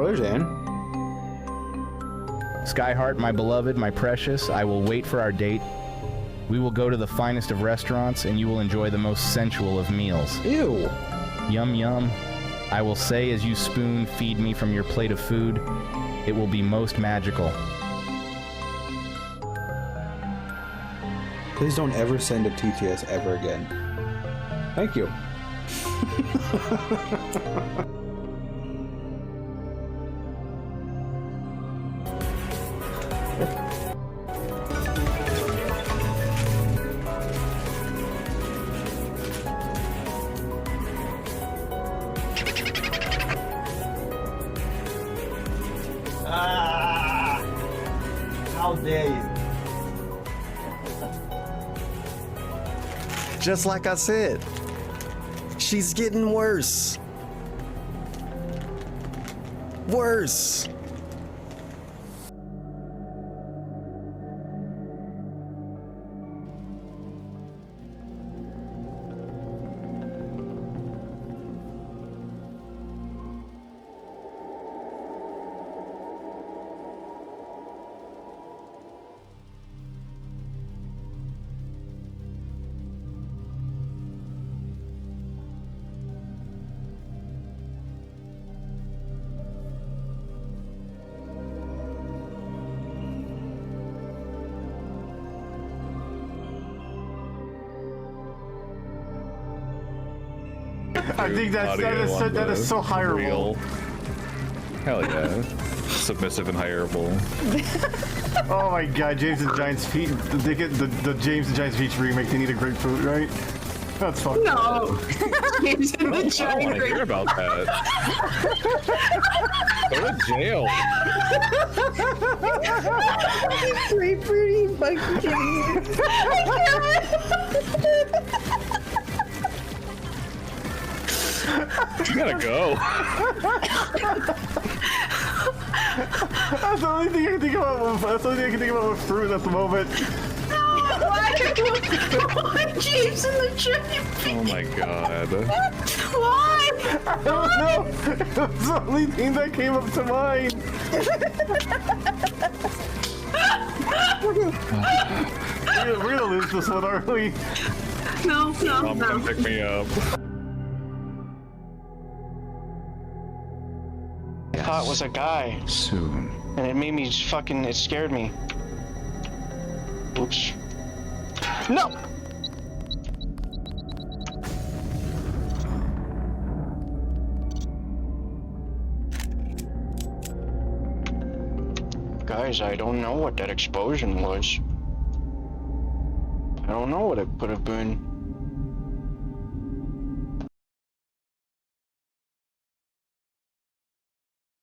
Roseanne. Skyheart, my beloved, my precious, I will wait for our date. We will go to the finest of restaurants, and you will enjoy the most sensual of meals. Ew. Yum yum. I will say as you spoon feed me from your plate of food, it will be most magical. Please don't ever send a TTS ever again. Thank you. How dare you? Just like I said, she's getting worse. Worse. I think that is so hireable. Hell yeah. Submissive and hireable. Oh my god, James and Giant's Feet. They get the James and Giant's Feet remake. They need a grapefruit, right? That's fucked. No. James and the I don't Giant want to hear about that. Go to jail. Grapefruity fucking kidding me. You gotta go. That's the only thing I can think about. That's the only thing I can think about with fruit at the moment. Why James and the Giant? Oh my god. Why? I don't know. It was the only thing that came up to mind. We're gonna lose this one, aren't we? No, Mom, come pick me up. I thought it was a guy. Soon. And it made me fucking, it scared me. Oops. No! Guys, I don't know what that explosion was. I don't know what it could have been.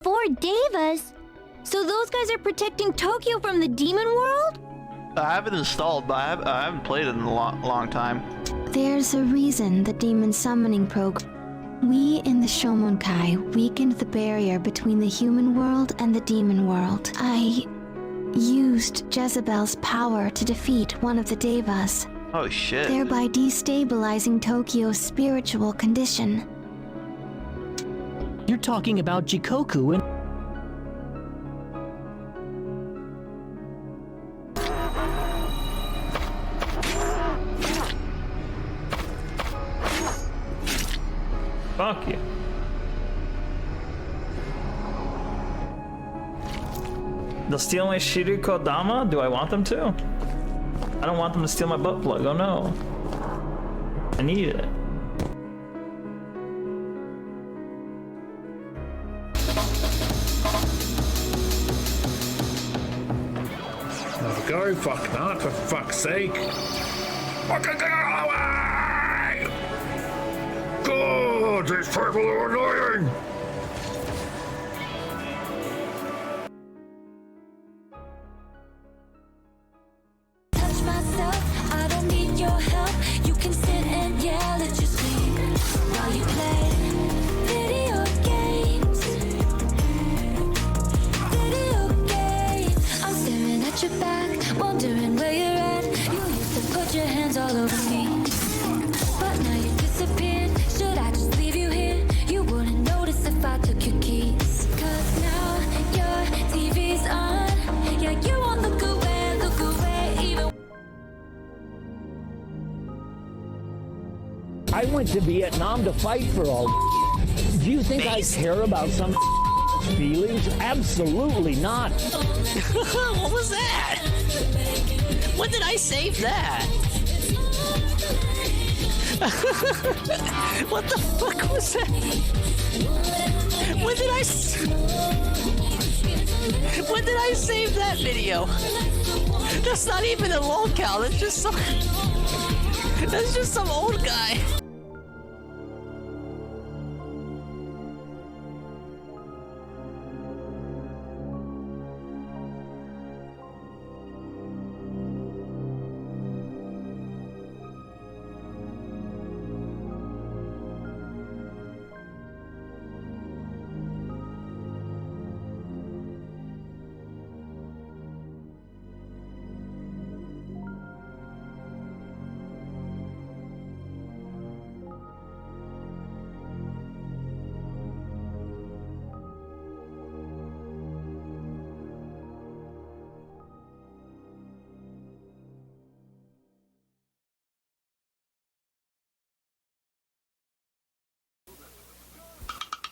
Four Devas? So those guys are protecting Tokyo from the demon world? I have it installed, but I haven't played it in a long time. There's a reason the demon summoning program. We in the Shomonkai weakened the barrier between the human world and the demon world. I used Jezebel's power to defeat one of the Devas, Oh shit. thereby destabilizing Tokyo's spiritual condition. You're talking about Jikoku and... Fuck you. They'll steal my Shiru Kodama? Do I want them to? I don't want them to steal my butt plug. Oh no. I need it. Oh, go fuck that, for fuck's sake. Fucking get out of the way! God, these people are annoying! Touch myself, I don't need your help. You can sit and yell at your sleep while you play video games. Video games. I'm staring at your back, wondering where you're at. You used to put your hands all over me, but now you disappeared. Should I just leave you here? You wouldn't notice if went to Vietnam to fight for all. Do you think I care about some feelings? Absolutely not. What was that? When did I save that? What the fuck was that? When did I save that video? That's not even a lolcow. That's just some old guy.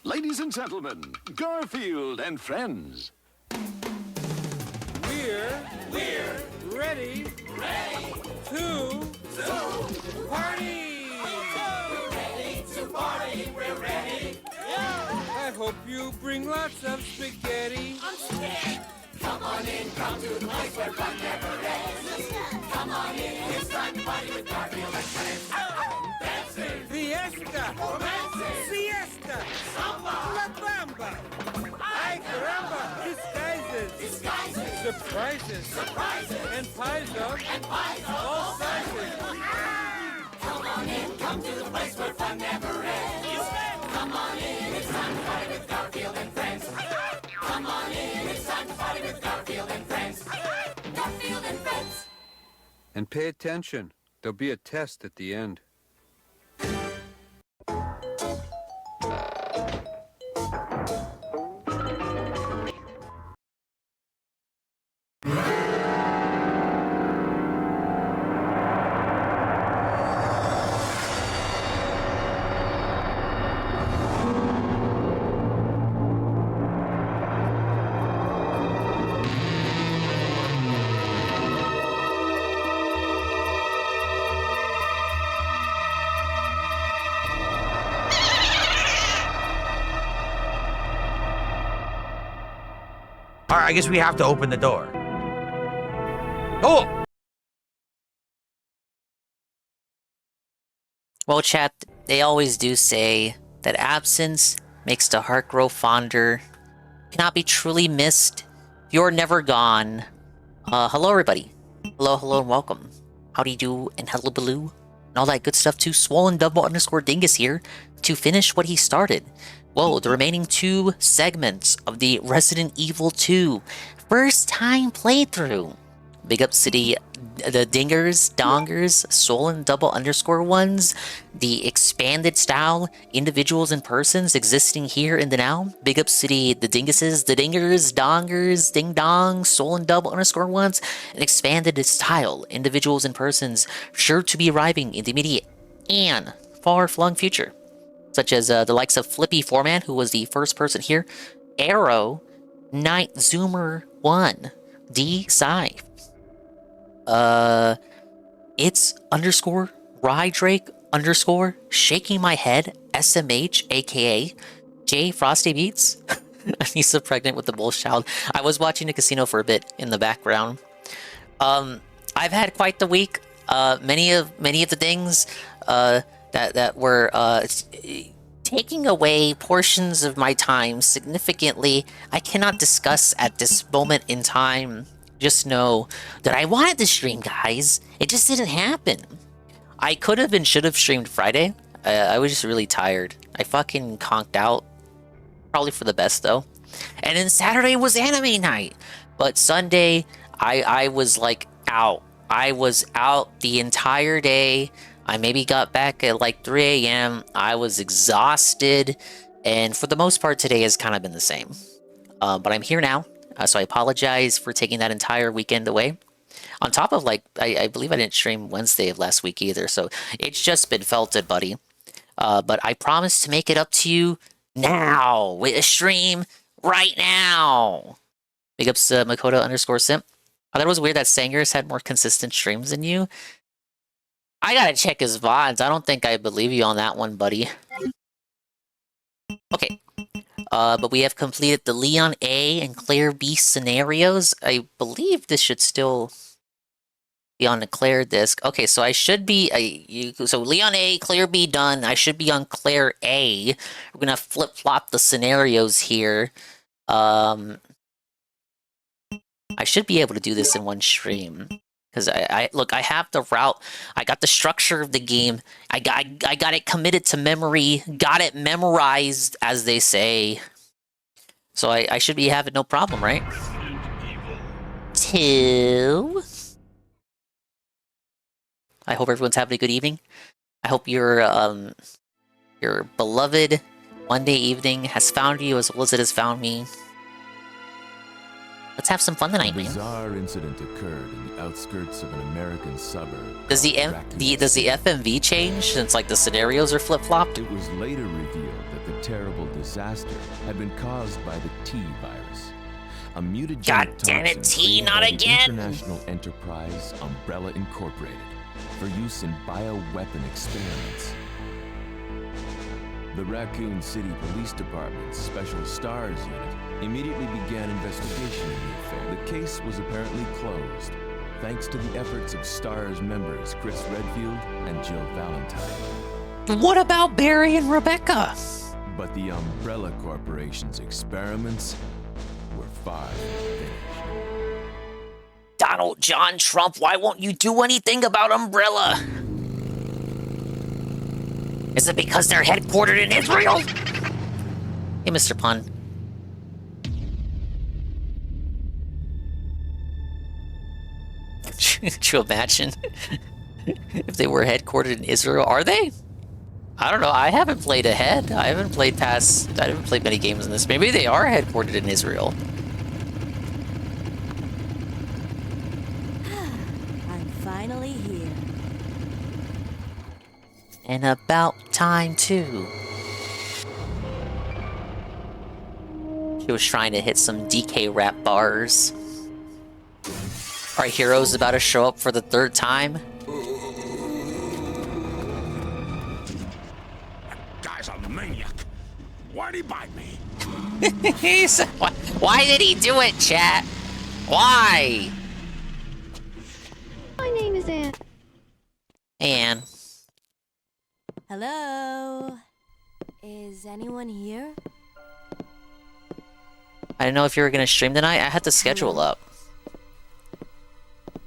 Ladies and gentlemen, Garfield and friends. We're ready to party. We're ready to party. We're ready. I hope you bring lots of spaghetti. I'm scared. Come on in, come to the place where fun never ends. Come on in, it's time to party with Garfield and friends. Dancing, Fiesta, romancing, siesta, samba, la bamba. Ay caramba, disguises, surprises, and pies of all sizes. Come on in, come to the place where fun never ends. Come on in, it's time to party with Garfield and friends. Come on in, it's time to party with Garfield and friends. Garfield and friends. And pay attention. There'll be a test at the end. Alright, I guess we have to open the door. Oh! Well, chat, they always do say that absence makes the heart grow fonder. Cannot be truly missed. You're never gone. Hello everybody. Hello and welcome. Howdy do and hello baloo. And all that good stuff too. Swollen double underscore dingus here to finish what he started. Whoa, the remaining 2 segments of the Resident Evil 2 first time playthrough. Big up to the dingers, dongers, swollen double underscore ones, the expanded style individuals and persons existing here in the now. Big ups to the dinguses, the dingers, dongers, ding dong, swollen double underscore ones, and expanded style individuals and persons sure to be arriving in the immediate and far-flung future. Such as the likes of Flippy Foreman, who was the first person here, Arrow, Night Zoomer 1, D Sci, it's underscore Rydrake underscore shaking my head SMH aka J Frosty Beats. Anissa pregnant with the bull child. I was watching the casino for a bit in the background. I've had quite the week. Many of the things that were taking away portions of my time significantly, I cannot discuss at this moment in time. Just know that I wanted to stream, guys. It just didn't happen. I could have and should have streamed Friday. I was just really tired. I fucking conked out. Probably for the best, though. And then Saturday was anime night. But Sunday, I was like out. I was out the entire day. I maybe got back at like 3 a.m. I was exhausted. And for the most part, today has kind of been the same. But I'm here now. So I apologize for taking that entire weekend away. On top of, like, I believe I didn't stream Wednesday of last week either. So it's just been felted, buddy. But I promise to make it up to you now with a stream right now. Big ups to Makoto_simp. I thought it was weird that Sangers had more consistent streams than you. I gotta check his VODs. I don't think I believe you on that one, buddy. Okay. But we have completed the Leon A and Claire B scenarios. I believe this should still be on the Claire disc. Okay, so I should be... so Leon A, Claire B done. I should be on Claire A. We're gonna flip-flop the scenarios here. I should be able to do this in one stream. Because look, I have the route, I got the structure of the game, I got it committed to memory, got it memorized, as they say. So I should be having no problem, right? 2. I hope everyone's having a good evening. I hope your beloved Monday evening has found you as well as it has found me. Let's have some fun tonight, man. A bizarre incident occurred in the outskirts of an American suburb. Does the FMV change since like the scenarios are flip-flopped? It was later revealed that the terrible disaster had been caused by the T virus, a mutagenic God damn it, T, not again! International enterprise Umbrella Incorporated for use in bioweapon experiments. The Raccoon City Police Department's Special STARS unit immediately began investigation in the affair. The case was apparently closed, thanks to the efforts of STARS members Chris Redfield and Jill Valentine. What about Barry and Rebecca? But the Umbrella Corporation's experiments were far from finished. Donald John Trump, why won't you do anything about Umbrella? Is it because they're headquartered in Israel? Hey, Mr. Pun. Could you imagine if they were headquartered in Israel? Are they? I don't know. I haven't played ahead. I haven't played many games in this. Maybe they are headquartered in Israel. I'm finally here. And about time, too. She was trying to hit some DK rap bars. Our hero's about to show up for the 3rd time. That guy's a maniac. Why'd he bite me? Why did he do it, chat? Why? My name is Anne. Anne. Hello? Is anyone here? I didn't know if you were gonna stream tonight. I had the schedule up.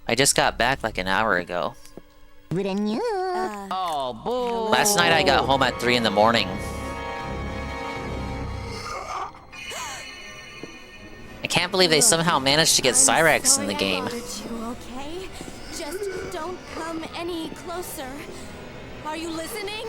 I just got back like an hour ago. Oh, boo! Last night I got home at 3 in the morning. I can't believe they somehow managed to get Cyrax in the game. Okay? Just don't come any closer. Are you listening?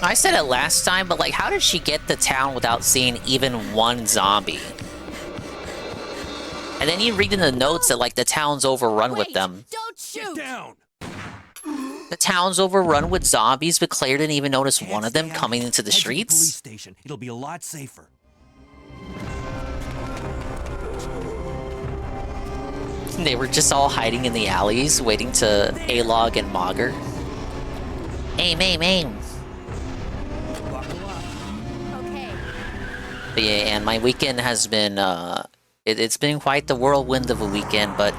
I said it last time, but like, how did she get to town without seeing even one zombie? And then you read in the notes that like the town's overrun with them. Don't shoot! Get down! The town's overrun with zombies, but Claire didn't even notice one of them coming into the streets. Police station. It'll be a lot safer. They were just all hiding in the alleys, waiting to A-Log and Mogger. Aim, aim, aim. Okay. But yeah, and my weekend has been, it's been quite the whirlwind of a weekend, but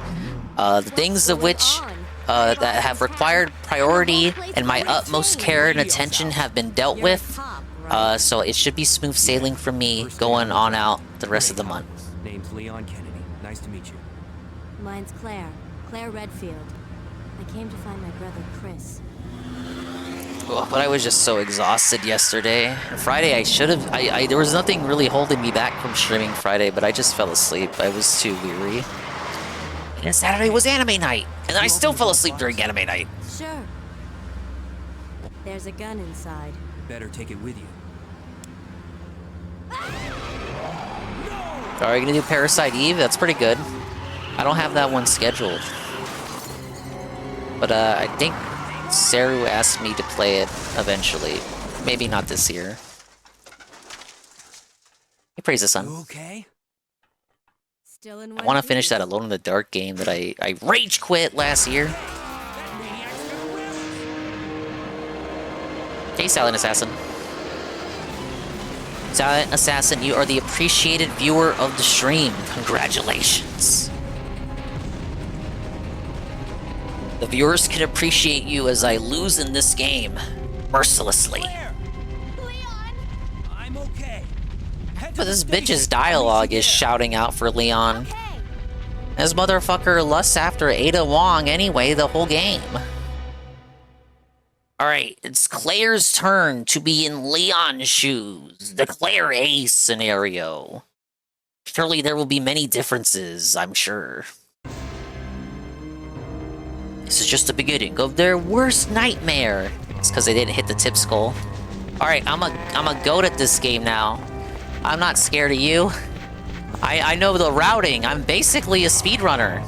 the things of which that have required priority and my utmost care and attention have been dealt with, so it should be smooth sailing for me going on out the rest of the month. Name's Leon Kennedy. Nice to meet you. Mine's Claire. Claire Redfield. I came to find my brother, Chris. Oh, but I was just so exhausted yesterday. Friday, I should have... there was nothing really holding me back from streaming Friday, but I just fell asleep. I was too weary. And Saturday was anime night, and I still fell asleep during anime night. Sure. There's a gun inside. Better take it with you. Are you gonna do Parasite Eve? That's pretty good. I don't have that one scheduled. But I think Saru asked me to play it eventually. Maybe not this year. He praise the sun. Okay. Still in I one want to finish piece. that Alone in the Dark game that I rage quit last year. Hey, Silent Assassin. Silent Assassin, you are the appreciated viewer of the stream. Congratulations. The viewers can appreciate you as I lose in this game mercilessly. I'm okay. But this bitch's dialogue is shouting out for Leon. This motherfucker lusts after Ada Wong anyway the whole game. Alright, it's Claire's turn to be in Leon's shoes. The Claire A scenario. Surely there will be many differences, I'm sure. This is just the beginning of their worst nightmare. It's because they didn't hit the tip skull. Alright, I'm a goat at this game now. I'm not scared of you. I know the routing. I'm basically a speedrunner.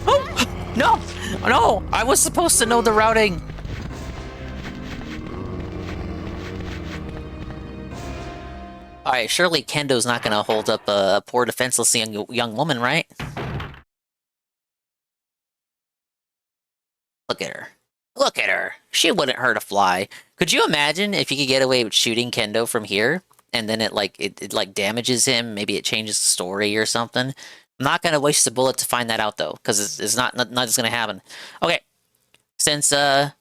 Oh! No! No! I was supposed to know the routing! Alright, surely Kendo's not gonna hold up a poor defenseless young woman, right? Look at her. Look at her. She wouldn't hurt a fly. Could you imagine if you could get away with shooting Kendo from here, and then it damages him? Maybe it changes the story or something. I'm not gonna waste a bullet to find that out though, because it's not just gonna happen. Okay, since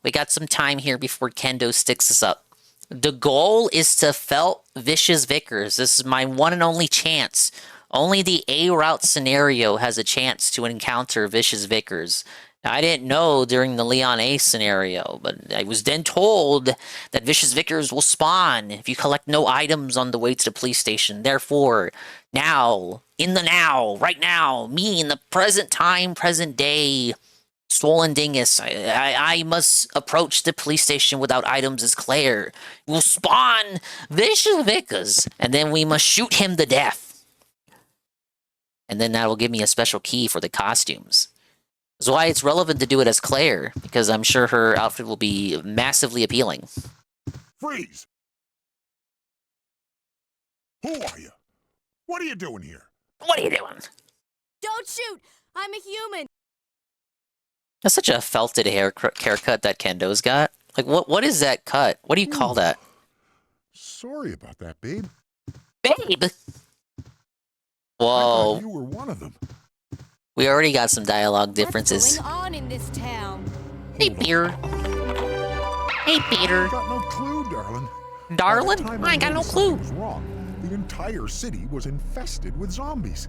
we got some time here before Kendo sticks us up, the goal is to felt Vicious Vickers. This is my one and only chance. Only the A route scenario has a chance to encounter Vicious Vickers. I didn't know during the Leon A scenario, but I was then told that Vicious Vickers will spawn if you collect no items on the way to the police station. Therefore, now, in the now, right now, me in the present time, present day, Swollen Dingus, I must approach the police station without items as Claire. We'll spawn Vicious Vickers, and then we must shoot him to death. And then that will give me a special key for the costumes. That's why it's relevant to do it as Claire, because I'm sure her outfit will be massively appealing. Freeze! Who are you? What are you doing here? What are you doing? Don't shoot! I'm a human! That's such a felted haircut that Kendo's got. Like, what is that cut? What do you call that? Sorry about that, babe. Babe? I Whoa. thought you were one of them. We already got some dialogue differences. What's going on in this town? Hey, Peter. Hey, Peter. I got no clue, darling. Darling? I ain't got no clue. Was wrong. The entire city was infested with zombies.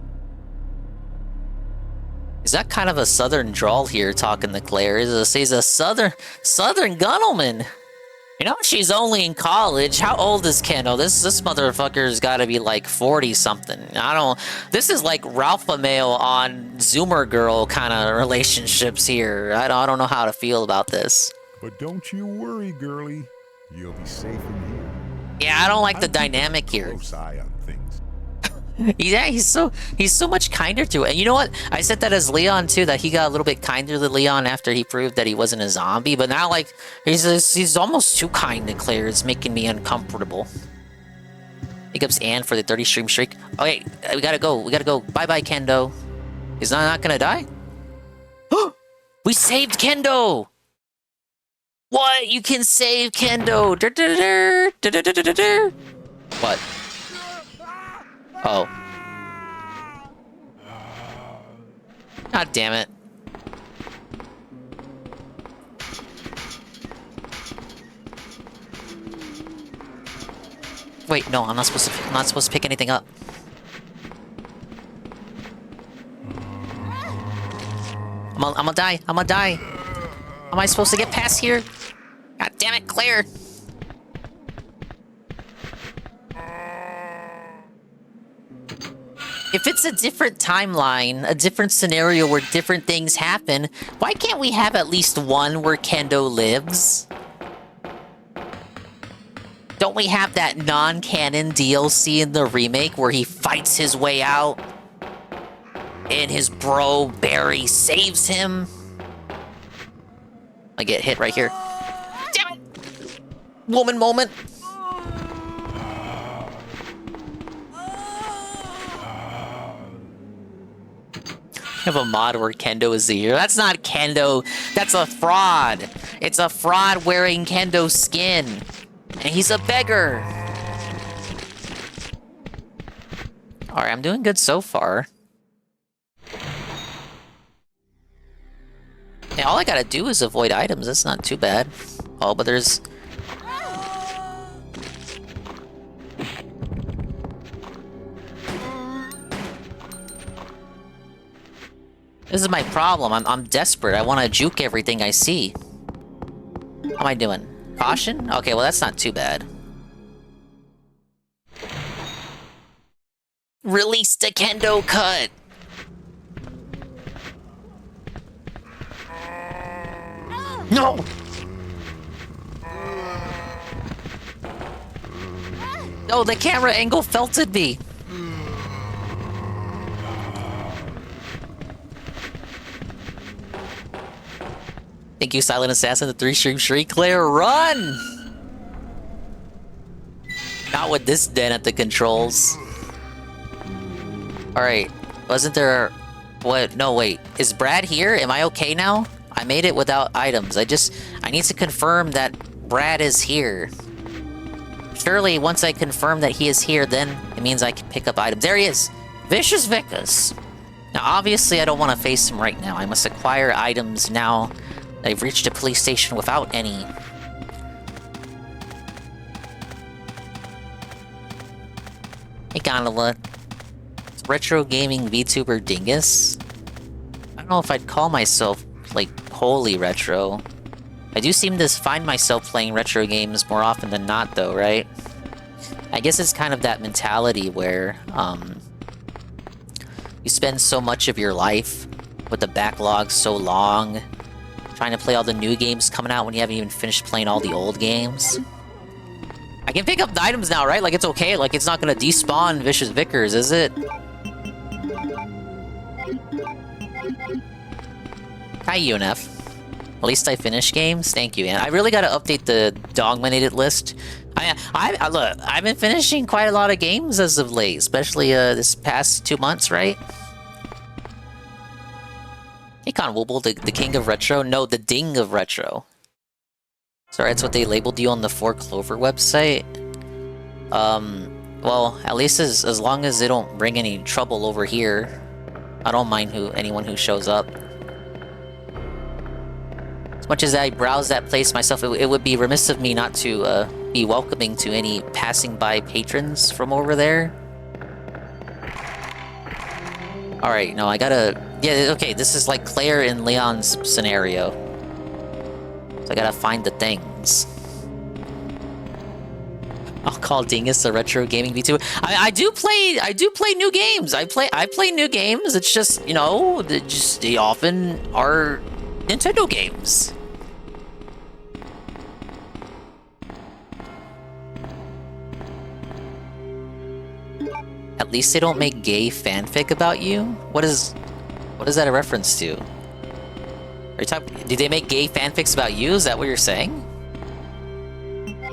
Is that kind of a southern drawl here talking to Claire? He's a southern gunman. You know, she's only in college. How old is Kendo? This motherfucker's got to be like 40-something. This is like Ralph Ameo on Zoomer Girl kind of relationships here. I don't know how to feel about this. But don't you worry, girlie. You'll be safe in here. Yeah, I don't like the dynamic here. Close eye on things. Yeah, he's so much kinder to it. And you know what? I said that as Leon too, that he got a little bit kinder to Leon after he proved that he wasn't a zombie. But now, like, he's almost too kind to Claire. It's making me uncomfortable. Big ups Ann for the 30 stream streak. Okay, we gotta go. We gotta go. Bye bye, Kendo. He's not gonna die. We saved Kendo. What? You can save Kendo. What? Oh. God damn it. Wait, no, I'm not supposed to pick anything up. I'm gonna die. I'm gonna die. How am I supposed to get past here? God damn it, Claire. If it's a different timeline, a different scenario where different things happen, why can't we have at least one where Kendo lives? Don't we have that non-canon DLC in the remake where he fights his way out? And his bro, Barry, saves him? I get hit right here. Damn it! Woman moment. I have a mod where Kendo is the hero. That's not Kendo. That's a fraud. It's a fraud wearing Kendo's skin. And he's a beggar. Alright, I'm doing good so far. Yeah, all I gotta do is avoid items. That's not too bad. Oh, but there's... This is my problem. I'm desperate. I want to juke everything I see. How am I doing? Caution? Okay, well that's not too bad. Release the kendo cut! No! No, the camera angle felted me! Thank you, Silent Assassin, the 3-stream shriek. Claire, run! Not with this den at the controls. Alright, wasn't there... What? No, wait. Is Brad here? Am I okay now? I made it without items. I need to confirm that Brad is here. Surely, once I confirm that he is here, then it means I can pick up items. There he is! Vicious Vicus! Now, obviously, I don't want to face him right now. I must acquire items now. I've reached a police station without any. Hey, Gondola. It's retro gaming VTuber Dingus? I don't know if I'd call myself, like, wholly retro. I do seem to find myself playing retro games more often than not, though, right? I guess it's kind of that mentality where, you spend so much of your life with the backlog so long, trying to play all the new games coming out when you haven't even finished playing all the old games. I can pick up the items now, right? Like, it's okay. Like, it's not gonna despawn Vicious Vickers, is it? Hi, UNF. At least I finished games. Thank you, and I really gotta update the dogminated list. Look, I've been finishing quite a lot of games as of late, especially this past 2 months, right? Hey, Ꞓ❳❋łł̝ėēꞥ, the king of retro? No, the ding of retro. Sorry, that's what they labeled you on the 4 Clover website. Well, at least as long as they don't bring any trouble over here, I don't mind anyone who shows up. As much as I browse that place myself, it would be remiss of me not to be welcoming to any passing by patrons from over there. Alright, no, I gotta... Yeah, okay, this is like Claire and Leon's scenario. So I gotta find the things. I'll call Dingus a retro gaming VTuber. I do play new games. I play new games. It's just, you know, they often are Nintendo games. At least they don't make gay fanfic about you? What is that a reference to? Are you talking... Did they make gay fanfics about you? Is that what you're saying?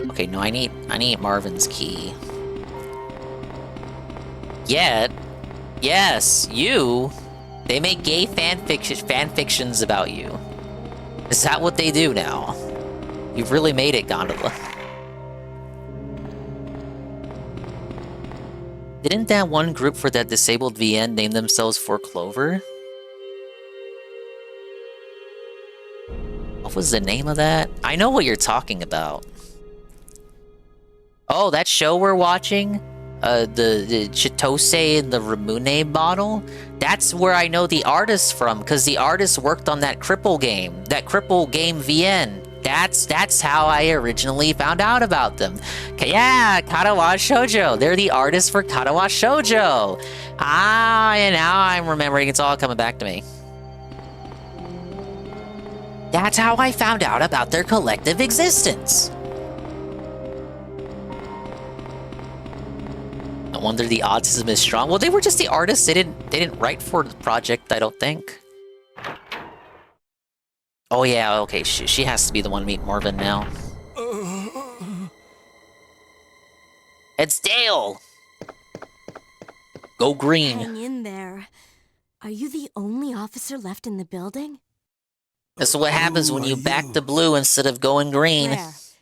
Okay, no, I need Marvin's key. Yet, yes, you. They make gay fanfictions about you. Is that what they do now? You've really made it, Gondola. Didn't that one group for that disabled VN name themselves 4 Clover? What was the name of that? I know what you're talking about. Oh, that show we're watching? The Chitose and the Ramune bottle? That's where I know the artist from, because the artist worked on that Cripple game. That Cripple game VN. That's how I originally found out about them. Yeah, Katawa Shoujo. They're the artists for Katawa Shoujo. Ah, and now I'm remembering. It's all coming back to me. That's how I found out about their collective existence. wonder the autism is strong. Well, they were just the artists. They didn't write for the project, I don't think. Oh yeah, okay. She has to be the one to meet Marvin now. It's Dale. Go green. Hang in there. Are you the only officer left in the building? This is what happens when you back the blue instead of going green.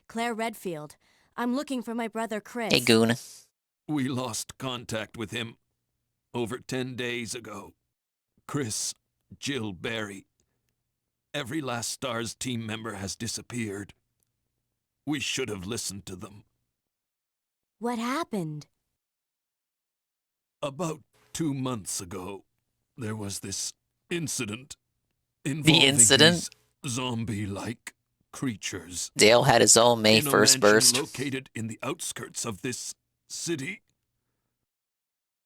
Claire Redfield. I'm looking for my brother Chris. Hey, goon. We lost contact with him over 10 days ago. Chris, Jill, Barry. Every last STARS team member has disappeared. We should have listened to them. What happened? About 2 months ago, there was this incident involving The incident? these zombie-like creatures. Dale had his own May in a 1st mansion burst. located in the outskirts of this city.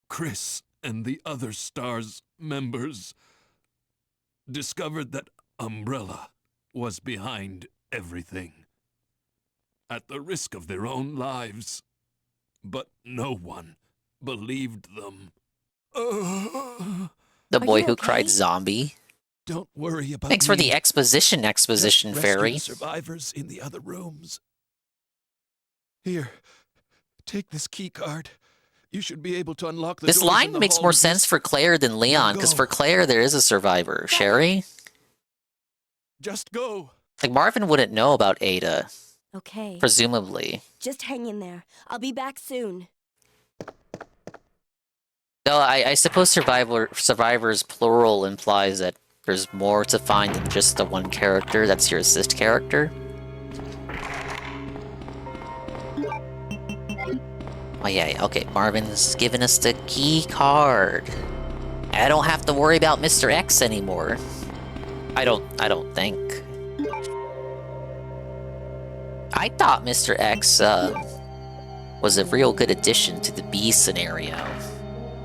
Chris and the other STARS members discovered that Umbrella was behind everything, at the risk of their own lives. But no one believed them. The boy who cried zombie. Don't worry about Thanks for me. the exposition, Just rescue fairy. the survivors in the other rooms. Here, take this key card. You should be able to unlock the This doors in line the makes hall more with sense this. for Claire than Leon, because for Claire there is a survivor. Sherry? Just go. Like Marvin wouldn't know about Ada, Okay. presumably. Just hang in there. I'll be back soon. Though I suppose survivors plural implies that there's more to find than just the one character that's your assist character. Oh yeah, okay, Marvin's giving us the key card. I don't have to worry about Mr. X anymore. I don't think. I thought Mr. X was a real good addition to the B scenario.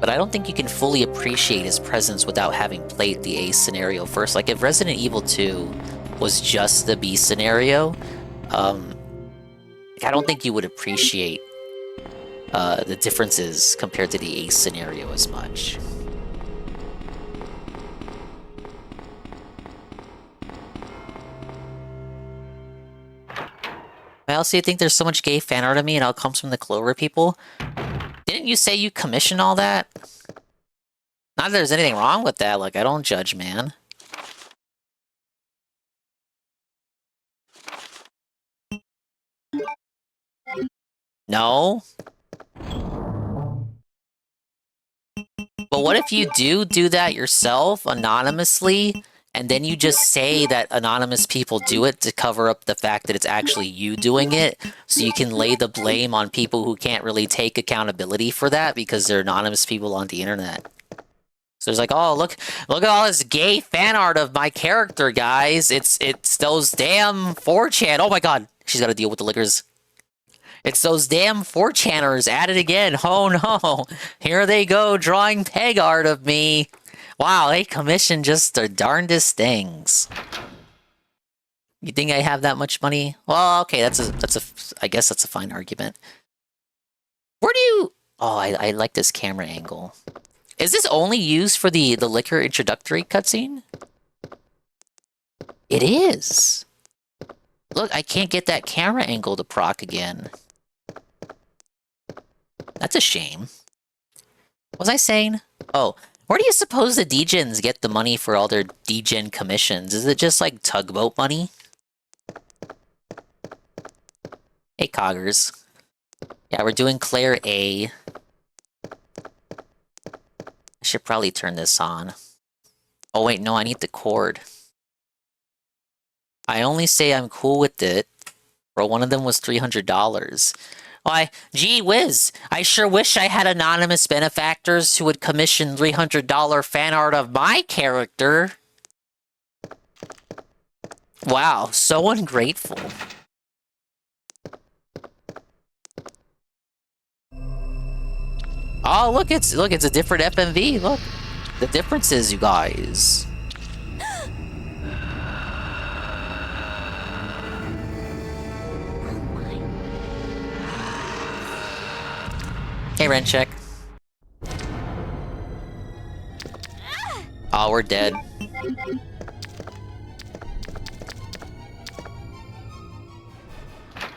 But I don't think you can fully appreciate his presence without having played the A scenario first. Like, if Resident Evil 2 was just the B scenario, I don't think you would appreciate the differences compared to the A scenario as much. I also think there's so much gay fan art of me and it all comes from the Clover people. Didn't you say you commissioned all that? Not that there's anything wrong with that, like, I don't judge, man. No? But what if you do that yourself, anonymously, and then you just say that anonymous people do it to cover up the fact that it's actually you doing it, so you can lay the blame on people who can't really take accountability for that because they're anonymous people on the internet. So it's like, oh, look at all this gay fan art of my character, guys. It's those damn 4chan. Oh my god, she's got to deal with the lickers. It's those damn 4chaners at it again. Oh no, here they go drawing peg art of me. Wow, they commission just the darndest things. You think I have that much money? Well, okay, I guess that's a fine argument. Where do you... Oh, I like this camera angle. Is this only used for the liquor introductory cutscene? It is. Look, I can't get that camera angle to proc again. That's a shame. What was I saying? Oh, where do you suppose the degens get the money for all their degen commissions? Is it just like tugboat money? Hey, Coggers. Yeah, we're doing Claire A. I should probably turn this on. Oh wait, no, I need the cord. I only say I'm cool with it. Bro, one of them was $300. Why, gee whiz, I sure wish I had anonymous benefactors who would commission $300 fan art of my character. Wow, so ungrateful. Oh, look, it's a different FMV. Look, the differences, you guys. Hey, Rencheck. Oh, we're dead.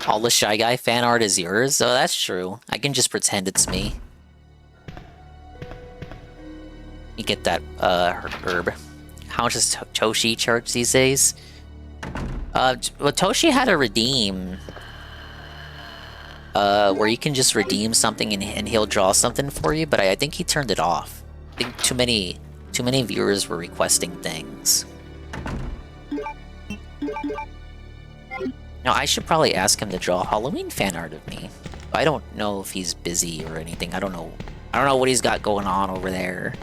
All the Shy Guy fan art is yours? Oh, that's true. I can just pretend it's me. You get that, herb. How much does Toshi charge these days? Well, Toshi had a redeem. Where you can just redeem something and he'll draw something for you, but I think he turned it off. I think too many viewers were requesting things. No, I should probably ask him to draw Halloween fan art of me. I don't know if he's busy or anything. I don't know what he's got going on over there.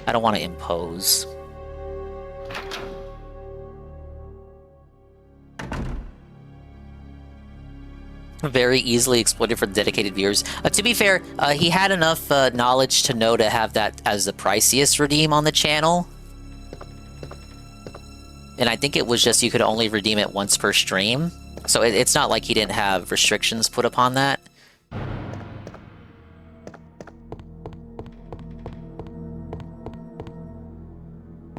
I don't want to impose. Very easily exploited for the dedicated viewers. To be fair, he had enough knowledge to know to have that as the priciest redeem on the channel. And I think it was just you could only redeem it once per stream. So it's not like he didn't have restrictions put upon that.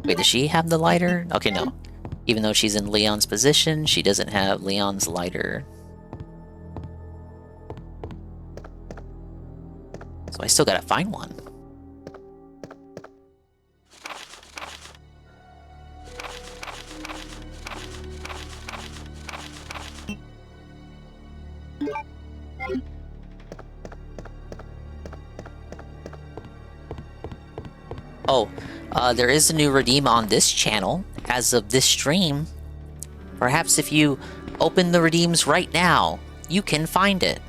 Wait, does she have the lighter? Okay, no. Even though she's in Leon's position, she doesn't have Leon's lighter. So I still gotta find one. Oh, there is a new redeem on this channel as of this stream. Perhaps if you open the redeems right now, you can find it.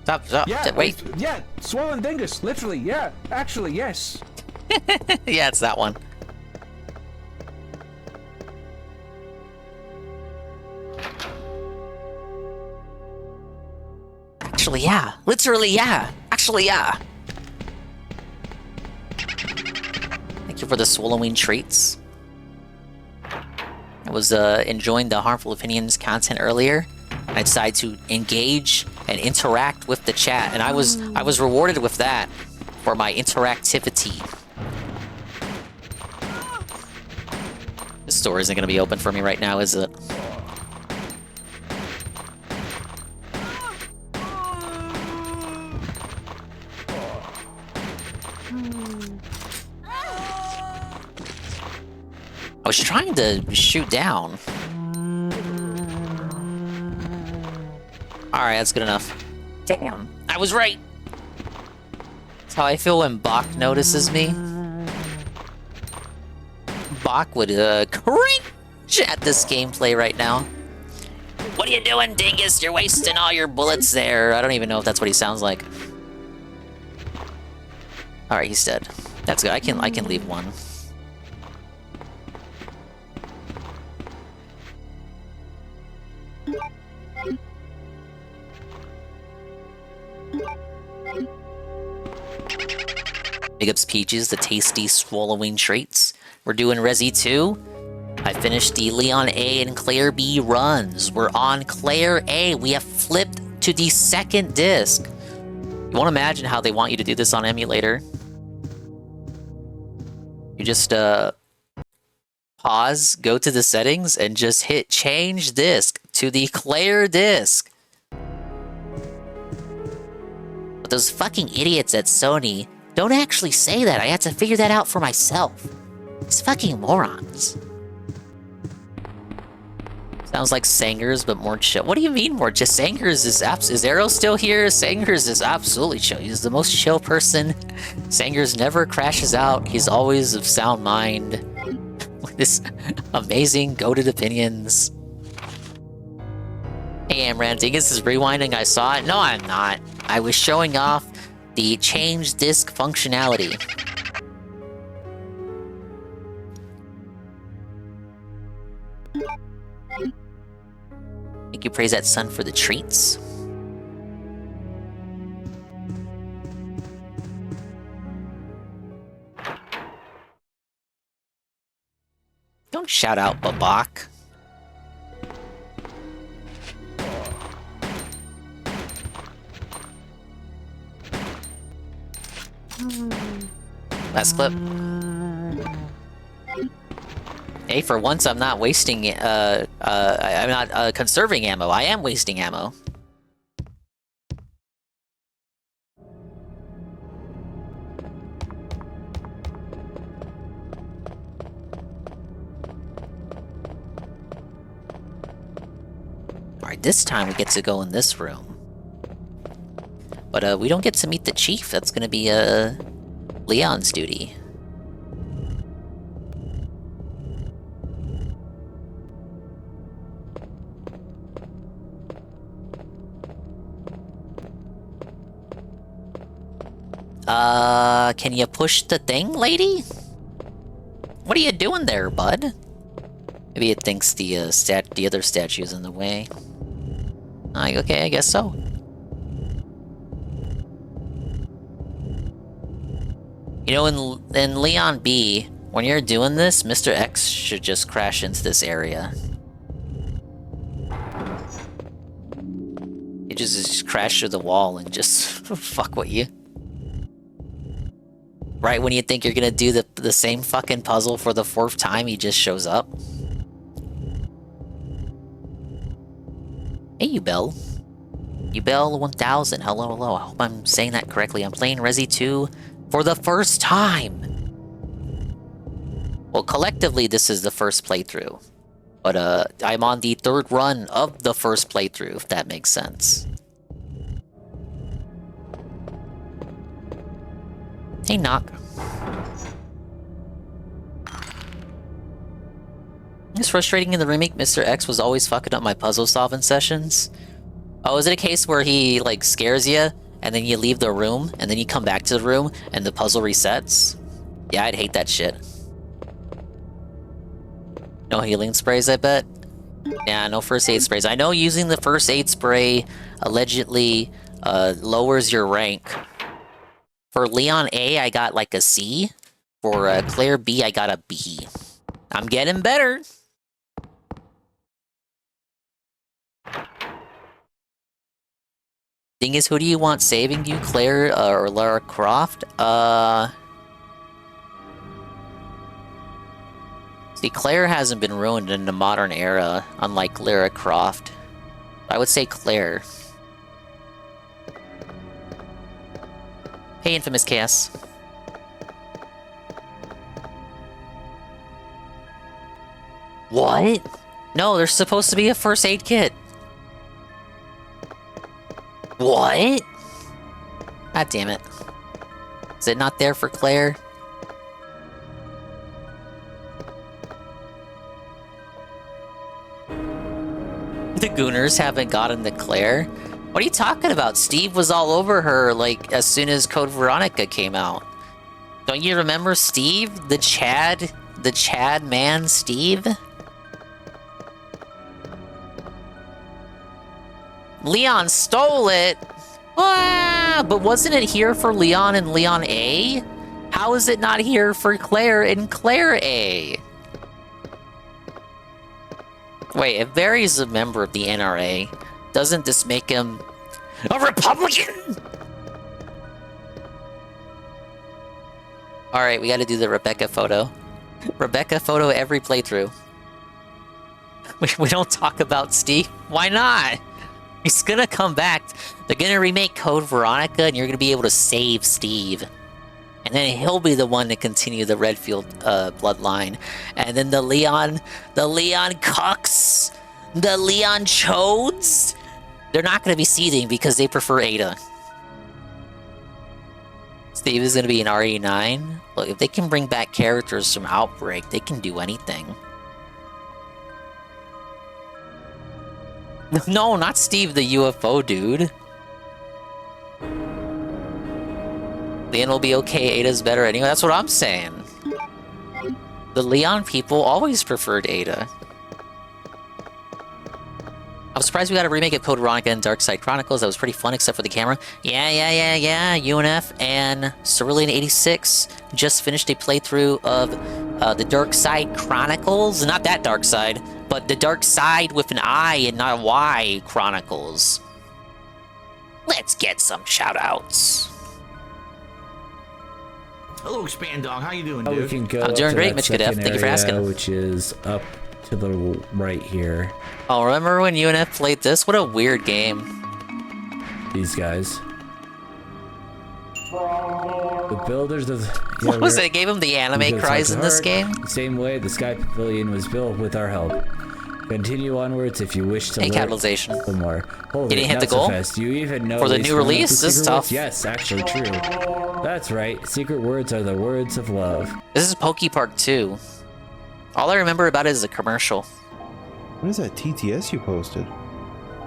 Stop, Yeah, wait. Yeah, swollen dingus, literally, yeah. Actually, yes. Yeah, it's that one. Actually, yeah. Literally, yeah. Actually, yeah. Thank you for the swallowing treats. I was enjoying the Harmful Opinions content earlier. I decided to engage and interact with the chat, and I was rewarded with that for my interactivity. This door isn't gonna be open for me right now, is it? I was trying to shoot down. Alright, that's good enough. Damn, I was right! That's how I feel when Bach notices me. Bach would cringe at this gameplay right now. What are you doing, dingus? You're wasting all your bullets there. I don't even know if that's what he sounds like. Alright, he's dead. That's good. I can leave one. Big ups Peaches, the tasty swallowing treats. We're doing Resi 2. I finished the Leon A and Claire B runs. We're on Claire A. We have flipped to the second disc. You won't imagine how they want you to do this on emulator. You just pause, go to the settings, and just hit change disc to the Claire disc. But those fucking idiots at Sony don't actually say that. I had to figure that out for myself. These fucking morons. Sounds like Sangers, but more chill. What do you mean more chill? Sangers is Arrow still here? Sangers is absolutely chill. He's the most chill person. Sangers never crashes out. He's always of sound mind. With his amazing goated opinions. Hey, Amran, Dingus is rewinding. I saw it. No, I'm not. I was showing off the change disc functionality. Thank you, praise that sun for the treats. Don't shout out Babak. Last clip. Hey, for once I'm not wasting, I'm not conserving ammo. I am wasting ammo. Alright, this time we get to go in this room. But we don't get to meet the chief. That's gonna be Leon's duty. Can you push the thing, lady? What are you doing there, bud? Maybe it thinks the other statue's in the way. Okay, I guess so. You know, in Leon B, when you're doing this, Mr. X should just crash into this area. He just crash through the wall and just fuck with you. Right when you think you're gonna do the same fucking puzzle for the 4th time, he just shows up. Hey, you Bell. You Bell 1000. Hello, hello. I hope I'm saying that correctly. I'm playing Resi 2 for the first time. Well, collectively, this is the first playthrough. But I'm on the 3rd run of the first playthrough, if that makes sense. Hey, Knock. It's frustrating in the remake, Mr. X was always fucking up my puzzle solving sessions. Oh, is it a case where he, like, scares you, and then you leave the room, and then you come back to the room, and the puzzle resets? Yeah, I'd hate that shit. No healing sprays, I bet? Yeah, no first aid sprays. I know using the first aid spray allegedly lowers your rank. For Leon A, I got like a C. For Claire B, I got a B. I'm getting better. Thing is, who do you want saving you, Claire or Lara Croft? See, Claire hasn't been ruined in the modern era, unlike Lara Croft. I would say Claire. Hey, Infamous Chaos. What? No, there's supposed to be a first aid kit. What? God damn it. Is it not there for Claire? The Gooners haven't gotten to Claire? What are you talking about? Steve was all over her, like, as soon as Code Veronica came out. Don't you remember Steve? The Chad man, Steve? Leon stole it! Ah, but wasn't it here for Leon and Leon A? How is it not here for Claire and Claire A? Wait, if Barry's a member of the NRA, doesn't this make him a Republican? Alright, we gotta do the Rebecca photo. Rebecca photo every playthrough. We don't talk about Steve. Why not? He's gonna come back. They're gonna remake Code Veronica, and you're gonna be able to save Steve. And then he'll be the one to continue the Redfield bloodline. And then the Leon Cucks, the Leon Chodes, they're not gonna be seething because they prefer Ada. Steve is gonna be an RE9. Look, if they can bring back characters from Outbreak, they can do anything. No, not Steve the UFO dude. Leon will be okay, Ada's better anyway, that's what I'm saying. The Leon people always preferred Ada. I'm surprised we got a remake of Code Veronica and Dark Side Chronicles. That was pretty fun, except for the camera. Yeah. UNF and Cerulean86 just finished a playthrough of the Dark Side Chronicles. Not that Dark Side, but the Dark Side with an I and not a Y Chronicles. Let's get some shoutouts. Hello, Expand Dog. How you doing, We dude? can go I'm doing to great, that Mitch Good F. second Thank you for area, asking. Which is up to the right here. Oh, remember when UNF played this? What a weird game. These guys. The builders of... What was it? Gave him the anime cries in this game? Same way, the Sky Pavilion was built with our help. Continue onwards if you wish to learn capitalization. some more. Hold He didn't it, hit the not so goal? fast. Do you even know For the these new one of release? the This is secret tough. words? Yes, actually true. That's right. Secret words are the words of love. This is Poke Park 2. All I remember about it is the commercial. What is that TTS you posted?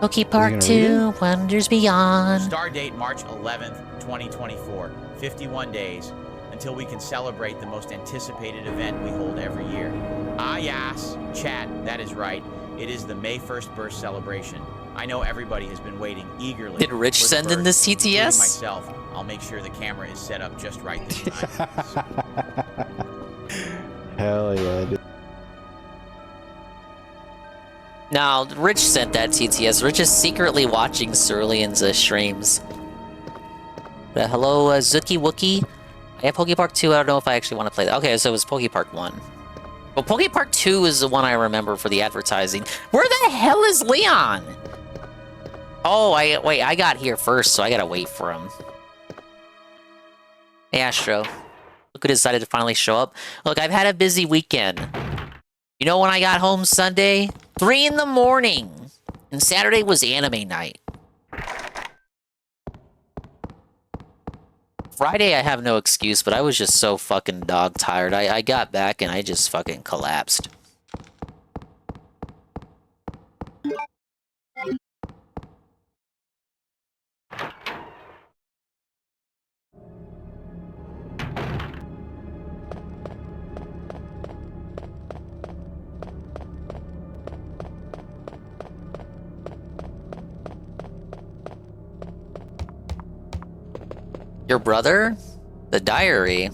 Poke Park 2, Wonders Beyond. Star date March 11th, 2024. 51 days until we can celebrate the most anticipated event we hold every year. Ah, yes, chat, that is right. It is the May 1st burst celebration. I know everybody has been waiting eagerly. Did Rich for the send in burst, this including TTS? myself. I'll make sure the camera is set up just right this time. Hell yeah, dude. No, Rich sent that TTS. Rich is secretly watching Cerulean's streams. Hello, Zuki Wookie. I have Poke Park 2. I don't know if I actually want to play that. Okay, so it was Poke Park 1. Well, Poke Park 2 is the one I remember for the advertising. Where the hell is Leon? Oh, wait, I got here first, so I gotta wait for him. Hey, Astro. Look who decided to finally show up. Look, I've had a busy weekend. You know when I got home Sunday? 3 in the morning. And Saturday was anime night. Friday, I have no excuse, but I was just so fucking dog tired. I got back and I just fucking collapsed. Your brother? The diary?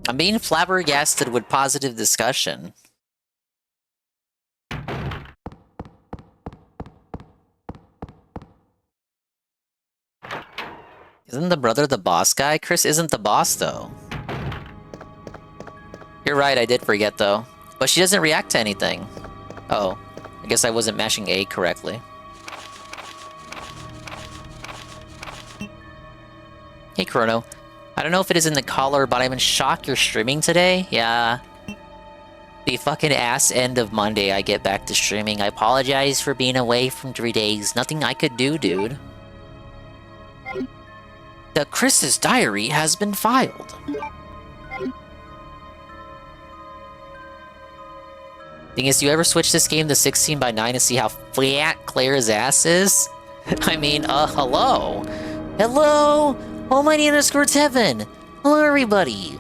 I'm being flabbergasted with positive discussion. Isn't the brother the boss guy? Chris isn't the boss, though. You're right, I did forget, though. But she doesn't react to anything. Oh, I guess I wasn't mashing A correctly. Hey, Chrono. I don't know if it is in the collar, but I'm in shock you're streaming today. Yeah. The fucking ass end of Monday I get back to streaming. I apologize for being away from 3 days. Nothing I could do, dude. The Chris's diary has been filed. Thing is, do you ever switch this game to 16:9 and see how flat Claire's ass is? I mean, hello? Hello? Almighty underscore Tevin. Hello, everybody.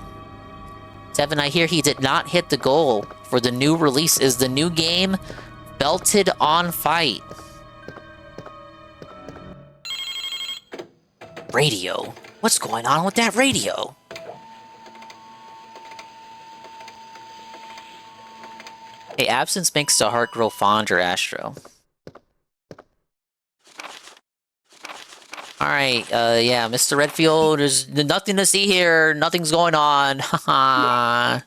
Tevin, I hear he did not hit the goal for the new release. Is the new game Belted on Fight? Radio? What's going on with that radio? Hey, absence makes the heart grow fonder, Astro. Alright, yeah, Mr. Redfield, there's nothing to see here, nothing's going on, haha.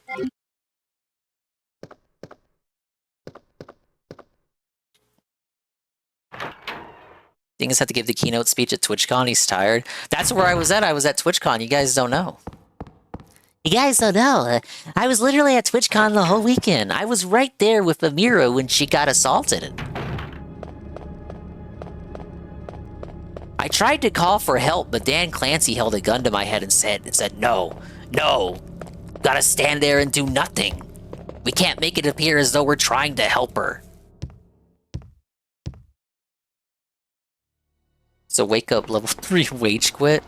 Things had to give the keynote speech at TwitchCon, he's tired. That's where I was at TwitchCon, you guys don't know. You guys don't know, I was literally at TwitchCon the whole weekend. I was right there with Amira when she got assaulted. I tried to call for help, but Dan Clancy held a gun to my head and said, no, gotta stand there and do nothing. We can't make it appear as though we're trying to help her. So wake up, level 3 wage quit.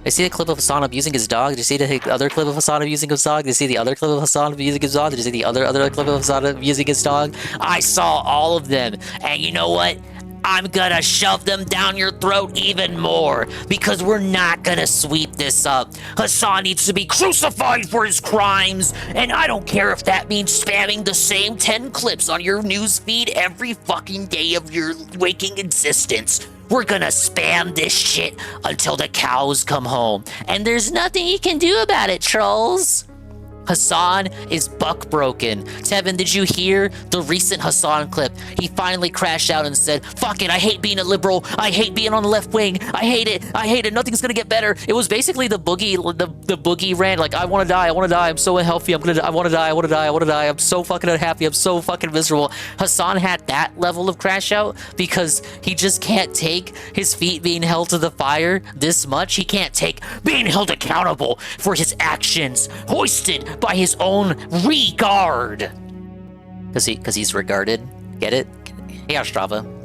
I see the clip of Hassan abusing his dog. Did you see the other clip of Hassan abusing his dog? Did you see the other clip of Hassan abusing his dog? Did you see the other clip of Hassan abusing his dog? I saw all of them. And you know what? I'm gonna shove them down your throat even more, because we're not gonna sweep this up. Hassan needs to be crucified for his crimes, and I don't care if that means spamming the same 10 clips on your news feed every fucking day of your waking existence. We're gonna spam this shit until the cows come home. And there's nothing you can do about it, trolls. Hassan is buck broken. Tevin, did you hear the recent Hassan clip? He finally crashed out and said, fuck it, I hate being a liberal. I hate being on the left wing. I hate it. I hate it. Nothing's gonna get better. It was basically the boogie rant. Like, I wanna die. I wanna die. I'm so unhealthy. I wanna die. I wanna die. I wanna die. I'm so fucking unhappy. I'm so fucking miserable. Hassan had that level of crash out because he just can't take his feet being held to the fire this much. He can't take being held accountable for his actions, hoisted by his own regard. Cause he's regarded. Get it? Yeah, Strava.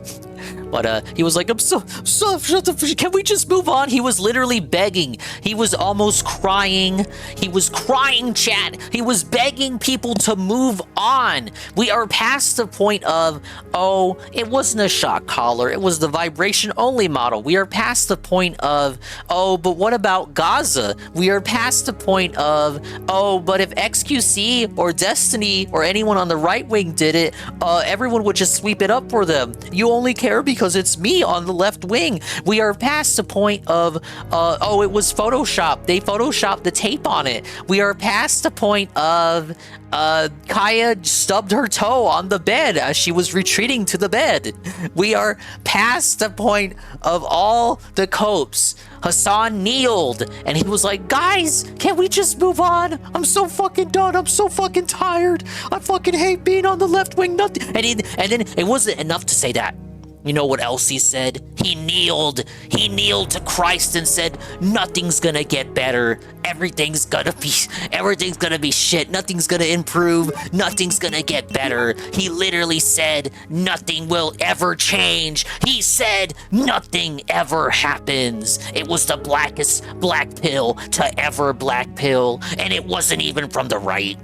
But he was like, I'm so shut the, can we just move on? He was literally begging. He was almost crying. He was crying, chat. He was begging people to move on. We are past the point of, oh, it wasn't a shock collar. It was the vibration only model. We are past the point of, oh, but what about Gaza? We are past the point of, oh, but if XQC or Destiny or anyone on the right wing did it, everyone would just sweep it up for them. You only care because it's me on the left wing. We are past the point of, oh, it was Photoshop. They Photoshopped the tape on it. We are past the point of, Kaya stubbed her toe on the bed as she was retreating to the bed. We are past the point of all the copes. Hassan kneeled and he was like, guys, can we just move on? I'm so fucking done. I'm so fucking tired. I fucking hate being on the left wing. Nothing. And then it wasn't enough to say that. You know what else he said? He kneeled to Christ and said, nothing's gonna get better. Everything's gonna be shit. Nothing's gonna improve. Nothing's gonna get better. He literally said, nothing will ever change. He said, nothing ever happens. It was the blackest black pill to ever black pill, and it wasn't even from the right.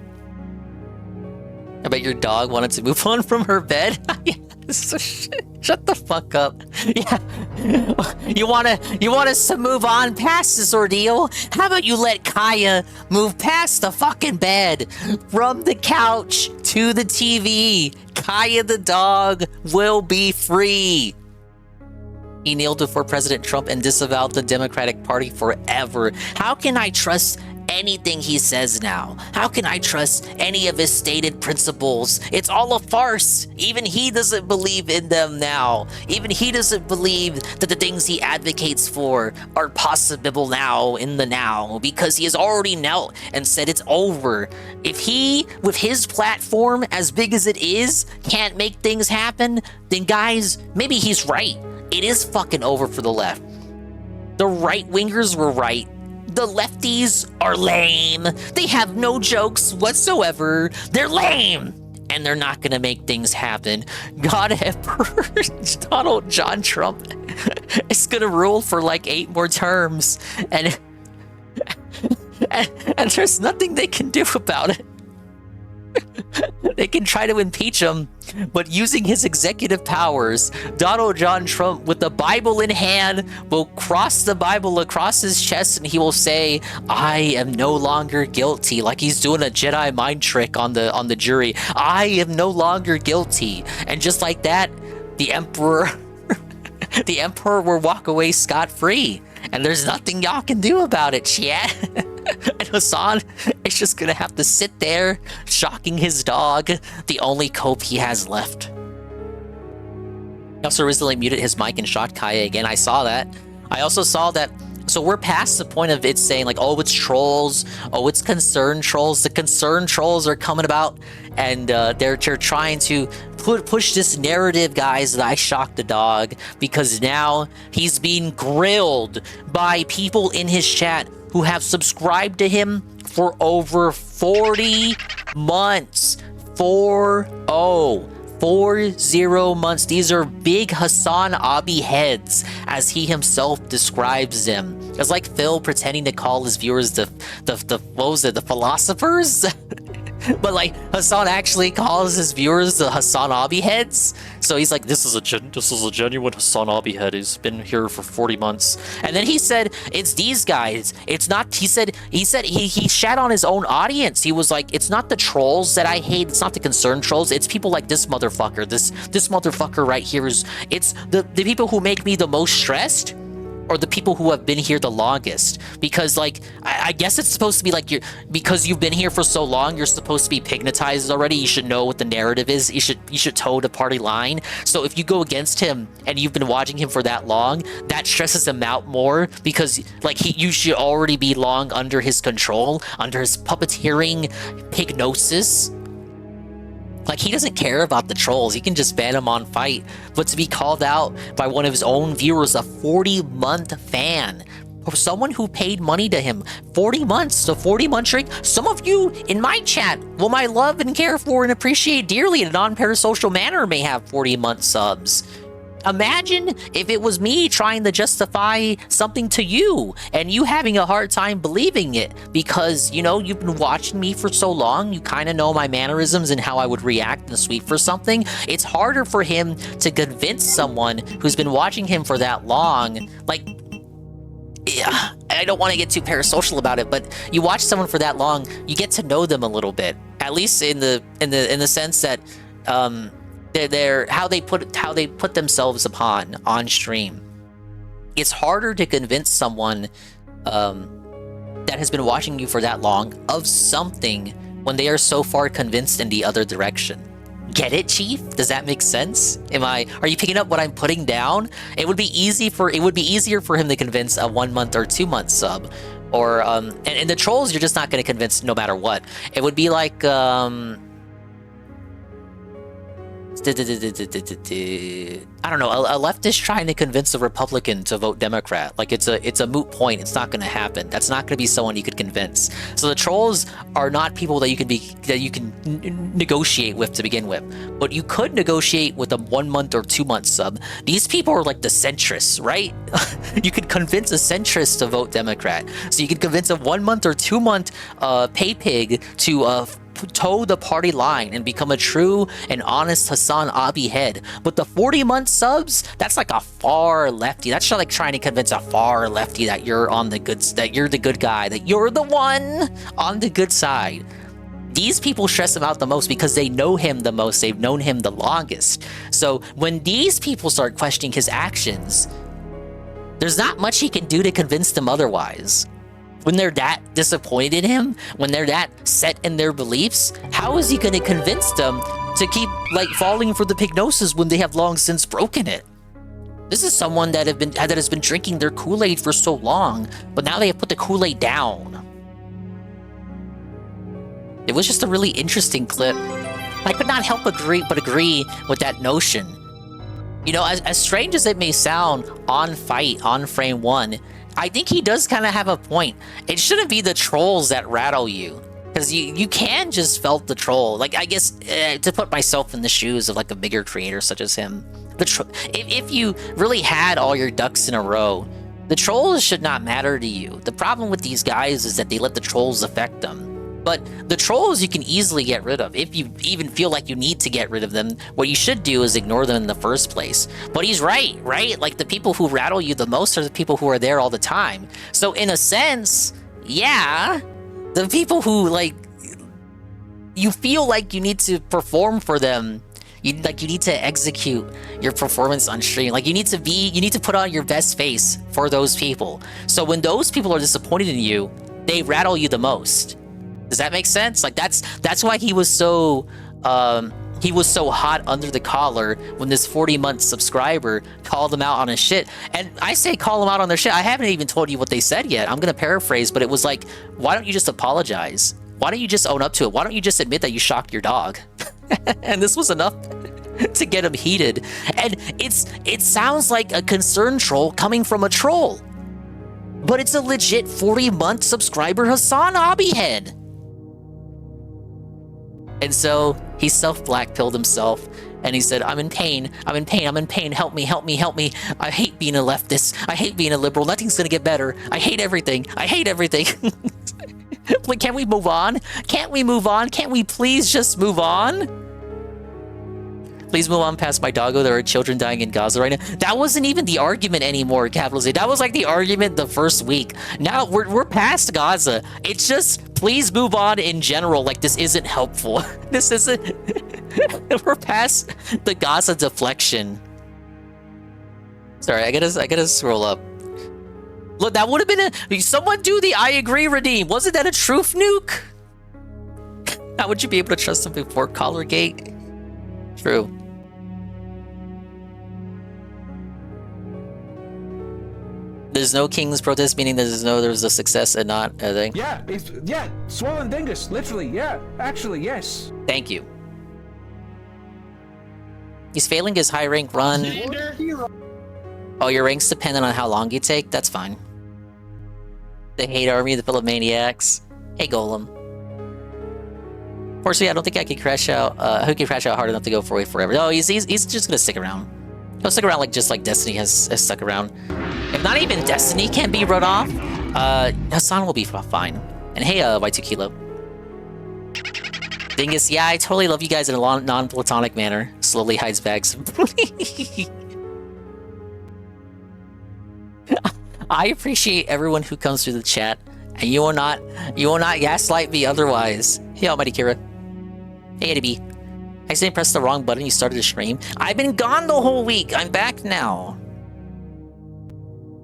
I bet your dog wanted to move on from her bed. Shut the fuck up. Yeah. You want us to move on past this ordeal? How about you let Kaya move past the fucking bed, from the couch to the TV? Kaya the dog will be free. He kneeled before President Trump and disavowed the Democratic Party forever. How can I trust anything he says now? How can I trust any of his stated principles? It's all a farce. Even he doesn't believe in them now. Even he doesn't believe that the things he advocates for are possible now, in the now, because he has already knelt and said it's over. If he, with his platform as big as it is, can't make things happen, then guys, maybe he's right. It is fucking over for the left. The right-wingers were right. The lefties are lame. They have no jokes whatsoever. They're lame. And they're not gonna make things happen. God Emperor Donald John Trump is gonna rule for like 8 more terms. And there's nothing they can do about it. They can try to impeach him, but using his executive powers, Donald John Trump, with the Bible in hand, will cross the Bible across his chest and he will say, I am no longer guilty, like he's doing a Jedi mind trick on the jury. I am no longer guilty. And just like that, the Emperor will walk away scot-free. And there's nothing y'all can do about it, chat. And Hassan is just gonna have to sit there, shocking his dog, the only cope he has left. He also recently muted his mic and shocked Kaya again. I saw that. I also saw that, so we're past the point of it saying like, oh, it's trolls, oh, it's concerned trolls. The concerned trolls are coming about, and they're trying to push this narrative, guys, that I shocked the dog, because now he's being grilled by people in his chat who have subscribed to him for over 40 months. 40 months. These are big Hassan Abi heads, as he himself describes them. It's like Phil pretending to call his viewers the what was it, the philosophers? But like Hassan actually calls his viewers the Hassan Abi heads. So he's like, this is a genuine Hassan Abi head. He's been here for 40 months. And then he said, it's these guys. It's not, he said he shat on his own audience. He was like, it's not the trolls that I hate. It's not the concerned trolls. It's people like this motherfucker. This motherfucker right here it's the people who make me the most stressed, or the people who have been here the longest. Because like I guess it's supposed to be like because you've been here for so long, you're supposed to be pignatized already. You should know what the narrative is. You should toe the party line. So if you go against him and you've been watching him for that long, that stresses him out more, because like you should already be long under his control, under his puppeteering pignosis. Like, he doesn't care about the trolls. He can just ban them on fight. But to be called out by one of his own viewers, a 40-month fan, or someone who paid money to him, 40 months, a 40-month streak. Some of you in my chat, whom I love and care for and appreciate dearly in a non-parasocial manner, may have 40-month subs. Imagine if it was me trying to justify something to you and you having a hard time believing it because, you know, you've been watching me for so long. You kind of know my mannerisms and how I would react and sweep for something. It's harder for him to convince someone who's been watching him for that long. Like, yeah, I don't want to get too parasocial about it, but you watch someone for that long, you get to know them a little bit, at least in the sense that they're how they put themselves on stream. It's harder to convince someone that has been watching you for that long of something when they are so far convinced in the other direction. Get it, Chief? Does that make sense? Are you picking up what I'm putting down? It would be easier for him to convince a 1 month or 2 month sub, or and the trolls you're just not going to convince no matter what. It would be like I don't know, a leftist trying to convince a Republican to vote Democrat. Like, it's a moot point. It's not going to happen. That's not going to be someone you could convince. So the trolls are not people that you can negotiate with to begin with. But you could negotiate with a 1 month or 2 month sub. These people are like the centrists, right? You could convince a centrist to vote Democrat. So you could convince a 1 month or 2 month pay pig to toe the party line and become a true and honest Hassan Abi head. But the 40-month subs, that's like a far lefty. That's like trying to convince a far lefty that you're on the good, that you're the good guy, that you're the one on the good side. These people stress him out the most because they know him the most. They've known him the longest. So when these people start questioning his actions, there's not much he can do to convince them otherwise. When they're that disappointed in him, when they're that set in their beliefs, how is he going to convince them to keep, like, falling for the pignosis when they have long since broken it? This is someone that has been drinking their Kool-Aid for so long, but now they have put the Kool-Aid down. It was just a really interesting clip. I could not help but agree with that notion. You know, as strange as it may sound on frame one, I think he does kind of have a point. It shouldn't be the trolls that rattle you, because you can just felt the troll. Like, I guess to put myself in the shoes of like a bigger creator such as him, if you really had all your ducks in a row, the trolls should not matter to you. The problem with these guys is that they let the trolls affect them. But the trolls you can easily get rid of. If you even feel like you need to get rid of them, what you should do is ignore them in the first place. But he's right? Like, the people who rattle you the most are the people who are there all the time. So in a sense, yeah, the people who, like, you feel like you need to perform for them, you need to execute your performance on stream. Like, you need to put on your best face for those people. So when those people are disappointed in you, they rattle you the most. Does that make sense? Like, that's why he was so hot under the collar when this 40-month subscriber called him out on his shit. And I say call him out on their shit. I haven't even told you what they said yet. I'm gonna paraphrase, but it was like, why don't you just apologize? Why don't you just own up to it? Why don't you just admit that you shocked your dog? And this was enough to get him heated. And it sounds like a concerned troll coming from a troll, but it's a legit 40-month subscriber Hassan Abi head. And so he self-blackpilled himself, and he said, I'm in pain, help me. I hate being a leftist, I hate being a liberal, nothing's gonna get better, I hate everything. Like, can we move on? Can't we move on? Can't we please just move on? Please move on past my doggo. There are children dying in Gaza right now. That wasn't even the argument anymore, capital Z. That was like the argument the first week. Now we're past Gaza. It's just, please move on in general. Like, this isn't helpful. This isn't... We're past the Gaza deflection. Sorry, I gotta scroll up. Look, that would have been a... Someone do the I agree redeem. Wasn't that a truth nuke? How would you be able to trust them before Collargate? True. There's no King's protest, meaning there's a success and not a thing. Yeah, yeah, swollen dingus, literally, yeah, actually, yes. Thank you. He's failing his high rank run. Oh, your rank's dependent on how long you take? That's fine. The hate army, the Philip Maniacs. Hey, Golem. Fortunately, I don't think I can crash out. Who can crash out hard enough to go for away forever? No, he's just gonna stick around. He'll stick around like just like Destiny has stuck around. If not even Destiny can be run off, Hassan will be fine. And hey, Y2Kilo. Dingus, yeah, I totally love you guys in a non-platonic manner. Slowly hides bags. I appreciate everyone who comes through the chat, and you will not gaslight me otherwise. Hey, Almighty Kira. Hey, Eddie B. I accidentally pressed the wrong button. You started to stream. I've been gone the whole week. I'm back now.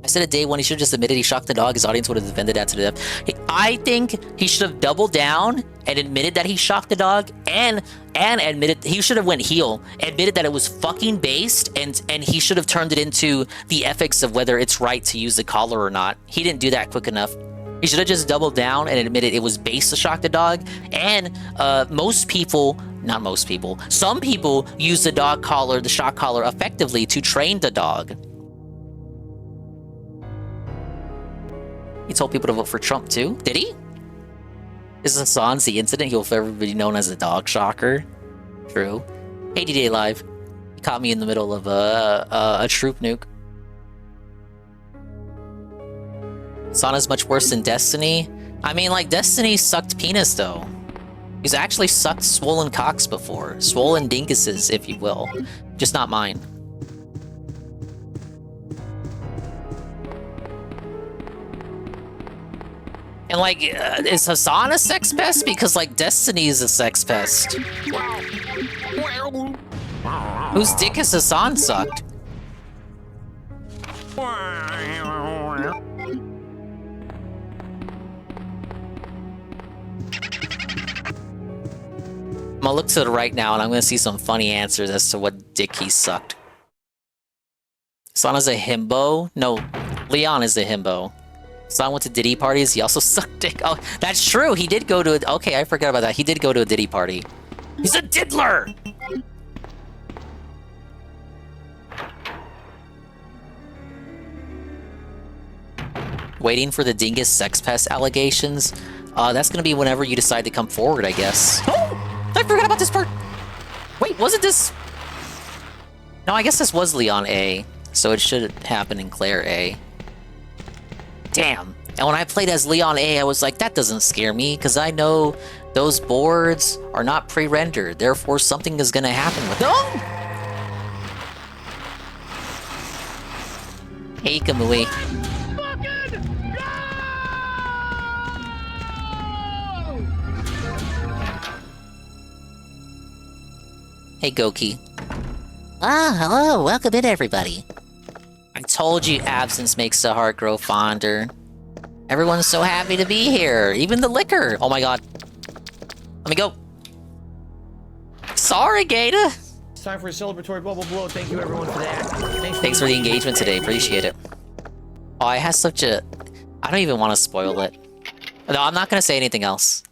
I said at day one he should have just admitted he shocked the dog. His audience would have defended that to the death. I think he should have doubled down and admitted that he shocked the dog, and admitted he should have went heel, admitted that it was fucking based, and he should have turned it into the ethics of whether it's right to use the collar or not. He didn't do that quick enough. He should have just doubled down and admitted it was based to shock the dog. And some people use the dog collar, the shock collar, effectively to train the dog. He told people to vote for Trump too. Did he? Is Hassan's the incident? He'll forever be known as a dog shocker. True. Hey, D-Day Live. He caught me in the middle of a troop nuke. Sauna's much worse than Destiny. I mean, like, Destiny sucked penis, though. He's actually sucked swollen cocks before. Swollen dinguses, if you will. Just not mine. And, like, is Hassan a sex pest? Because, like, Destiny is a sex pest. Whose dick has Hassan sucked? I'm gonna look to the right now, and I'm gonna see some funny answers as to what dick he sucked. Sana's a himbo? No, Leon is a himbo. Sana went to Diddy parties. He also sucked dick. Oh, that's true. He did go to a... Okay, I forgot about that. He did go to a Diddy party. He's a diddler! Waiting for the dingus sex pest allegations. That's gonna be whenever you decide to come forward, I guess. Oh! I forgot about this part! Wait, wasn't this... No, I guess this was Leon A. So it should happen in Claire A. Damn. And when I played as Leon A, I was like, that doesn't scare me, because I know those boards are not pre-rendered. Therefore, something is gonna happen with them. Oh! Hey, Kamui. Hey, Goki. Ah, hello. Welcome in, everybody. I told you absence makes the heart grow fonder. Everyone's so happy to be here. Even the liquor. Oh my god. Let me go. Sorry, Gator. It's time for a celebratory bubble blow. Thank you, everyone, for that. Thanks for the engagement today. Appreciate it. Oh, it has such a... I don't even want to spoil it. No, I'm not going to say anything else.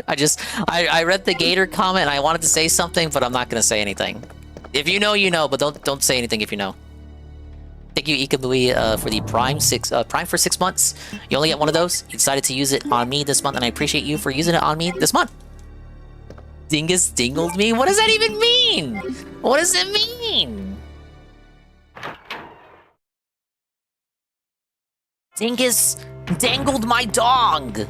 I read the Gator comment and I wanted to say something, but I'm not going to say anything. If you know, you know, but don't say anything if you know. Thank you, Ōīkabui, for the Prime for 6 months. You only get one of those. You decided to use it on me this month, and I appreciate you for using it on me this month. Dingus dingled me? What does that even mean? What does it mean? Dingus dangled my dog.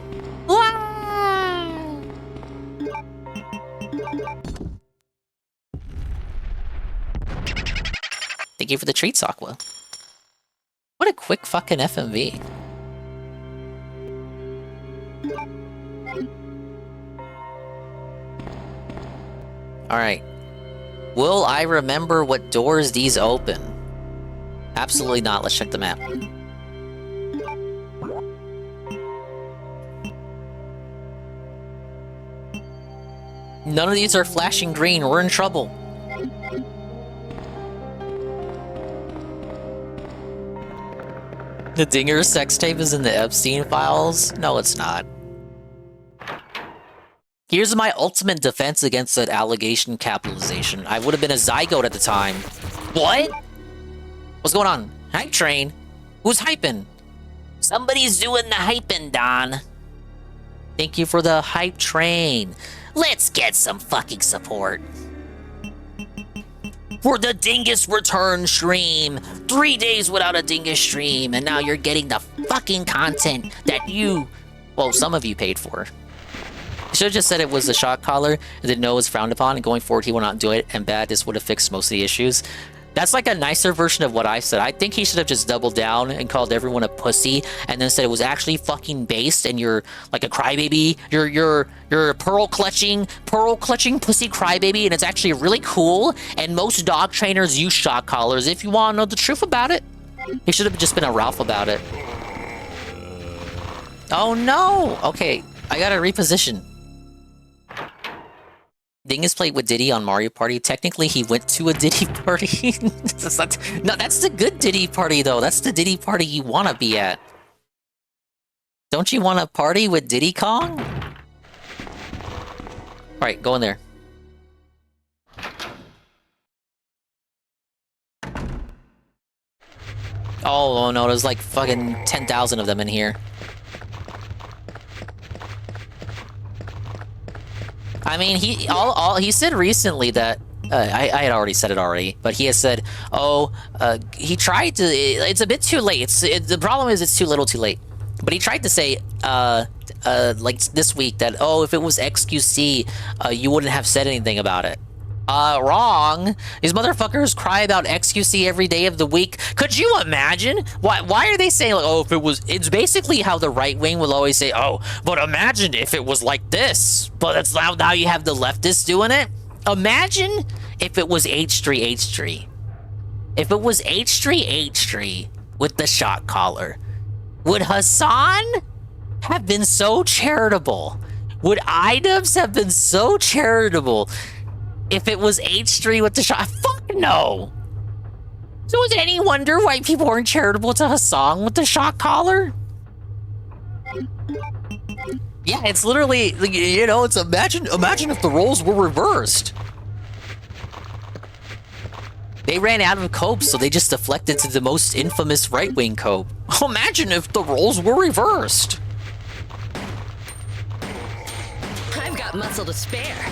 Thank you for the treats, Aqua. What a quick fucking FMV. Alright. Will I remember what doors these open? Absolutely not. Let's check the map. None of these are flashing green. We're in trouble. The Dinger sex tape is in the Epstein files? No, it's not. Here's my ultimate defense against that allegation capitalization. I would have been a zygote at the time. What? What's going on? Hype train? Who's hyping? Somebody's doing the hyping, Don. Thank you for the hype train. Let's get some fucking support. For the Dingus return stream. 3 days without a Dingus stream, and now you're getting the fucking content that you, well, some of you paid for. He should have just said it was a shot collar and didn't know it was frowned upon, and going forward he will not do it, and bad, this would have fixed most of the issues. That's like a nicer version of what I said. I think he should have just doubled down and called everyone a pussy, and then said it was actually fucking based, and you're like a crybaby. You're a pearl clutching pussy crybaby, and it's actually really cool. And most dog trainers use shock collars. If you want to know the truth about it, he should have just been a Ralph about it. Oh no! Okay, I gotta reposition. Dingus played with Diddy on Mario Party. Technically, he went to a Diddy party. No, that's the good Diddy party, though. That's the Diddy party you want to be at. Don't you want to party with Diddy Kong? Alright, go in there. Oh no, there's like fucking 10,000 of them in here. I mean, he said recently that I had already said it already, but he has said, oh, he tried to. It's a bit too late. The problem is it's too little, too late. But he tried to say, like this week, that if it was XQC, you wouldn't have said anything about it. Wrong. These motherfuckers cry about XQC every day of the week. Could you imagine? Why are they saying, like, if it was... It's basically how the right wing will always say, but imagine if it was like this. But it's now you have the leftists doing it. Imagine if it was H3H3. If it was H3H3 with the shot collar. Would Hassan have been so charitable? Would Idubs have been so charitable if it was H3 with the shot? Fuck no! So is it any wonder why people aren't charitable to Hassan with the shot collar? Yeah, it's literally, you know, it's imagine if the roles were reversed. They ran out of cope, so they just deflected to the most infamous right-wing cope. Imagine if the roles were reversed. I've got muscle to spare.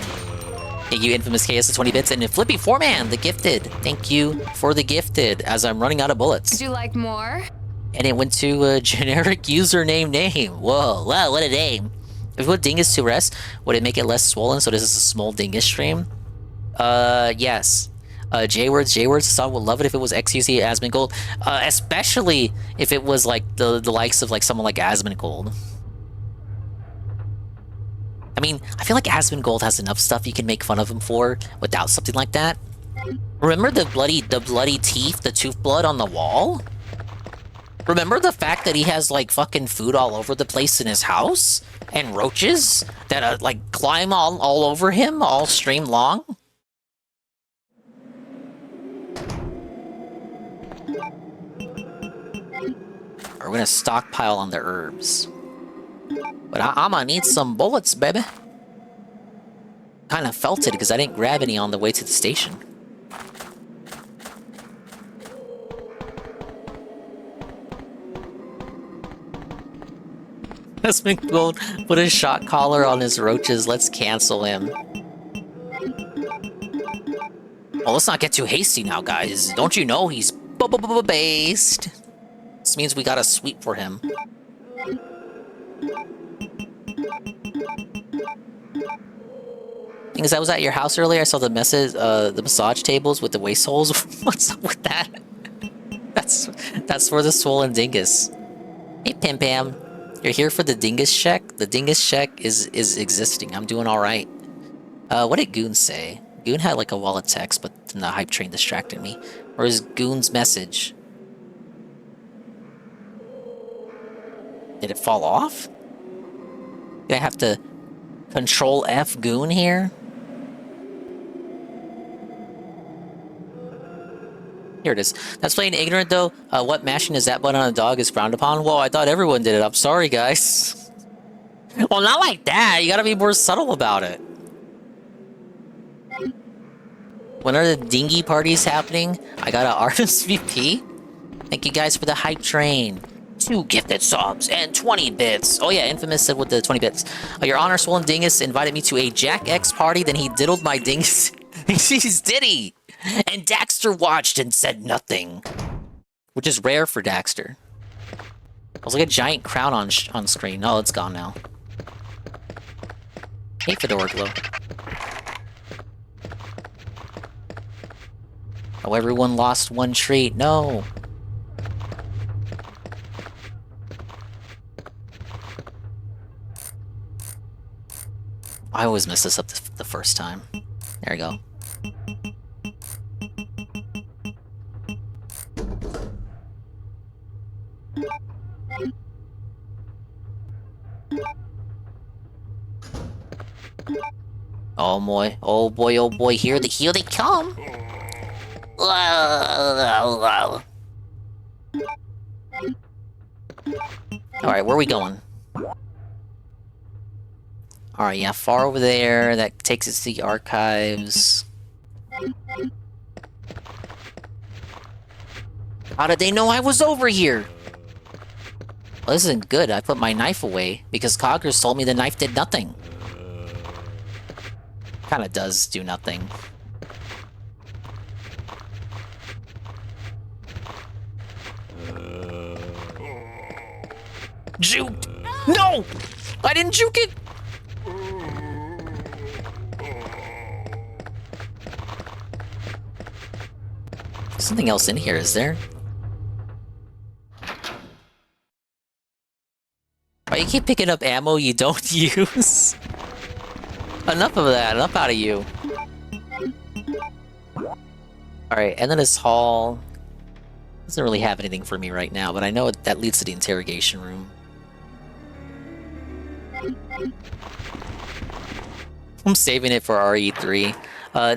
Thank you, infamous KS of 20 bits, and Flippy 4-man, the gifted. Thank you for the gifted, as I'm running out of bullets. Would you like more? And it went to a generic username name. Whoa, wow, what a name. If we put Dingus to rest, would it make it less swollen, so this is a small Dingus stream? Yes. J-Words, Hassan would love it if it was XUC Asmongold, especially if it was like the likes of like someone like Asmongold. I mean, I feel like Asmongold has enough stuff you can make fun of him for without something like that. Remember the bloody teeth, the tooth blood on the wall? Remember the fact that he has like fucking food all over the place in his house? And roaches that like climb all over him all stream long? We're gonna stockpile on the herbs. But I'm gonna need some bullets, baby. Kinda felt it because I didn't grab any on the way to the station. Asmongold put a shot collar on his roaches. Let's cancel him. Well, let's not get too hasty now, guys. Don't you know he's based? This means we got a sweep for him. Because I was at your house earlier, I saw the massage tables with the waist holes. What's up with that? That's for the swollen dingus. Hey Pim Pam, you're here for the dingus check? The dingus check is existing. I'm doing alright. What did Goon say? Goon had like a wall of text, but the hype train distracted me. Or is Goon's message? Did it fall off? Did I have to Control F Goon here? Here it is. That's playing ignorant though. What mashing is that button on a dog is frowned upon? Whoa, I thought everyone did it. I'm sorry, guys. Well, not like that. You gotta be more subtle about it. When are the dingy parties happening? I got an RSVP. Thank you guys for the hype train. 2 gifted subs and 20 bits. Oh yeah, Infamous said with the 20 bits. Your Honor Swollen Dingus invited me to a Jack X party, then he diddled my dingus. He's Diddy! And Daxter watched and said nothing. Which is rare for Daxter. It was like a giant crown on screen. Oh, it's gone now. Hey, Fedora Glow. Oh, everyone lost one treat. No! I always mess this up the first time. There we go. Oh boy, oh boy, oh boy, here they come! Alright, where are we going? Alright, yeah, far over there. That takes us to the archives. How did they know I was over here? Well, this isn't good. I put my knife away because Coggers told me the knife did nothing. Kinda does do nothing. Juked! No! I didn't juke it! Something else in here, is there? Why you keep picking up ammo you don't use? Enough of that, enough out of you. Alright, and then this hall doesn't really have anything for me right now, but I know that leads to the interrogation room. I'm saving it for RE3.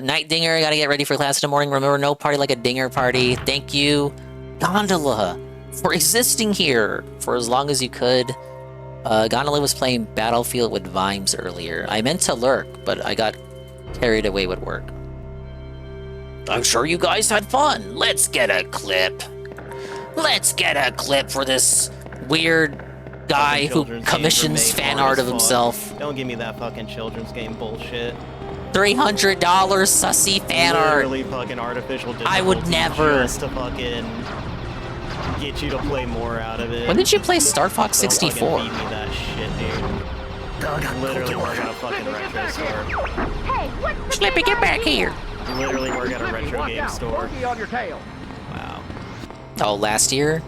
Night Dinger, gotta get ready for class in the morning. Remember, no party like a dinger party. Thank you, Gondola, for existing here for as long as you could. Gondola was playing Battlefield with Vimes earlier. I meant to lurk, but I got carried away with work. I'm sure you guys had fun. Let's get a clip. Let's get a clip for this weird guy who commissions fan art of himself. Don't give me that fucking children's game bullshit. $300 sussy fan art. Literally fucking artificial I would never. Just to fucking get you to play more out of it. When did you play Star Fox 64? Don't fucking feed me that shit, dude. Literally work at a fucking retro store. Hey, what? Slippy, get back here. Literally work at a retro game store. On your tail. Wow. Oh, last year?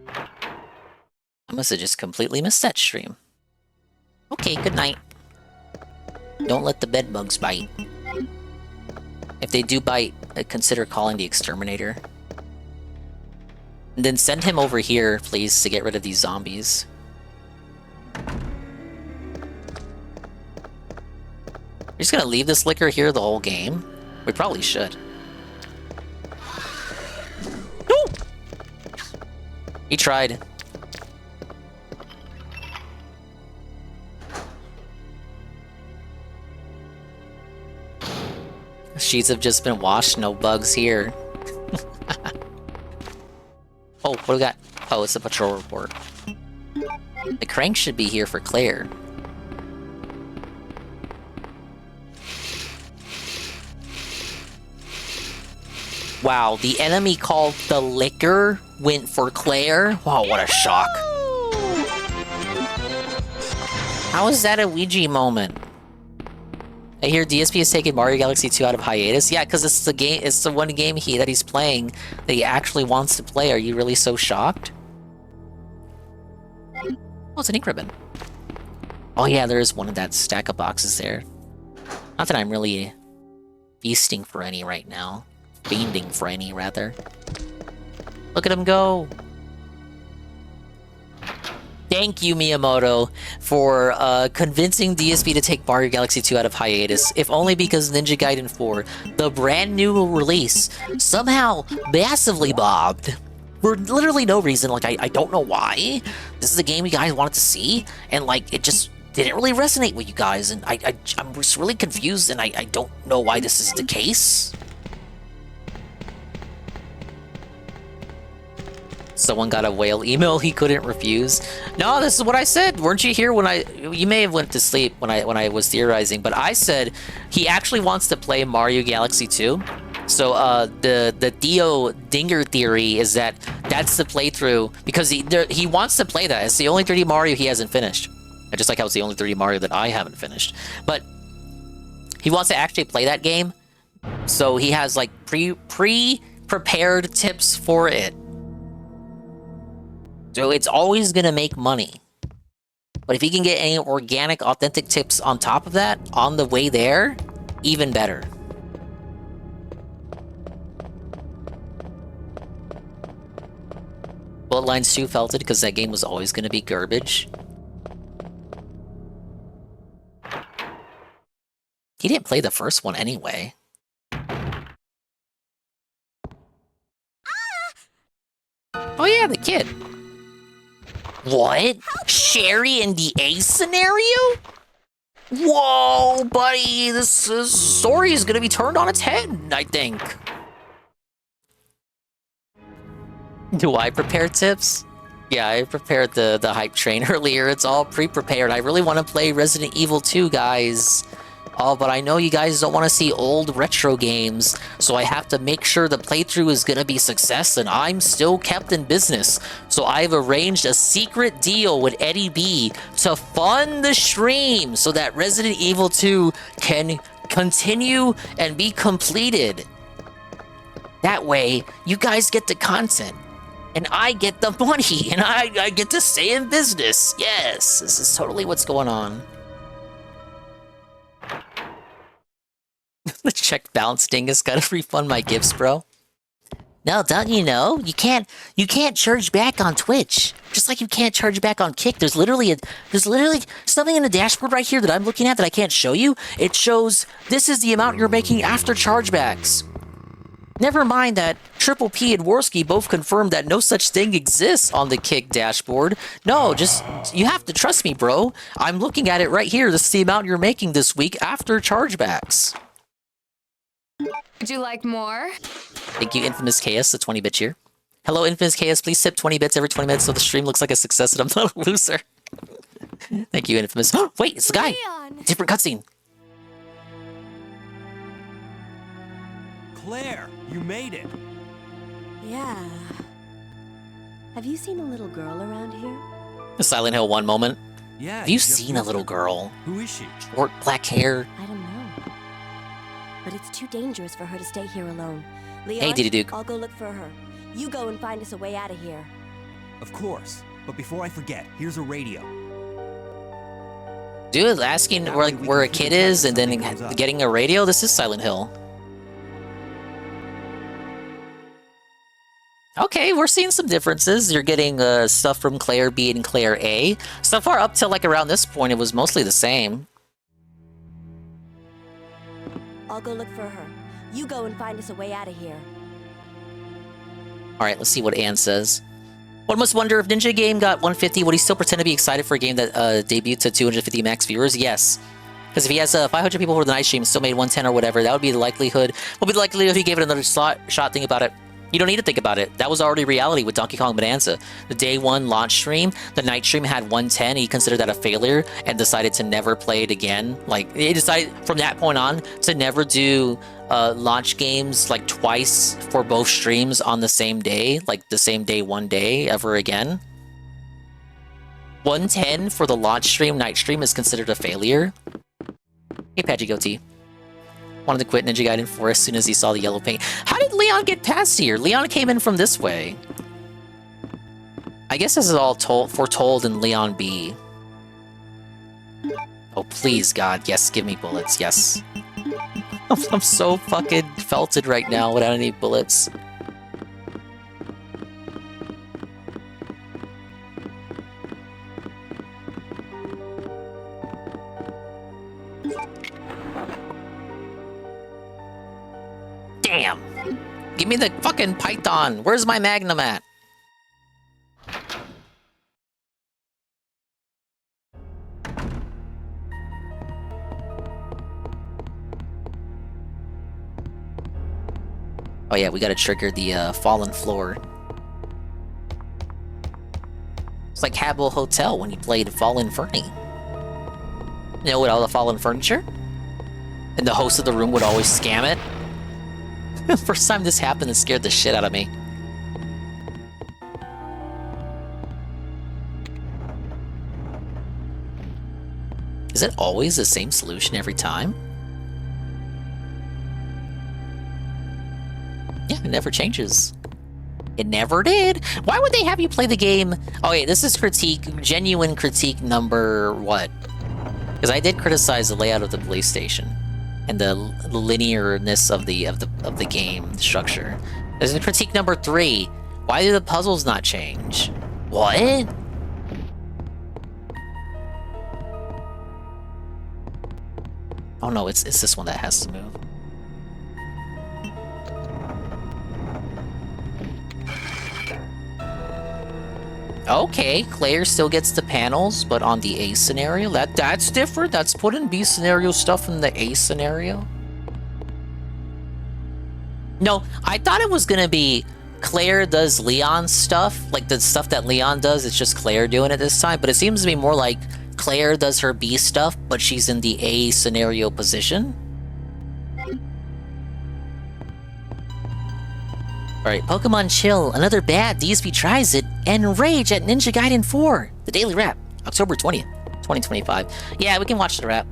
I must have just completely missed that stream. Okay, good night. Don't let the bed bugs bite. If they do bite, consider calling the exterminator. And then send him over here, please, to get rid of these zombies. You're just gonna leave this liquor here the whole game? We probably should. No! He tried. Sheets have just been washed, no bugs here. Oh, what do we got? Oh, it's a patrol report. The crank should be here for Claire. Wow, the enemy called the liquor went for Claire? Wow, what a shock. How is that a Ouija moment? I hear DSP has taken Mario Galaxy 2 out of hiatus. Yeah, because it's the game. It's the one game that he's playing that he actually wants to play. Are you really so shocked? Oh, it's an ink ribbon. Oh yeah, there is one of that stack of boxes there. Not that I'm really feasting for any right now. Fiending for any, rather. Look at him go! Thank you, Miyamoto, for convincing DSP to take Mario Galaxy 2 out of hiatus, if only because Ninja Gaiden 4, the brand new release, somehow massively bombed. For literally no reason, like, I don't know why. This is a game you guys wanted to see, and, like, it just didn't really resonate with you guys, and I'm just really confused, and I don't know why this is the case. Someone got a whale email he couldn't refuse. No, this is what I said. Weren't you here when you may have went to sleep when I was theorizing, but I said he actually wants to play Mario Galaxy 2. So the Theo Dinger theory is that that's the playthrough because he wants to play that. It's the only 3D Mario he hasn't finished. And just like how it's the only 3D Mario that I haven't finished. But he wants to actually play that game. So he has like pre-prepared tips for it. So it's always going to make money. But if he can get any organic, authentic tips on top of that, on the way there, even better. Bloodlines 2 felt it because that game was always going to be garbage. He didn't play the first one anyway. Oh yeah, the kid. What? Sherry in the A scenario? Whoa, buddy, this story is gonna be turned on its head, I think. Do I prepare tips? Yeah, I prepared the hype train earlier. It's all pre-prepared. I really want to play Resident Evil 2, guys. Oh, but I know you guys don't want to see old retro games, so I have to make sure the playthrough is going to be a success, and I'm still kept in business. So I've arranged a secret deal with Eddie B to fund the stream so that Resident Evil 2 can continue and be completed. That way, you guys get the content, and I get the money, and I get to stay in business. Yes, this is totally what's going on. The check balance dingus gotta refund my gifts, bro. No, don't you know? You can't charge back on Twitch. Just like you can't charge back on Kick. There's literally something in the dashboard right here that I'm looking at that I can't show you. It shows this is the amount you're making after chargebacks. Never mind that Triple P and Worski both confirmed that no such thing exists on the Kick dashboard. No, just, you have to trust me, bro. I'm looking at it right here. This is the amount you're making this week after chargebacks. Would you like more? Thank you, Infamous Chaos, the 20-bit cheer. Hello, Infamous Chaos. Please sip 20 bits every 20 minutes so the stream looks like a success and I'm not a loser. Thank you, Infamous. Wait, it's the guy. Different cutscene. Claire, you made it. Yeah. Have you seen a little girl around here? The Silent Hill 1 moment. Yeah. Have you seen a little girl? Who is she? Short black hair. I don't know. But it's too dangerous for her to stay here alone. Leon, hey, Diddy Duke. I'll go look for her. You go and find us a way out of here. Of course. But before I forget, here's a radio. Dude, asking where a kid is and then getting a radio? This is Silent Hill. Okay, we're seeing some differences. You're getting stuff from Claire B and Claire A. So far, up till like around this point, it was mostly the same. I'll go look for her. You go and find us a way out of here. Alright, let's see what Ann says. One must wonder if Ninja Game got 150, would he still pretend to be excited for a game that debuted to 250 max viewers? Yes. Because if he has 500 people for the night stream and still made 110 or whatever, that would be the likelihood. What would be the likelihood if he gave it another shot? Think about it. You don't need to think about it. That was already reality with Donkey Kong Bonanza. The day one launch stream, the night stream had 110. He considered that a failure and decided to never play it again. Like, he decided from that point on to never do launch games like twice for both streams on the same day, like the same day, one day, ever again. 110 for the launch stream, night stream is considered a failure. Hey, Paggy Goatee. Wanted to quit Ninja Gaiden 4 as soon as he saw the yellow paint. How did Leon get past here? Leon came in from this way. I guess this is all foretold in Leon B. Oh, please, God. Yes, give me bullets. Yes. I'm so fucking felted right now without any bullets. Damn! Give me the fucking python! Where's my magnum at? Oh yeah, we gotta trigger the fallen floor. It's like Habbo Hotel when you played Fallen Fernie. You know, with all the fallen furniture? And the host of the room would always scam it. First time this happened, it scared the shit out of me. Is it always the same solution every time? Yeah, it never changes. It never did. Why would they have you play the game? Oh wait, this is critique, genuine critique number what? Because I did criticize the layout of the police station and the linearness of the game structure. There's a critique number 3. Why do the puzzles not change? What? Oh no, it's this one that has to move. Okay, Claire still gets the panels, but on the A scenario? That's different? That's putting B scenario stuff in the A scenario? No, I thought it was gonna be Claire does Leon's stuff, like the stuff that Leon does, it's just Claire doing it this time, but it seems to be more like Claire does her B stuff, but she's in the A scenario position. Alright, Pokemon Chill, another bad DSP tries it, and Rage at Ninja Gaiden 4, the Daily Wrap, October 20th, 2025. Yeah, we can watch the wrap.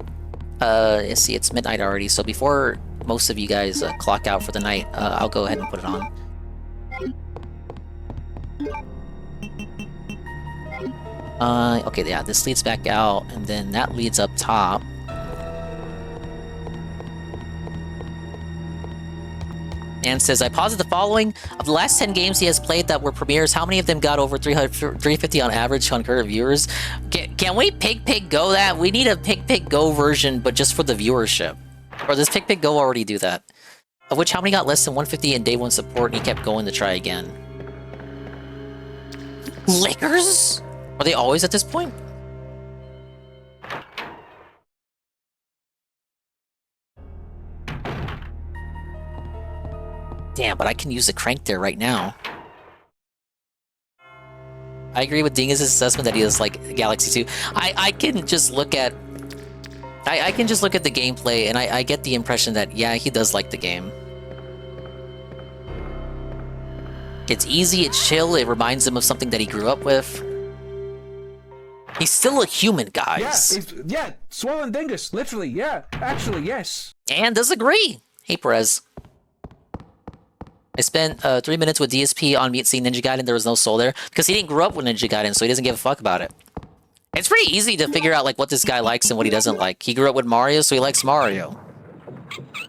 Let's see, it's midnight already, so before most of you guys clock out for the night, I'll go ahead and put it on. Okay, yeah, this leads back out, and then that leads up top. And says, I posit the following. Of the last 10 games he has played that were premieres, how many of them got over 350 on average concurrent viewers? Can we Pig Go that? We need a Pig Go version, but just for the viewership. Or does Pig Go already do that? Of which, how many got less than 150 in day 1 support and he kept going to try again? Lickers? Are they always at this point? Damn, but I can use the crank there right now. I agree with Dingus' assessment that he is like Galaxy 2. I can just look at... I can just look at the gameplay and I get the impression that, yeah, he does like the game. It's easy, it's chill, it reminds him of something that he grew up with. He's still a human, guys. Yeah, Swollen Dingus, literally, yeah. Actually, yes. And does agree. Hey, Perez. I spent 3 minutes with DSP on Meet seeing Ninja Gaiden. There was no soul there because he didn't grow up with Ninja Gaiden, so he doesn't give a fuck about it. It's pretty easy to figure out like what this guy likes and what he doesn't like. He grew up with Mario, so he likes Mario.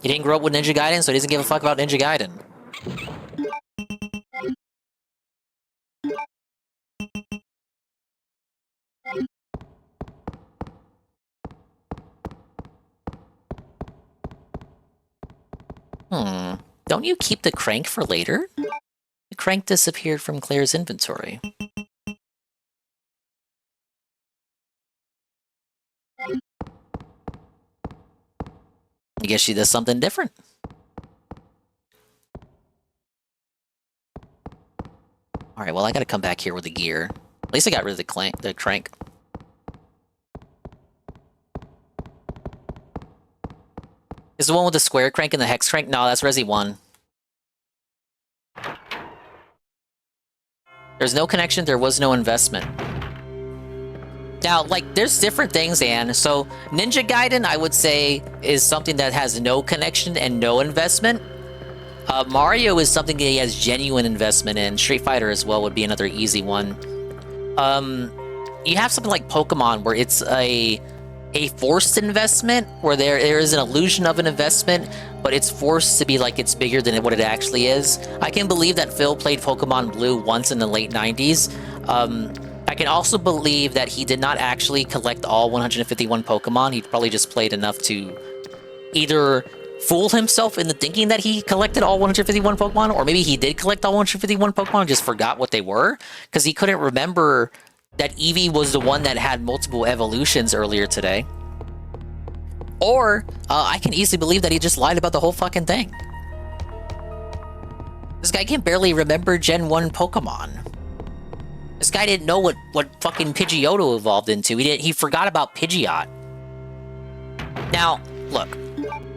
He didn't grow up with Ninja Gaiden, so he doesn't give a fuck about Ninja Gaiden. Don't you keep the crank for later? The crank disappeared from Claire's inventory. I guess she does something different. Alright, well I gotta come back here with the gear. At least I got rid of the crank. Is the one with the square crank and the hex crank? No, that's Resi 1. There's no connection, there was no investment. Now, like, there's different things, Anne. So, Ninja Gaiden, I would say, is something that has no connection and no investment. Mario is something that he has genuine investment in. Street Fighter as well would be another easy one. You have something like Pokemon, where it's a forced investment, where there is an illusion of an investment, but it's forced to be like it's bigger than what it actually is. I can believe that Phil played Pokemon Blue once in the late 90s. I can also believe that he did not actually collect all 151 Pokemon. He probably just played enough to either fool himself into thinking that he collected all 151 Pokemon, or maybe he did collect all 151 Pokemon and just forgot what they were, because he couldn't remember that Eevee was the one that had multiple evolutions earlier today. Or, I can easily believe that he just lied about the whole fucking thing. This guy can barely remember Gen 1 Pokemon. This guy didn't know what fucking Pidgeotto evolved into. He forgot about Pidgeot. Now, look.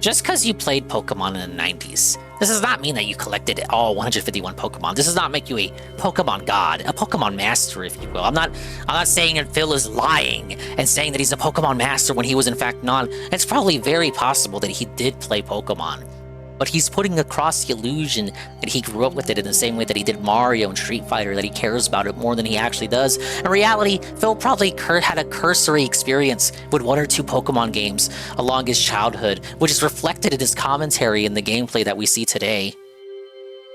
Just because you played Pokemon in the 90s, this does not mean that you collected all 151 Pokemon. This does not make you a Pokemon god, a Pokemon master, if you will. I'm not saying that Phil is lying and saying that he's a Pokemon master when he was in fact not. It's probably very possible that he did play Pokemon. But he's putting across the illusion that he grew up with it in the same way that he did Mario and Street Fighter, that he cares about it more than he actually does. In reality, Phil probably had a cursory experience with 1 or 2 Pokemon games along his childhood, which is reflected in his commentary in the gameplay that we see today.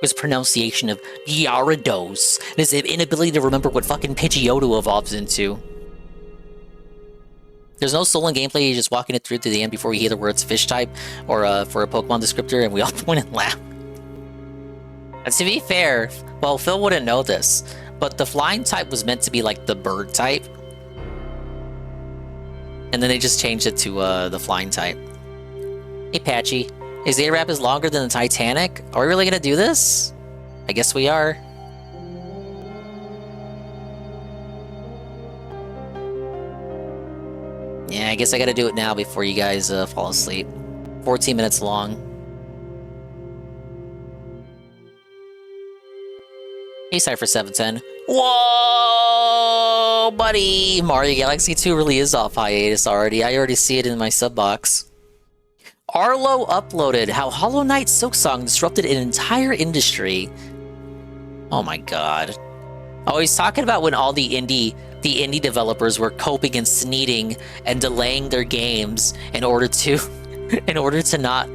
His pronunciation of Gyarados, and his inability to remember what fucking Pidgeotto evolves into. There's no stolen gameplay, he's just walking it through to the end before we hear the words fish type or for a Pokemon descriptor, and we all point and laugh. And to be fair, well, Phil wouldn't know this, but the flying type was meant to be like the bird type. And then they just changed it to the flying type. Hey Patchy, his A-Rap is longer than the Titanic? Are we really gonna do this? I guess we are. Yeah, I guess I gotta do it now before you guys fall asleep. 14 minutes long. Hey, څθ5. Whoa, buddy! Mario Galaxy 2 really is off hiatus already. I already see it in my sub box. Arlo uploaded how Hollow Knight Silksong disrupted an entire industry. Oh my god. Oh, he's talking about when all the indie developers were coping and sneaking and delaying their games in order to not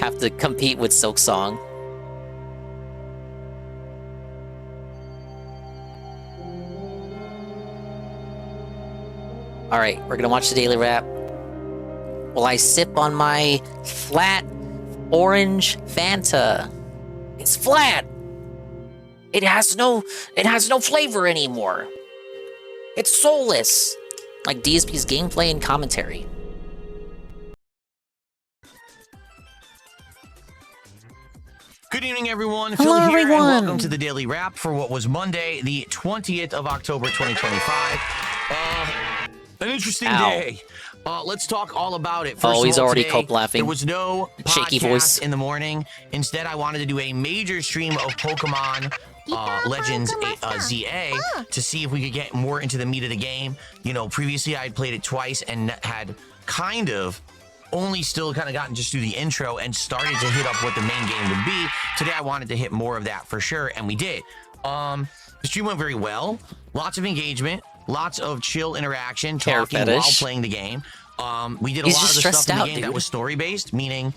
have to compete with Silksong. Alright, we're gonna watch the daily wrap while I sip on my flat orange Fanta. It's flat! It has no flavor anymore. It's soulless, like DSP's gameplay and commentary. Good evening, everyone. Hello, Phil here, everyone. and welcome to the Daily Wrap for what was Monday, the 20th of October, 2025. An interesting day. Let's talk all about it. First He's of all, already today, cope laughing. There was no shaky podcast voice in the morning. Instead, I wanted to do a major stream of Pokemon Legends ZA to see if we could get more into the meat of the game. You know, previously I had played it twice and had kind of gotten just through the intro and started to hit up what the main game would be. Today I wanted to hit more of that for sure, and we did. The stream went very well. Lots of engagement, lots of chill interaction, talking while playing the game. We did a lot of the stuff in the game that was story-based, meaning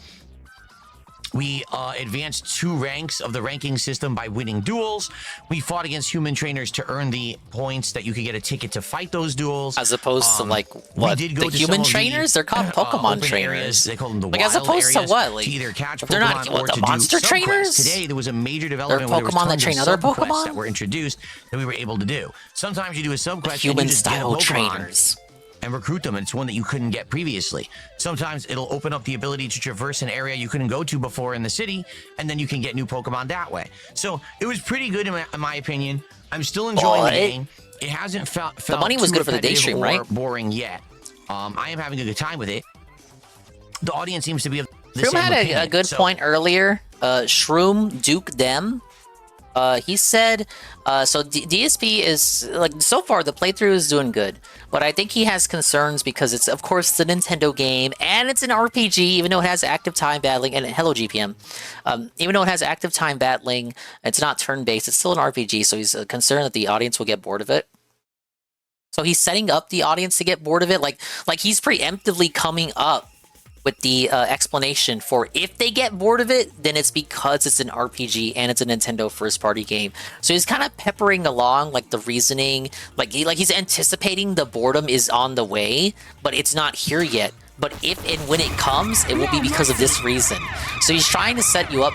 we advanced 2 ranks of the ranking system by winning duels. We fought against human trainers to earn the points that you could get a ticket to fight those duels. As opposed to like what? The human trainers? They're called Pokemon trainers. They call them the like wild as opposed to what? Like, to either catch Pokemon they're not or the to monster do trainers. Today there was a major development They're where Pokemon there that was train tons other of subquests Pokemon that were introduced that we were able to do. Sometimes you do a subquest human and you just get a style Pokemon trainers. And recruit them, and it's one that you couldn't get previously. Sometimes it'll open up the ability to traverse an area you couldn't go to before in the city, and then you can get new Pokemon that way. So it was pretty good in my opinion. I'm still enjoying the game. It hasn't felt the money was good for the day stream, right? Boring yet. I am having a good time with it. The audience seems to be of the Shroom same had opinion. a good point earlier. Shroom Duke Dem He said, so DSP is, like, so far the playthrough is doing good, but I think he has concerns because it's, of course, the Nintendo game, and it's an RPG, even though it has active time battling, and hello, GPM. Even though it has active time battling, it's not turn-based, it's still an RPG, so he's concerned that the audience will get bored of it. So he's setting up the audience to get bored of it, like he's preemptively coming up with the explanation for if they get bored of it, then it's because it's an RPG and it's a Nintendo first-party game. So he's kind of peppering along, like, the reasoning, like he's anticipating the boredom is on the way, but it's not here yet. But if and when it comes, it will be because of this reason. So he's trying to set you up.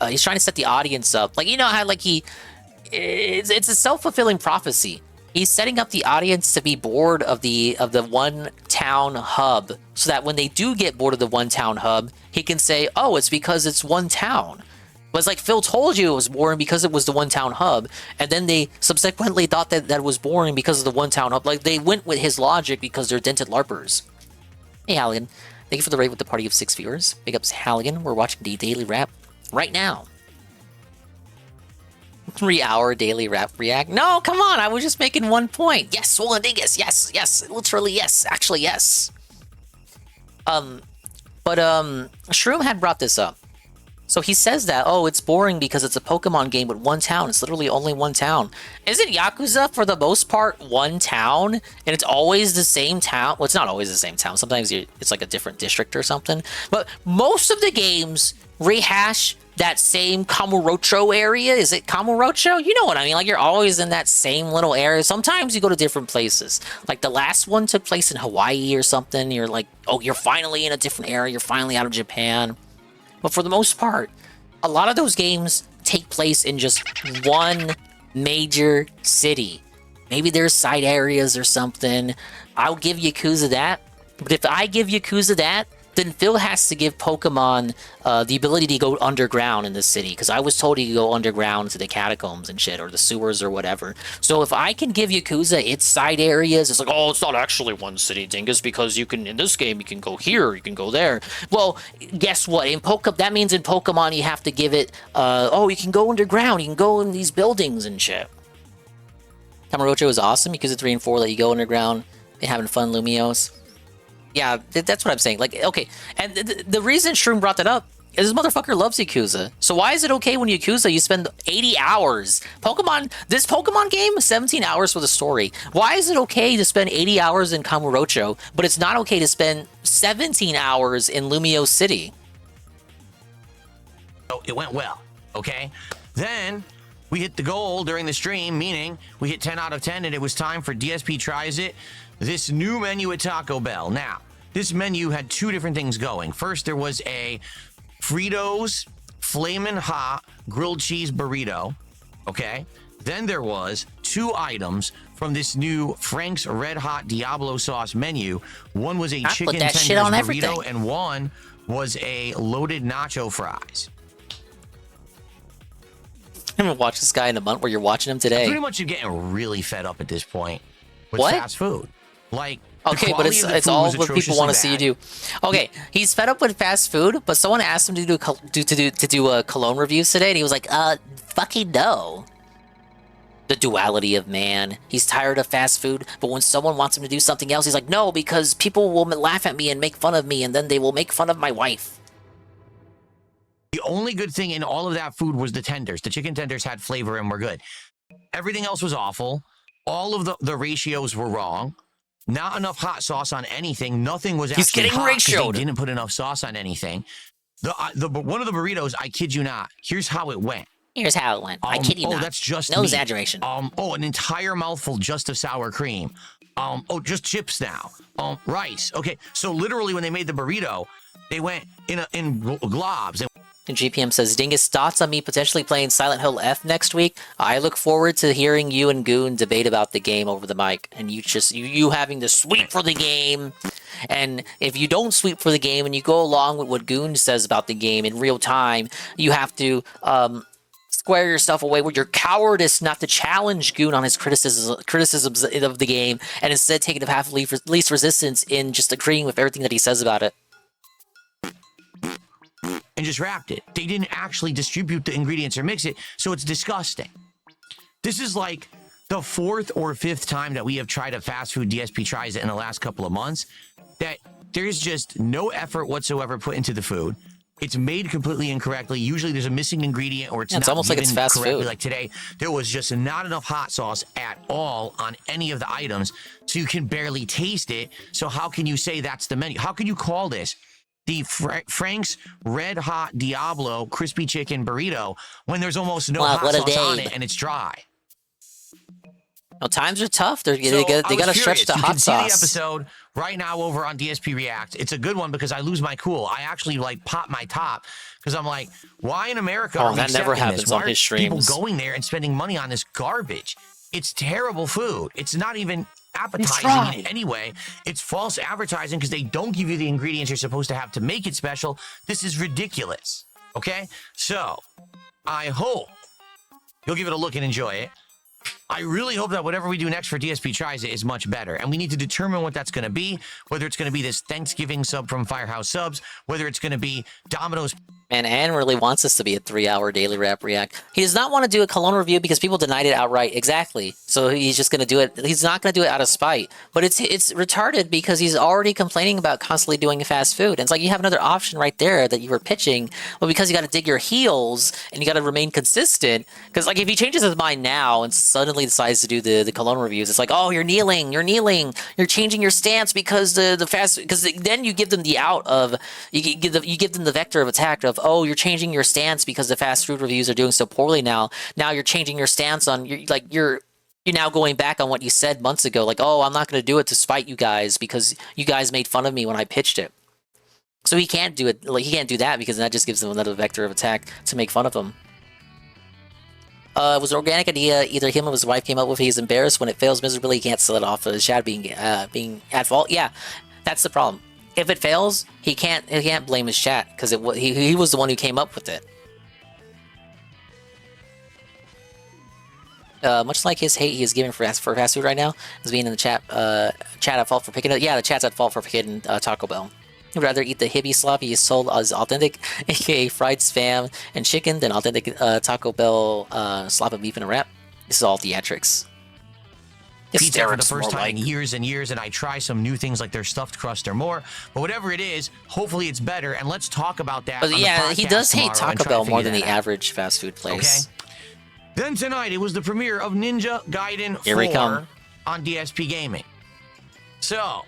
He's trying to set the audience up, like, you know how, like, it's a self-fulfilling prophecy. He's setting up the audience to be bored of the one town hub, so that when they do get bored of the one town hub, he can say, "Oh, it's because it's one town." But it's like Phil told you it was boring because it was the one town hub, and then they subsequently thought that that was boring because of the one town hub. Like, they went with his logic because they're dented LARPers. Hey, Halligan, thank you for the raid with the party of 6 viewers. Big ups, Halligan. We're watching the daily wrap right now. 3-hour daily rap react. No, come on, I was just making 1 point. Yes, Swollen Dingus, yes, literally yes, actually yes. Shroom had brought this up. So he says that, oh, it's boring because it's a Pokemon game with one town. It's literally only one town. Isn't Yakuza, for the most part, one town? And it's always the same town? Well, it's not always the same town. Sometimes it's like a different district or something. But most of the games rehash that same Kamurocho area. Is it Kamurocho? You know what I mean. Like, you're always in that same little area. Sometimes you go to different places. Like, the last one took place in Hawaii or something. You're like, oh, you're finally in a different area. You're finally out of Japan. But for the most part, a lot of those games take place in just one major city. Maybe there's side areas or something. I'll give Yakuza that. But if I give Yakuza that, then Phil has to give Pokemon the ability to go underground in the city, because I was told he could go underground to the catacombs and shit, or the sewers or whatever. So if I can give Yakuza its side areas, it's like, oh, it's not actually one city, Dingus, because you can, in this game, you can go here, you can go there. Well, guess what? That means in Pokemon you have to give it, oh, you can go underground, you can go in these buildings and shit. Kamurocho is awesome because it's 3 and 4 let you go underground. They're having fun, Lumios. Yeah, that's what I'm saying. Like, okay, and the reason Shroom brought that up is this motherfucker loves Yakuza. So why is it okay when Yakuza you spend 80 hours? This Pokemon game, 17 hours for the story. Why is it okay to spend 80 hours in Kamurocho, but it's not okay to spend 17 hours in Lumio City? So it went well, okay? Then we hit the goal during the stream, meaning we hit 10 out of 10, and it was time for DSP Tries It, this new menu at Taco Bell. Now, this menu had 2 different things going. First, there was a Fritos Flamin' Hot grilled cheese burrito, okay? Then there was 2 items from this new Frank's Red Hot Diablo sauce menu. One was a chicken tenders burrito, and one was a loaded nacho fries. I haven't watched this guy in a month where you're watching him today. Pretty much you're getting really fed up at this point with what? Fast food. Like, okay, but it's all what people want to see you do. Okay, he's fed up with fast food, but someone asked him to do a cologne reviews today, and he was like, fucking no. The duality of man. He's tired of fast food, but when someone wants him to do something else, he's like, no, because people will laugh at me and make fun of me, and then they will make fun of my wife. The only good thing in all of that food was the tenders. The chicken tenders had flavor and were good. Everything else was awful. All of the ratios were wrong. Not enough hot sauce on anything. Nothing was actually hot because they didn't put enough sauce on anything. One of the burritos, I kid you not, here's how it went. Here's how it went. I kid you not. Oh, that's just no meat. Exaggeration. An entire mouthful just of sour cream. Just chips now. Rice. Okay, so literally when they made the burrito, they went in globs. And GPM says, Dingus, thoughts on me potentially playing Silent Hill F next week? I look forward to hearing you and Goon debate about the game over the mic. And you having to sweep for the game. And if you don't sweep for the game and you go along with what Goon says about the game in real time, you have to square yourself away with your cowardice not to challenge Goon on his criticisms of the game, and instead take it to path of least resistance in just agreeing with everything that he says about it. and just wrapped it. They didn't actually distribute the ingredients or mix it, so it's disgusting. This is like the 4th or 5th time that we have tried a fast food DSP tries it in the last couple of months, that there's just no effort whatsoever put into the food. It's made completely incorrectly. Usually there's a missing ingredient or it's not almost like it's fast correctly. food. Like today, there was just not enough hot sauce at all on any of the items, so you can barely taste it. So how can you say that's the menu? How can you call this the Frank's Red Hot Diablo Crispy Chicken Burrito when there's almost no hot sauce on it and it's dry? Well, times are tough. They So got to stretch the you hot can see the sauce. episode right now over on DSP React. It's a good one because I lose my cool. I actually like pop my top because I'm like, why in America are we that never accepting happens this? Why on his are people streams. going there and spending money on this garbage? It's terrible food. It's not even appetizing right. in any way. It's false advertising because they don't give you the ingredients you're supposed to have to make it special. This is ridiculous. Okay? So, I hope you'll give it a look and enjoy it. I really hope that whatever we do next for DSP Tries It is much better. And we need to determine what that's going to be, whether it's going to be this Thanksgiving sub from Firehouse Subs, whether it's going to be Domino's. And Ann really wants this to be a 3-hour daily rap react. He does not want to do a cologne review because people denied it outright. Exactly. So he's just going to do it. He's not going to do it out of spite. But it's retarded because he's already complaining about constantly doing fast food. And it's like you have another option right there that you were pitching. But because you got to dig your heels and you got to remain consistent. Because like if he changes his mind now and suddenly decides to do the cologne reviews, it's like, oh, you're kneeling. You're changing your stance because the fast. Because then you give them the out of you give them the vector of attack of, oh, you're changing your stance because the fast food reviews are doing so poorly now. Now you're changing your stance on you're now going back on what you said months ago. Like, oh, I'm not going to do it to spite you guys because you guys made fun of me when I pitched it. So he can't do it. Like he can't do that because that just gives him another vector of attack to make fun of him. It was an organic idea. Either him or his wife came up with it. He's embarrassed when it fails miserably. He can't sell it off as Shad being at fault. Yeah, that's the problem. If it fails, he can't blame his chat because he was the one who came up with it. Much like his hate he is giving for fast food right now, is being in the chat at fault for picking it. Yeah, the chat's at fault for picking Taco Bell. He'd rather eat the hippie slop he is sold as authentic, aka fried spam and chicken, than authentic Taco Bell slop of beef in a wrap. This is all theatrics. Pizza for the first time in years and years, and I try some new things like their stuffed crust or more. But whatever it is, hopefully it's better, and let's talk about that. But yeah, he does hate Taco Bell more than the average fast food place. Okay. Then tonight, it was the premiere of Ninja Gaiden 4 Here we come. on DSP Gaming. So,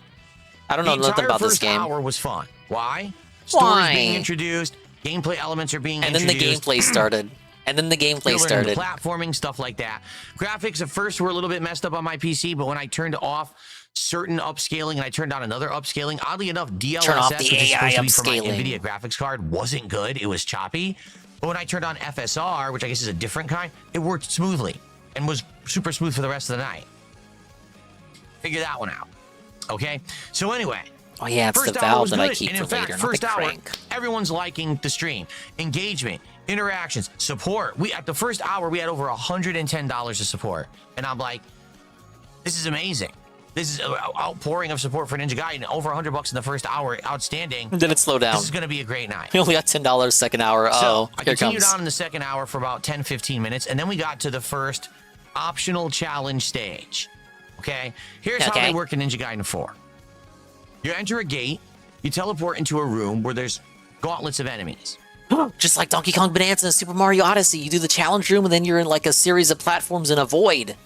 I don't know nothing about this game. The entire first hour was fun. Why? Stories being introduced, gameplay elements are being introduced. And then the gameplay started. The platforming, stuff like that. Graphics at first were a little bit messed up on my PC, but when I turned off certain upscaling and I turned on another upscaling, oddly enough, DLSS, which is supposed to be for my NVIDIA graphics card, wasn't good. It was choppy. But when I turned on FSR, which I guess is a different kind, it worked smoothly and was super smooth for the rest of the night. Figure that one out. Okay? So anyway. Oh yeah, it's the valve that I keep for later, not the crank. Everyone's liking the stream. Engagement, interactions, support. At the first hour, we had over $110 of support. And I'm like, this is amazing. This is an outpouring of support for Ninja Gaiden. Over $100 in the first hour. Outstanding. And then it slowed down. This is going to be a great night. We only got $10 second hour. Uh-oh, I continued on in the second hour for about 10-15 minutes. And then we got to the first optional challenge stage. Okay? Here's how they work in Ninja Gaiden 4. You enter a gate. You teleport into a room where there's gauntlets of enemies. Just like Donkey Kong Bonanza and Super Mario Odyssey. You do the challenge room and then you're in like a series of platforms in a void.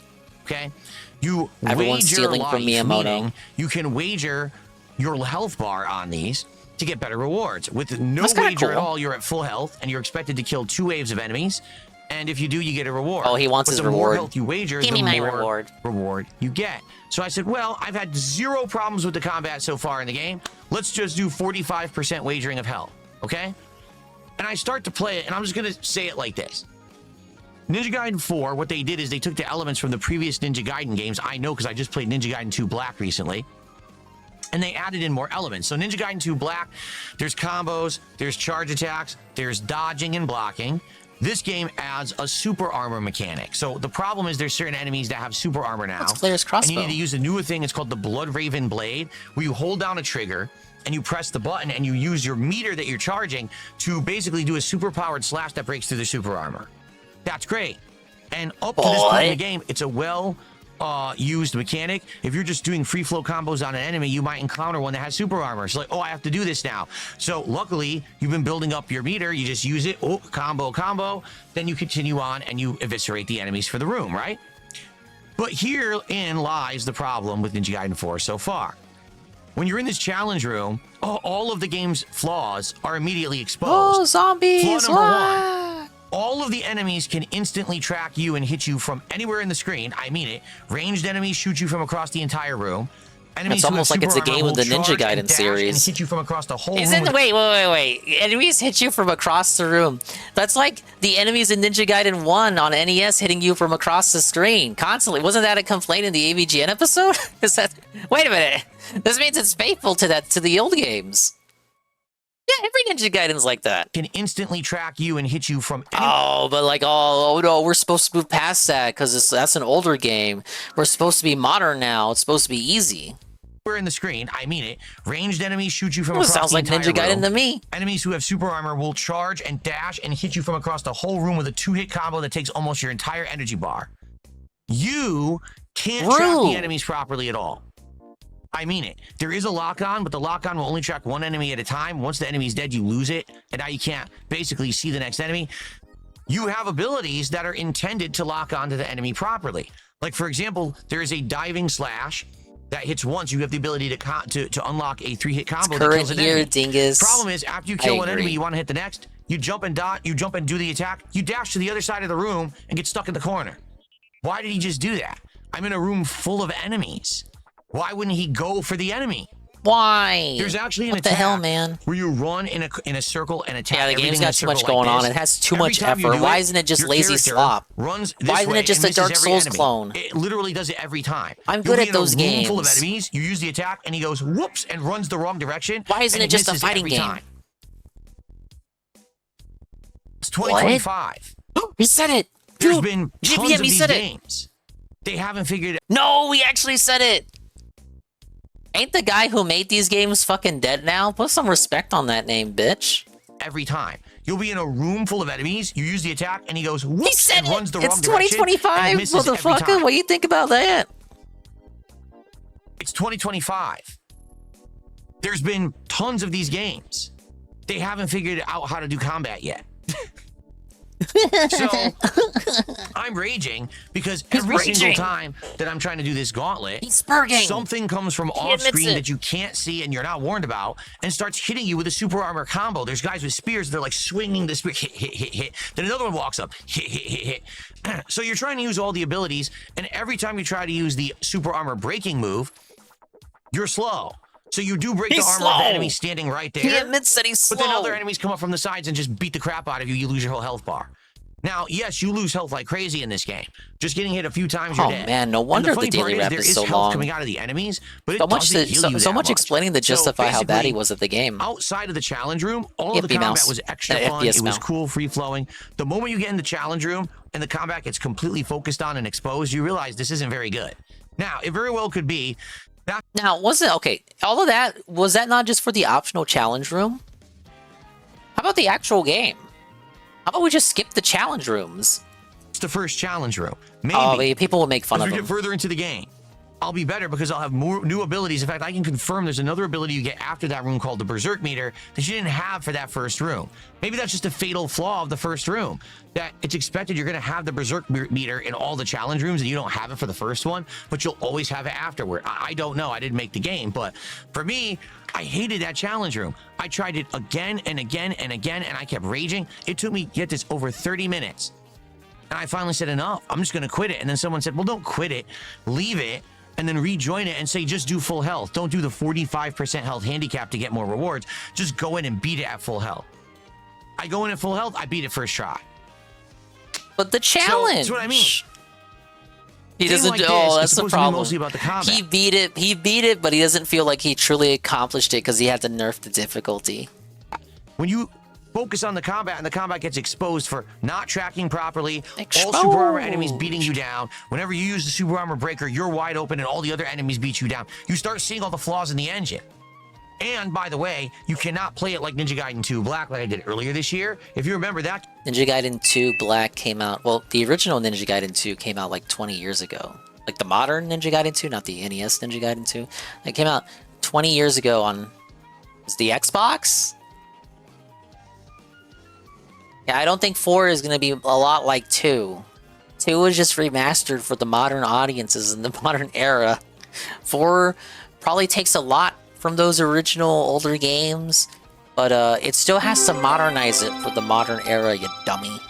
Okay? You Everyone's stealing life, from Miyamoto. You can wager your health bar on these to get better rewards. With no wager at all, you're at full health, and you're expected to kill 2 waves of enemies. And if you do, you get a reward. Oh, he wants his reward. reward. The more health you wager, Give me my reward you get. So I said, well, I've had 0 problems with the combat so far in the game. Let's just do 45% wagering of health, okay? And I start to play it, and I'm just going to say it like this. Ninja Gaiden 4, what they did is they took the elements from the previous Ninja Gaiden games. I know because I just played Ninja Gaiden 2 Black recently. And they added in more elements. So Ninja Gaiden 2 Black, there's combos, there's charge attacks, there's dodging and blocking. this game adds a super armor mechanic. So the problem is there's certain enemies that have super armor now. That's Claire's crossbow. And you need to use a newer thing. It's called the Blood Raven Blade, where you hold down a trigger and you press the button and you use your meter that you're charging to basically do a super powered slash that breaks through the super armor. That's great. And up to this point in the game, it's a used mechanic. If you're just doing free flow combos on an enemy, you might encounter one that has super armor. It's like, oh, I have to do this now. So luckily, you've been building up your meter. You just use it. Oh, combo. Then you continue on and you eviscerate the enemies for the room, right? But herein lies the problem with Ninja Gaiden 4 so far. When you're in this challenge room, all of the game's flaws are immediately exposed. Oh, zombies! Flaw number 1. All of the enemies can instantly track you and hit you from anywhere in the screen. I mean it. Ranged enemies shoot you from across the entire room. Enemies it's almost like it's a game with the Ninja Gaiden series. And hit you from across the whole room. Wait. Enemies hit you from across the room. That's like the enemies in Ninja Gaiden 1 on NES hitting you from across the screen constantly. Wasn't that a complaint in the AVGN episode? Wait a minute. This means it's faithful to the old games. Yeah, every Ninja Gaiden's like that. Can instantly track you and hit you from Oh, but like, oh no, we're supposed to move past that because that's an older game. We're supposed to be modern now. It's supposed to be easy. We're in the screen. I mean it. Ranged enemies shoot you from across sounds the like entire Ninja Gaiden room. to me. Enemies who have super armor will charge and dash and hit you from across the whole room with a 2-hit combo that takes almost your entire energy bar. You can't track the enemies properly at all. I mean it. There is a lock-on, but the lock-on will only track one enemy at a time. Once the enemy's dead, you lose it, and now you can't basically see the next enemy. You have abilities that are intended to lock onto the enemy properly. Like, for example, there is a diving slash that hits once. You have the ability to unlock a 3-hit combo that kills an enemy. Dingus. Problem is, after you kill one enemy, you want to hit the next. You jump and do the attack. You dash to the other side of the room and get stuck in the corner. Why did he just do that? I'm in a room full of enemies. Why wouldn't he go for the enemy? Why? There's actually an what attack the hell, man? where you run in a circle and attack. Yeah, the game's got too much like going on. this. It has too Every much time you effort. do Why isn't it just your lazy character slop? Runs this Why isn't way it just and a Dark misses every Souls enemy. clone? It literally does it every time. I'm You'll good be at in a those room games. full of enemies. You use the attack and he goes whoops and runs the wrong direction. Why isn't and it just a misses fighting every game? time. It's 2025. He said it. There's Dude, been tons GPM, of he these said games. They haven't figured it. No, we actually said it. Ain't the guy who made these games fucking dead now? Put some respect on that name, bitch. Every time. You'll be in a room full of enemies, you use the attack, and he goes whoops and runs the wrong It's direction. 2025, and misses every motherfucker. time. What do you think about that? It's 2025. There's been tons of these games. They haven't figured out how to do combat yet. So I'm raging because every single time that I'm trying to do this gauntlet, something comes from off screen that you can't see and you're not warned about and starts hitting you with a super armor combo. There's guys with spears, they're like swinging the spear, hit. Then another one walks up, hit. So you're trying to use all the abilities, and every time you try to use the super armor breaking move, you're slow. So you do break the armor of the enemy standing right there. He admits that he's slow. But then other enemies come up from the sides and just beat the crap out of you. You lose your whole health bar. Now, yes, you lose health like crazy in this game. Just getting hit a few times, you're dead. Oh man, no wonder the daily rap there is so health long. coming out of the enemies, but so it much, doesn't heal you so that much explaining to justify how bad he was at the game. Outside of the challenge room, all of the combat was extra fun. It was cool, free flowing. The moment you get in the challenge room and the combat gets completely focused on and exposed, you realize this isn't very good. Now, it very well could be. Now, all of that, was that not just for the optional challenge room? How about the actual game? How about we just skip the challenge rooms? It's the first challenge room. Maybe. Oh, people will make fun of As we them. get further into the game, I'll be better because I'll have more new abilities. In fact, I can confirm there's another ability you get after that room called the Berserk meter that you didn't have for that first room. Maybe that's just a fatal flaw of the first room, that it's expected you're going to have the Berserk meter in all the challenge rooms and you don't have it for the first one, but you'll always have it afterward. I don't know. I didn't make the game, but for me, I hated that challenge room. I tried it again and again and again, and I kept raging. It took me, get this, over 30 minutes. And I finally said, enough. I'm just going to quit it. And then someone said, well, don't quit it. Leave it. And then rejoin it and say, just do full health. Don't do the 45% health handicap to get more rewards. Just go in and beat it at full health. I go in at full health, I beat it first try. But the challenge. So, that's what I mean. He doesn't. Like that's the problem. Mostly about the combat. He beat it, but he doesn't feel like he truly accomplished it because he had to nerf the difficulty. When you focus on the combat, and the combat gets exposed for not tracking properly, all super armor enemies beating you down. Whenever you use the super armor breaker, you're wide open and all the other enemies beat you down. You start seeing all the flaws in the engine. And by the way, you cannot play it like Ninja Gaiden 2 Black like I did earlier this year. If you remember that. Ninja Gaiden 2 Black came out, well, the original Ninja Gaiden 2 came out like 20 years ago. Like the modern Ninja Gaiden 2, not the NES Ninja Gaiden 2. It came out 20 years ago on the Xbox? Yeah, I don't think 4 is going to be a lot like 2. 2 was just remastered for the modern audiences in the modern era. 4 probably takes a lot from those original older games, but it still has to modernize it for the modern era, you dummy.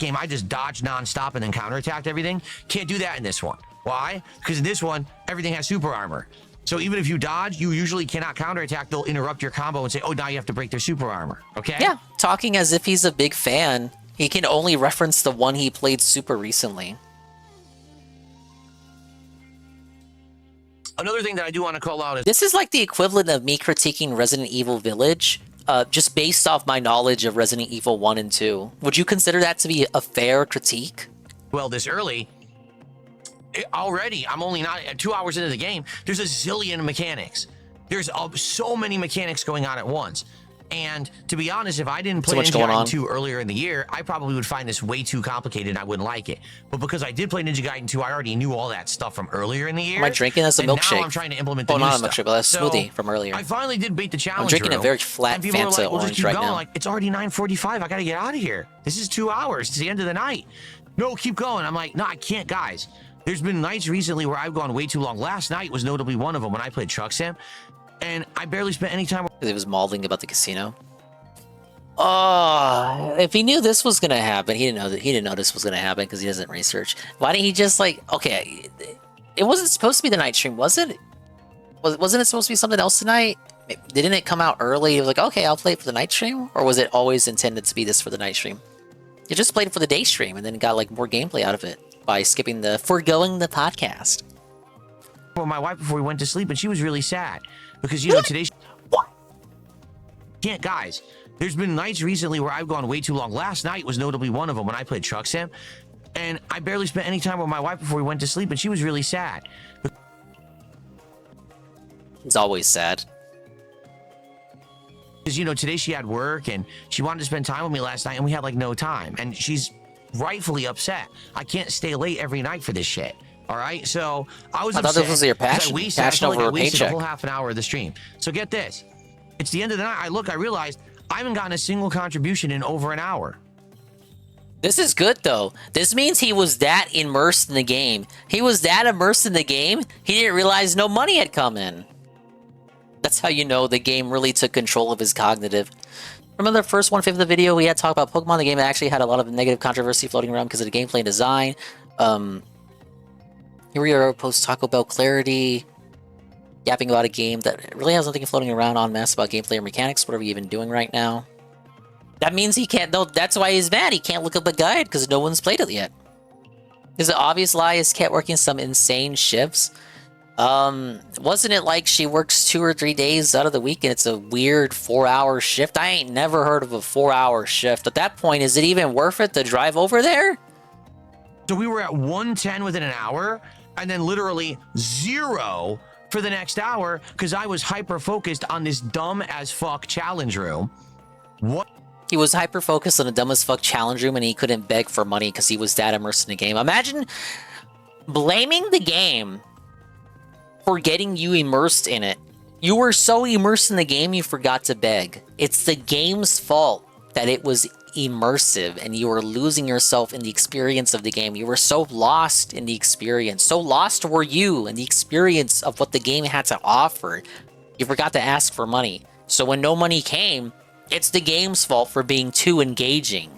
Game, I just dodged non-stop and then counterattacked everything. Can't do that in this one. Why? Because in this one, everything has super armor. So even if you dodge, you usually cannot counterattack. They'll interrupt your combo and say, oh, now you have to break their super armor. Okay? Yeah, talking as if he's a big fan. He can only reference the one he played super recently. Another thing that I do want to call out is... This is like the equivalent of me critiquing Resident Evil Village, just based off my knowledge of Resident Evil 1 and 2. Would you consider that to be a fair critique? Well, this early... already, I'm only not 2 hours into the game. There's a zillion mechanics. There's so many mechanics going on at once. And to be honest, if I didn't play Ninja Gaiden 2 earlier in the year, I probably would find this way too complicated and I wouldn't like it. But because I did play Ninja Gaiden 2, I already knew all that stuff from earlier in the year. Am I drinking as a milkshake? Now I'm trying to implement the new not stuff. a milkshake, but that's a smoothie from earlier. I finally did beat the challenge. I'm drinking a very flat Fanta orange right now. Like, it's already 9:45. I gotta get out of here. This is 2 hours. It's the end of the night. No, keep going. I'm like, no, I can't, guys. There's been nights recently where I've gone way too long. Last night was notably one of them when I played Truck Sim, and I barely spent any time. Because he was mauling about the casino. Oh, if he knew this was gonna happen, he didn't know this was gonna happen because he doesn't research. Why didn't he just like? Okay, it wasn't supposed to be the night stream, was it? Wasn't it supposed to be something else tonight? Didn't it come out early? It was like, okay, I'll play it for the night stream, or was it always intended to be this for the night stream? You just played it for the day stream and then got like more gameplay out of it by foregoing the podcast. Well, my wife before we went to sleep, and she was really sad because, you know, today. What? Can't, guys. There's been nights recently where I've gone way too long. Last night was notably one of them when I played Truck Sim, and I barely spent any time with my wife before we went to sleep, and she was really sad. It's always sad. Because, you know, today she had work, and she wanted to spend time with me last night, and we had, like, no time. And she's rightfully upset. I can't stay late every night for this shit. All right? So I was upset. I thought this was your passion. Passion over a paycheck. A whole half an hour of the stream. So get this. It's the end of the night. I realized I haven't gotten a single contribution in over an hour. This is good, though. This means he was that immersed in the game. He was that immersed in the game, he didn't realize no money had come in. That's how you know the game really took control of his cognitive. Remember the first 1/5 of the video we had talked about Pokemon? The game actually had a lot of negative controversy floating around because of the gameplay and design. Here we are post Taco Bell Clarity, yapping about a game that really has nothing floating around en masse about gameplay or mechanics. What are we even doing right now? That means he can't, no, that's why he's mad. He can't look up a guide because no one's played it yet. Is the obvious lie is Kat working some insane shifts? Wasn't it like she works 2 or 3 days out of the week and it's a weird 4-hour shift? I ain't never heard of a 4-hour shift. At that point, is it even worth it to drive over there? So we were at 110 within an hour, and then literally 0 for the next hour because I was hyper-focused on this dumb-as-fuck challenge room. What? He was hyper-focused on a dumb-as-fuck challenge room and he couldn't beg for money because he was that immersed in the game. Imagine blaming the game for getting you immersed in it. You were so immersed in the game you forgot to beg. It's the game's fault that it was immersive and you were losing yourself in the experience of the game. You were so lost in the experience. So lost were you in the experience of what the game had to offer. You forgot to ask for money. So when no money came, it's the game's fault for being too engaging.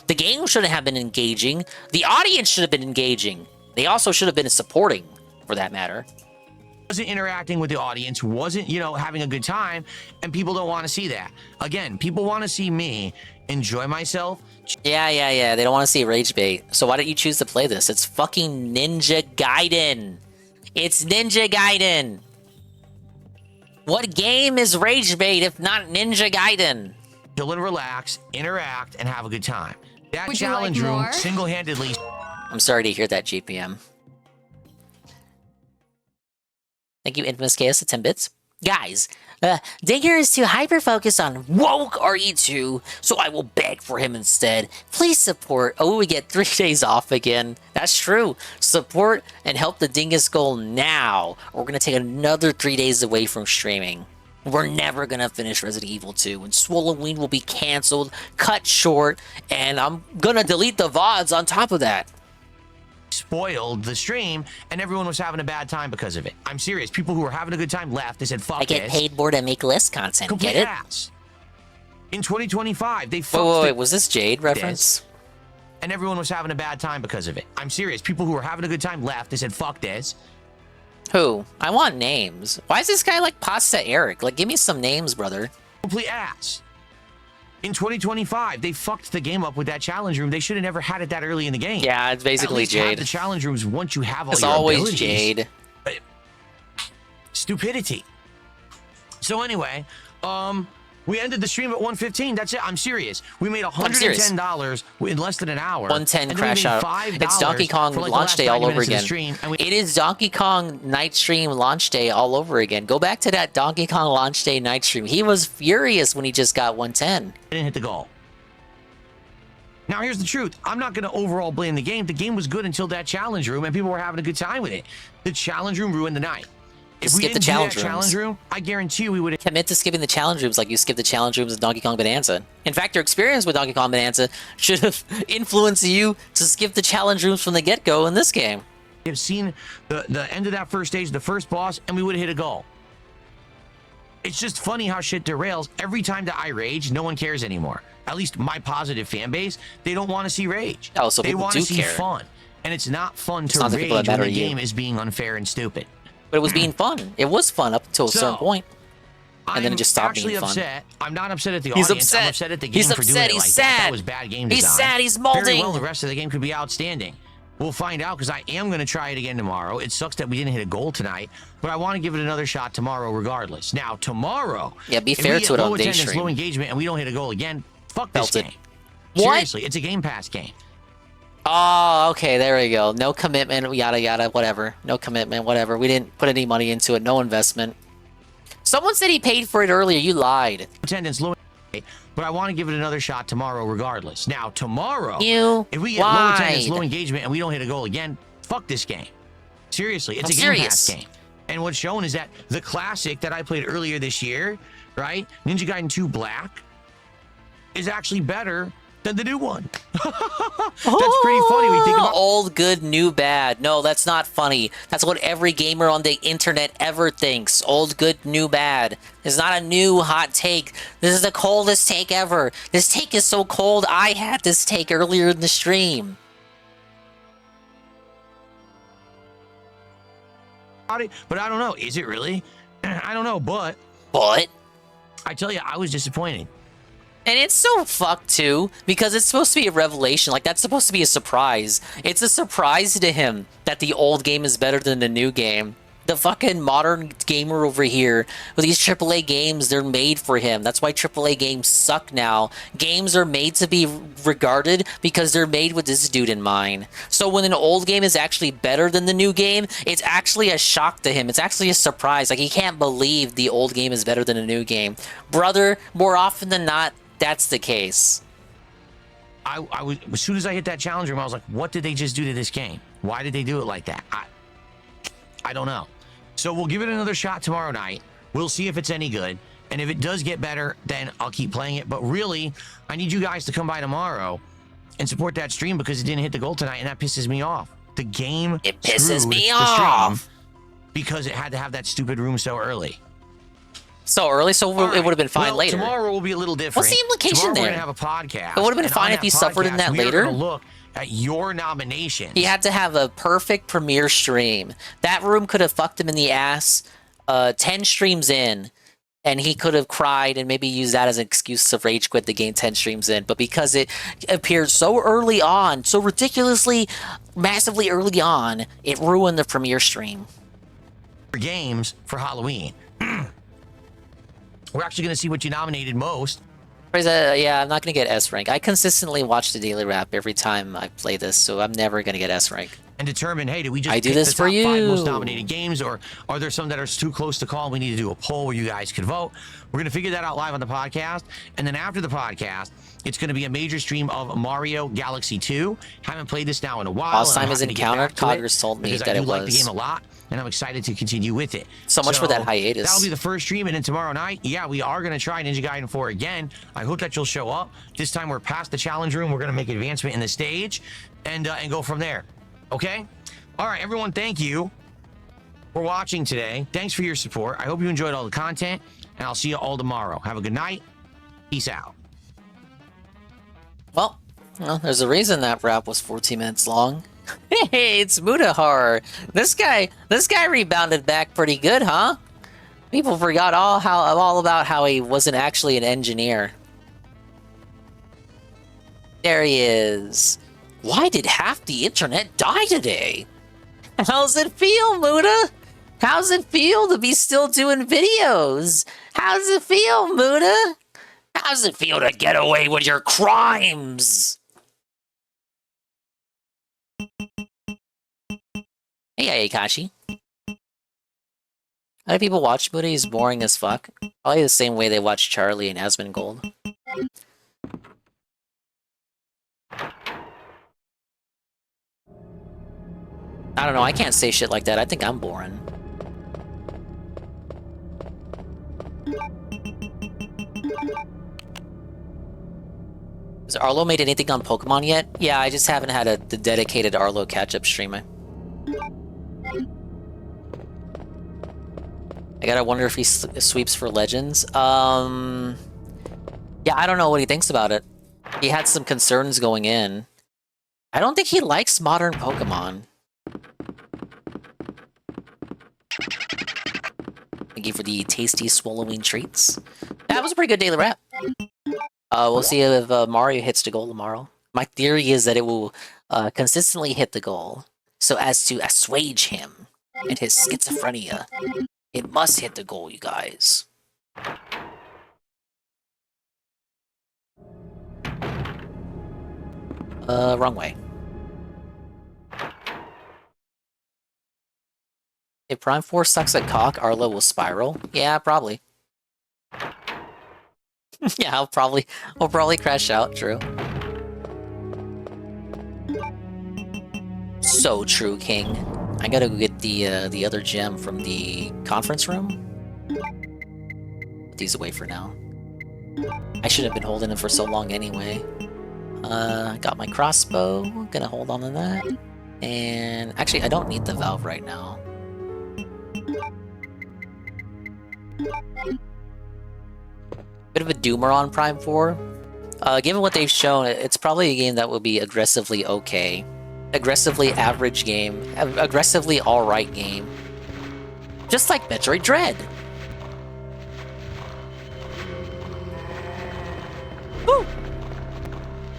The game shouldn't have been engaging. The audience should have been engaging. They also should have been supporting, for that matter. Wasn't interacting with the audience, wasn't, you know, having a good time, and people don't want to see that. Again, people want to see me enjoy myself. Yeah. They don't want to see rage bait. So why don't you choose to play this? It's fucking Ninja Gaiden. It's Ninja Gaiden. What game is rage bait if not Ninja Gaiden? chill and relax, interact, and have a good time. That Would you like challenge room more? single-handedly. I'm sorry to hear that, GPM. Thank you, Infamous Chaos, at 10 bits. Guys, Digger is too hyper-focused on woke RE2, so I will beg for him instead. Please support. Oh, we get 3 days off again. That's true. Support and help the Dingus goal now. Or we're going to take another 3 days away from streaming. We're never going to finish Resident Evil 2, and Swalloween will be canceled, cut short, and I'm going to delete the VODs on top of that. Spoiled the stream, and everyone was having a bad time because of it. I'm serious. People who were having a good time left. They said, fuck I get this. paid more to make less content. Complete Get it? ass. In 2025, they fucked Wait, was this Jade reference? And everyone was having a bad time because of it. I'm serious. People who were having a good time left. They said, fuck this. Who? I want names. Why is this guy like Pasta Eric? Like, give me some names, brother. Complete ass. In 2025, they fucked the game up with that challenge room. They should have never had it that early in the game. Yeah, it's basically At least have Jade. the challenge rooms once you have all It's your always abilities. Jade. Stupidity. So anyway, we ended the stream at 1:15. That's it. I'm serious. We made $110 in less than an hour. 110 and then we crash made out. $5 It's Donkey Kong for like the launch last day 90 all over minutes of the again. stream, and we It is Donkey Kong night stream launch day all over again. Go back to that Donkey Kong launch day night stream. He was furious when he just got 110. didn't hit the goal. Now, here's the truth. I'm not going to overall blame the game. The game was good until that challenge room, and people were having a good time with it. The challenge room ruined the night. If we Skip the didn't do challenge that rooms. challenge room, I guarantee you we would have... Commit to skipping the challenge rooms like you skipped the challenge rooms in Donkey Kong Bonanza. In fact, your experience with Donkey Kong Bonanza should have influenced you to skip the challenge rooms from the get-go in this game. Have seen the end of that first stage, the first boss, and we would have hit a goal. It's just funny how shit derails. Every time that I rage, no one cares anymore. At least my positive fan base, they don't want to see rage. Oh, so they people want do to see care. fun. And it's not fun It's to not the rage people that when matter the to you. game is being unfair and stupid. But it was being fun. It was fun up until a certain point. And then it just stopped being I'm fun. actually upset. I'm not upset at the He's audience. upset. I'm upset at the game He's for doing upset. it He's like sad. that. That was bad game design. He's sad. He's Very molding. well, the rest of the game could be outstanding. We'll find out because I am going to try it again tomorrow. It sucks that we didn't hit a goal tonight, but I want to give it another shot tomorrow regardless. Now, tomorrow, Yeah, be if fair we to get it on low day attendance, stream. low engagement, and we don't hit a goal again, fuck this Felt it. game. What? Seriously, it's a Game Pass game. Oh, okay, there we go. No commitment, yada yada, whatever. No commitment, whatever. We didn't put any money into it, no investment. Someone said he paid for it earlier, you lied. Attendance, low, but I want to give it another shot tomorrow regardless. Now, tomorrow, You if we get low attendance, lied. low engagement, and we don't hit a goal again, fuck this game. Seriously, it's I'm a Game serious. Pass game. And what's shown is that the classic that I played earlier this year, right, Ninja Gaiden 2 Black, is actually better than the new one. That's pretty funny when you think about Old, good, new, bad. No, that's not funny. That's what every gamer on the internet ever thinks. Old, good, new, bad. It's not a new hot take. This is the coldest take ever. This take is so cold, I had this take earlier in the stream. it, but I don't know. Is it really? I don't know, but I tell you, I was disappointed. And it's so fucked too, because it's supposed to be a revelation. Like, that's supposed to be a surprise. It's a surprise to him that the old game is better than the new game. The fucking modern gamer over here, with these AAA games, they're made for him. That's why AAA games suck now. Games are made to be regarded because they're made with this dude in mind. So when an old game is actually better than the new game, it's actually a shock to him. It's actually a surprise. Like, he can't believe the old game is better than the new game. Brother, more often than not, that's the case. I was, as soon as I hit that challenge room, I was like, what did they just do to this game? Why did they do it like that? I don't know. So we'll give it another shot tomorrow night. We'll see if it's any good. And if it does get better, then I'll keep playing it. But really, I need you guys to come by tomorrow and support that stream because it didn't hit the goal tonight, and that pisses me off. The game It pisses screwed me the off. stream because it had to have that stupid room so early. So early, so it would have been fine Well, later. Tomorrow will be a little different. What's the implication tomorrow there? We're gonna have a podcast. It would have been and fine on if he suffered in podcast, that we are later. gonna look at your nominations. He had to have a perfect premiere stream. That room could have fucked him in the ass 10 streams in, and he could have cried and maybe used that as an excuse to rage quit the game 10 streams in. But because it appeared so early on, so ridiculously, massively early on, it ruined the premiere stream. Games for Halloween. We're actually going to see what you nominated most Yeah, I'm not gonna get S rank. I consistently watch the daily wrap every time I play this, so I'm never gonna get S rank. And determine, hey, did we just I do pick this the for top 5 most you. nominated games, or are there some that are too close to call? We need to do a poll where you guys could vote. We're gonna figure that out live on the podcast, and then after the podcast, it's gonna be a major stream of Mario Galaxy 2. Haven't played this now in a while. Last and I'm time is happy to get encountered. back to it Coggers told me because that I it do like the was. game a lot, and I'm excited to continue with it. So much for that hiatus. That'll be the first stream, and then tomorrow night, yeah, we are gonna try Ninja Gaiden 4 again. I hope that you'll show up. This time we're past the challenge room. We're gonna make advancement in the stage, and go from there. Okay. All right, everyone, thank you for watching today. Thanks for your support. I hope you enjoyed all the content, and I'll see you all tomorrow. Have a good night. Peace out. Well, there's a reason that rap was 14 minutes long. Hey, it's Mudahar. This guy rebounded back pretty good, huh? People forgot all about how he wasn't actually an engineer. There he is. Why did half the internet die today? How's it feel, Muda? How's it feel to be still doing videos? How's it feel, Muda? How's it feel to get away with your crimes? Hey, Ayakashi. How do people watch Muda? He's boring as fuck. Probably the same way they watch Charlie and Asmongold. I don't know, I can't say shit like that. I think I'm boring. Has Arlo made anything on Pokemon yet? Yeah, I just haven't had the dedicated Arlo catch-up streamer. I gotta wonder if he sweeps for Legends. Yeah, I don't know what he thinks about it. He had some concerns going in. I don't think he likes modern Pokemon. Thank you for the tasty swallowing treats. That was a pretty good daily wrap. We'll see if Mario hits the goal tomorrow. My theory is that it will consistently hit the goal, so as to assuage him and his schizophrenia. It must hit the goal, you guys. Wrong way. If Prime 4 sucks at cock, Arlo will spiral? Yeah, probably. Yeah, I'll probably crash out, true. So true, King. I gotta go get the other gem from the conference room. Put these away for now. I shouldn't have been holding them for so long anyway. Got my crossbow, gonna hold on to that. And actually, I don't need the valve right now. Bit of a doomer on Prime 4. Given what they've shown, it's probably a game that will be aggressively okay. Aggressively average game. Aggressively alright game. Just like Metroid Dread. Woo!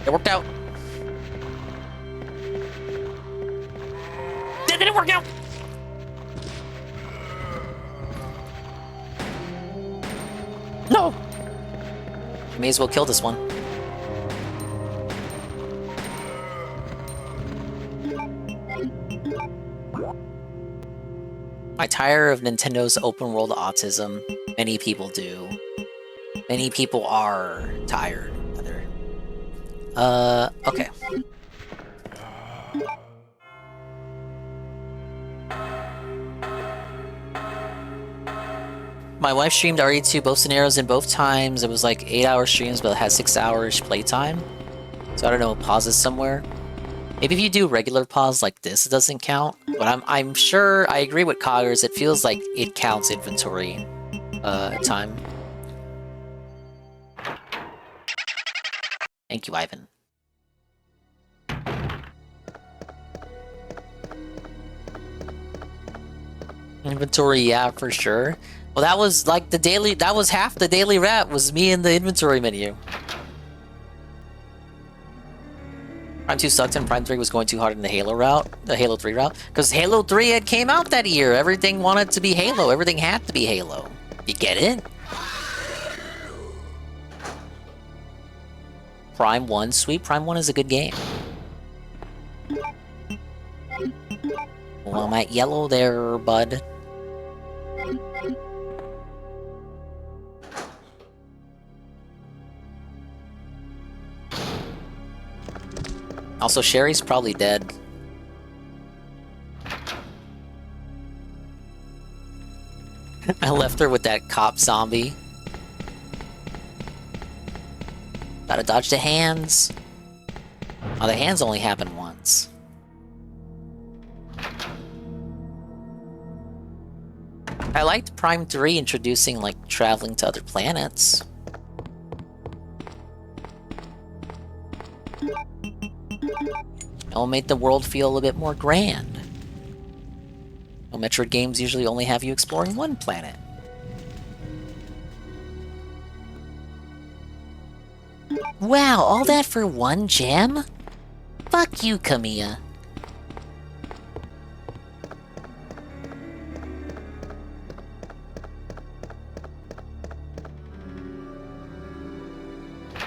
It worked out. Didn't work out! No! May as well kill this one. I tire of Nintendo's open world autism. Many people do. Many people are tired, rather. Okay. My wife streamed RE2 both scenarios in both times. It was like 8-hour streams, but it had 6 hours playtime. So I don't know, pauses somewhere. Maybe if you do regular pause like this, it doesn't count. But I'm sure I agree with Coggers. It feels like it counts inventory time. Thank you, Ivan. Inventory, yeah, for sure. Well, that was like the daily, that was half the daily wrap, was me in the inventory menu. Prime 2 sucked and Prime 3 was going too hard in the Halo route, the Halo 3 route, because Halo 3 had came out that year. Everything wanted to be Halo, everything had to be Halo. You get it? Prime 1. Sweet, Prime 1 is a good game. Well, I'm at yellow there, bud. Also, Sherry's probably dead. I left her with that cop zombie. Gotta dodge the hands. Oh, the hands only happen once. I liked Prime 3 introducing, like, traveling to other planets. It'll make the world feel a little bit more grand. Metroid games usually only have you exploring one planet. Wow, all that for one gem? Fuck you, Kamiya.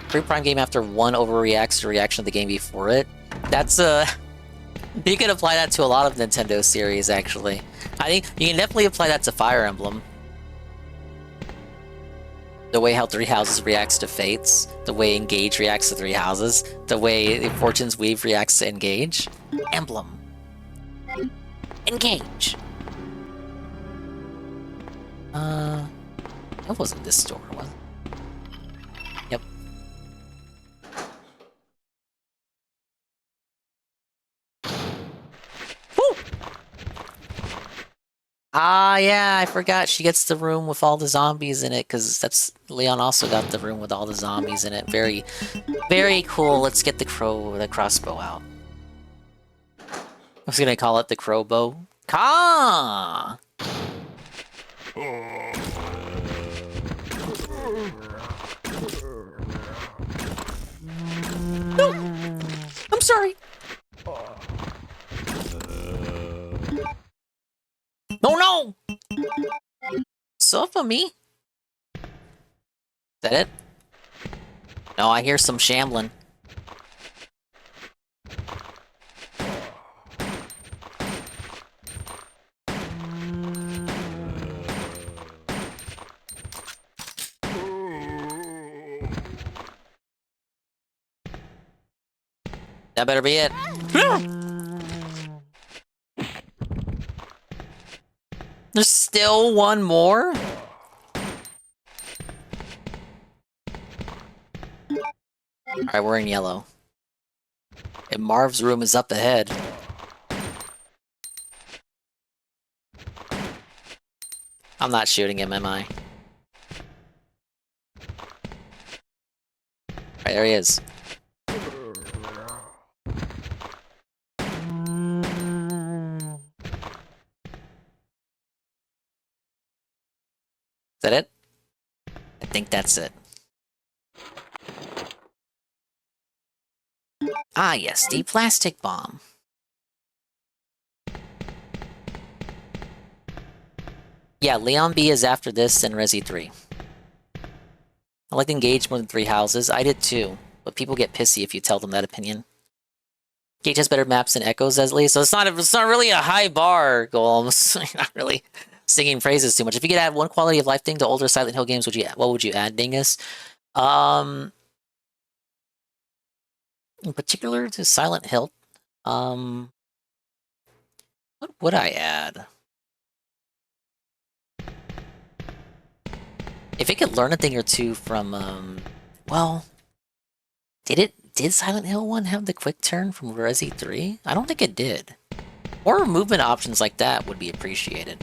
Free Prime game after one overreacts to the reaction of the game before it. That's you can apply that to a lot of Nintendo series, actually. I think you can definitely apply that to Fire Emblem. The way how Three Houses reacts to Fates, the way Engage reacts to Three Houses, the way Fortune's Weave reacts to Engage. Emblem. Engage. That wasn't this store, was it? Yep. Woo! Ah, yeah, I forgot she gets the room with all the zombies in it, because that's Leon also got the room with all the zombies in it. Very, very cool. Let's get the crossbow out. I was gonna call it the crowbow. Ka! No! I'm sorry. Oh no! So for me? Is that it? No, I hear some shambling. That better be it. There's still one more? Alright, we're in yellow. And Marv's room is up ahead. I'm not shooting him, am I? Alright, there he is. Is that it? I think that's it. Ah, yes, the plastic bomb. Yeah, Leon B is after this and Resi 3. I like to engage more than 3 houses. I did too, but people get pissy if you tell them that opinion. Gage has better maps than Echoes, Leslie, so it's not really a high bar, Golems. You're not really singing praises too much. If you could add one quality of life thing to older Silent Hill games, what would you add, Dingus? In particular to Silent Hill, what would I add? If it could learn a thing or two from, well, did Silent Hill 1 have the quick turn from Resi 3? I don't think it did. More movement options like that would be appreciated.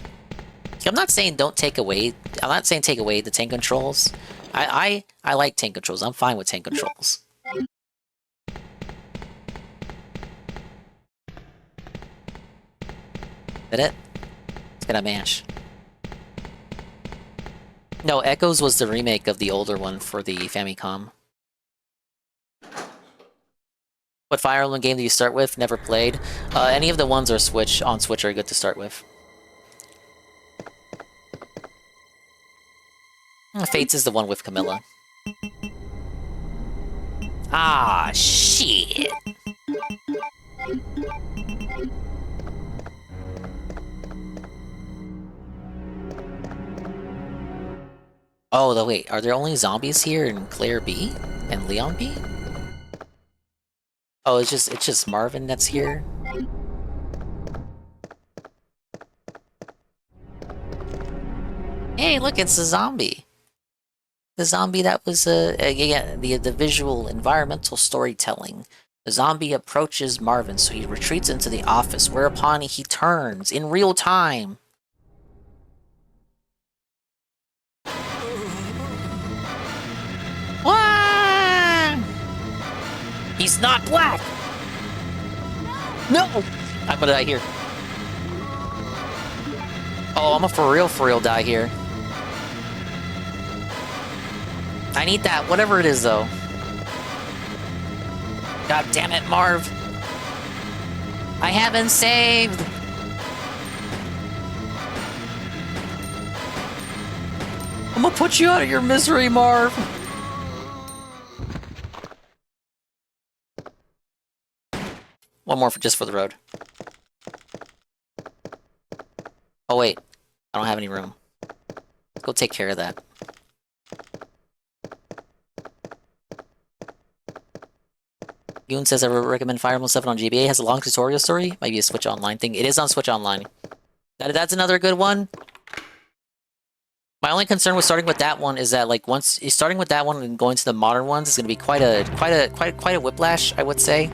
I'm not saying take away the tank controls. I like tank controls. I'm fine with tank controls. Is that it? Let's get a mash. No, Echoes was the remake of the older one for the Famicom. What Fire Emblem game do you start with? Never played. Any of the ones on Switch are good to start with. Fates is the one with Camilla. Ah, shit. Oh, wait, are there only zombies here in Claire B and Leon B? Oh, it's just Marvin that's here. Hey, look, it's a zombie. The zombie that was again the visual environmental storytelling. The zombie approaches Marvin, so he retreats into the office, whereupon he turns in real time. He's not black! No! I'm gonna die here. Oh, I'm a for real die here. I need that, whatever it is, though. God damn it, Marv. I haven't saved! I'm gonna put you out of your misery, Marv! One more just for the road. Oh wait, I don't have any room. Let's go take care of that. Yoon says I recommend Fire Emblem 7 on GBA. Has a long tutorial story. Maybe a Switch Online thing. It is on Switch Online. That's another good one. My only concern with starting with that one is that like once you're starting with that one and going to the modern ones is going to be quite a whiplash, I would say.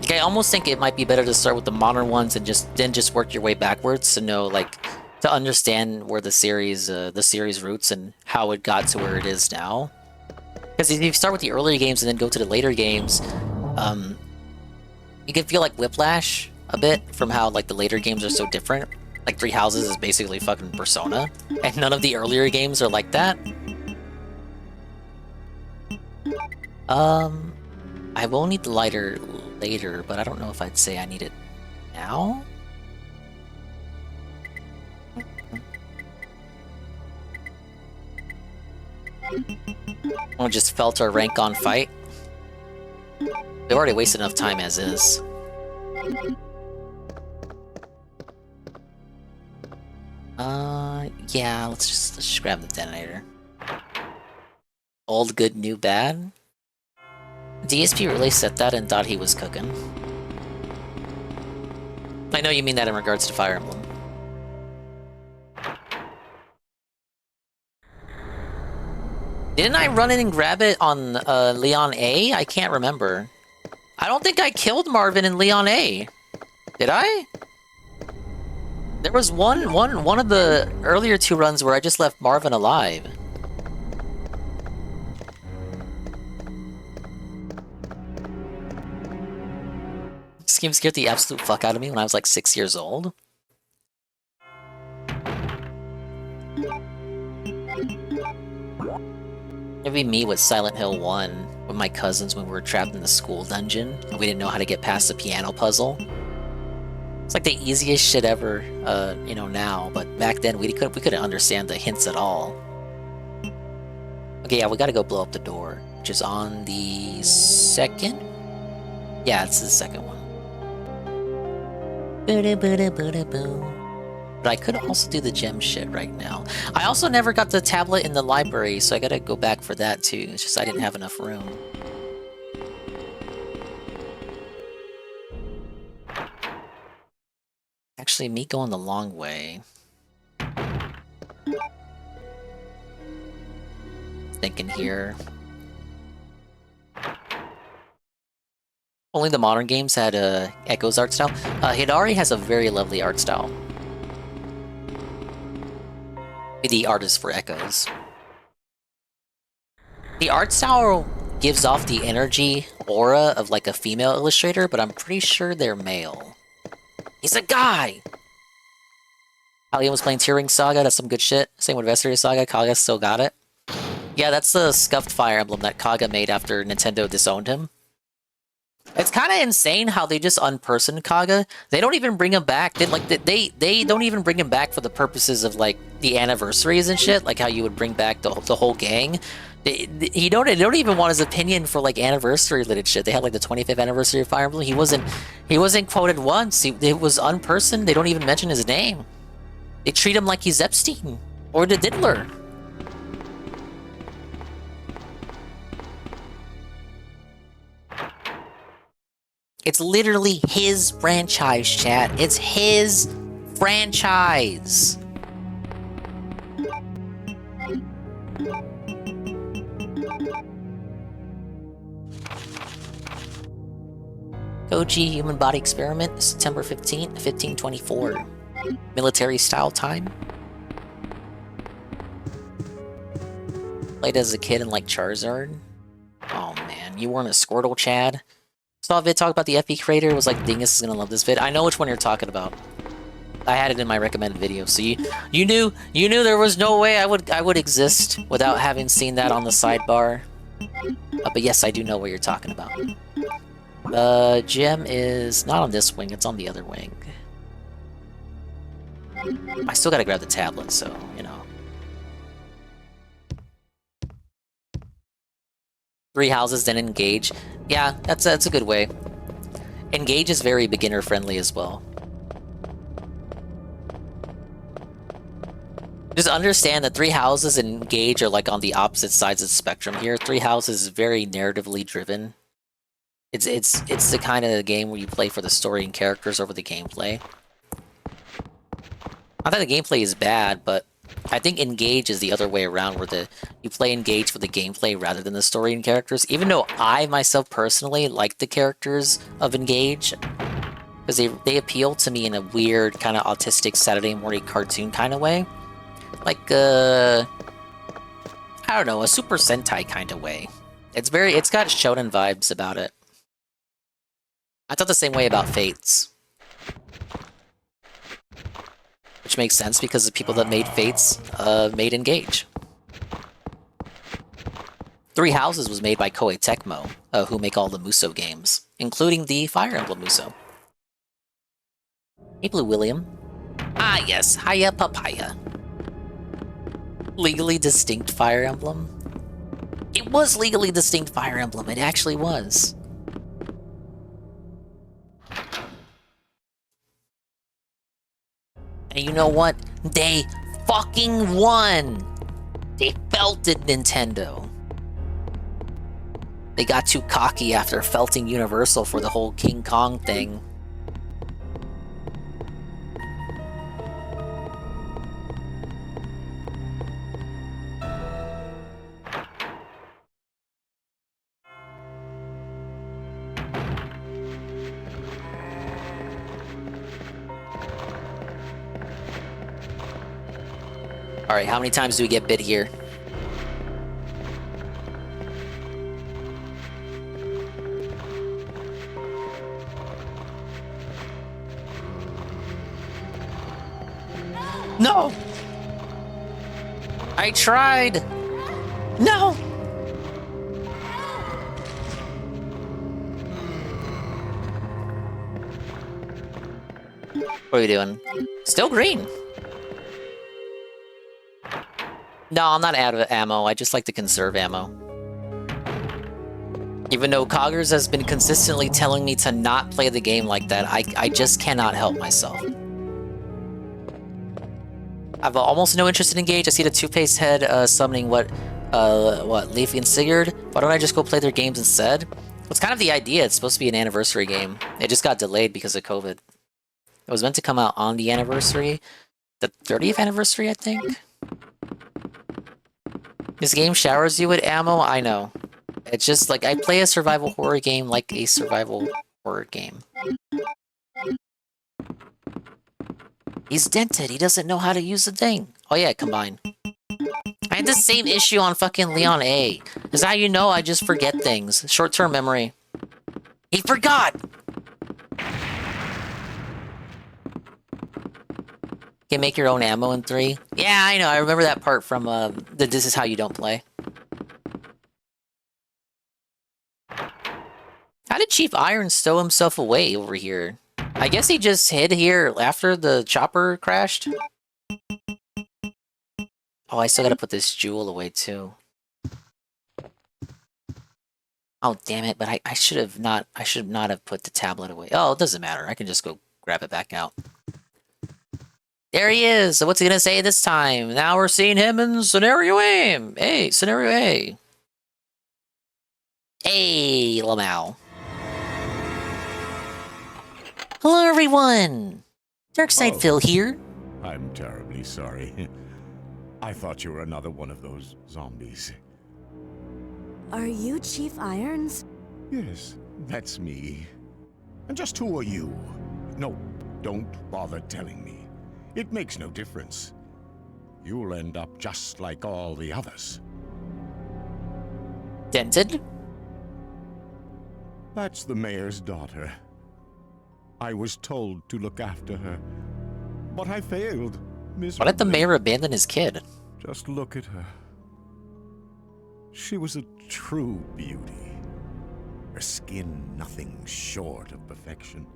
Like, I almost think it might be better to start with the modern ones and then just work your way backwards to know to understand where the series roots and how it got to where it is now. Because if you start with the earlier games and then go to the later games, you can feel like whiplash a bit from how like the later games are so different. Like Three Houses is basically fucking Persona, and none of the earlier games are like that. I will need the lighter later, but I don't know if I'd say I need it now. We just felt our rank on fight. We've already wasted enough time as is. Yeah, let's just grab the detonator. Old good, new bad? DSP really said that and thought he was cooking. I know you mean that in regards to Fire Emblem. Didn't I run in and grab it on Leon A? I can't remember. I don't think I killed Marvin in Leon A. Did I? There was one of the earlier two runs where I just left Marvin alive. This game scared the absolute fuck out of me when I was like 6 years old. Maybe me with Silent Hill 1 with my cousins when we were trapped in the school dungeon and we didn't know how to get past the piano puzzle. It's like the easiest shit ever, you know, now, but back then we couldn't understand the hints at all. Okay, yeah, we gotta go blow up the door, which is on the second? Yeah, it's the second one. But I could also do the gem shit right now. I also never got the tablet in the library, so I gotta go back for that too. It's just I didn't have enough room. Actually, me going the long way. Thinking here. Only the modern games had Echo's art style. Hidari has a very lovely art style. The artist for Echoes. The art style gives off the energy aura of like a female illustrator, but I'm pretty sure they're male. He's a guy! Alien was playing Tearing Saga, that's some good shit. Same with Vesperia Saga, Kaga still got it. Yeah, that's the scuffed Fire Emblem that Kaga made after Nintendo disowned him. It's kind of insane how they just unpersoned Kaga. They don't even bring him back. They don't even bring him back for the purposes of like the anniversaries and shit, like how you would bring back the whole gang. They don't even want his opinion for like anniversary related shit. They had like the 25th anniversary of Fire Emblem. He wasn't quoted once. It was unpersoned. They don't even mention his name. They treat him like he's Epstein or the Diddler. It's literally his franchise, chat. It's his franchise. Koji Human Body Experiment, September 15th, 1524. Military style time. Played as a kid and like Charizard. Oh man, you weren't a Squirtle, Chad. Saw a vid talk about the FB creator. Was like, Dingus is gonna love this vid. I know which one you're talking about. I had it in my recommended video, so you knew there was no way I would exist without having seen that on the sidebar. But yes, I do know what you're talking about. The gem is not on this wing, it's on the other wing. I still gotta grab the tablet, so, you know. 3 houses, then engage. Yeah, that's a good way. Engage is very beginner friendly as well. Just understand that 3 houses and engage are like on the opposite sides of the spectrum here. 3 houses is very narratively driven. It's the kind of game where you play for the story and characters over the gameplay. Not that the gameplay is bad, but I think Engage is the other way around, where you play Engage for the gameplay rather than the story and characters. Even though I myself personally like the characters of Engage, because they appeal to me in a weird kind of autistic Saturday morning cartoon kind of way, like I don't know, a Super Sentai kind of way. It's got shonen vibes about it. I thought the same way about Fates. Which makes sense because the people that made Fates made Engage. 3 Houses was made by Koei Tecmo, who make all the Muso games, including the Fire Emblem Muso. Hey, Blue William. Ah, yes, hiya papaya. Legally distinct Fire Emblem? It was legally distinct Fire Emblem, it actually was. And you know what? They fucking won! They felted Nintendo. They got too cocky after felting Universal for the whole King Kong thing. Alright, how many times do we get bit here? No! I tried! No! What are we doing? Still green! No, I'm not out of ammo. I just like to conserve ammo. Even though Coggers has been consistently telling me to not play the game like that, I just cannot help myself. I have almost no interest in Engage. I see the Two-Faced Head summoning what, Leafy and Sigurd. Why don't I just go play their games instead? It's kind of the idea. It's supposed to be an anniversary game. It just got delayed because of COVID. It was meant to come out on the anniversary. The 30th anniversary, I think? This game showers you with ammo? I know. It's just like, I play a survival horror game like a survival horror game. He's dented. He doesn't know how to use the thing. Oh yeah, combine. I had the same issue on fucking Leon A. Is how you know I just forget things. Short-term memory. He forgot! You can make your own ammo in 3. Yeah, I know. I remember that part from This Is How You Don't Play. How did Chief Iron stow himself away over here? I guess he just hid here after the chopper crashed. Oh, I still gotta put this jewel away too. Oh, damn it, but I should not have put the tablet away. Oh, it doesn't matter. I can just go grab it back out. There he is! So what's he gonna say this time? Now we're seeing him in Scenario A! Hey, Scenario A! Hey, Lamau. Hello, everyone! Darkside Phil here. I'm terribly sorry. I thought you were another one of those zombies. Are you Chief Irons? Yes, that's me. And just who are you? No, don't bother telling me. It makes no difference. You'll end up just like all the others. Dented? That's the mayor's daughter. I was told to look after her, but I failed miserably. Why did the mayor abandon his kid? Just look at her. She was a true beauty. Her skin nothing short of perfection.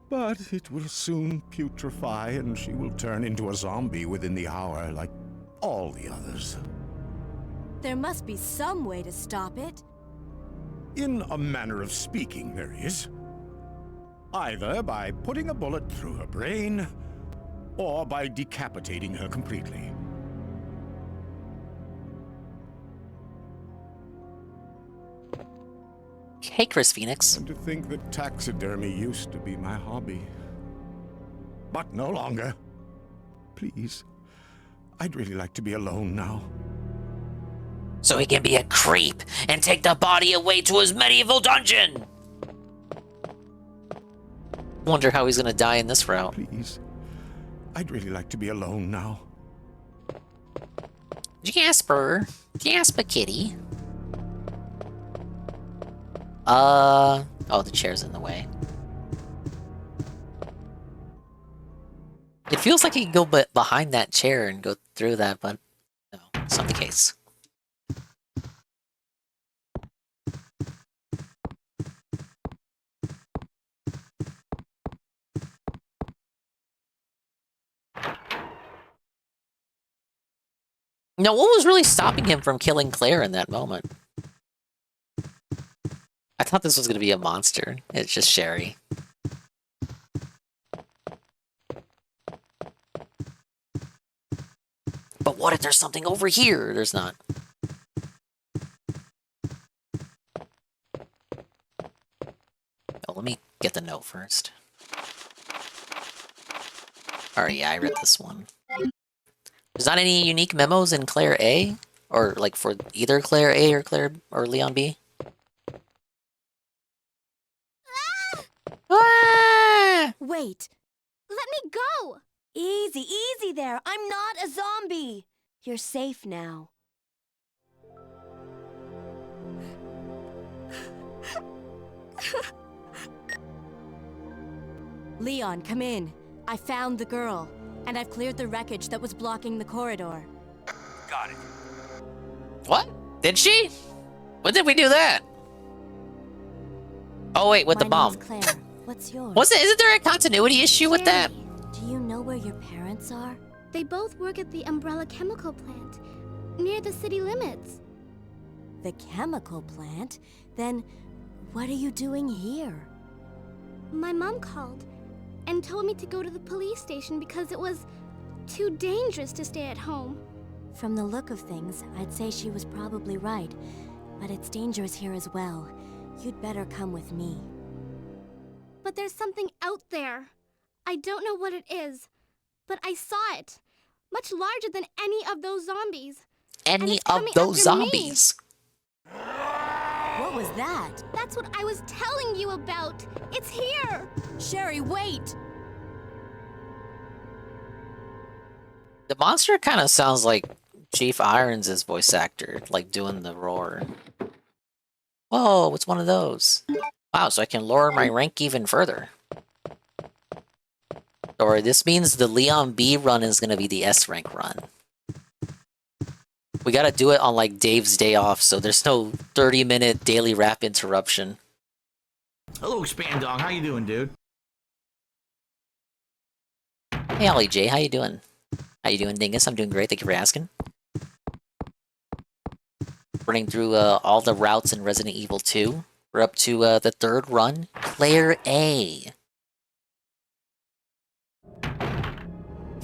But it will soon putrefy and she will turn into a zombie within the hour like all the others. There must be some way to stop it. In a manner of speaking, there is. Either by putting a bullet through her brain, or by decapitating her completely. Hey, Chris Phoenix. And to think that taxidermy used to be my hobby. But no longer. Please, I'd really like to be alone now. So he can be a creep and take the body away to his medieval dungeon! Wonder how he's gonna die in this route. Please, I'd really like to be alone now. Jasper. Jasper kitty. Oh, the chair's in the way. It feels like he can go behind that chair and go through that, but no, it's not the case. Now, what was really stopping him from killing Claire in that moment? I thought this was going to be a monster. It's just Sherry. But what if there's something over here? There's not. Oh, let me get the note first. Alright, yeah, I read this one. There's not any unique memos in Claire A? Or, like, for either Claire A or Claire or Leon B? Ah! Wait. Let me go! Easy, easy there. I'm not a zombie. You're safe now. Leon, come in. I found the girl, and I've cleared the wreckage that was blocking the corridor. Got it. What? Did she? When did we do that? Oh wait, with the bomb. My name's Claire. What's yours? Isn't there a continuity issue with that? Do you know where your parents are? They both work at the Umbrella chemical plant, near the city limits. The chemical plant? Then what are you doing here? My mom called and told me to go to the police station because it was too dangerous to stay at home. From the look of things, I'd say she was probably right, but it's dangerous here as well. You'd better come with me. But there's something out there. I don't know what it is, but I saw it. Much larger than any of those zombies. Any of those zombies? What was that? That's what I was telling you about. It's here. Sherry, wait! The monster kind of sounds like Chief Irons' voice actor, like doing the roar. Whoa, what's one of those? Wow, so I can lower my rank even further. Or this means the Leon B run is going to be the S rank run. We gotta do it on like Dave's day off, so there's no 30-minute daily rap interruption. Hello, Expand Dog. How you doing, dude? Hey, Ollie J, how you doing? How you doing, Dingus? I'm doing great. Thank you for asking. running through all the routes in Resident Evil 2. We're up to the third run, Player A.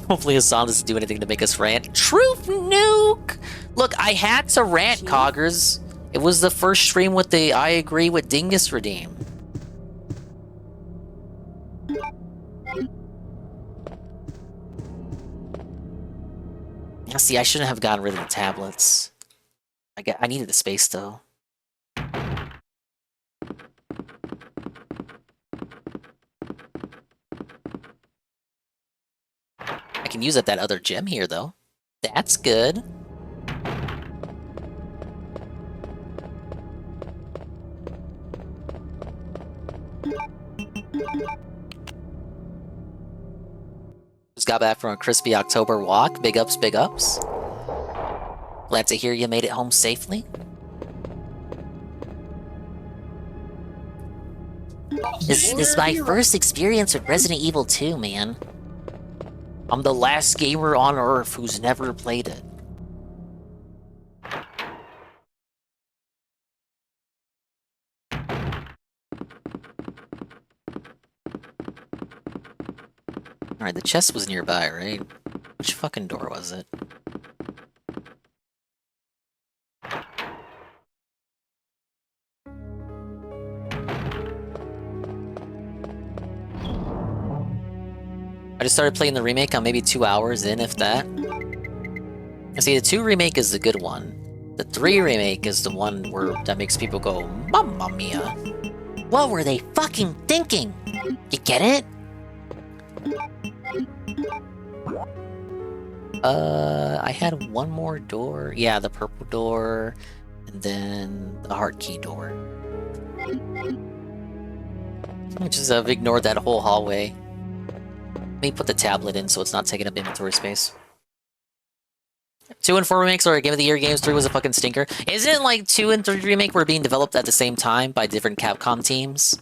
Hopefully Hassan doesn't do anything to make us rant. Truth nuke! Look, I had to rant, Coggers. It was the first stream with the I agree with Dingus Redeem. See, I shouldn't have gotten rid of the tablets. I needed the space, though. I can use up that other gem here, though. That's good. Just got back from a crispy October walk. Big ups, big ups. Glad to hear you made it home safely. This is my first experience with Resident Evil 2, man. I'm the last gamer on Earth who's never played it. Alright, the chest was nearby, right? Which fucking door was it? I just started playing the remake. I'm maybe 2 hours in, if that. See, the 2 remake is the good one. The 3 remake is the one that makes people go, Mamma Mia. What were they fucking thinking? You get it? I had one more door. Yeah, the purple door, and then the heart key door. Just ignored that whole hallway. Let me put the tablet in so it's not taking up inventory space. 2 and 4 remakes are Game of the Year games. 3 was a fucking stinker. Isn't it like 2 and 3 remake were being developed at the same time by different Capcom teams?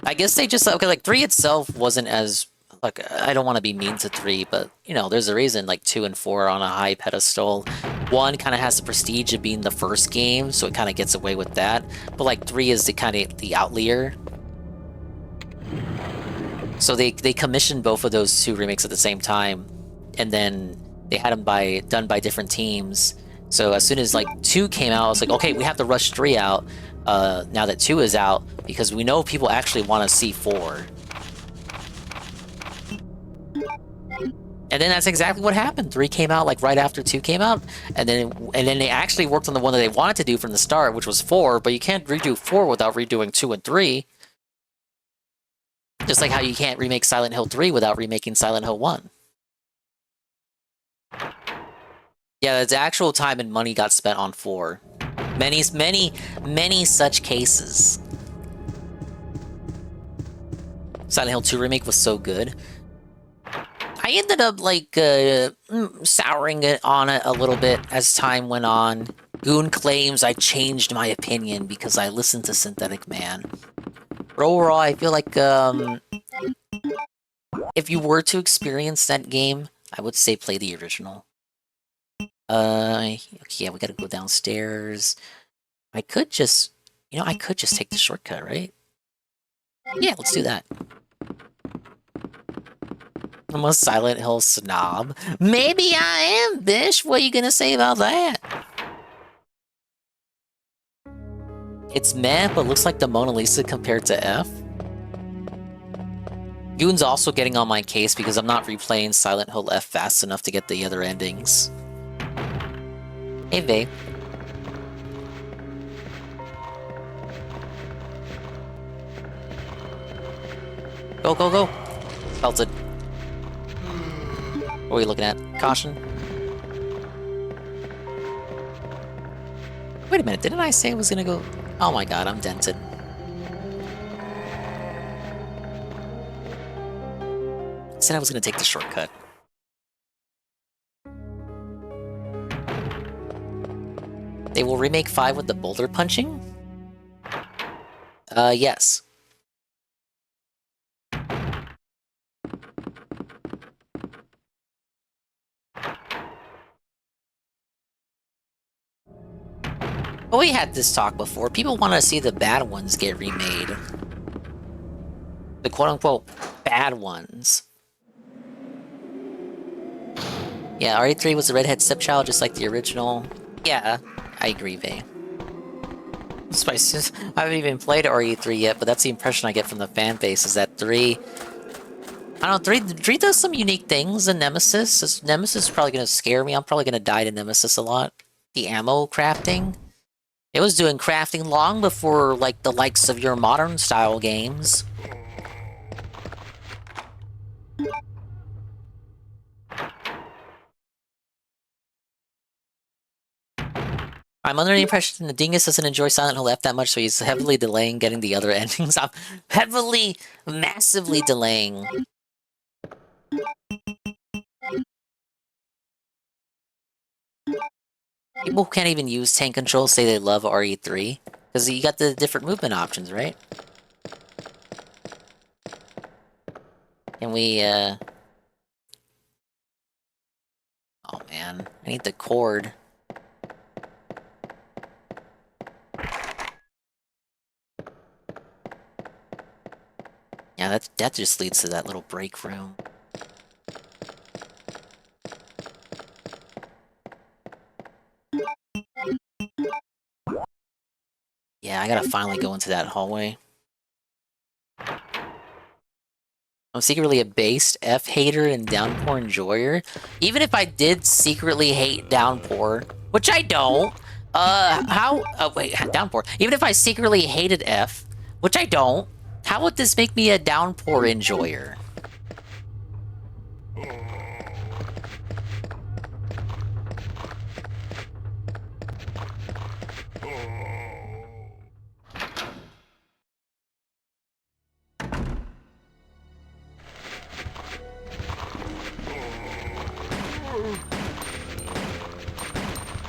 I guess they just, okay, like 3 itself wasn't as, like, I don't want to be mean to 3, but, you know, there's a reason, like, 2 and 4 are on a high pedestal. 1 kind of has the prestige of being the first game, so it kind of gets away with that. But, like, 3 is the kind of the outlier. So they commissioned both of those 2 remakes at the same time, and then they had them done by different teams. So as soon as, like, 2 came out, I was like, okay, we have to rush 3 out now that 2 is out, because we know people actually want to see 4. And then that's exactly what happened. 3 came out like right after 2 came out, and then they actually worked on the one that they wanted to do from the start, which was 4. But you can't redo 4 without redoing 2 and 3. Just like how you can't remake Silent Hill 3 without remaking Silent Hill 1. Yeah, the actual time and money got spent on 4. Many such cases. Silent Hill 2 remake was so good. I ended up, like, souring it on it a little bit as time went on. Goon claims I changed my opinion because I listened to Synthetic Man. But overall, I feel like, if you were to experience that game, I would say play the original. Okay, yeah, we gotta go downstairs. I could just take the shortcut, right? Yeah, let's do that. I'm a Silent Hill snob. Maybe I am, Bish. What are you gonna say about that? It's meh, but looks like the Mona Lisa compared to F. Goon's also getting on my case because I'm not replaying Silent Hill F fast enough to get the other endings. Hey, babe. Go, go, go. Belted. What are we looking at? Caution. Wait a minute, didn't I say I was gonna go? Oh my god, I'm dented. I said I was gonna take the shortcut. They will remake 5 with the boulder punching? Yes. But we had this talk before. People want to see the bad ones get remade. The quote-unquote bad ones. Yeah, RE3 was the redhead stepchild just like the original. Yeah, I agree, Vay. Spices. I haven't even played RE3 yet, but that's the impression I get from the fan base, is that 3... I don't know, 3 does some unique things in Nemesis. Nemesis is probably going to scare me. I'm probably going to die to Nemesis a lot. The ammo crafting. It was doing crafting long before, like, the likes of your modern style games. I'm under the impression the Dingus doesn't enjoy Silent Hill F that much, so he's heavily delaying getting the other endings. I'm heavily, massively delaying. People who can't even use tank control say they love RE3, because you got the different movement options, right? Can we, Oh man, I need the cord. Yeah, that just leads to that little break room. Yeah, I gotta finally go into that hallway. I'm secretly a based F-hater and Downpour enjoyer. Even if I did secretly hate Downpour, which I don't, oh wait, Downpour. Even if I secretly hated F, which I don't, how would this make me a Downpour enjoyer?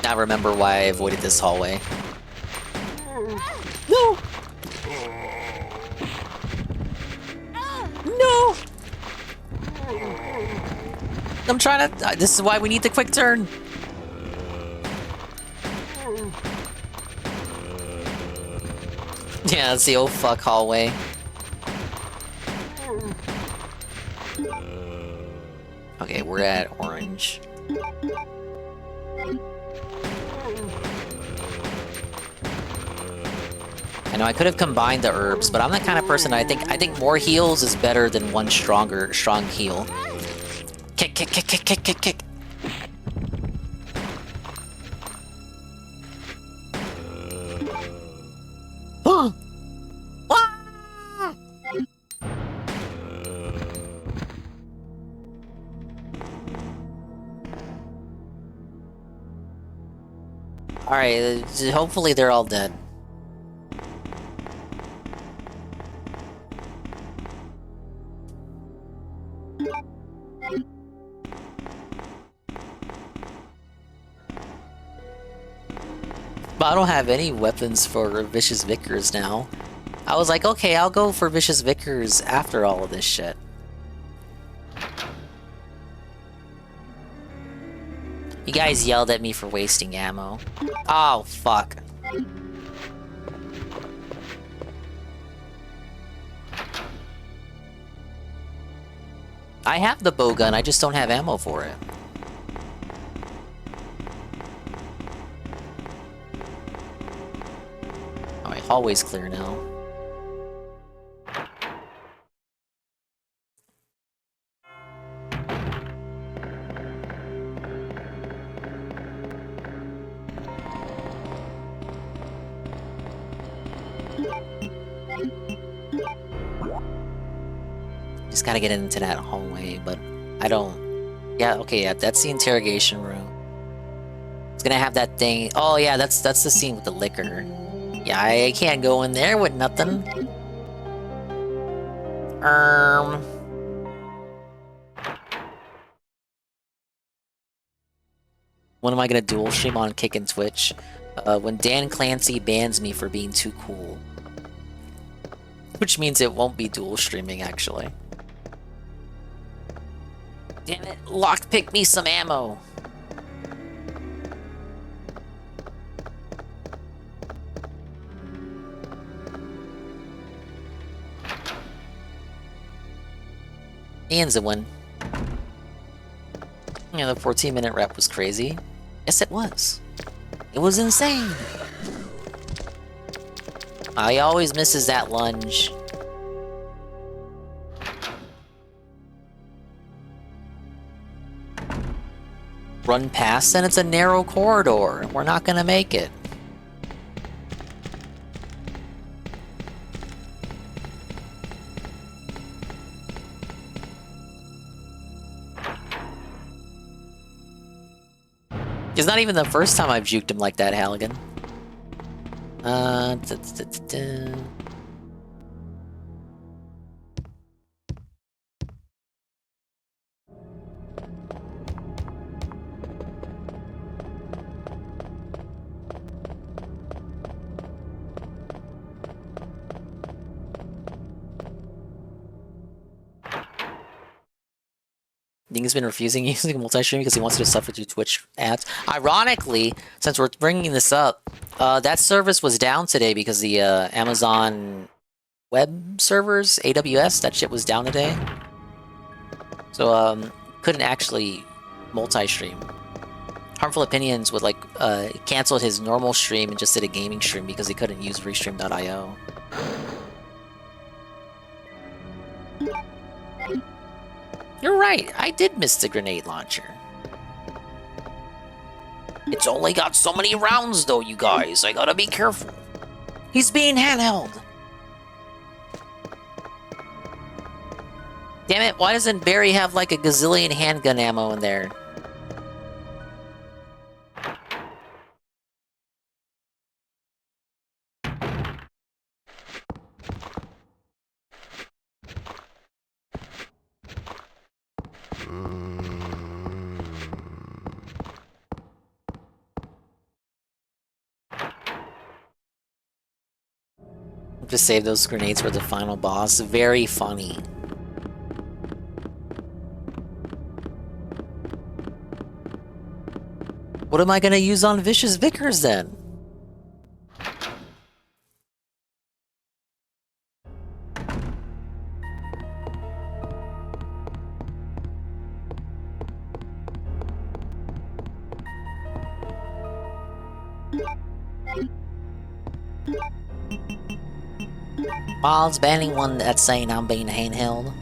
I remember why I avoided this hallway. No! No! I'm trying to... this is why we need the quick turn. Yeah, it's the old fuck hallway. Okay, we're at orange. I know I could have combined the herbs, but I'm the kind of person I think more heals is better than one strong heal. Kick, kick, kick, kick, kick, kick, kick. Oh! Alright, hopefully they're all dead. But I don't have any weapons for Vicious Vicars now. I was like, okay, I'll go for Vicious Vicars after all of this shit. You guys yelled at me for wasting ammo. Oh, fuck. I have the bow gun, I just don't have ammo for it. Alright, hallway's clear now. Just gotta get into that hallway, but I don't... Yeah, okay, yeah, that's the interrogation room. It's gonna have that thing... Oh yeah, that's the scene with the liquor. Yeah, I can't go in there with nothing. When am I gonna dual stream on Kick and Twitch? When Dan Clancy bans me for being too cool. Which means it won't be dual streaming, actually. Damn it, lockpick me some ammo. Ian's a win. Yeah, the 14-minute rep was crazy. Yes, it was. It was insane. He always misses that lunge. Run past and it's a narrow corridor. We're not gonna make it. It's not even the first time I've juked him like that, Halligan. Ding's been refusing using multi-stream because he wants to suffer through Twitch ads. Ironically, since we're bringing this up, that service was down today because the Amazon web servers, AWS, that shit was down today. So, couldn't actually multi-stream. Harmful Opinions would like canceled his normal stream and just did a gaming stream because he couldn't use restream.io. You're right, I did miss the grenade launcher. It's only got so many rounds though, you guys. I gotta be careful. He's being handheld. Damn it, why doesn't Barry have like a gazillion handgun ammo in there? Just save those grenades for the final boss. Very funny. What am I gonna use on Vicious Vickers then? Miles banning one that's saying I'm being handheld.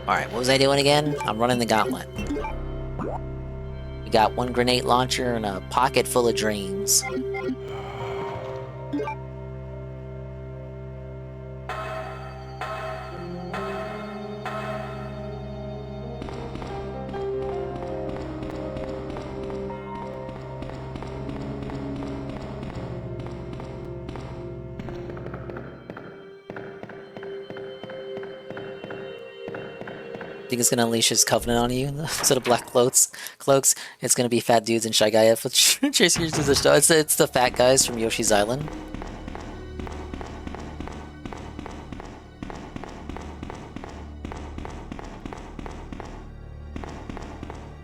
Alright, what was I doing again? I'm running the gauntlet. We got one grenade launcher and a pocket full of dreams. Think it's gonna unleash his covenant on you instead of black cloaks. It's gonna be fat dudes and Shy Guy F with chasers to the show. It's the fat guys from Yoshi's Island.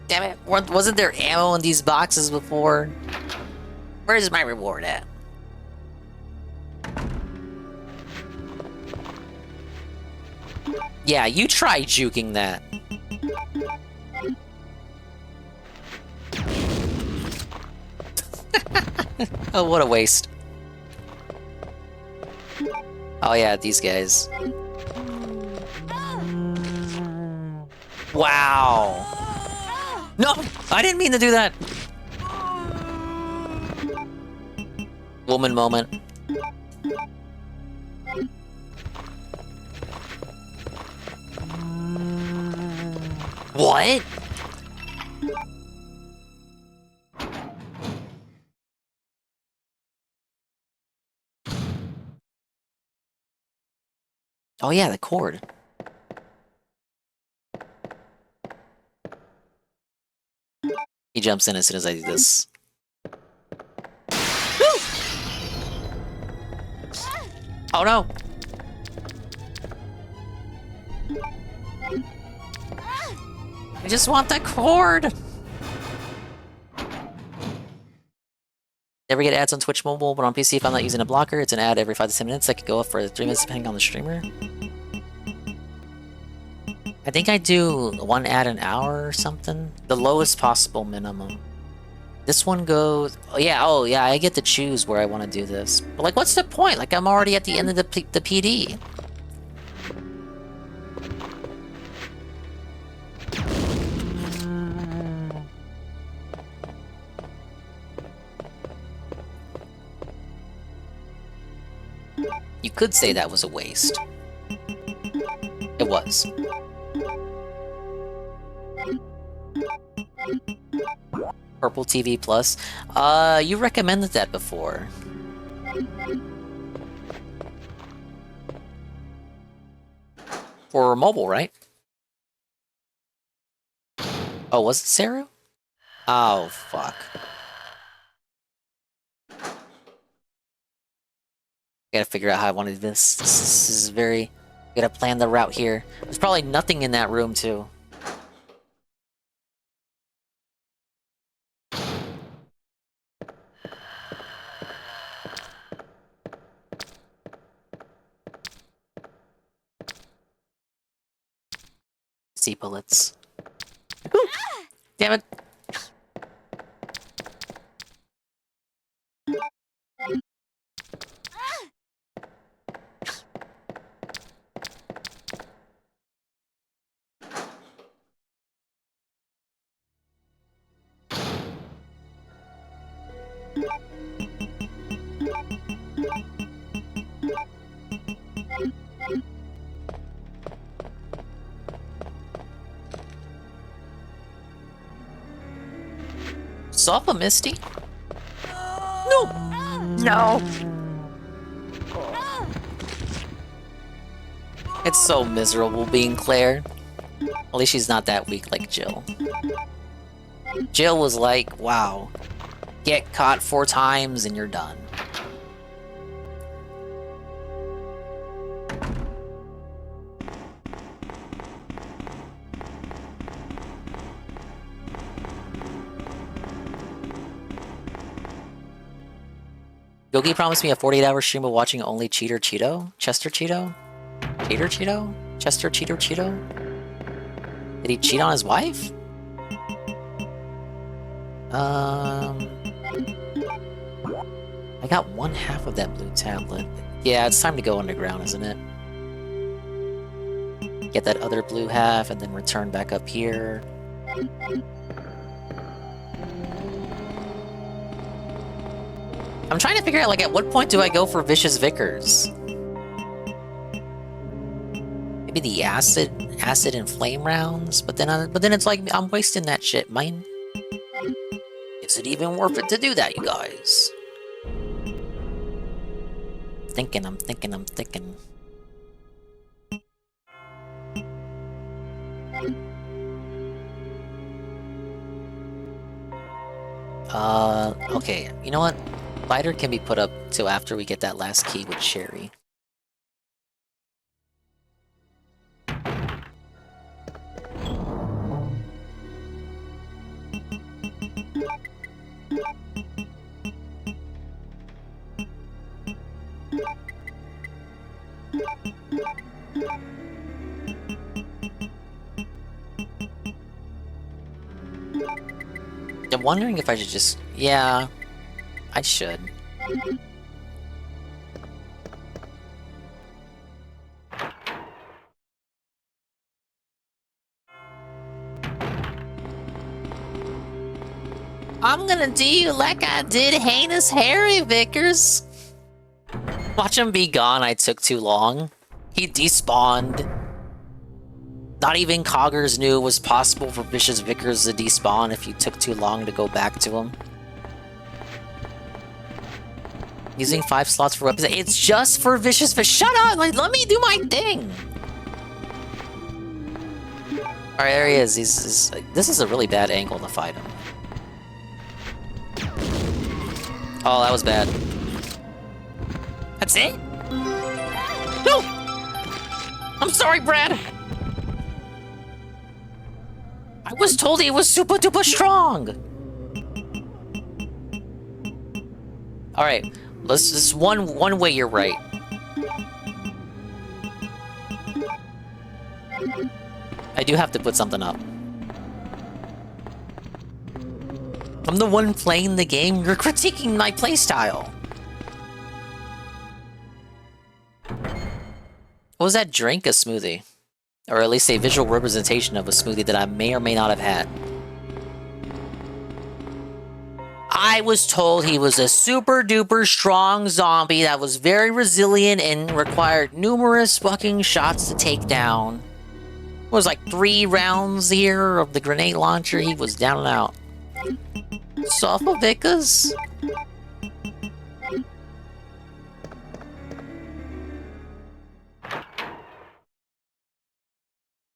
Damn it! Wasn't there ammo in these boxes before? Where's my reward at? Yeah, you try juking that. Oh, what a waste. Oh yeah, these guys. Wow. No, I didn't mean to do that. Woman moment. What? Oh yeah, the cord. He jumps in as soon as I do this. Oh no! I just want that cord! Never get ads on Twitch Mobile, but on PC if I'm not using a blocker, it's an ad every 5 to 10 minutes. I could go up for 3 minutes depending on the streamer. I think I do 1 ad an hour or something. The lowest possible minimum. This one goes... oh yeah, I get to choose where I want to do this. But like, what's the point? Like, I'm already at the end of the PD. You could say that was a waste. It was. Purple TV Plus. You recommended that before. For mobile, right? Oh, was it Sarah? Oh, fuck. Gotta figure out how I want to do this. This is very... gotta plan the route here. There's probably nothing in that room, too. See bullets. Ooh, damn it. Solve a Misty? No! No! It's so miserable being Claire. At least she's not that weak like Jill. Jill was like, wow, get caught 4 times and you're done. Yogi promised me a 48-hour stream of watching only Cheater Cheeto? Chester Cheeto? Cheater Cheeto? Chester Cheater Cheeto? Did he cheat on his wife? I got 1/2 of that blue tablet. Yeah, it's time to go underground, isn't it? Get that other blue half and then return back up here. I'm trying to figure out, like, at what point do I go for Vicious Vickers? Maybe the acid and flame rounds, but then it's like I'm wasting that shit, man. Is it even worth it to do that, you guys? I'm thinking. Okay, you know what? Lighter can be put up till after we get that last key with Sherry. I'm wondering if I should just... yeah, I should. I'm gonna do you like I did Heinous Harry Vickers. Watch him be gone, I took too long. He despawned. Not even Coggers knew it was possible for Vicious Vickers to despawn if you took too long to go back to him. Using 5 slots for weapons. It's just for Vicious Vickers. Shut up! Like, let me do my thing! Alright, there he is. This is a really bad angle to fight him. Oh, that was bad. That's it? No! I'm sorry, Brad! was told he was super duper strong. All right, let's just one way you're right. I do have to put something up. I'm the one playing the game. You're critiquing my playstyle. What was that drink? A smoothie. Or at least a visual representation of a smoothie that I may or may not have had. I was told he was a super duper strong zombie that was very resilient and required numerous fucking shots to take down. It was like 3 rounds here of the grenade launcher. He was down and out. څθጵ5.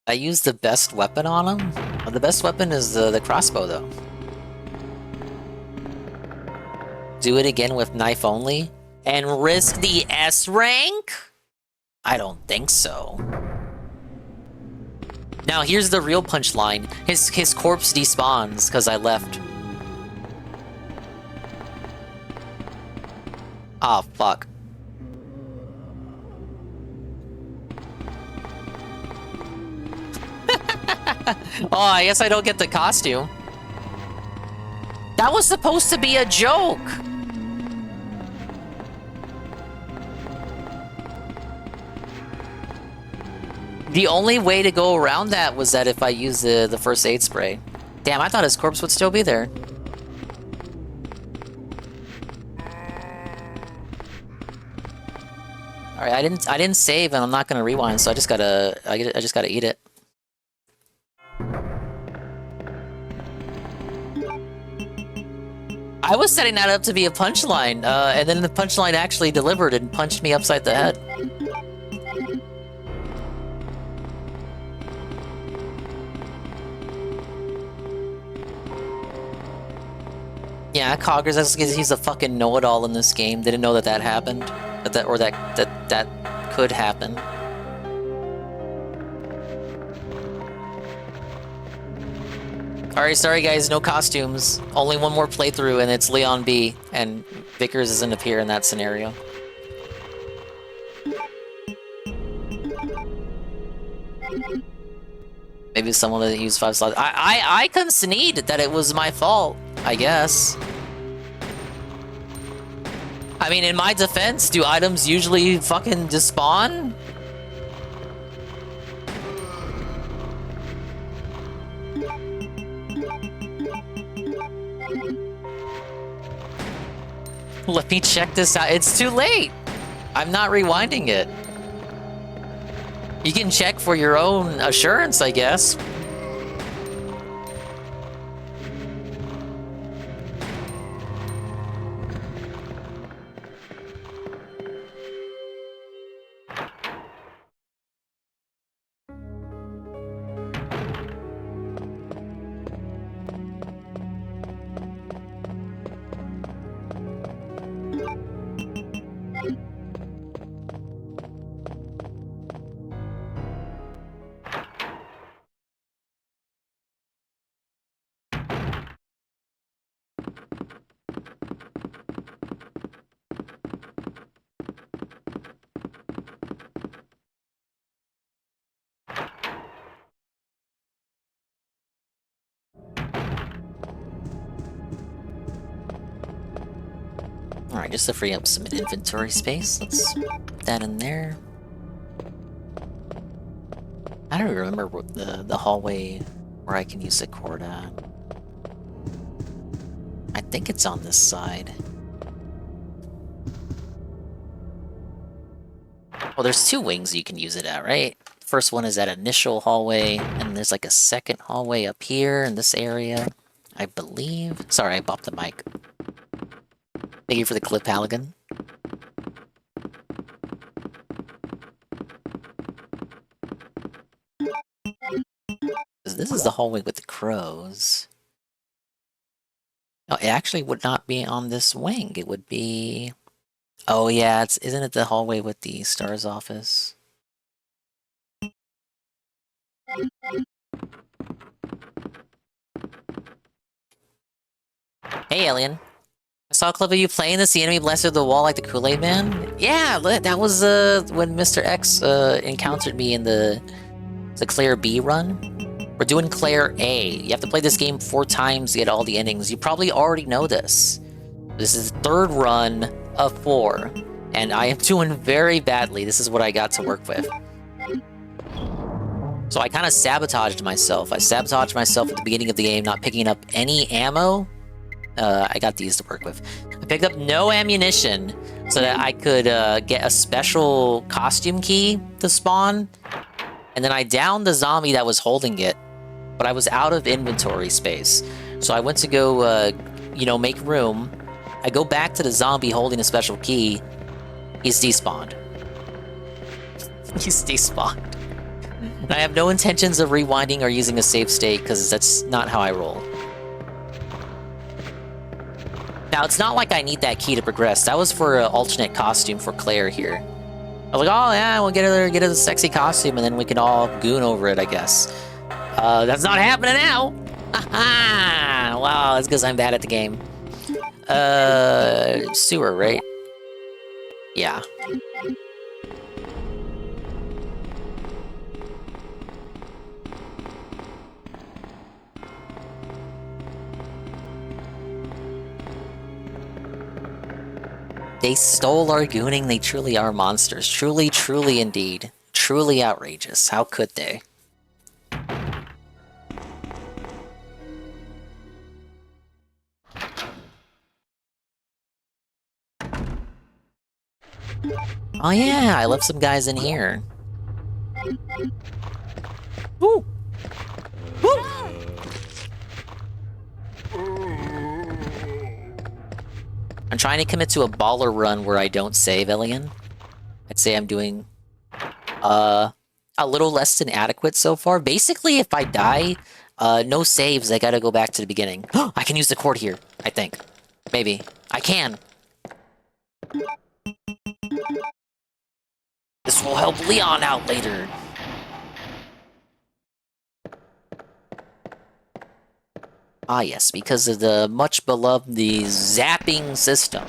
I used the best weapon on him. The best weapon is the crossbow, though. Do it again with knife only? And risk the S rank? I don't think so. Now, here's the real punchline. His corpse despawns because I left. Oh, fuck. Oh, I guess I don't get the costume. That was supposed to be a joke! The only way to go around that was that if I use the first aid spray. Damn, I thought his corpse would still be there. Alright, I didn't save and I'm not gonna rewind, so I just gotta eat it. I was setting that up to be a punchline, and then the punchline actually delivered and punched me upside the head. Yeah, Coggers, that's because he's a fucking know-it-all in this game. Didn't know that happened. That could happen. Alright, sorry guys, no costumes. Only one more playthrough and it's Leon B. And Vickers doesn't appear in that scenario. Maybe someone that used 5 slots. I concede that it was my fault, I guess. I mean, in my defense, do items usually fucking despawn? Let me check this out. It's too late. I'm not rewinding it. You can check for your own assurance, I guess. Alright, just to free up some inventory space, let's put that in there. I don't remember what the hallway where I can use the cord at. I think it's on this side. Well, there's 2 wings you can use it at, right? First one is that initial hallway, and there's like a second hallway up here in this area, I believe. Sorry, I bopped the mic. Thank you for the clip, Halligan. This is the hallway with the crows. No, it actually would not be on this wing. It would be... Oh yeah, isn't it the hallway with the STARS office? Hey, Alien. I saw a clip of you playing this. The enemy blasted the wall like the Kool-Aid Man. Yeah, that was when Mr. X encountered me in the Claire B run. We're doing Claire A. You have to play this game 4 times to get all the endings. You probably already know this. This is the 3rd run of 4, and I am doing very badly. This is what I got to work with. So I kind of sabotaged myself. I sabotaged myself at the beginning of the game, not picking up any ammo. I got these to work with. I picked up no ammunition so that I could get a special costume key to spawn. And then I downed the zombie that was holding it, but I was out of inventory space. So I went to go, you know, make room. I go back to the zombie holding a special key. He's despawned. He's despawned. I have no intentions of rewinding or using a save state because that's not how I roll. Now, it's not like I need that key to progress. That was for an alternate costume for Claire here. I was like, oh yeah, we'll get a sexy costume and then we can all goon over it, I guess. That's not happening now! Haha! Wow, that's because I'm bad at the game. Sewer, right? Yeah. They stole our gooning. They truly are monsters. Truly, truly indeed. Truly outrageous. How could they? Oh yeah, I left some guys in here. Woo! Woo! I'm trying to commit to a baller run where I don't save, Alien. I'd say I'm doing a little less than adequate so far. Basically, if I die, no saves, I gotta go back to the beginning. I can use the cord here, I think. Maybe. I can! This will help Leon out later. Ah yes, because of the much beloved zapping system.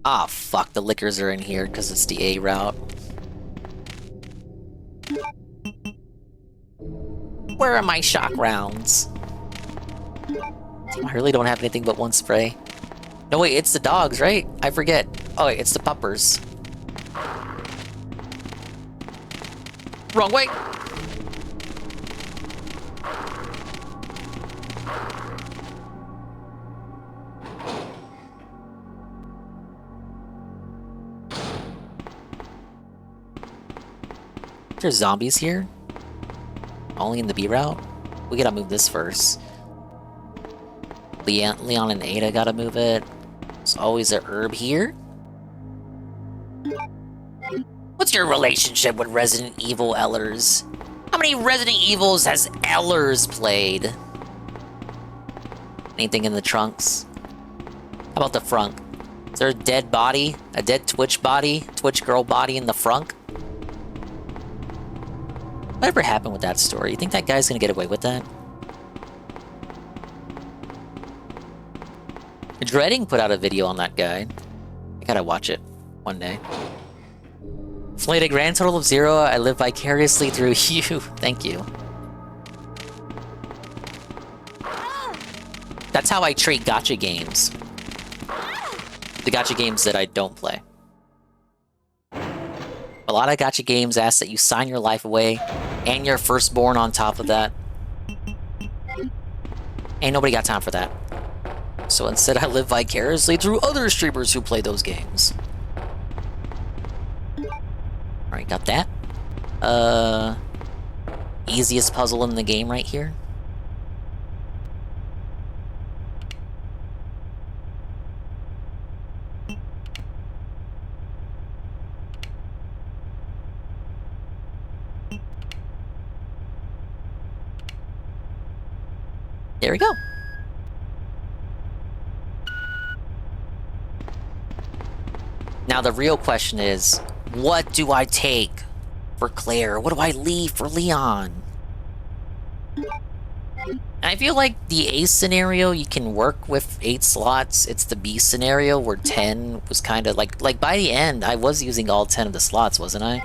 Ah fuck, the liquors are in here because it's the A route. Where are my shock rounds? I really don't have anything but one spray. No wait, it's the dogs, right? I forget. Oh wait, it's the puppers. Wrong way! There's zombies here? Only in the B route? We gotta move this first. Leon and Ada gotta move it. There's always a herb here. What's your relationship with Resident Evil Ellers? How many Resident Evils has Ellers played? Anything in the trunks? How about the frunk? Is there a dead body? A dead Twitch body? Twitch girl body in the frunk? Whatever happened with that story? You think that guy's gonna get away with that? Dreading put out a video on that guy. I gotta watch it one day. Played a grand total of 0. I live vicariously through you. Thank you. That's how I treat gacha games. The gacha games that I don't play. A lot of gacha games ask that you sign your life away, and your firstborn on top of that. Ain't nobody got time for that. So instead I live vicariously through other streamers who play those games. Alright, got that. Easiest puzzle in the game right here. There we go. Now the real question is, what do I take for Claire? What do I leave for Leon? I feel like the A scenario you can work with 8 slots. It's the B scenario where 10 was kind of like by the end I was using all 10 of the slots, wasn't I?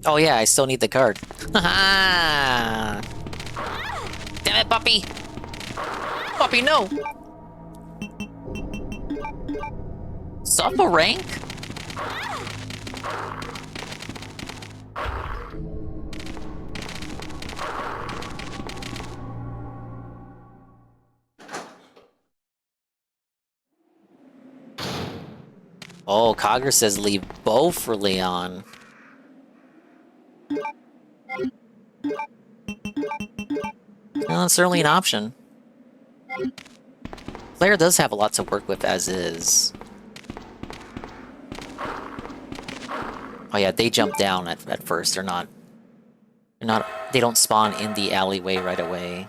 Oh yeah, I still need the card. Haha! Damn it, puppy! Puppy, no! Suffer rank? Oh, Cogger says leave both for Leon. Well, that's certainly an option. Claire does have a lot to work with as is. Oh yeah, they jump down at first. They're not... They don't spawn in the alleyway right away.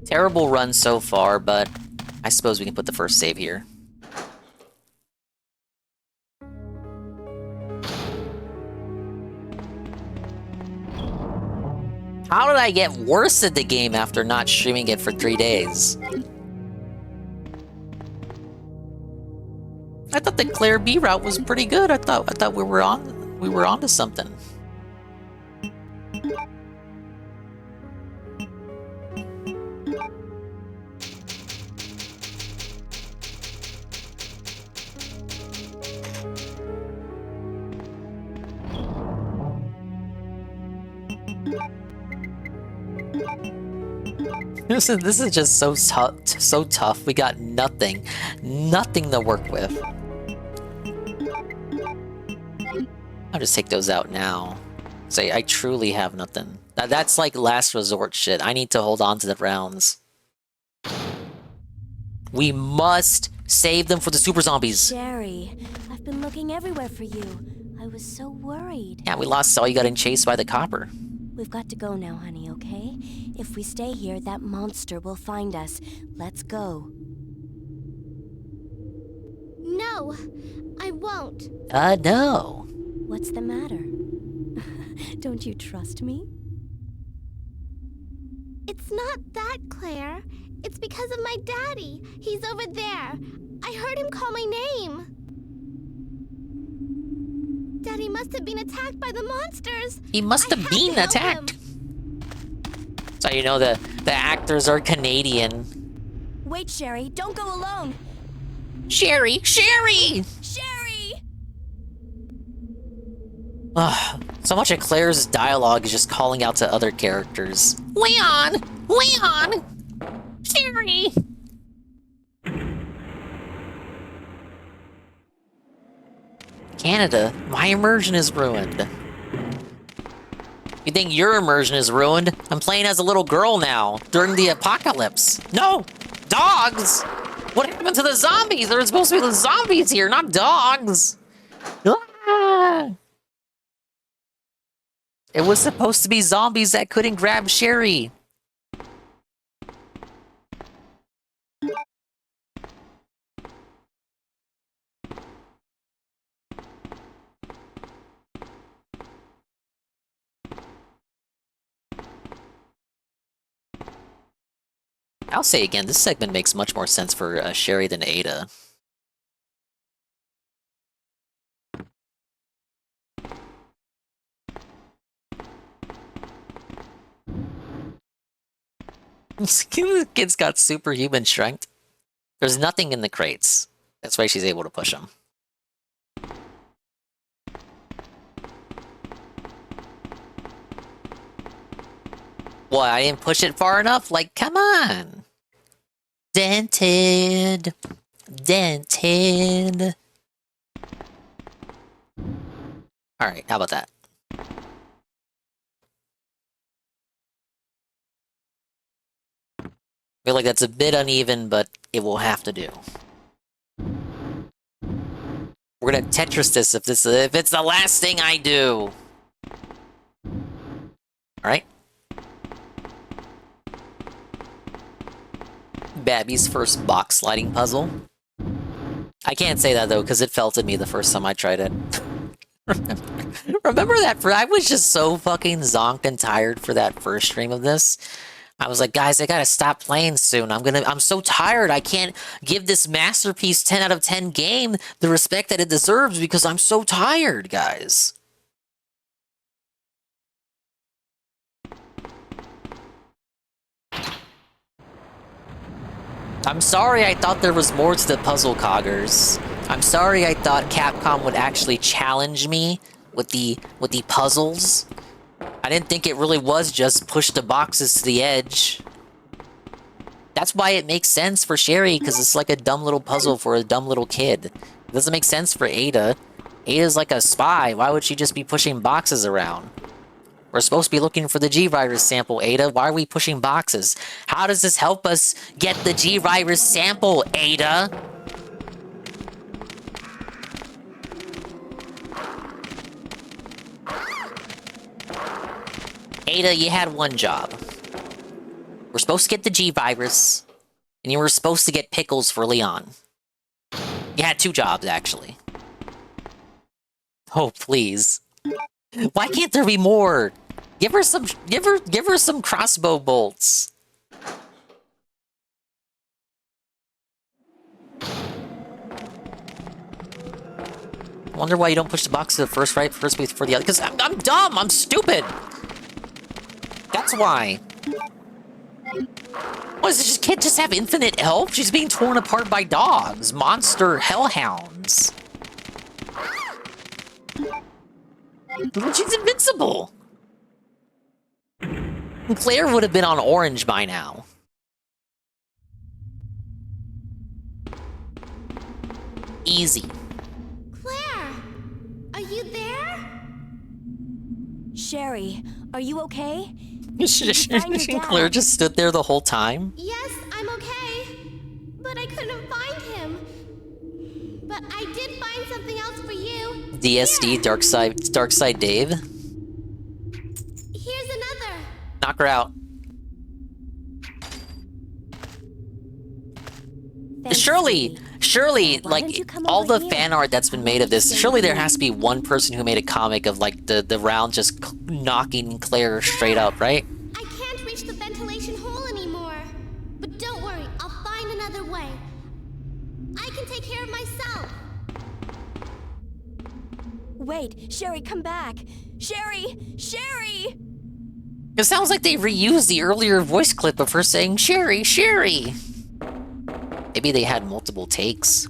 Terrible run so far, but I suppose we can put the first save here. How did I get worse at the game after not streaming it for 3 days? I thought the Claire B route was pretty good. I thought we were onto something. This is just so tough. We got nothing to work with. I'll just take those out now. Say I truly have nothing. That's like last resort shit. I need to hold on to the rounds. We must save them for the super zombies. Sherry, I've been looking everywhere for you. I was so worried. Yeah, we lost Saw. You got chased by the copper. We've got to go now, honey, okay? If we stay here, that monster will find us. Let's go. No, I won't. No. What's the matter? Don't you trust me? It's not that, Claire. It's because of my daddy. He's over there. I heard him call my name. Daddy must have been attacked by the monsters. He must have been attacked. So you know the actors are Canadian. Wait, Sherry, don't go alone. Sherry! Sherry! So much of Claire's dialogue is just calling out to other characters. Leon! Leon! Sherry! Canada, my immersion is ruined. You think your immersion is ruined? I'm playing as a little girl now, during the apocalypse. No! Dogs! What happened to the zombies? There were supposed to be the zombies here, not dogs! Ah! It was supposed to be zombies that couldn't grab Sherry. I'll say again, this segment makes much more sense for Sherry than Ada. This kid's got superhuman strength. There's nothing in the crates. That's why she's able to push them. What, I didn't push it far enough? Like, come on! Dented! Dented! Alright, how about that? I feel like that's a bit uneven, but it will have to do. We're gonna Tetris this if it's the last thing I do. Alright. Babby's first box sliding puzzle. I can't say that though, because it felt at me the first time I tried it. Remember that? I was just so fucking zonked and tired for that first stream of this. I was like, guys, I gotta stop playing soon. I'm so tired. I can't give this masterpiece 10 out of 10 game the respect that it deserves because I'm so tired, guys. I'm sorry I thought there was more to the puzzle, Coggers. I'm sorry I thought Capcom would actually challenge me with the puzzles. I didn't think it really was just push the boxes to the edge. That's why it makes sense for Sherry, because it's like a dumb little puzzle for a dumb little kid. It doesn't make sense for Ada. Ada's like a spy. Why would she just be pushing boxes around? We're supposed to be looking for the G-Virus sample, Ada. Why are we pushing boxes? How does this help us get the G-Virus sample, Ada? Ada, you had one job. We're supposed to get the G-Virus, and you were supposed to get pickles for Leon. You had 2 jobs, actually. Oh, please. Why can't there be more? Give her some crossbow bolts. I wonder why you don't push the box to the first before the other. Because I'm dumb. I'm stupid. That's why. What, does this kid just have infinite health? She's being torn apart by dogs. Monster hellhounds. She's invincible. Claire would have been on orange by now. Easy. Claire, are you there? Sherry, are you okay? Claire just stood there the whole time. Yes, I'm okay. But I couldn't find him. But I did find something else for you. DSD, Darkside Dave. Here's another. Knock her out. Surely, like, all the fan art that's been made of this, surely there has to be one person who made a comic of, like, the round just knocking Claire straight up, right? I can't reach the ventilation hole anymore. But don't worry, I'll find another way. I can take care of myself. Wait, Sherry, come back. Sherry! Sherry! It sounds like they reused the earlier voice clip of her saying, Sherry, Sherry! Maybe they had multiple takes.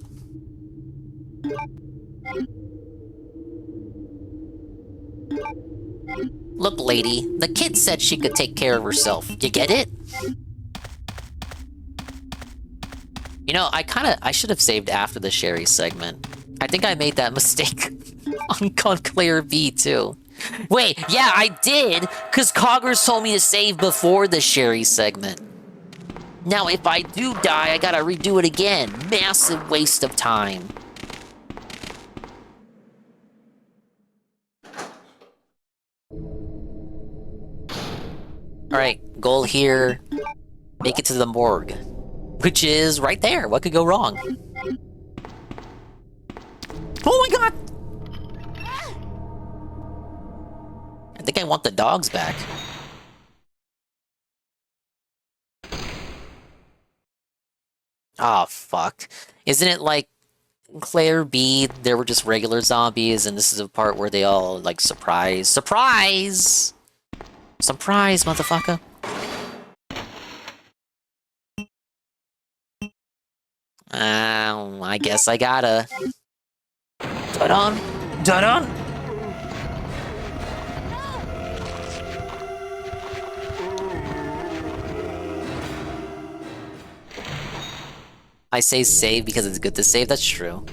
Look, lady, the kid said she could take care of herself. You get it? You know, I should have saved after the Sherry segment. I think I made that mistake on Claire B too. Wait, yeah, I did, because Coggers told me to save before the Sherry segment. Now, if I do die, I gotta redo it again. Massive waste of time. Alright, goal here. Make it to the morgue. Which is right there. What could go wrong? Oh my god! I think I want the dogs back. Oh, fuck. Isn't it like Claire B, there were just regular zombies, and this is a part where they all, like, surprise, motherfucker! I guess I gotta. Dun-dun! I say save because it's good to save, that's true.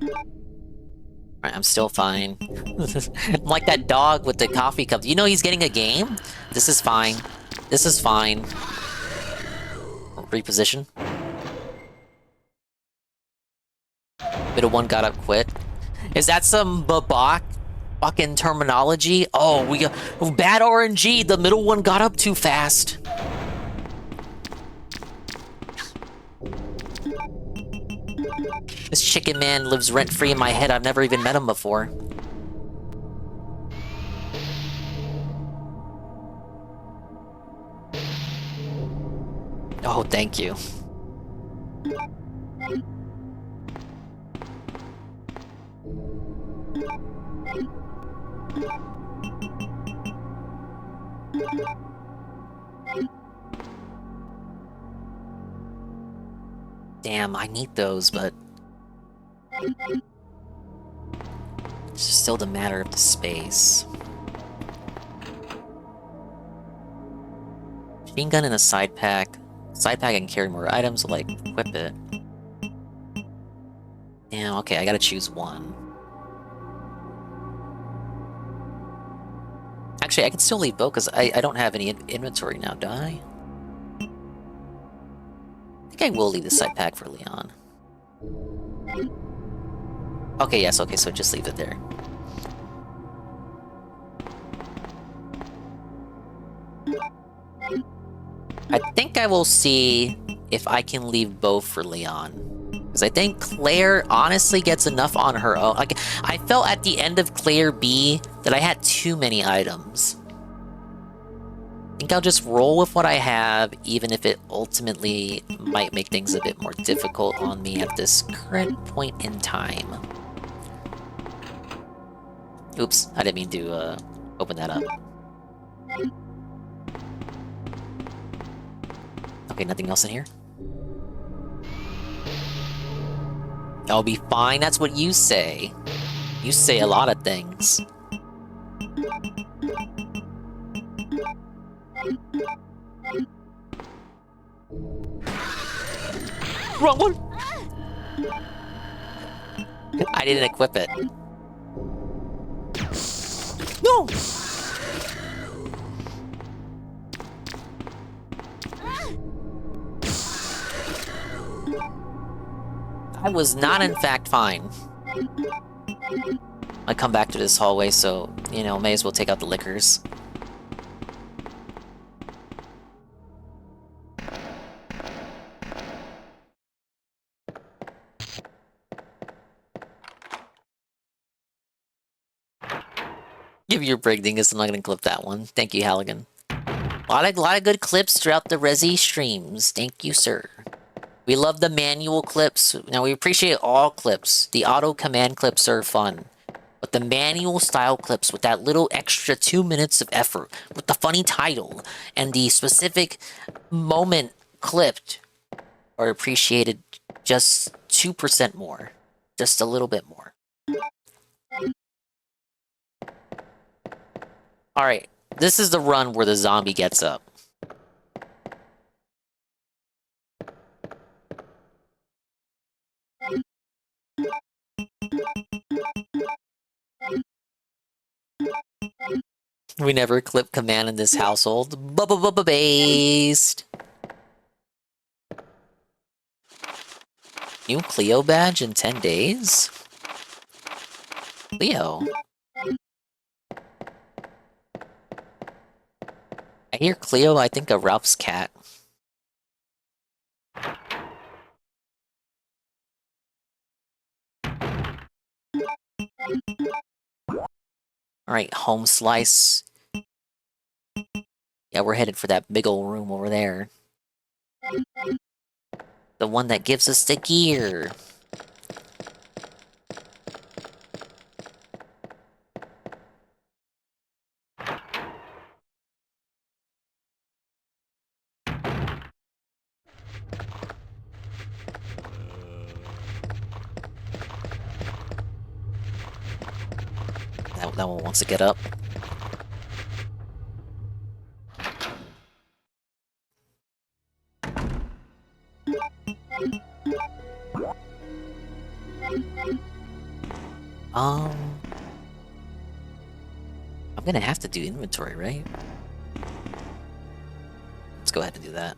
Alright, I'm still fine. I'm like that dog with the coffee cup. You know he's getting a game? This is fine. This is fine. Reposition. Bit of one got up quit. Is that some babak fucking terminology. Oh, we got bad RNG. The middle one got up too fast. This chicken man lives rent-free in my head. I've never even met him before. Oh, thank you. Damn, I need those, but it's still the matter of the space. Machine gun in a side pack. Side pack can carry more items, so like equip it. Damn, okay, I gotta choose one. Actually, I can still leave both because I don't have any inventory now, do I? I think I will leave the side pack for Leon. Okay, yes, okay, so just leave it there. I think I will see if I can leave both for Leon. Because I think Claire honestly gets enough on her own. Like, I felt at the end of Claire B that I had too many items. I think I'll just roll with what I have, even if it ultimately might make things a bit more difficult on me at this current point in time. Oops, I didn't mean to open that up. Okay, nothing else in here? I'll be fine, that's what you say. You say a lot of things. Wrong one! I didn't equip it. No! I was not in fact fine. I come back to this hallway, so, you know, may as well take out the liquors. Give your break, Dingus. I'm not gonna clip that one. Thank you, Halligan. A lot of good clips throughout the Resi streams. Thank you, sir. We love the manual clips. Now, we appreciate all clips. The auto command clips are fun. But the manual style clips with that little extra 2 minutes of effort, with the funny title, and the specific moment clipped are appreciated just 2% more. Just a little bit more. Alright, this is the run where the zombie gets up. We never clip command in this household. Based. New Cleo badge in 10 days? Cleo. I hear Cleo, I think of Ralph's cat. Alright, home slice. Yeah, we're headed for that big old room over there. The one that gives us the gear. That one wants to get up. I'm gonna have to do inventory, right? Let's go ahead and do that.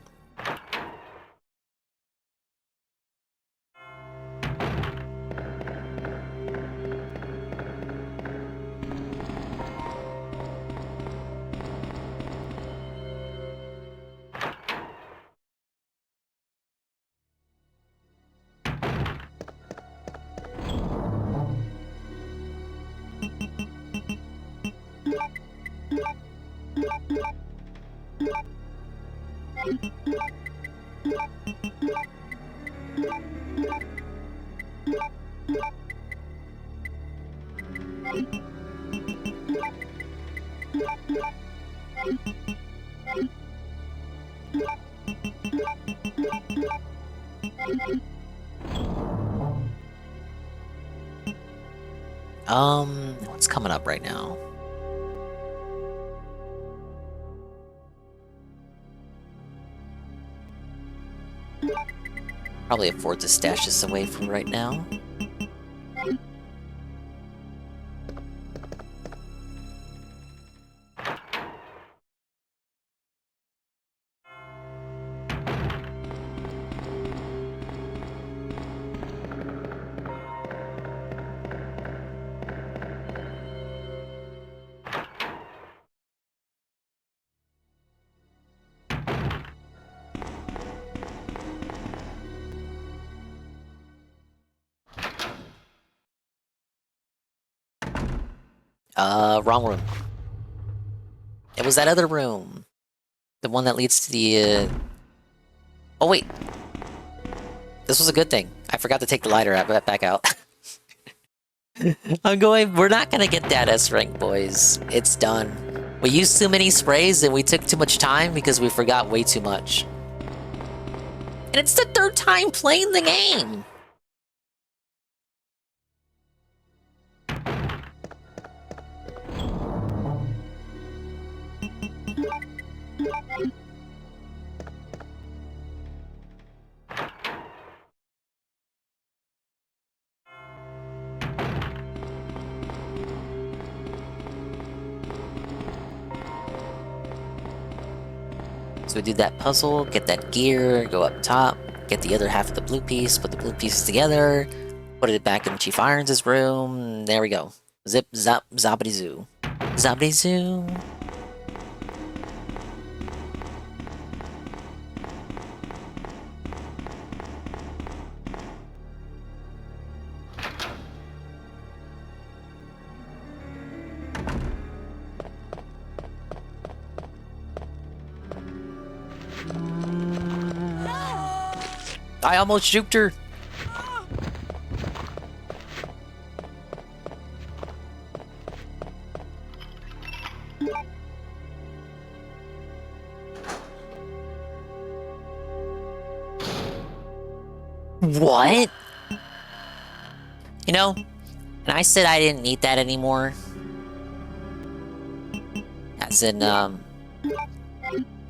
What's coming up right now? Probably afford to stash this away for right now. Wrong room. It was that other room. The one that leads to the, Oh, wait. This was a good thing. I forgot to take the lighter back out. We're not gonna get that S rank, boys. It's done. We used too many sprays and we took too much time because we forgot way too much. And it's the 3rd time playing the game! So we do that puzzle, get that gear, go up top, get the other half of the blue piece, put the blue pieces together, put it back in Chief Irons' room. There we go. Zip, zap, zoppity zoo. Zoppity zoo. I almost juked her. What? You know, and I said I didn't need that anymore. As in, the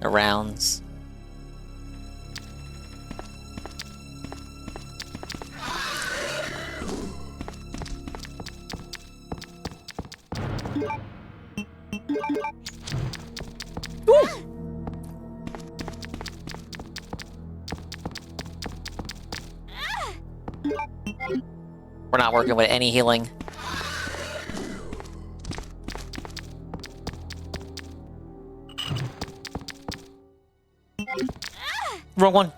rounds. We're not working with any healing. Wrong one.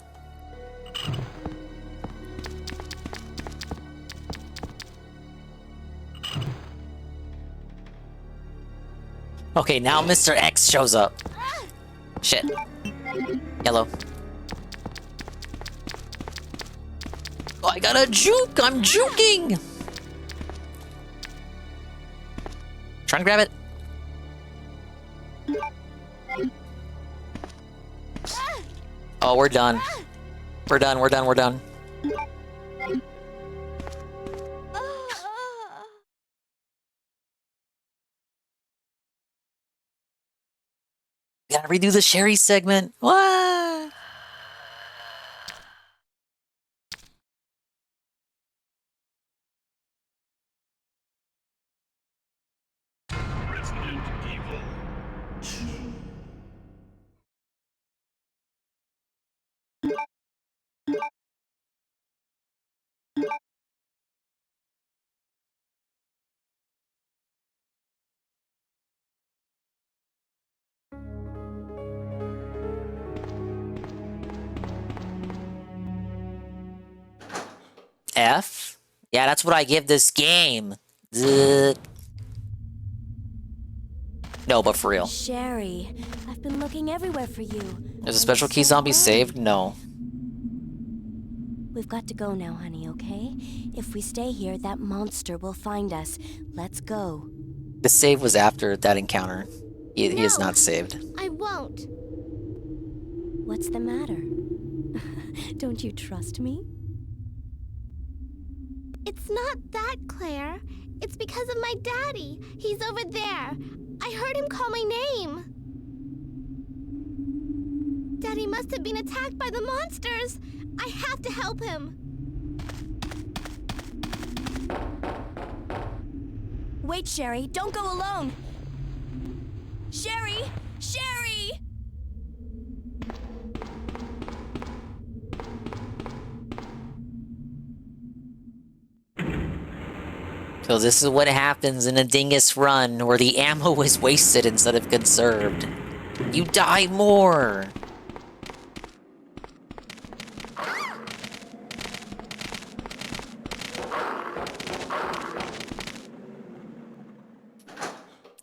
Okay, now Mr. X shows up. Shit. Yellow. Oh, I got a juke! I'm juking! Trying to grab it. Oh, we're done. We're done, we're done, we're done. Gotta redo the Sherry segment. What? F? Yeah, that's what I give this game. No, but for real. Sherry, I've been looking everywhere for you. Is a special key zombie saved? No. We've got to go now, honey, okay? If we stay here, that monster will find us. Let's go. The save was after that encounter. He is not saved. I won't. What's the matter? Don't you trust me? It's not that, Claire. It's because of my daddy. He's over there. I heard him call my name. Daddy must have been attacked by the monsters. I have to help him. Wait, Sherry, don't go alone. Sherry! Sherry! So this is what happens in a dingus run, where the ammo is wasted instead of conserved. You die more!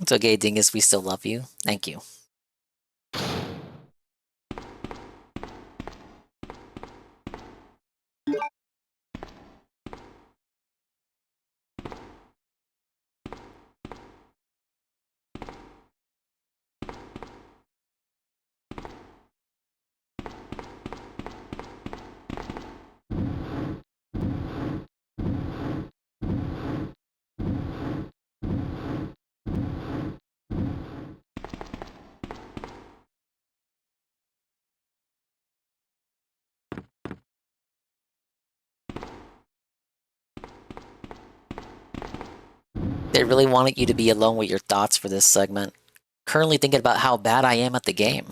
It's okay, dingus, we still love you. Thank you. They really wanted you to be alone with your thoughts for this segment. Currently thinking about how bad I am at the game.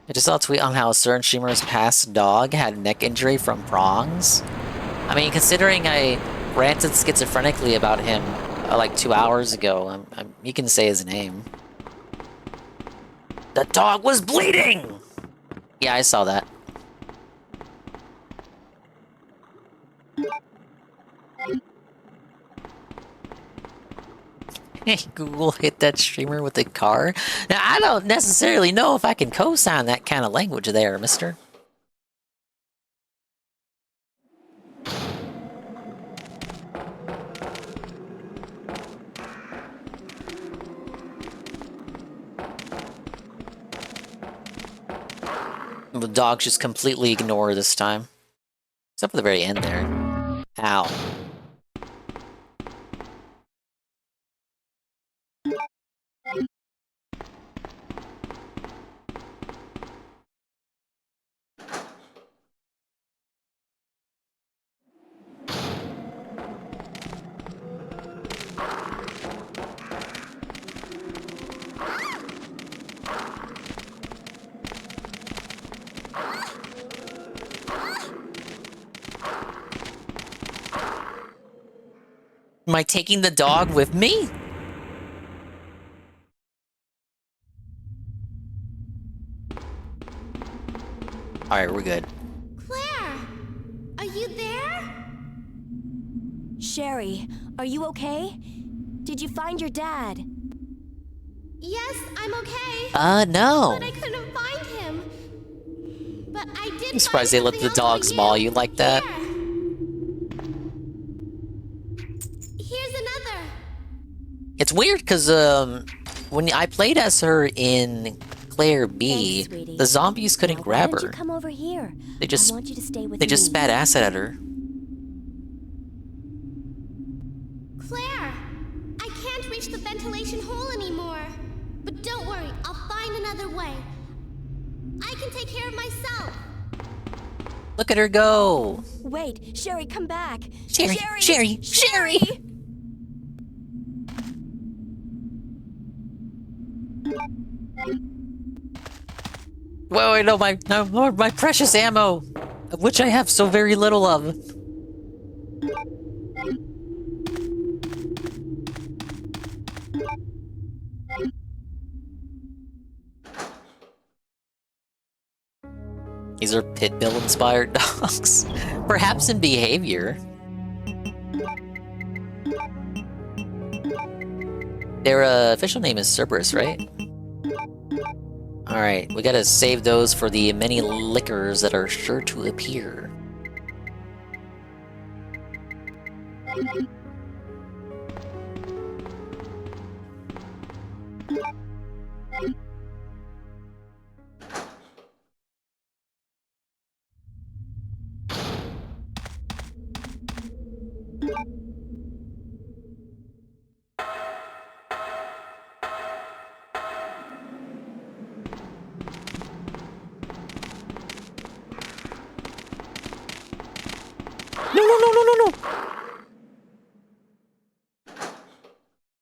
I just saw a tweet on how a certain streamer's past dog had a neck injury from prongs. I mean, considering I ranted schizophrenically about him like 2 hours ago, you can say his name. The dog was bleeding! Yeah, I saw that. Google hit that streamer with a car? Now, I don't necessarily know if I can co-sign that kind of language there, mister. The dogs just completely ignore this time. Except for the very end there. Ow. Am I taking the dog with me? Alright, we're good. Claire! Are you there? Sherry, are you okay? Did you find your dad? Yes, I'm okay. No. But I couldn't find him. But I did. I'm surprised they let the dogs maul you like that. Here's another. It's weird because when I played as her in Claire B, Thanks, the zombies couldn't grab Why don't her. you come over here? They just I want you to stay with they just me. spat acid at her. Claire, I can't reach the ventilation hole anymore. But don't worry, I'll find another way. I can take care of myself. Look at her go. Wait, Sherry, come back. Sherry. Wait, no, my precious ammo, of which I have so very little of. These are pit bull inspired dogs, perhaps in behavior. Their official name is Cerberus, right? Alright, we gotta save those for the many liquors that are sure to appear. No!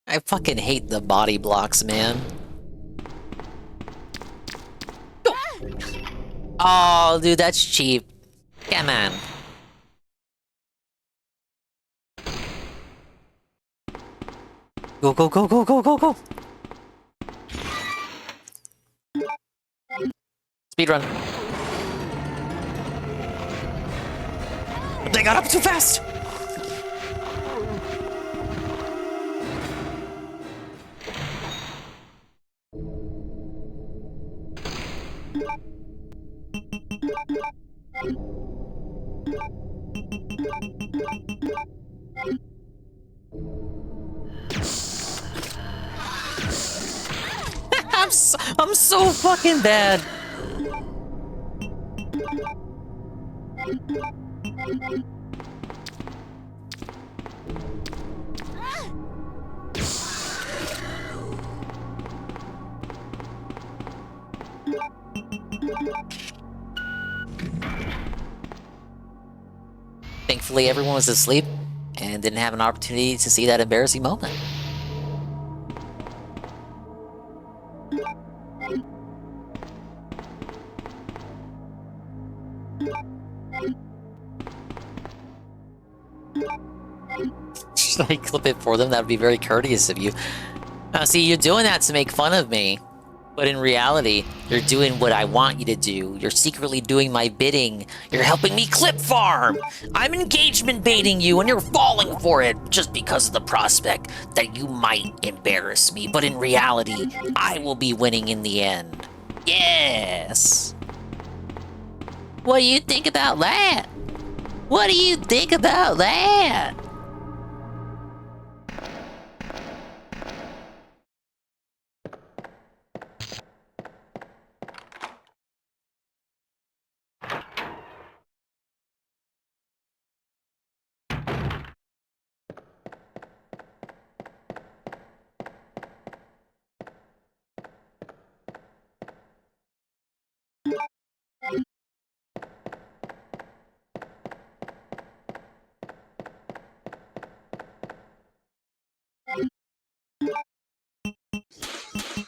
I fucking hate the body blocks, man. Oh, dude, that's cheap. Come on. Go. Speedrun. They got up too fast! I'm so fucking bad. Thankfully, everyone was asleep and didn't have an opportunity to see that embarrassing moment. Should I clip it for them? That would be very courteous of you. See, you're doing that to make fun of me. But in reality, you're doing what I want you to do. You're secretly doing my bidding. You're helping me clip farm. I'm engagement baiting you and you're falling for it just because of the prospect that you might embarrass me. But in reality, I will be winning in the end. Yes. What do you think about that? What do you think about that?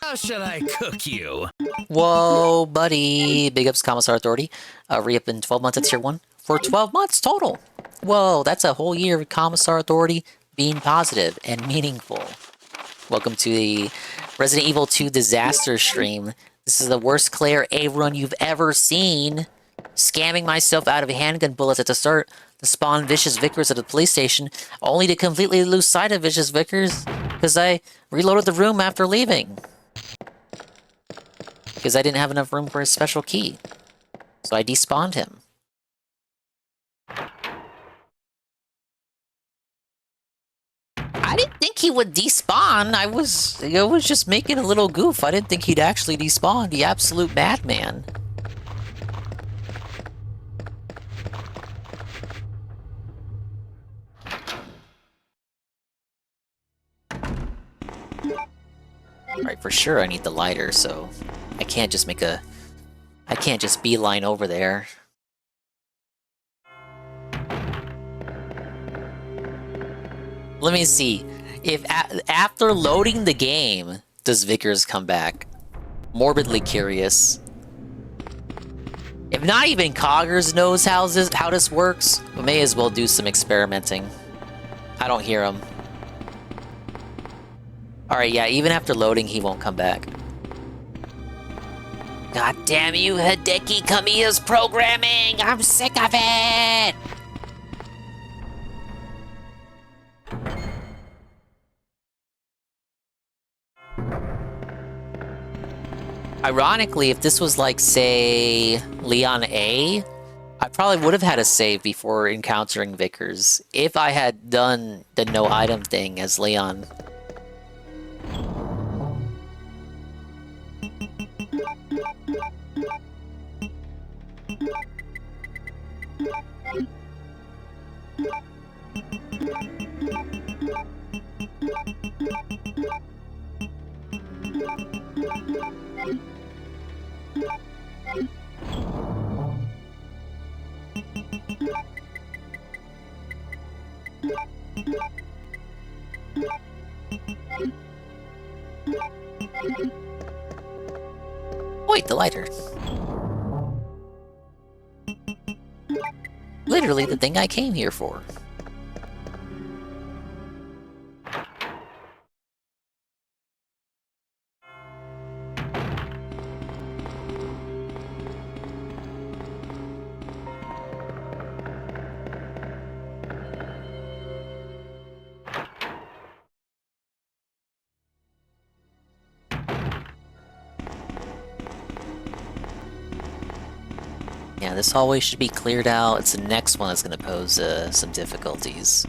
How should I cook you? Whoa, buddy. Big ups, Commissar Authority. Re-up in 12 months at Tier 1 for 12 months total. Whoa, that's a whole year of Commissar Authority being positive and meaningful. Welcome to the Resident Evil 2 Disaster stream. This is the worst Claire A run you've ever seen. Scamming myself out of handgun bullets at the start to spawn Vicious Vickers at the police station, only to completely lose sight of Vicious Vickers because I reloaded the room after leaving. Because I didn't have enough room for his special key. So I despawned him. I didn't think he would despawn. I was just making a little goof. I didn't think he'd actually despawn. The absolute madman. Right, for sure I need the lighter, so I can't just beeline over there. Let me see. If after loading the game, does Vickers come back? Morbidly curious. If not even Coggers knows how this works, we may as well do some experimenting. I don't hear him. Alright, yeah, even after loading, he won't come back. God damn you, Hideki Kamiya's programming! I'm sick of it! Ironically, if this was like, say, Leon A, I probably would have had a save before encountering Vickers if I had done the no item thing as Leon. Wait, the lighter. Literally the thing I came here for. Yeah, this hallway should be cleared out. It's the next one that's going to pose some difficulties.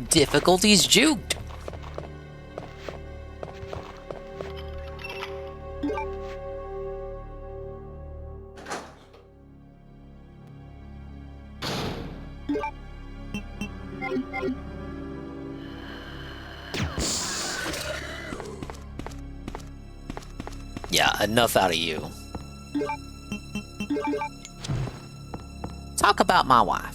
Difficulties juked. Yeah, enough out of you. Talk about my wife.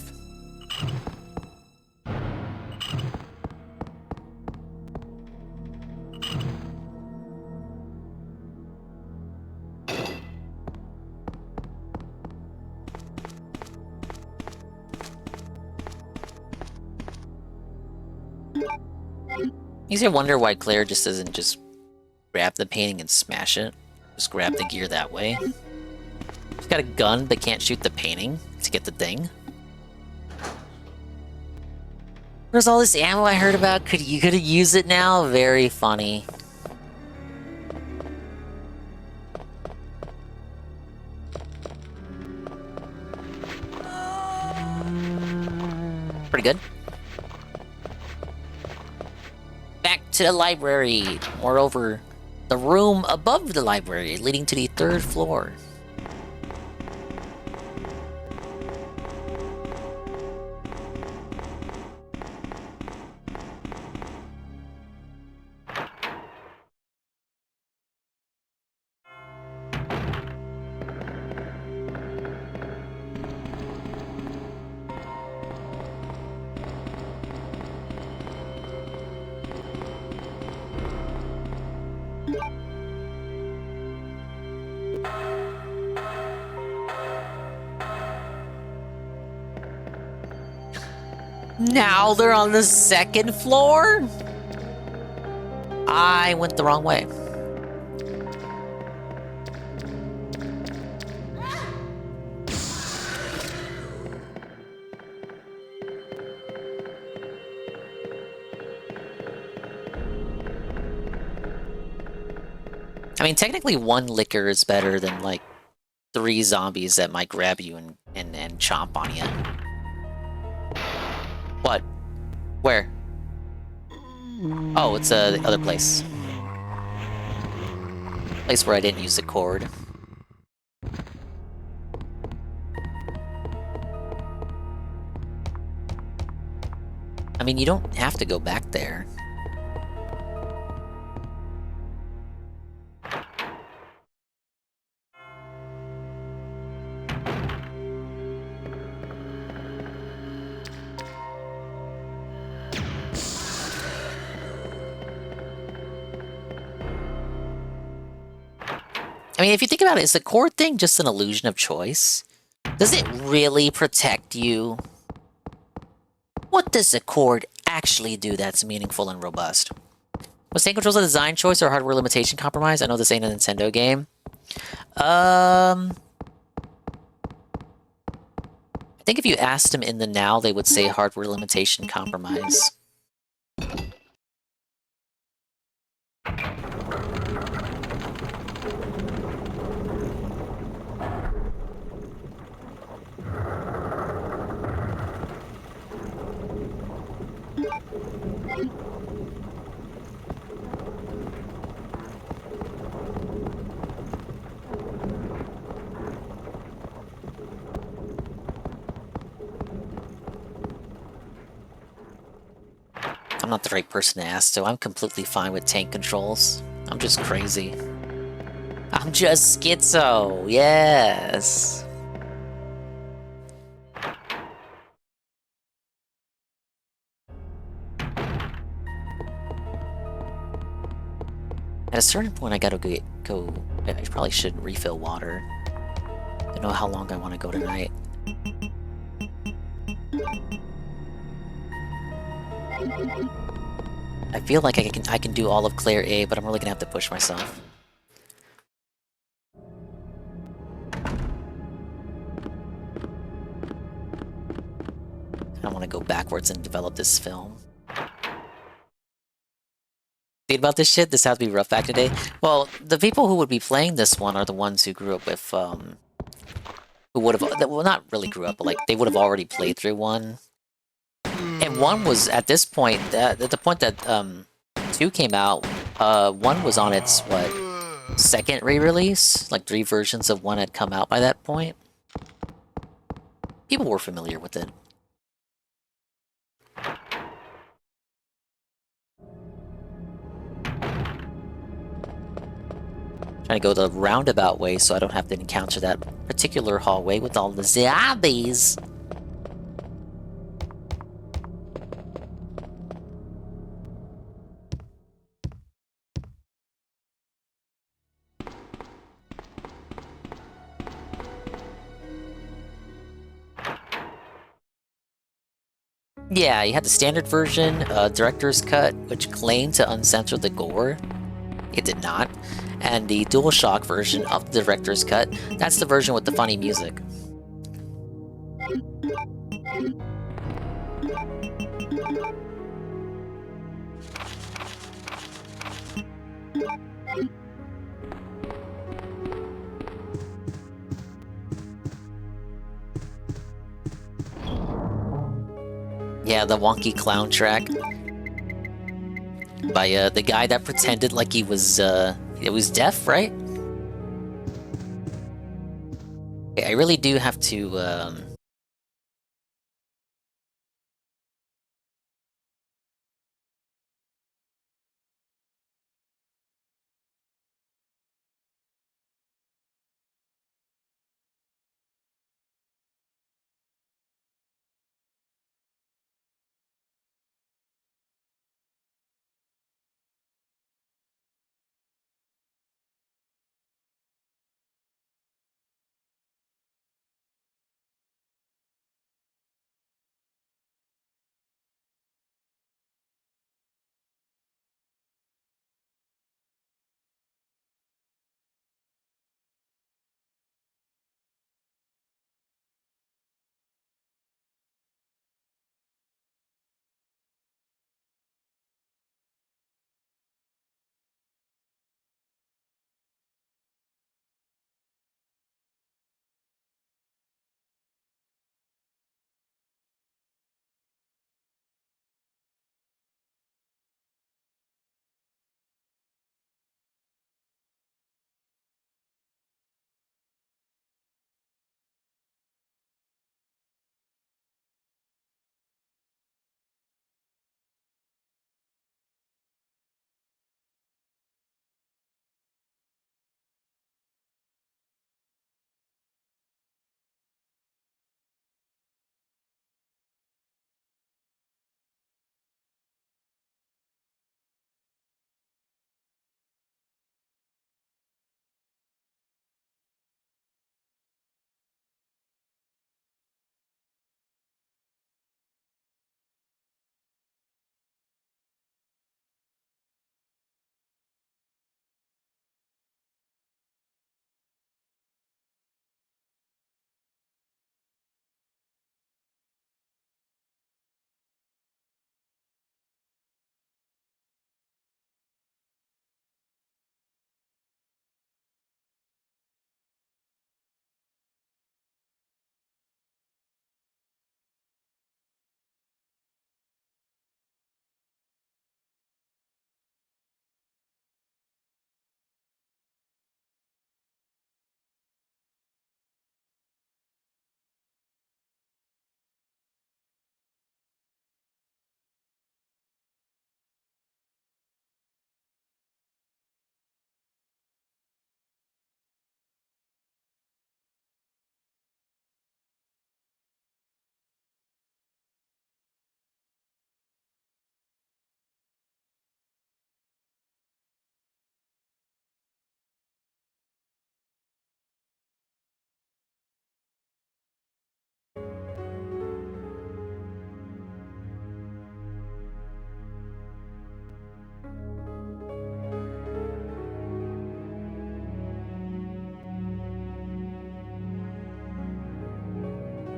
You ever wonder why Claire just doesn't just grab the painting and smash it? Just grab the gear that way. She's got a gun but can't shoot the painting to get the thing. Where's all this ammo I heard about? Could you use it now? Very funny. Pretty good. Back to the library. Moreover, the room above the library leading to the 3rd floor. Now they're on the 2nd floor? I went the wrong way. I mean, technically 1 liquor is better than, like, 3 zombies that might grab you and chomp on you. What? Where? Oh, it's the other place. Place where I didn't use the cord. I mean, you don't have to go back there. I mean, if you think about it, is the cord thing just an illusion of choice? Does it really protect you? What does a chord actually do that's meaningful and robust? Was tank controls a design choice or hardware limitation compromise? I know this ain't a Nintendo game. I think if you asked them in the now, they would say hardware limitation compromise. I'm not the right person to ask, so I'm completely fine with tank controls. I'm just crazy. I'm just schizo, yes! At a certain point, I gotta go. I probably should refill water. I don't know how long I want to go tonight. I feel like I can do all of ꞓ𝝻Ꝓ, but I'm really gonna have to push myself. I want to go backwards and develop this film. About this shit, this has to be rough back today. Well, the people who would be playing this one are the ones who grew up with, who would have, well, not really grew up, but like they would have already played through one. And one was at this point, at the point that 2 came out, 1 was on its second re-release. Like 3 versions of 1 had come out by that point. People were familiar with it. Trying to go the roundabout way so I don't have to encounter that particular hallway with all the zombies. Yeah, you had the standard version, director's cut, which claimed to uncensor the gore. It did not. And the DualShock version of the director's cut, that's the version with the funny music. Yeah, the wonky clown track by the guy that pretended like he was deaf, right? Okay, I really do have to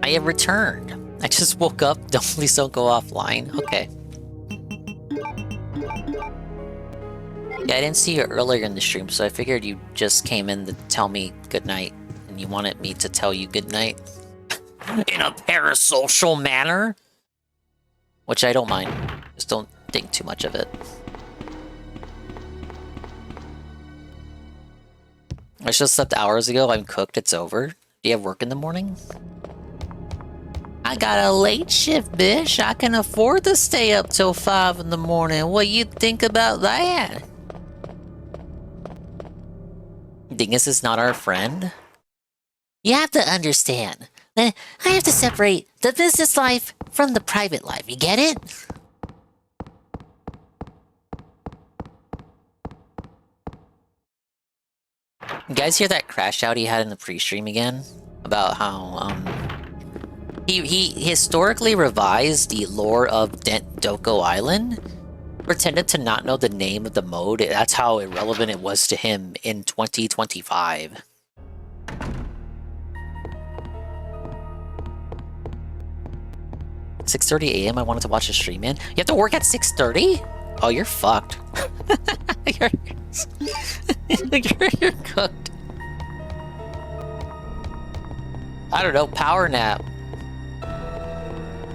I have returned. I just woke up. Please don't go offline. Okay. Yeah, I didn't see you earlier in the stream, so I figured you just came in to tell me goodnight, and you wanted me to tell you goodnight in a parasocial manner, which I don't mind. Just don't think too much of it. I just slept hours ago. I'm cooked. It's over. Do you have work in the morning? I got a late shift, bitch. I can afford to stay up till 5 in the morning. What you think about that? Dingus is not our friend? You have to understand. I have to separate the business life from the private life. You get it? You guys hear that crash out he had in the pre-stream again? About how, He historically revised the lore of Doko Island, pretended to not know the name of the mode. That's how irrelevant it was to him in 2025. $6:30 a.m. I wanted to watch a stream, man. You have to work at 6:30? Oh, you're fucked. you're cooked. I don't know, power nap.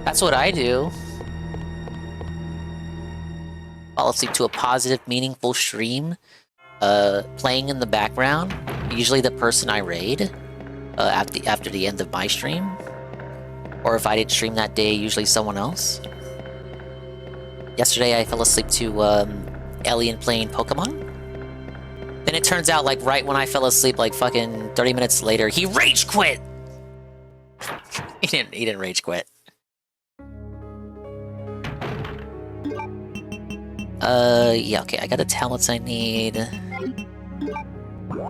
That's what I do. Fall asleep to a positive, meaningful stream. Playing in the background. Usually the person I raid. After the end of my stream. Or if I didn't stream that day, usually someone else. Yesterday I fell asleep to Alien playing Pokemon. Then it turns out, like, right when I fell asleep, like fucking 30 minutes later, he rage quit! He didn't rage quit. Yeah, okay, I got the talents I need.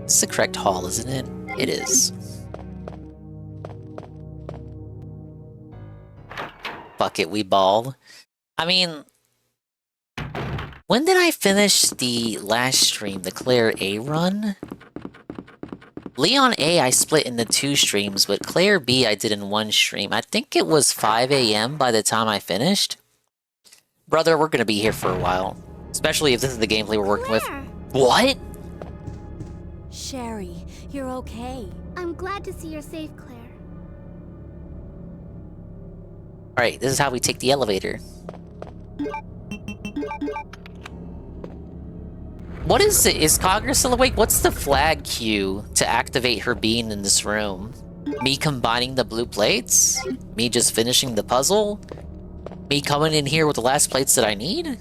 It's the correct hall, isn't it? It is. Fuck it, we ball. I mean, when did I finish the last stream, the Claire A run? Leon A I split into 2 streams, but Claire B I did in 1 stream. I think it was 5 a.m. by the time I finished. Brother, we're gonna be here for a while. Especially if this is the gameplay we're working with. What? Sherry, you're okay. I'm glad to see you're safe, Claire. Alright, this is how we take the elevator. What is it? Is Congress still awake? What's the flag cue to activate her being in this room? Me combining the blue plates? Me just finishing the puzzle? Me coming in here with the last plates that I need?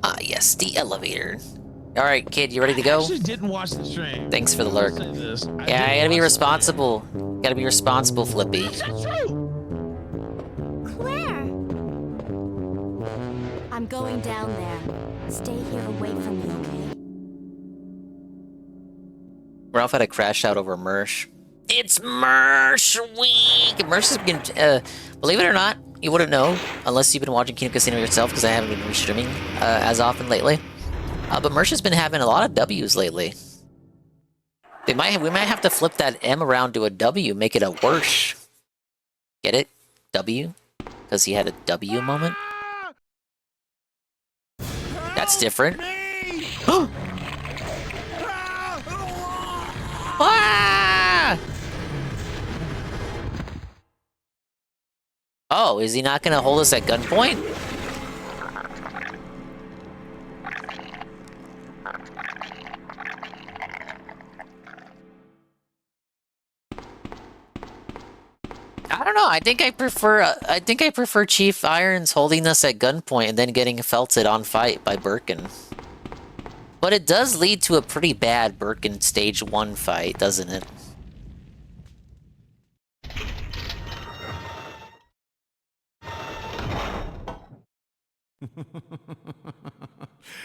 Ah, yes, the elevator. Alright, kid, you ready to go? I actually didn't watch the stream. Thanks for the lurk. Yeah, I gotta be responsible. Gotta be responsible, Flippy. Claire! I'm going down there. Stay here away from me, okay? Ralph had a crash out over Mersh. It's Mersh week! Mersh has been, believe it or not, you wouldn't know, unless you've been watching Kingdom Casino yourself, because I haven't been restreaming as often lately. But Mersh has been having a lot of W's lately. We might have to flip that M around to a W, make it a worsh. Get it? W? Because he had a W moment? That's different. Ah! Oh, is he not gonna hold us at gunpoint? I don't know. I think I prefer Chief Irons holding us at gunpoint and then getting felted on fight by Birkin. But it does lead to a pretty bad Birkin stage 1 fight, doesn't it?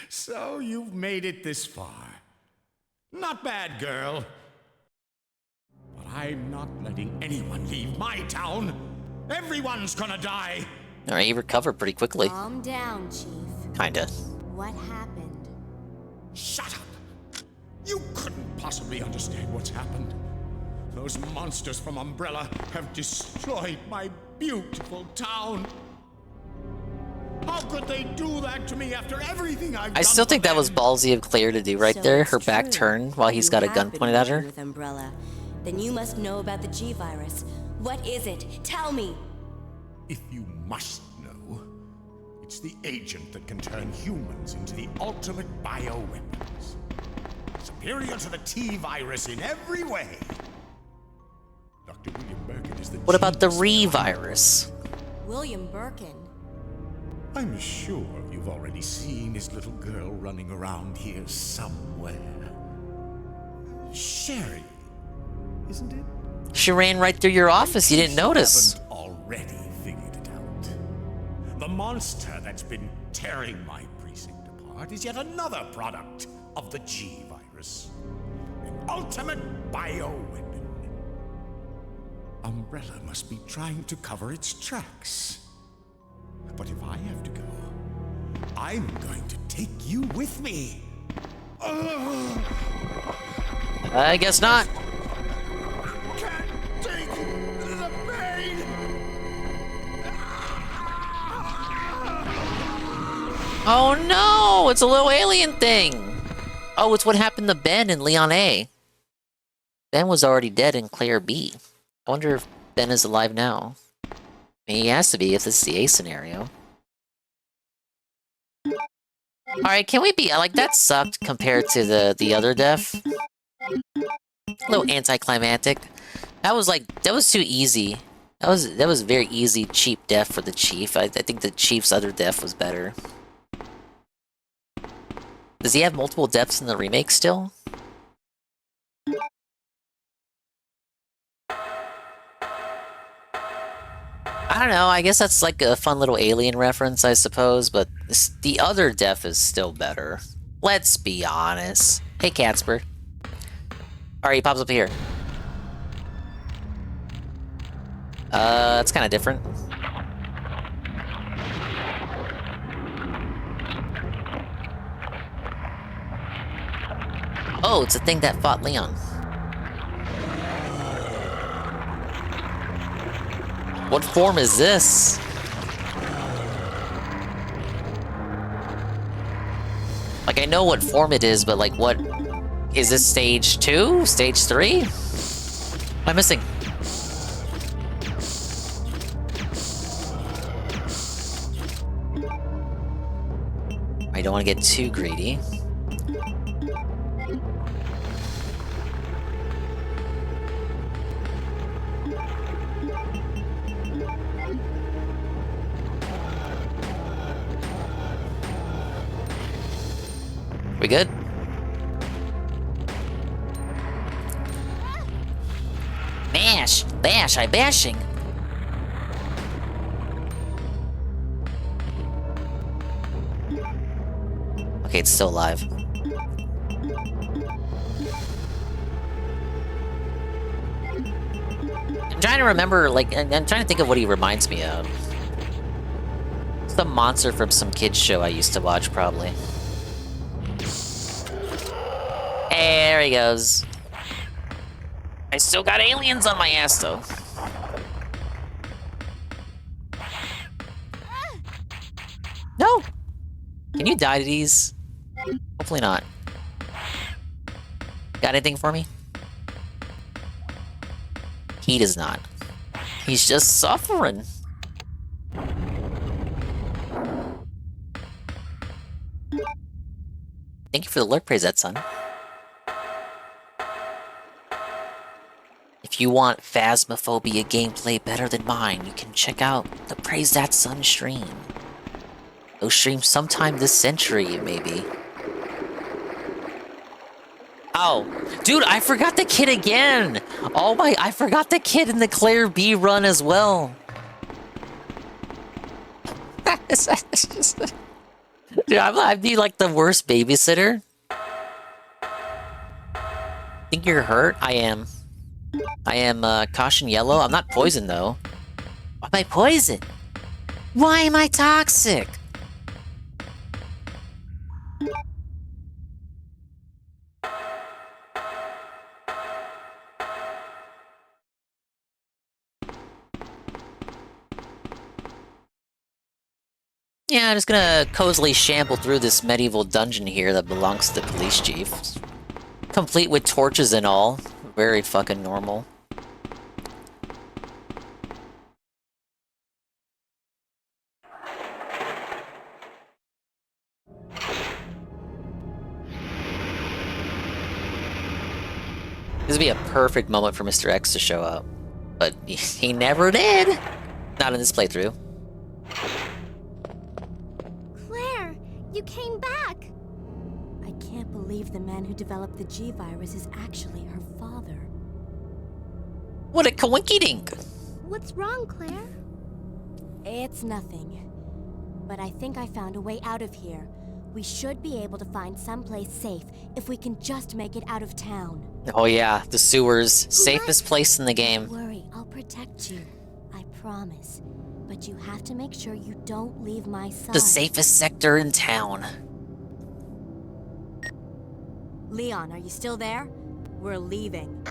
So you've made it this far. Not bad, girl. But I'm not letting anyone leave my town. Everyone's gonna die. Alright, he recovered pretty quickly. Calm down, Chief. Kinda. What happened? Shut up! You couldn't possibly understand what's happened. Those monsters from Umbrella have destroyed my beautiful town. How could they do that to me after everything I've done? I still think that was ballsy of Claire to do right there. Her back turned while he's got a gun pointed at her. With Umbrella, then you must know about the G virus. What is it? Tell me. If you must know, it's the agent that can turn humans into the ultimate bioweapons. Superior to the T-virus in every way. Dr. William Birkin is the What about the Re-virus? William Birkin. I'm sure you've already seen his little girl running around here somewhere. Sherry, isn't it? She ran right through your office. You didn't notice. Haven't already figured it out. The monster that's been tearing my precinct apart is yet another product of the G virus. An ultimate bioweapon. Umbrella must be trying to cover its tracks. But if I have to go, I'm going to take you with me. I guess not. Can't take the pain. Oh no! It's a little alien thing! Oh, it's what happened to Ben and Leon A. Ben was already dead in Claire B. I wonder if Ben is alive now. I mean, he has to be if this is the A scenario. Alright, can we be... Like, that sucked compared to the other death. A little anticlimactic. That was like... That was too easy. That was very easy, cheap death for the Chief. I think the Chief's other death was better. Does he have multiple deaths in the remake still? I don't know, I guess that's like a fun little alien reference, I suppose, but the other death is still better. Let's be honest. Hey, Catsper. Alright, he pops up here. That's kind of different. Oh, it's a thing that fought Leon. What form is this? Like, I know what form it is, but like, what... Is this stage 2? Stage 3? What am I missing? I don't want to get too greedy. We good? Mash! Bash! I'm bashing! Okay, it's still alive. I'm trying to remember, like, I'm trying to think of what he reminds me of. Some monster from some kids show I used to watch, probably. There he goes. I still got aliens on my ass, though. No! Can you die to these? Hopefully not. Got anything for me? He does not. He's just suffering. Thank you for the lurk, praise that son. If you want Phasmophobia gameplay better than mine, you can check out the Praise That Son stream. They'll stream sometime this century, maybe. Oh, dude, I forgot the kid again! Oh my, I forgot the kid in the Claire B run as well. Dude, I'd be like the worst babysitter. Think you're hurt? I am. I am, caution yellow. I'm not poisoned, though. Why am I poisoned? Why am I toxic? Yeah, I'm just gonna cozily shamble through this medieval dungeon here that belongs to the police chief. Complete with torches and all. Very fucking normal. This would be a perfect moment for Mr. X to show up. But he never did! Not in this playthrough. Claire, you came back! I can't believe the man who developed the G virus is actually her father. What a coinky-dink! What's wrong, Claire? It's nothing. But I think I found a way out of here. We should be able to find someplace safe if we can just make it out of town. Oh yeah, the sewers. Safest place in the game. Don't worry, I'll protect you. I promise. But you have to make sure you don't leave my side. The safest sector in town. Leon, are you still there? We're leaving.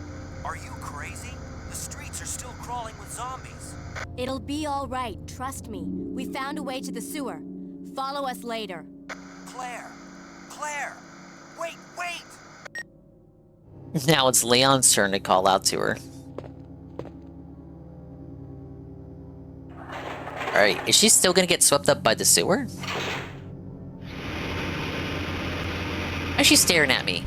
Are you crazy? The streets are still crawling with zombies. It'll be all right, trust me. We found a way to the sewer. Follow us later. Claire! Claire! Wait, wait! Now it's Leon's turn to call out to her. Alright, is she still gonna get swept up by the sewer? Why is she staring at me?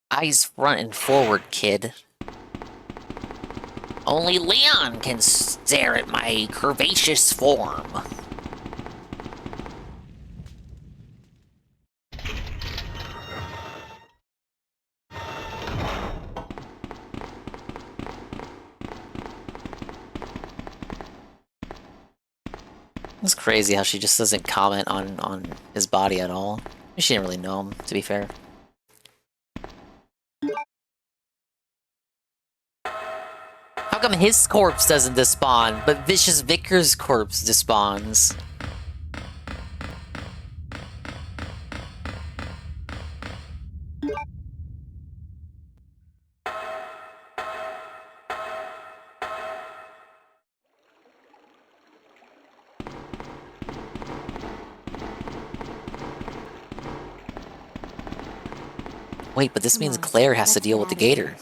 Eyes front and forward, kid. Only Leon can stare at my curvaceous form. It's crazy how she just doesn't comment on his body at all. She didn't really know him, to be fair. How come his corpse doesn't despawn, but Vicious Vicar's corpse despawns? Wait, but this means Claire has to deal with the gator.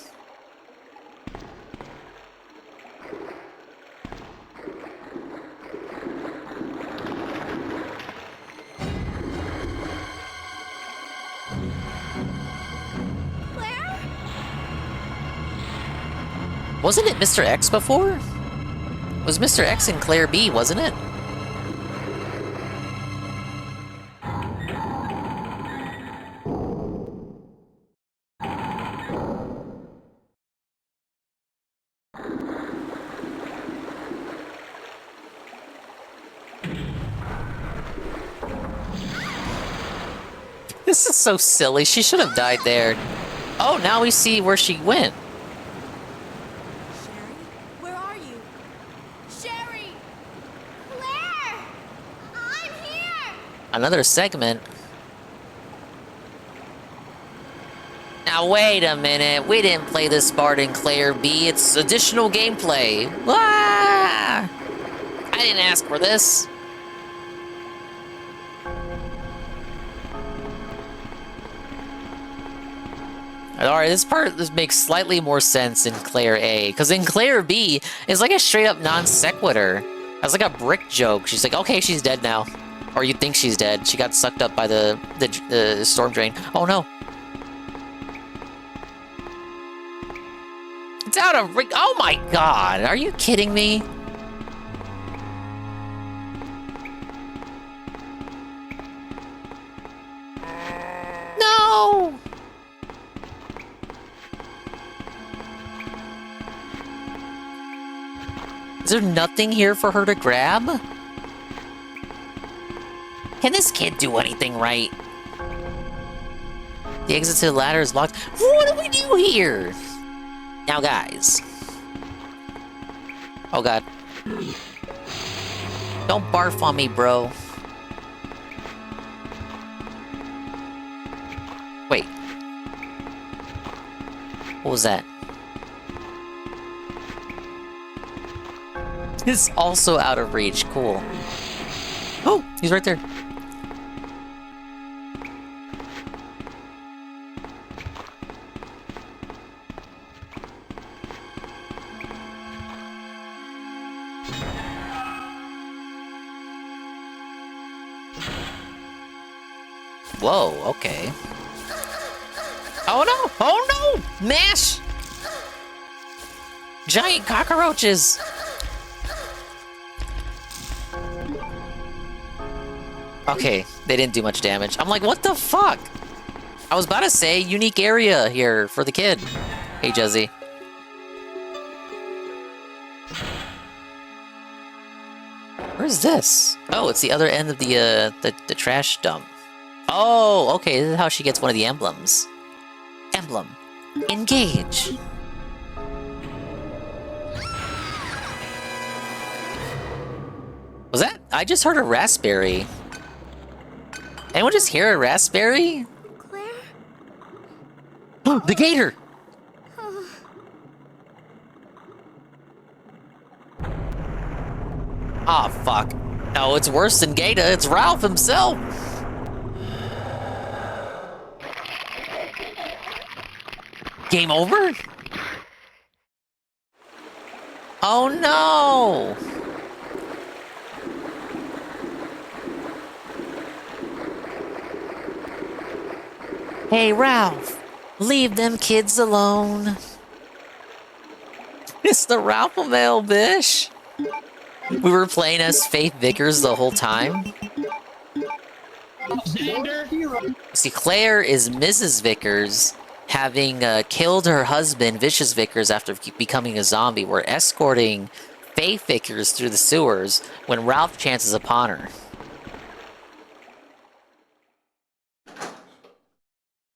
Wasn't it Mr. X before? It was Mr. X and Claire B, wasn't it? This is so silly. She should have died there. Oh, now we see where she went. Where are you? Sherry! Claire! I'm here! Another segment. Now wait a minute. We didn't play this part in Claire B. It's additional gameplay. Ah! I didn't ask for this. Alright, this makes slightly more sense in Claire A, because in Claire B, it's like a straight-up non-sequitur. That's like a brick joke. She's like, okay, she's dead now. Or you think she's dead. She got sucked up by the storm drain. Oh no. It's out of ring. Oh my god, are you kidding me? No! Is there nothing here for her to grab? Can this kid do anything right? The exit to the ladder is locked. What do we do here? Now, guys. Oh, God. Don't barf on me, bro. Wait. What was that? It's also out of reach. Cool. Oh, he's right there. Whoa, okay. Oh no! Oh no! Mash! Giant cockroaches! Okay, they didn't do much damage. I'm like, what the fuck? I was about to say unique area here for the kid. Hey, Juzzy. Where's this? Oh, it's the other end of the trash dump. Oh, okay, this is how she gets one of the emblems. Emblem. Engage. Was that? I just heard a raspberry. Anyone just hear a raspberry? Claire? The gator! Ah, oh, fuck. No, it's worse than Gator. It's Ralph himself. Game over? Oh no! Hey, Ralph, leave them kids alone. It's the Ralph-O-Mail, bish. We were playing as Faith Vickers the whole time. See, Claire is Mrs. Vickers, having killed her husband, Vicious Vickers, after becoming a zombie. We're escorting Faith Vickers through the sewers when Ralph chances upon her.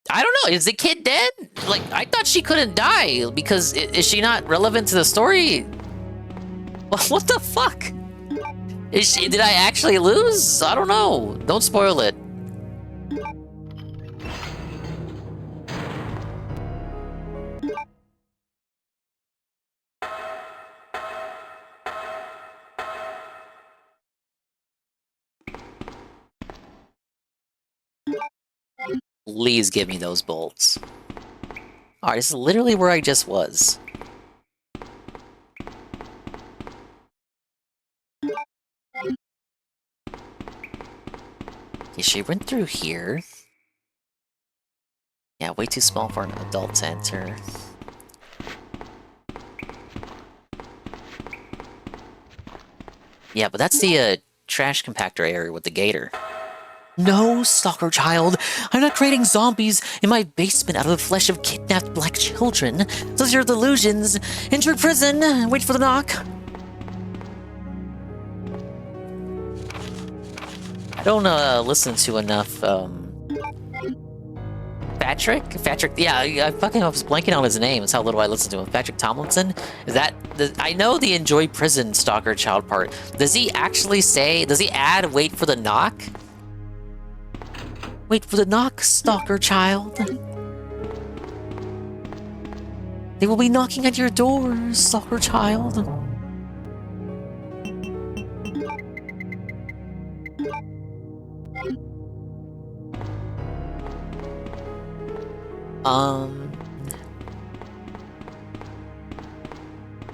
I don't know, is the kid dead? Like, I thought she couldn't die, because is she not relevant to the story? What the fuck? Did I actually lose? I don't know. Don't spoil it. Please give me those bolts. Alright, this is literally where I just was. Okay, she went through here. Yeah, way too small for an adult to enter. Yeah, but that's the trash compactor area with the gator. No, stalker child. I'm not creating zombies in my basement out of the flesh of kidnapped black children. Those are your delusions. Enter prison. Wait for the knock. I don't listen to enough Patrick, yeah, I fucking was blanking on his name. That's how little I listen to him. Patrick Tomlinson? Is that I know the enjoy prison stalker child part. Does he actually say, does he add wait for the knock? Wait for the knock, stalker child. They will be knocking at your door, stalker child.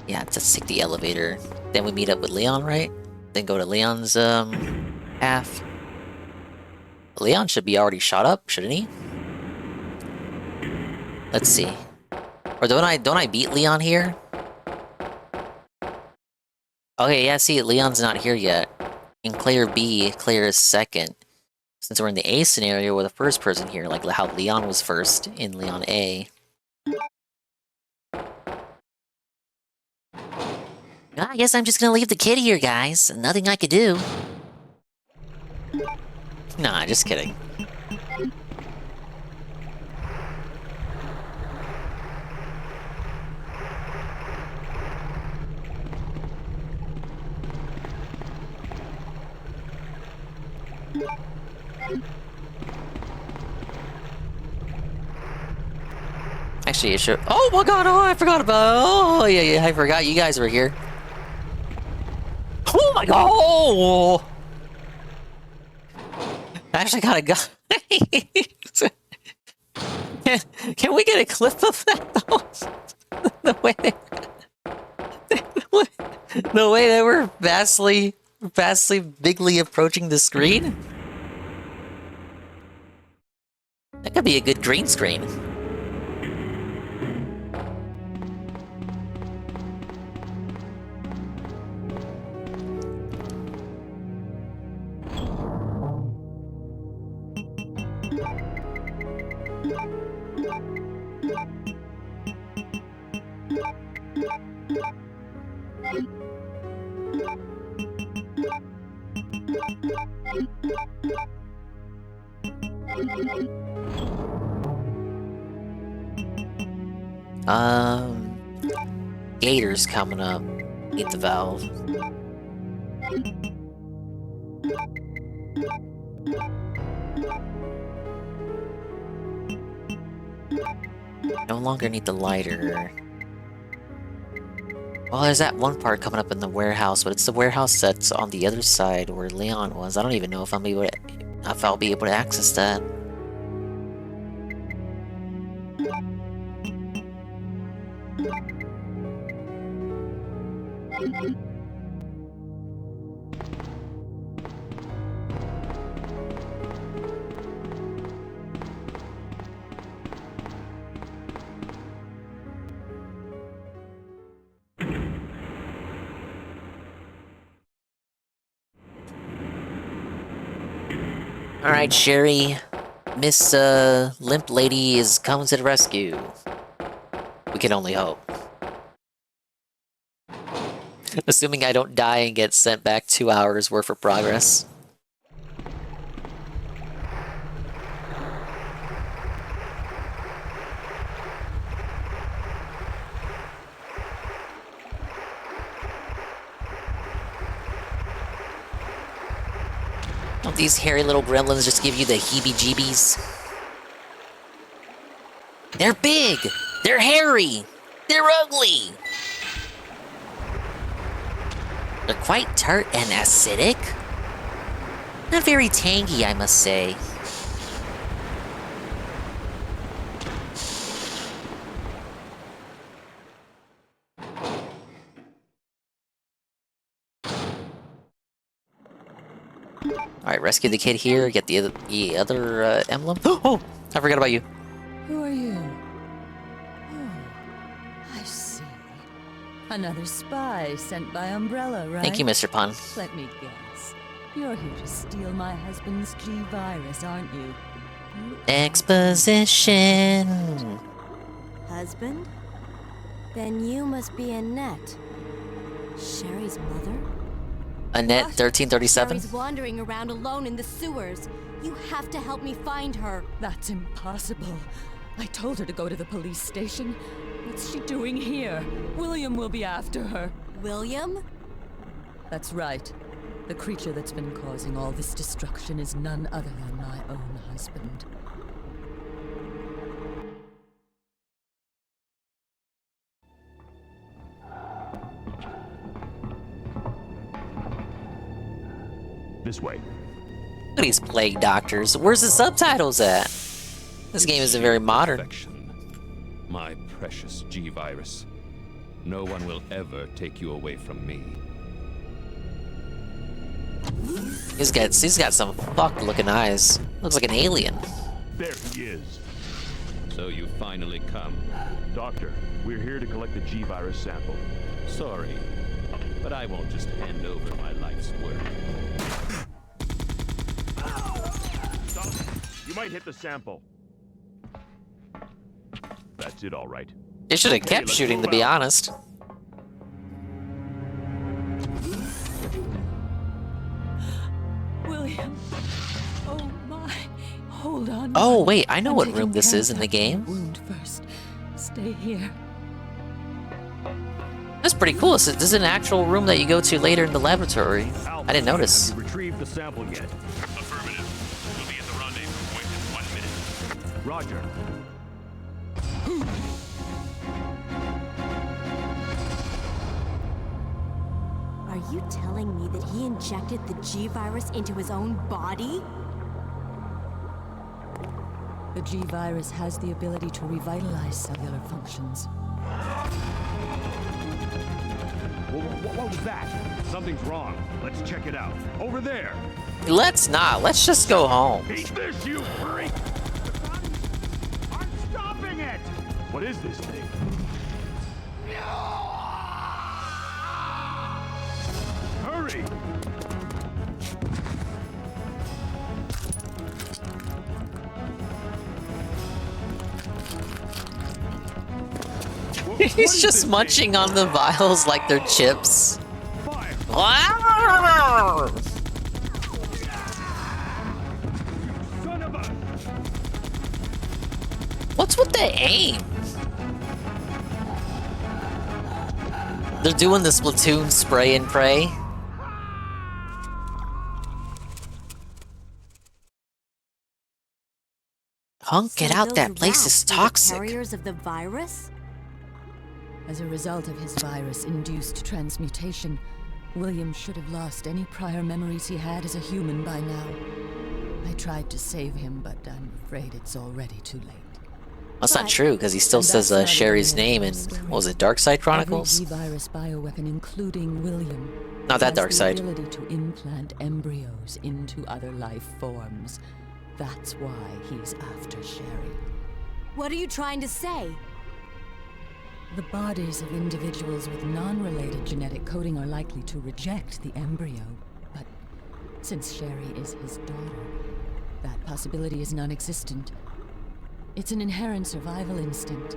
Yeah, let's take the elevator. Then we meet up with Leon, right? Then go to Leon's, half. Leon should be already shot up, shouldn't he? Let's see. Or don't I beat Leon here? Okay, yeah, see, Leon's not here yet. In Claire B, Claire is second. Since we're in the A scenario, we're the first person here, like how Leon was first in Leon A. I guess I'm just gonna leave the kid here, guys. Nothing I could do. Nah, just kidding. actually a show. Oh my god, oh, I forgot about. Oh, yeah, I forgot you guys were here. Oh my god! Oh! I actually got a gun. Can we get a clip of that though? the way they were vastly bigly approaching the screen? That could be a good green screen. Gators coming up. Eat the valve. No longer need the lighter. Well, there's that one part coming up in the warehouse, but it's the warehouse that's on the other side where Leon was. I don't even know if I'll be able to access that. Alright, Sherry. Miss, Limp Lady is coming to the rescue. We can only hope. Assuming I don't die and get sent back 2 hours worth of progress. Don't these hairy little gremlins just give you the heebie-jeebies? They're big! They're hairy! They're ugly! They're quite tart and acidic. Not very tangy, I must say. Alright, rescue the kid here, get the other emblem. Oh! I forgot about you. Who are you? Oh, I see. Another spy sent by Umbrella, right? Thank you, Mr. Pun. Let me guess. You're here to steal my husband's G-Virus, aren't you? Exposition. Husband? Then you must be Annette. Sherry's mother? Annette 1337. Sherry's wandering around alone in the sewers. You have to help me find her. That's impossible. I told her to go to the police station. What's she doing here? William will be after her. William? That's right. The creature that's been causing all this destruction is none other than my own husband. This way. Look at these plague doctors. Where's the subtitles at? This game isn't very modern. My precious G-Virus. No one will ever take you away from me. He's got some fucked looking eyes. Looks like an alien. There he is. So you finally come. Doctor, we're here to collect the G-Virus sample. Sorry, but I won't just hand over my life's work. Stop. You might hit the sample. That's it, all right. They should have kept shooting, to be honest. William. Oh my. Hold on. Oh wait, I know what room this is in the game. Wound first. Stay here. That's pretty cool. This is an actual room that you go to later in the laboratory. I didn't notice. Have you retrieved the sample yet? Affirmative. We'll be at the rendezvous point in 1 minute. Roger. Are you telling me that he injected the G-Virus into his own body? The G-Virus has the ability to revitalize cellular functions. What was that? Something's wrong. Let's check it out. Over there. Let's not. Let's just go home. Eat this, you freak! I'm stopping it! What is this thing? Hurry! He's just munching on the vials like they're chips. What's with the aim? They're doing the Splatoon spray and pray. Hunk, get out, that place is toxic. Carriers of the virus? As a result of his virus-induced transmutation, William should have lost any prior memories he had as a human by now. I tried to save him, but I'm afraid it's already too late. That's not true, because he still says Sherry's name in, what was it, Darkside Chronicles? Every G-Virus bioweapon, including William, Not that has Darkside. the ability to implant embryos into other life forms. That's why he's after Sherry. What are you trying to say? The bodies of individuals with non-related genetic coding are likely to reject the embryo, but since Sherry is his daughter, that possibility is non-existent. It's an inherent survival instinct.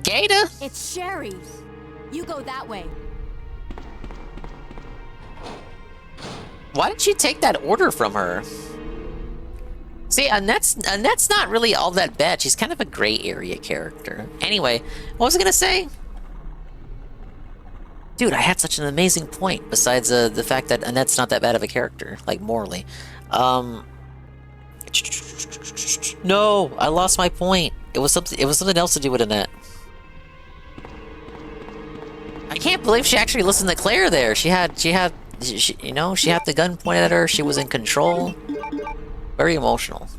Gator? It's Sherry. You go that way. Why did you take that order from her? See, Annette's not really all that bad. She's kind of a gray area character. Anyway, what was I gonna say? Dude, I had such an amazing point, besides the fact that Annette's not that bad of a character, like, morally. No, I lost my point. It was something else to do with Annette. I can't believe she actually listened to Claire there. She had the gun pointed at her. She was in control. Very emotional.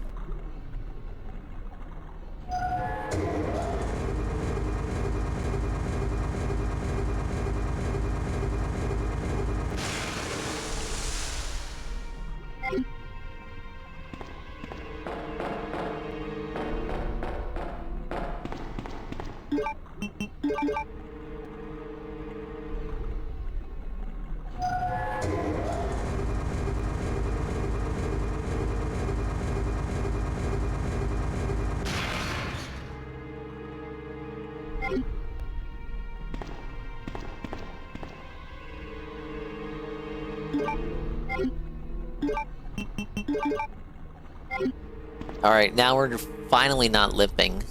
Alright, now we're finally not limping.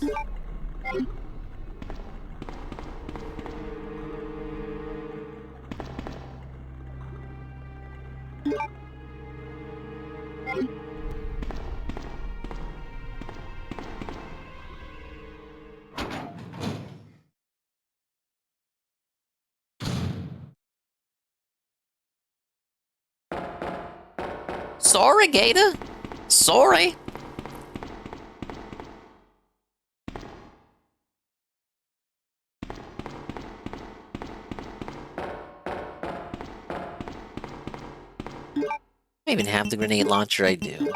Sorry, Gator. Sorry. I even have the grenade launcher, I do.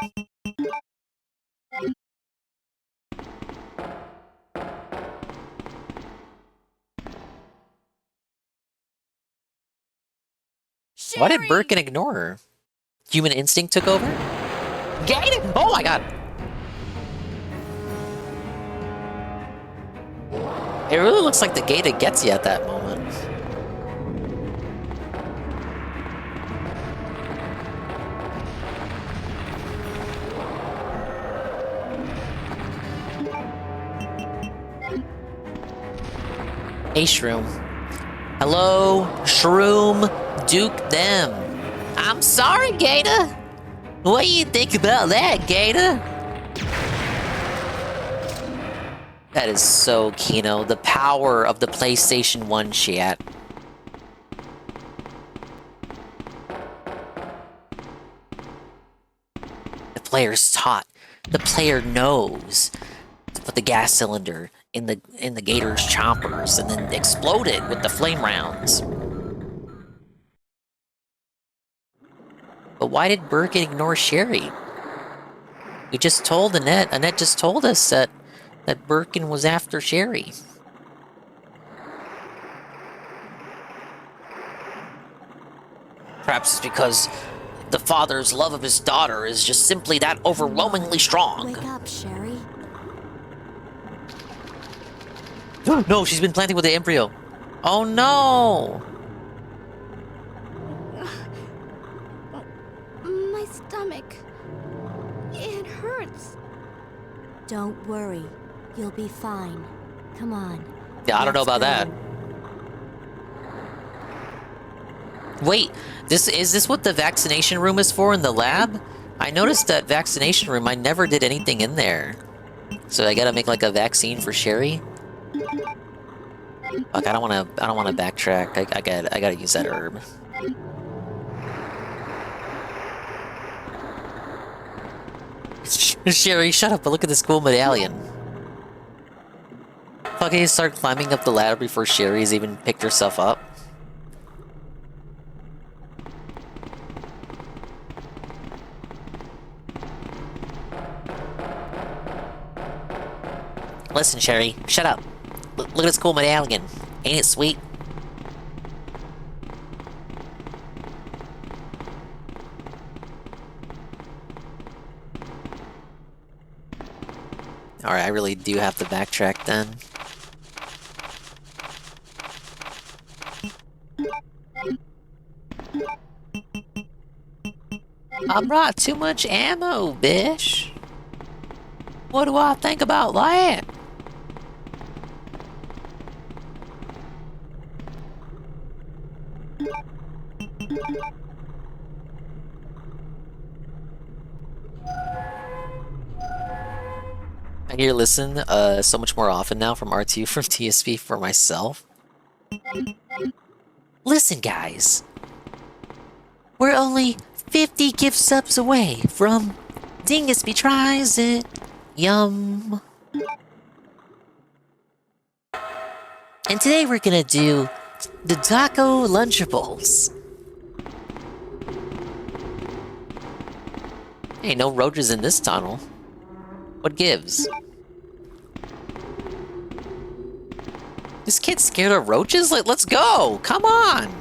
Sherry! Why did Birkin ignore her? Human instinct took over? Gator! Oh my god! It really looks like the Gator gets you at that moment. Hey, Shroom. Hello, Shroom Duke them. I'm sorry, Gator. What do you think about that, Gator? That is so Kino. The power of the PlayStation 1 chat. The player's taught. The player knows to put the gas cylinder in the gator's chompers and then explode it with the flame rounds. But why did Birkin ignore Sherry? We just told Annette. Annette just told us that Birkin was after Sherry. Perhaps it's because the father's love of his daughter is just simply that overwhelmingly strong. Wake up, Sherry. No, she's been planting with the embryo. Oh no! My stomach. It hurts. Don't worry. You'll be fine. Come on. Yeah, I don't know about that. Wait, is this what the vaccination room is for in the lab? I noticed that vaccination room, I never did anything in there. So I gotta make like a vaccine for Sherry? Fuck, I don't wanna backtrack. I gotta use that herb. Sherry, shut up, but look at this cool medallion. Fucking start climbing up the ladder before Sherry's even picked herself up. Listen, Sherry, shut up. Look at this cool medallion. Ain't it sweet? Alright, I really do have to backtrack then. I brought too much ammo, bish. What do I think about that? I hear listen so much more often now from R2 from TSP for myself. Listen, guys. We're only 50 gift subs away from Dingisby Tries It. Yum. And today we're gonna do the Taco Lunchables. Hey, no roaches in this tunnel. What gives? This kid's scared of roaches? Like, let's go! Come on!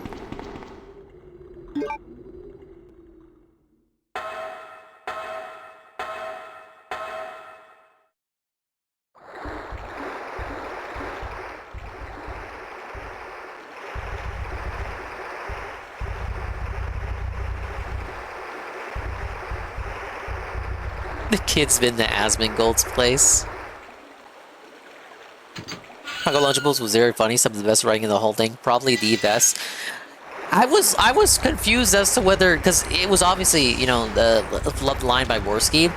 The kid's been to Asmongold's place. Taco Lunchables was very funny, some of the best writing in the whole thing, probably the best. I was confused as to whether, because it was obviously, you know, the loved line by Worski.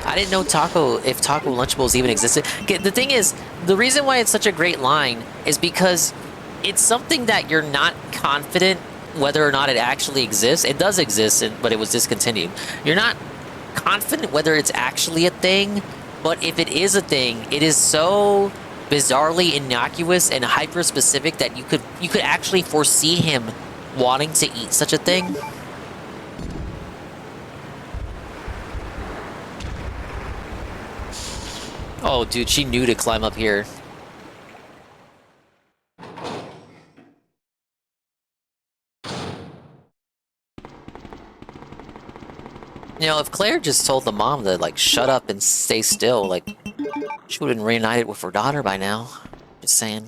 I didn't know if Taco Lunchables even existed. The thing is, the reason why it's such a great line is because it's something that you're not confident whether or not it actually exists. It does exist, but it was discontinued. You're not confident whether it's actually a thing, but if it is a thing, it is so bizarrely innocuous and hyper specific that you could actually foresee him wanting to eat such a thing. Oh dude, she knew to climb up here. You know, if Claire just told the mom to, like, shut up and stay still, like, she would have been reunited with her daughter by now. Just saying.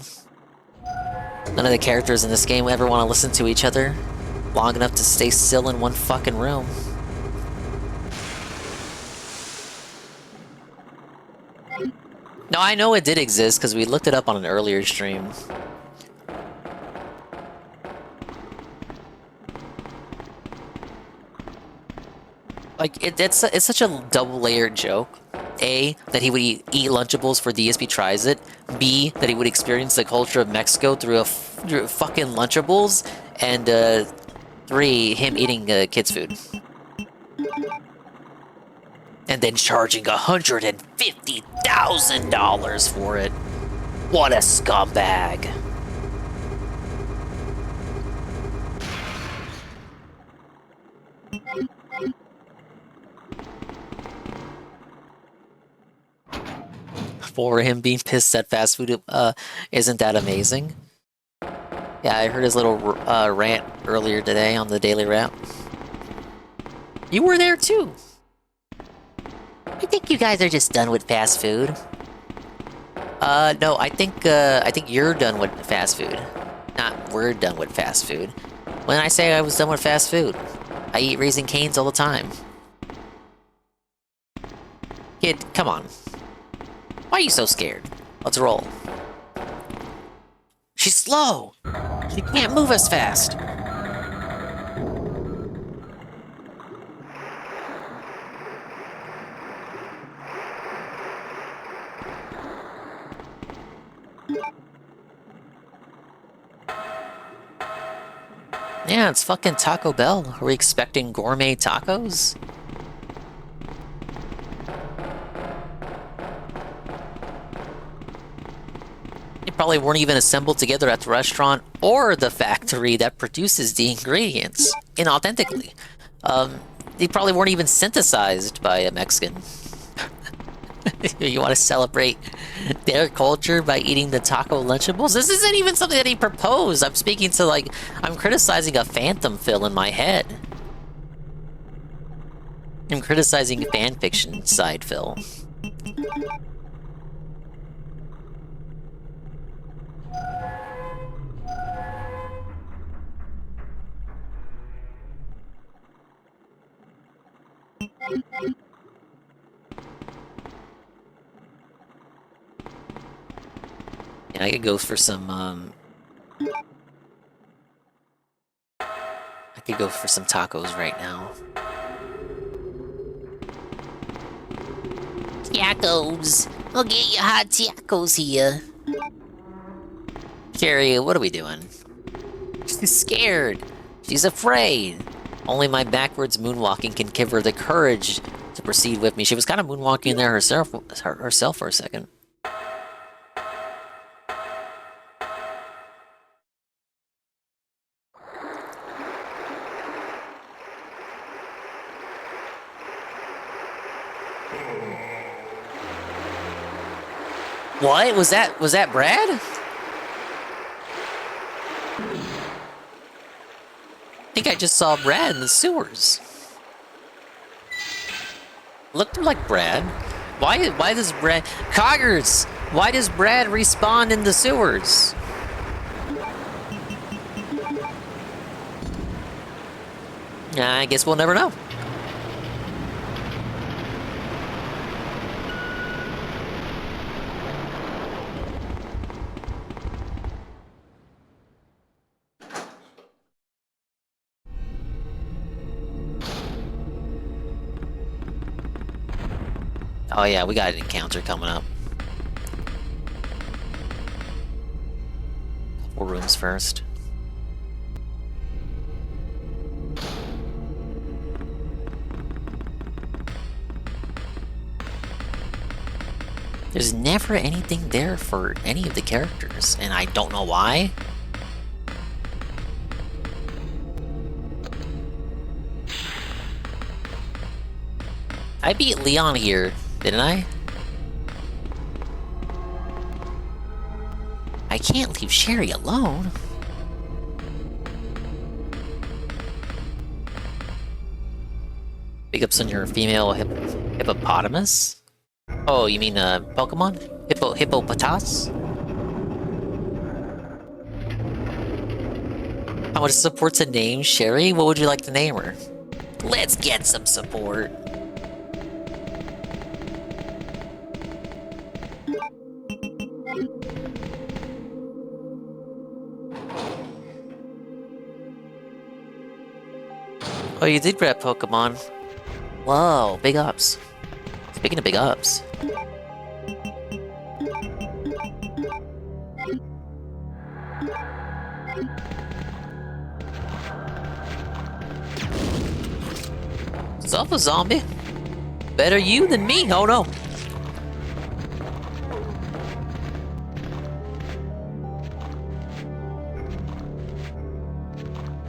None of the characters in this game ever want to listen to each other long enough to stay still in one fucking room. No, I know it did exist, because we looked it up on an earlier stream. Like, it's such a double-layered joke. A, that he would eat Lunchables for DSP Tries It, B, that he would experience the culture of Mexico through fucking Lunchables, and 3, him eating kids' food. And then charging $150,000 for it. What a scumbag. For him being pissed at fast food, isn't that amazing? Yeah, I heard his little rant earlier today on the Daily Wrap. You were there too. I think you guys are just done with fast food. No, I think you're done with fast food. Not we're done with fast food. When I say I was done with fast food, I eat Raising Cane's all the time. Kid, come on. Why are you so scared? Let's roll. She's slow! She can't move as fast! Yeah, it's fucking Taco Bell. Are we expecting gourmet tacos? They probably weren't even assembled together at the restaurant or the factory that produces the ingredients inauthentically. They probably weren't even synthesized by a Mexican. You want to celebrate their culture by eating the taco Lunchables? This isn't even something that he proposed. I'm speaking to, like, I'm criticizing a phantom fill in my head. I'm criticizing fanfiction side fill. Yeah, I could go for some, I could go for some tacos right now. Tacos! I'll get you hot tacos here. Carrie, what are we doing? She's scared. She's afraid. Only my backwards moonwalking can give her the courage to proceed with me. She was kind of moonwalking there herself for a second. What? Was that Brad? I think I just saw Brad in the sewers. Looked like Brad. Why does Brad... Coggers! Why does Brad respawn in the sewers? I guess we'll never know. Oh yeah, we got an encounter coming up. Couple rooms first. There's never anything there for any of the characters, and I don't know why. I beat Leon here, didn't I? I can't leave Sherry alone. Big ups on your female hippopotamus? Oh, you mean Pokemon? Hippopotas? How much support to name Sherry? What would you like to name her? Let's get some support. Oh, you did grab Pokemon. Whoa, big ups. Speaking of big ups. What's up, a zombie? Better you than me. Oh no.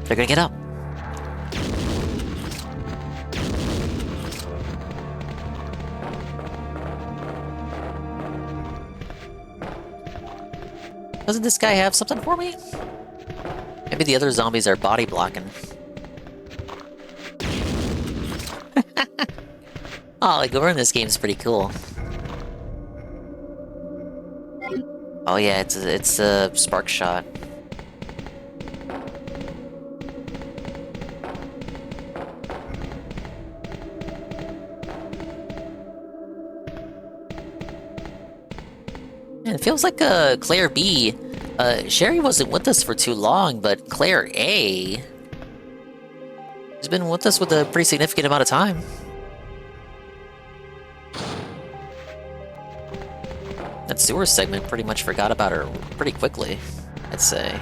They're gonna get up. Doesn't this guy have something for me? Maybe the other zombies are body blocking. Oh, like over in this game is pretty cool. Oh yeah, it's a spark shot. It feels like Claire B. Sherry wasn't with us for too long, but Claire A. has been with us with a pretty significant amount of time. That sewer segment pretty much forgot about her pretty quickly, I'd say.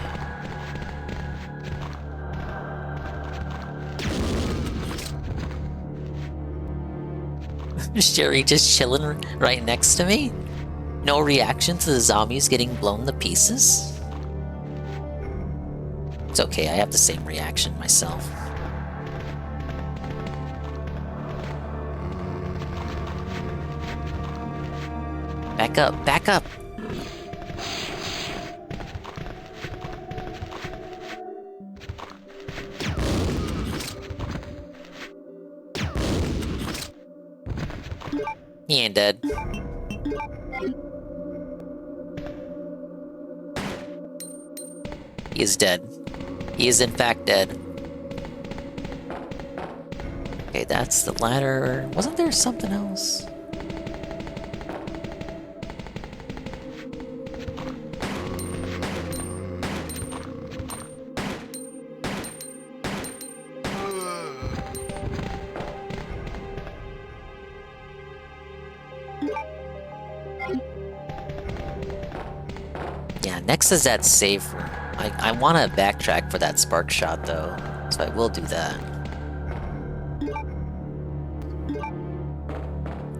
Sherry just chilling right next to me? No reaction to the zombies getting blown to pieces? It's okay, I have the same reaction myself. Back up, back up! He ain't dead. He is dead. He is in fact dead. Okay, that's the ladder. Wasn't there something else? Yeah, next is that save room. I want to backtrack for that spark shot, though, so I will do that.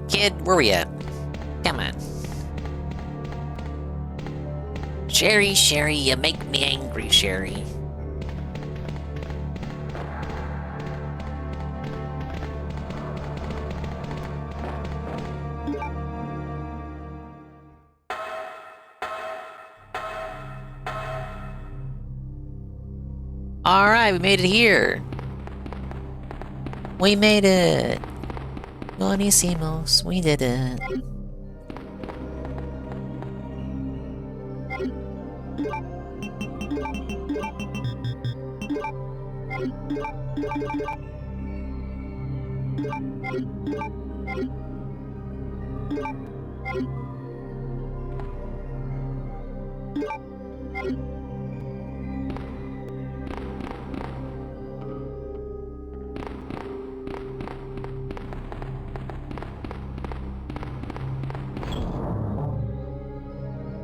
Kid, where we at? Come on. Sherry, Sherry, you make me angry, Sherry. Alright, we made it here. We made it. Buenísimos, we did it.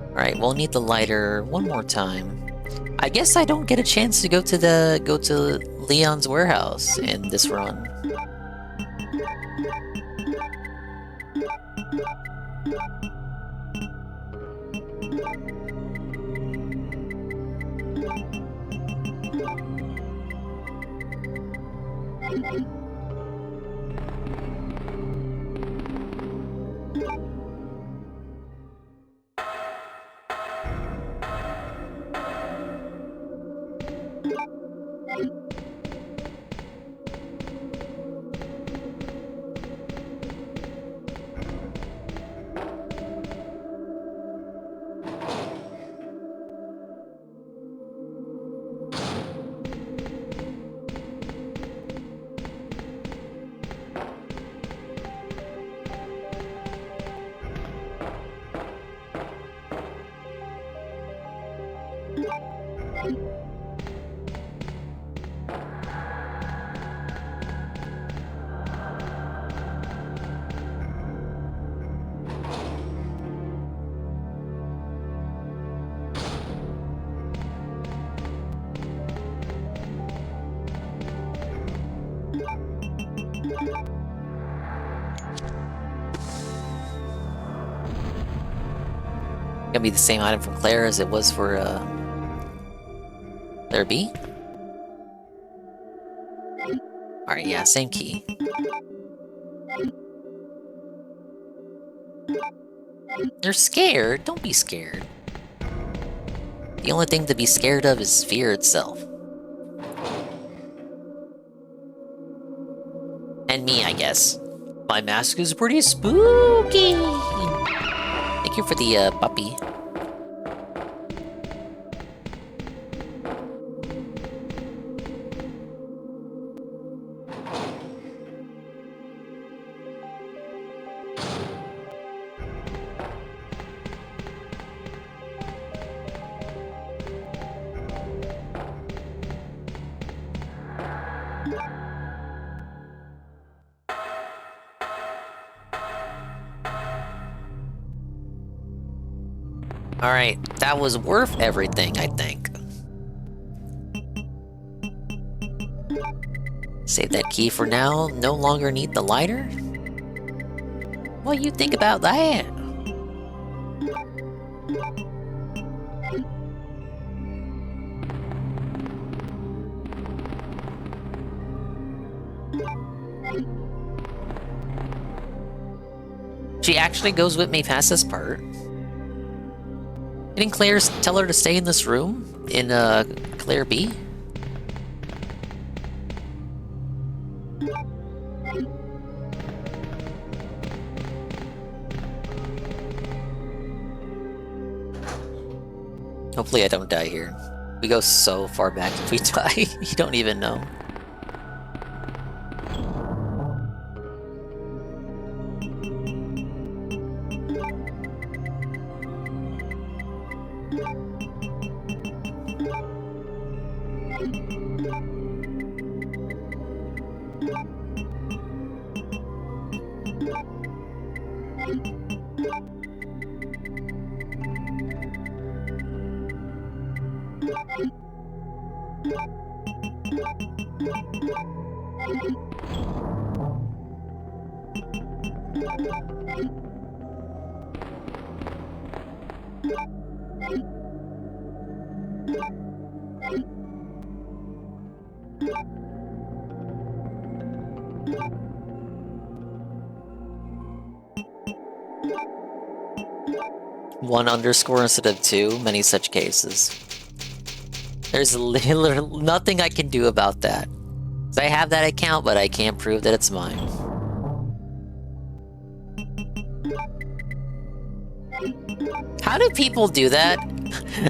Alright, we'll need the lighter one more time. I guess I don't get a chance to go to Leon's warehouse in this run. Gonna be the same item from Claire as it was for Claire B? Alright, yeah, same key. You're scared? Don't be scared. The only thing to be scared of is fear itself. And me, I guess. My mask is pretty spooky! Thank you for the, puppy. Alright, that was worth everything, I think. Save that key for now, no longer need the lighter? What do you think about that? She actually goes with me past this part. Didn't Claire tell her to stay in this room? In, Claire B? Hopefully I don't die here. We go so far back if we die, you don't even know. One underscore instead of two, many such cases. There's literally nothing I can do about that. I have that account, but I can't prove that it's mine. How do people do that?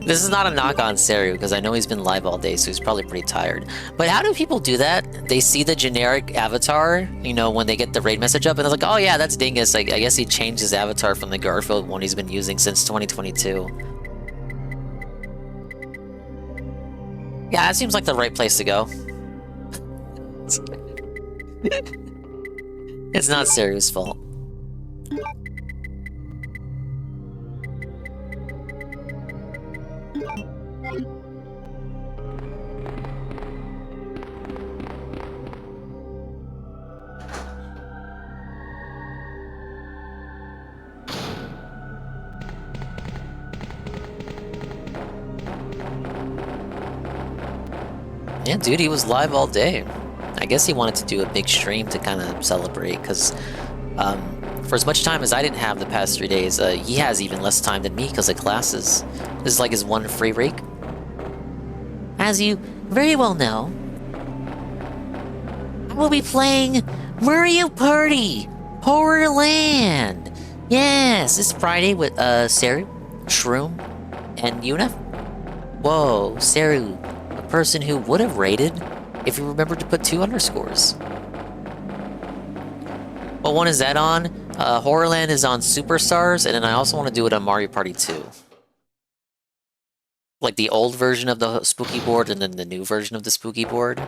This is not a knock on Seru, because I know he's been live all day, so he's probably pretty tired. But how do people do that? They see the generic avatar, you know, when they get the raid message up, and they're like, oh yeah, that's Dingus. I guess he changed his avatar from the Garfield one he's been using since 2022. Yeah, that seems like the right place to go. It's not Seru's fault. Yeah, dude, he was live all day. I guess he wanted to do a big stream to kind of celebrate, because for as much time as I didn't have the past 3 days, he has even less time than me because of classes. This is like his one free week. As you very well know, I will be playing Mario Party Horror Land. Yes, this Friday with Seru, Shroom, and Yuna. Whoa, Seru, a person who would have rated if you remembered to put 2 underscores. What one is that on? Horrorland is on Superstars, and then I also want to do it on Mario Party 2. Like the old version of the spooky board and then the new version of the spooky board.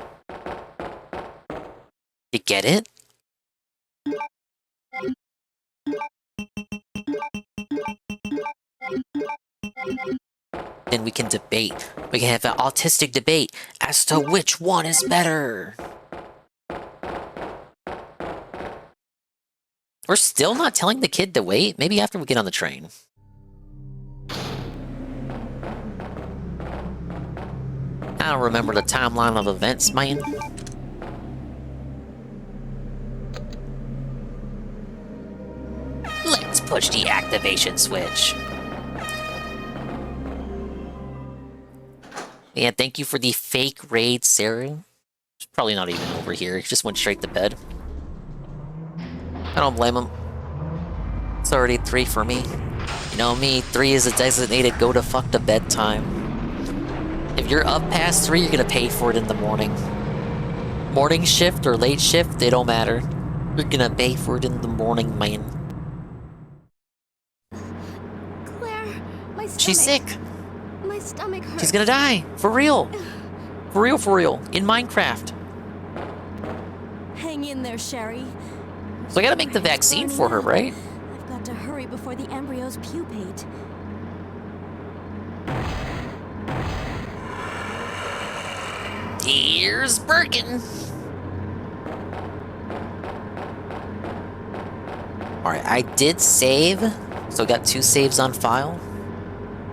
You get it? Then we can debate. We can have an autistic debate as to which one is better. We're still not telling the kid to wait? Maybe after we get on the train. I don't remember the timeline of events, man. Let's push the activation switch. Yeah, thank you for the fake raid, Sarah. It's probably not even over here. He just went straight to bed. I don't blame him. It's already 3 for me. You know me, 3 is a designated go to fuck to bed time. If you're up past 3, you're gonna pay for it in the morning. Morning shift or late shift, they don't matter. You're gonna pay for it in the morning, man. Claire, my stomach. She's sick. My stomach hurts. She's gonna die. For real. For real, for real. In Minecraft. Hang in there, Sherry. So I gotta make the vaccine for her, right? I've got to hurry before the embryos pupate. Here's Birkin. Alright, I did save. So I got 2 saves on file.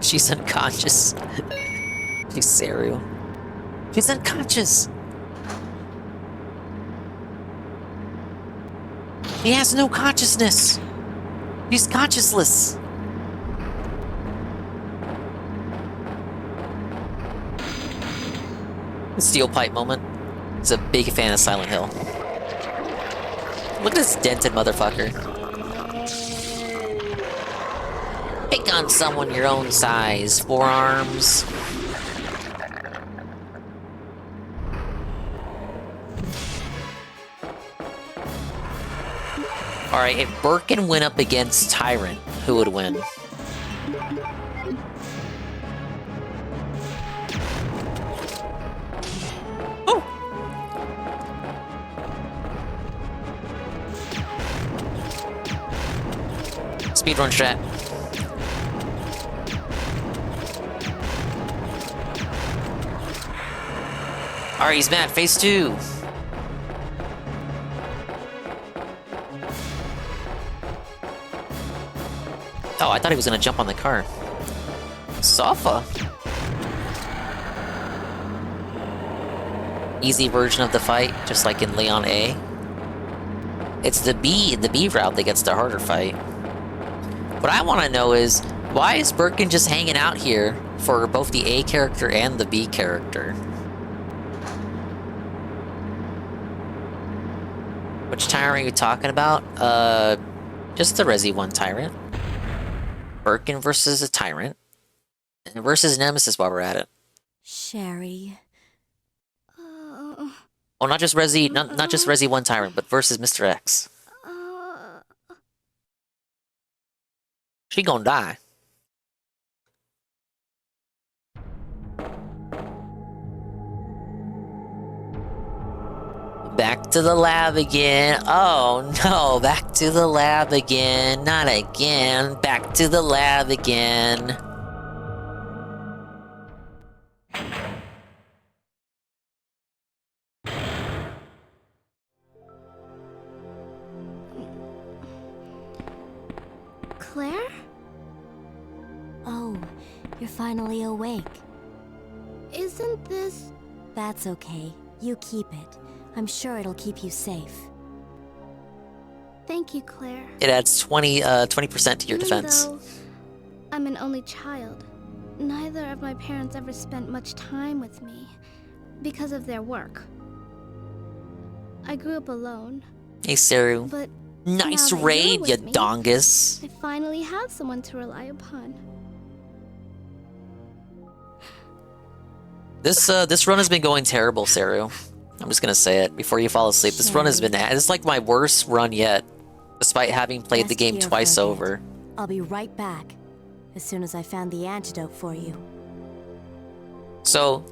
She's unconscious. She's serial. She's unconscious. He has no consciousness. He's consciousless. The steel pipe moment. He's a big fan of Silent Hill. Look at this dented motherfucker. Pick on someone your own size. Forearms. Alright, if Birkin went up against Tyrant, who would win? Oh! Speedrun strat. Alright, he's mad. Phase 2. Oh, I thought he was gonna jump on the car. Safa. Easy version of the fight, just like in Leon A. It's the B route that gets the harder fight. What I want to know is, why is Birkin just hanging out here for both the A character and the B character? Which tyrant are you talking about? Just the Resi 1 tyrant. Birkin versus a tyrant. And versus Nemesis while we're at it. Sherry. Oh, not just Resi, not just Resi 1 tyrant, but versus Mr. X. She gonna die. Back to the lab again. Oh no, back to the lab again. Not again. Back to the lab again. Claire? Oh, you're finally awake. Isn't this... That's okay. You keep it. I'm sure it'll keep you safe. Thank you, Claire. It adds 20% to your defense. Though I'm an only child, neither of my parents ever spent much time with me because of their work. I grew up alone. Hey, Saru. But nice now that raid, you're you with me, dongus. I finally have someone to rely upon. This run has been going terrible, Saru. I'm just gonna say it before you fall asleep. This run has been... It's like my worst run yet, despite having played the game twice over. I'll be right back, as soon as I found the antidote for you. So,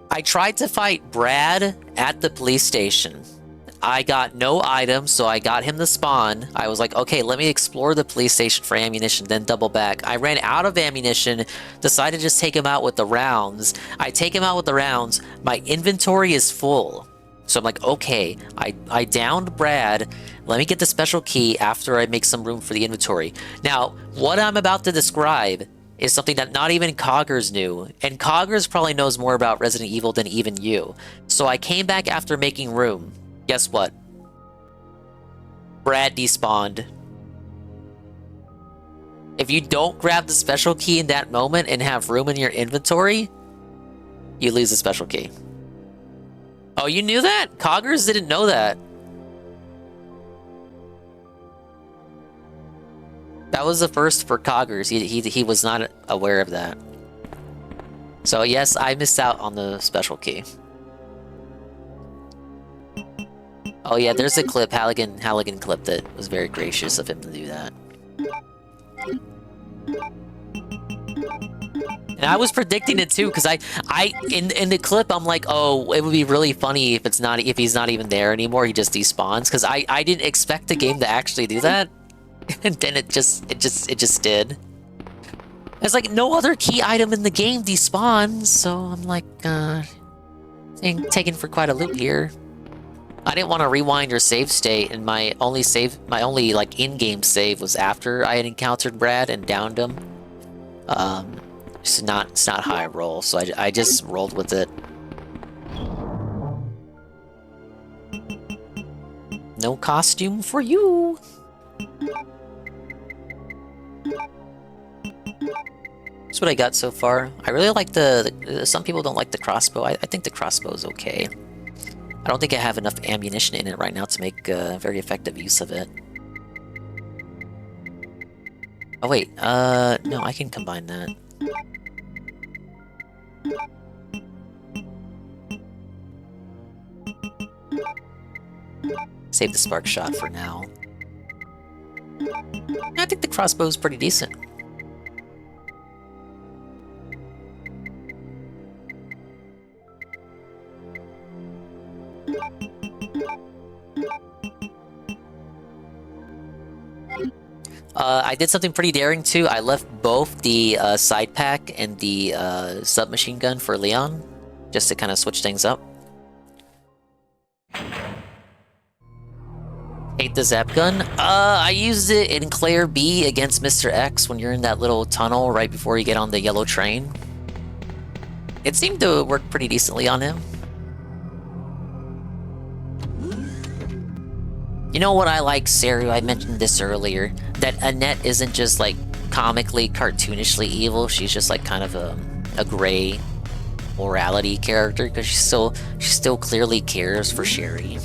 I tried to fight Brad at the police station. I got no items, so I got him to spawn. I was like, okay, let me explore the police station for ammunition, then double back. I ran out of ammunition, decided to just take him out with the rounds. I take him out with the rounds, my inventory is full. So I'm like, okay, I downed Brad. Let me get the special key after I make some room for the inventory. Now, what I'm about to describe is something that not even Coggers knew. And Coggers probably knows more about Resident Evil than even you. So I came back after making room. Guess what? Brad despawned. If you don't grab the special key in that moment and have room in your inventory, you lose the special key. Oh, you knew that? Coggers didn't know that. That was the first for Coggers. He was not aware of that. So yes, I missed out on the special key. Oh yeah, there's a clip, Halligan clip, that was very gracious of him to do that. And I was predicting it too, because in the clip I'm like, oh, it would be really funny if he's not even there anymore. He just despawns, because I didn't expect the game to actually do that, and then it just did. It's like no other key item in the game despawns, so I'm like, taken for quite a loop here. I didn't want to rewind or save state, and my only like in-game save was after I had encountered Brad and downed him. It's not how I roll, so I just rolled with it. No costume for you. That's what I got so far. I really like some people don't like the crossbow. I think the crossbow is okay. I don't think I have enough ammunition in it right now to make very effective use of it. Oh wait, no, I can combine that. Save the spark shot for now. I think the crossbow is pretty decent. I did something pretty daring too. I left both the side pack and the submachine gun for Leon, just to kind of switch things up. Hate the zap gun. I used it in Claire B against Mr. X when you're in that little tunnel right before you get on the yellow train. It seemed to work pretty decently on him. You know what I like, Saru? I mentioned this earlier. That Annette isn't just like comically, cartoonishly evil. She's just like kind of a gray morality character, because she still clearly cares for Sherry.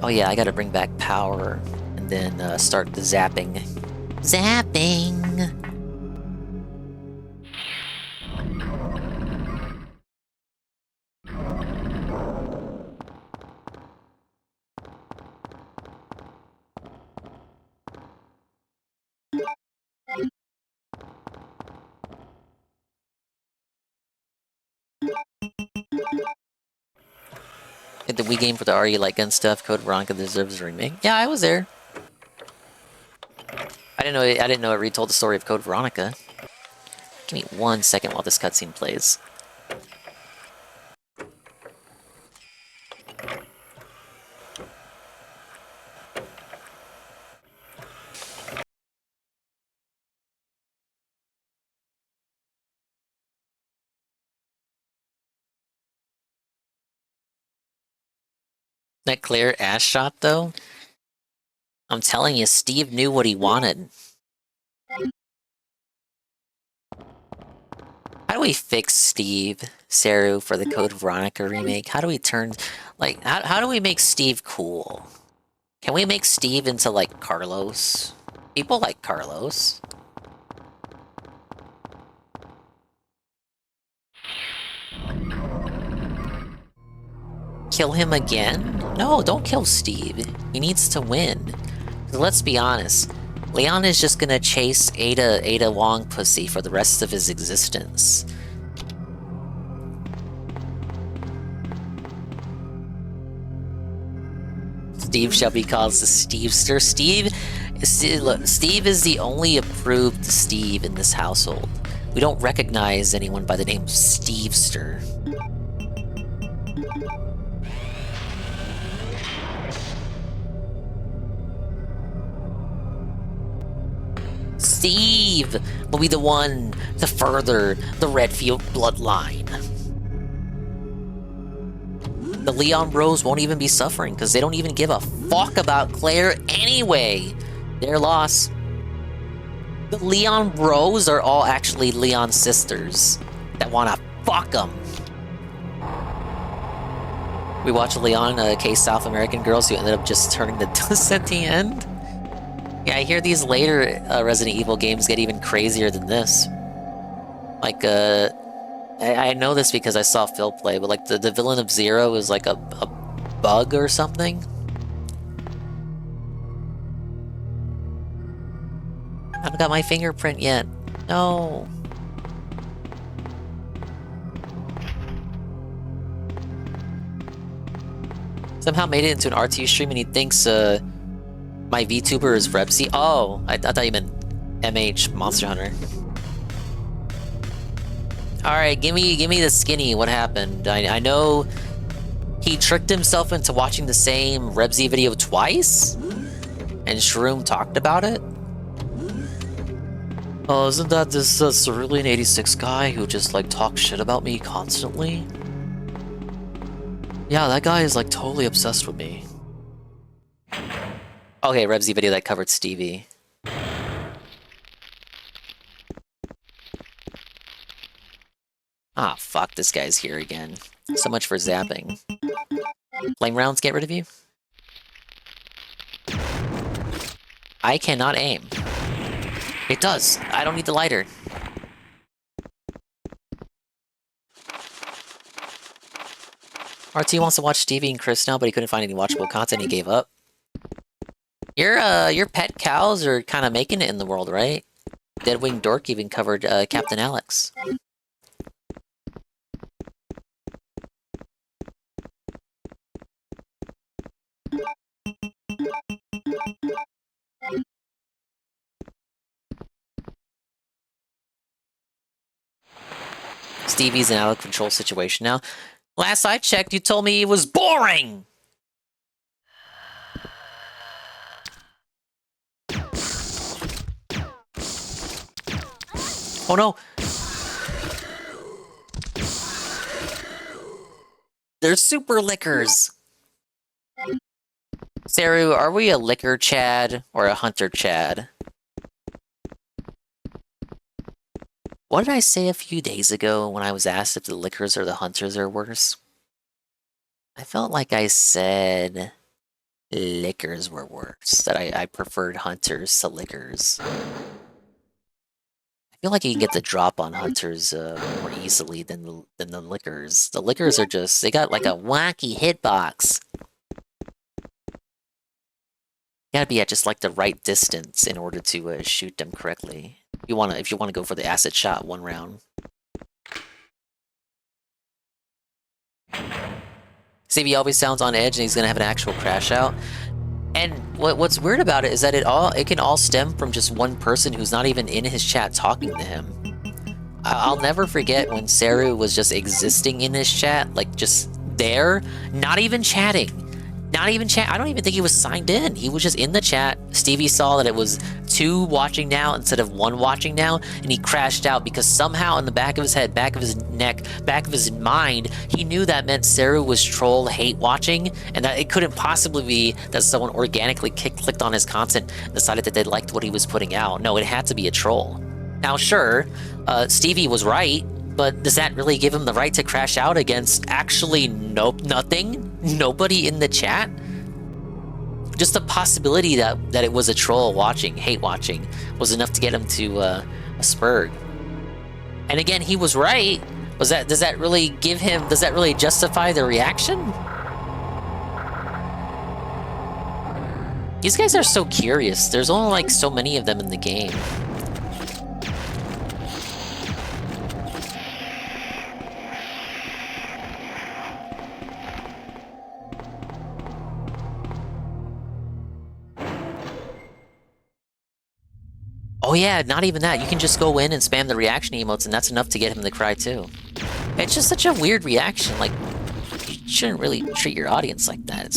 Oh yeah, I gotta bring back power and then start the zapping. Zapping! Did the Wii game for the RE Light Gun stuff, Code Veronica deserves a remake? Yeah, I was there. I didn't know it retold the story of Code Veronica. Give me 1 second while this cutscene plays. That clear ass shot, though? I'm telling you, Steve knew what he wanted. How do we fix Steve, Saru, for the Code Veronica remake? How do we turn... Like, how do we make Steve cool? Can we make Steve into, like, Carlos? People like Carlos. Kill him again? No, don't kill Steve. He needs to win. Let's be honest. Leon is just gonna chase Ada Wong pussy for the rest of his existence. Steve shall be called the Stevester. Steve is the only approved Steve in this household. We don't recognize anyone by the name of Stevester. Steve will be the one to further the Redfield bloodline. The Leon Bros won't even be suffering because they don't even give a fuck about Claire anyway. Their loss. The Leon Bros are all actually Leon's sisters that want to fuck them. We watched Leon case South American girls who ended up just turning to dust at the end. Yeah, I hear these later Resident Evil games get even crazier than this. Like, I know this because I saw Phil play, but like the villain of Zero is like a bug or something. I haven't got my fingerprint yet. No. Somehow made it into an RT stream and he thinks my VTuber is Repsy. Oh, I thought you meant MH Monster Hunter. Alright, give me the skinny. What happened? I know he tricked himself into watching the same Rebsy video twice? And Shroom talked about it? Oh, isn't that this Cerulean86 guy who just like talks shit about me constantly? Yeah, that guy is like totally obsessed with me. Okay, Rebsy video that covered Stevie. Ah, fuck, this guy's here again. So much for zapping. Flame rounds get rid of you? I cannot aim. It does. I don't need the lighter. RT wants to watch Stevie and Chris now, but he couldn't find any watchable content. He gave up. Your pet cows are kind of making it in the world, right? Deadwing Dork even covered Captain Alex. Stevie's an out of control situation now. Last I checked, you told me it was boring! Oh no! They're super lickers! Saru, are we a licker Chad or a hunter Chad? What did I say a few days ago when I was asked if the lickers or the hunters are worse? I felt like I said lickers were worse, that I preferred hunters to lickers. I feel like you can get the drop on hunters more easily than the lickers. The lickers are just, they got like a wacky hitbox. You gotta be at just like the right distance in order to shoot them correctly. If you wanna go for the acid shot one round. CB always sounds on edge and he's gonna have an actual crash out. And what's weird about it is that it can all stem from just one person who's not even in his chat talking to him. I'll never forget when Saru was just existing in his chat, like just there, not even chatting. Not even chat. I don't even think he was signed in. He was just in the chat. Stevie saw that it was 2 watching now instead of 1 watching now, and he crashed out because somehow in the back of his head, back of his neck, back of his mind, he knew that meant Saru was troll hate watching, and that it couldn't possibly be that someone organically clicked on his content and decided that they liked what he was putting out. No, it had to be a troll. Now, sure, Stevie was right, but does that really give him the right to crash out against actually nothing? Nobody in the chat? Just the possibility that it was a troll watching, hate watching, was enough to get him to a spurg. And again, he was right. Does that really justify the reaction? These guys are so curious. There's only like so many of them in the game. Oh Oh yeah, not even that. You can just go in and spam the reaction emotes, and that's enough to get him to cry too. It's just such a weird reaction. Like, you shouldn't really treat your audience like that.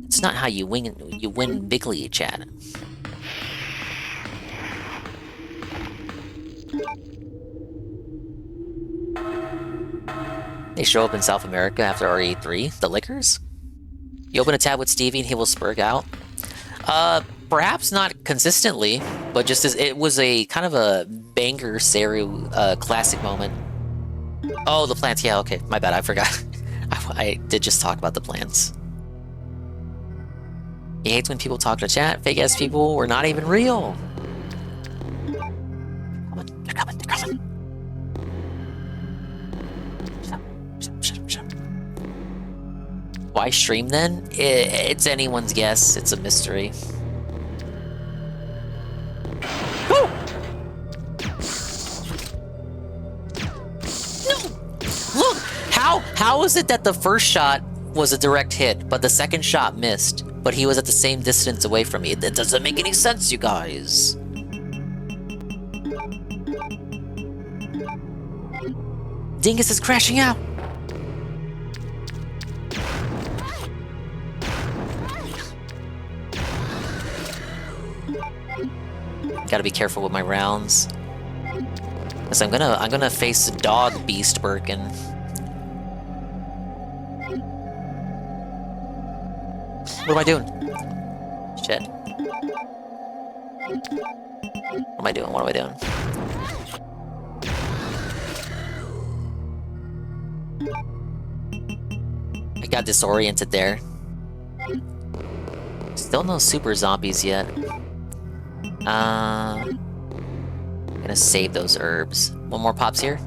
It's not how you win bigly, chat. They show up in South America after RE3, the liquors. You open a tab with Stevie and he will spurg out. Perhaps not consistently, but just as it was a kind of a banger Seru classic moment. Oh, the plants. Yeah, okay. My bad. I forgot. I did just talk about the plants. He hates when people talk to chat. Fake ass people were not even real. They're coming. They're coming. Shut up. Why stream then? It's anyone's guess. It's a mystery. Woo! No! Look! How is it that the first shot was a direct hit, but the second shot missed, but he was at the same distance away from me? That doesn't make any sense, you guys. Dingus is crashing out. Gotta be careful with my rounds. Cause I'm gonna face a dog beast Birkin. What am I doing? Shit. What am I doing? What am I doing? I got disoriented there. Still no super zombies yet. I'm gonna save those herbs. One more pops here.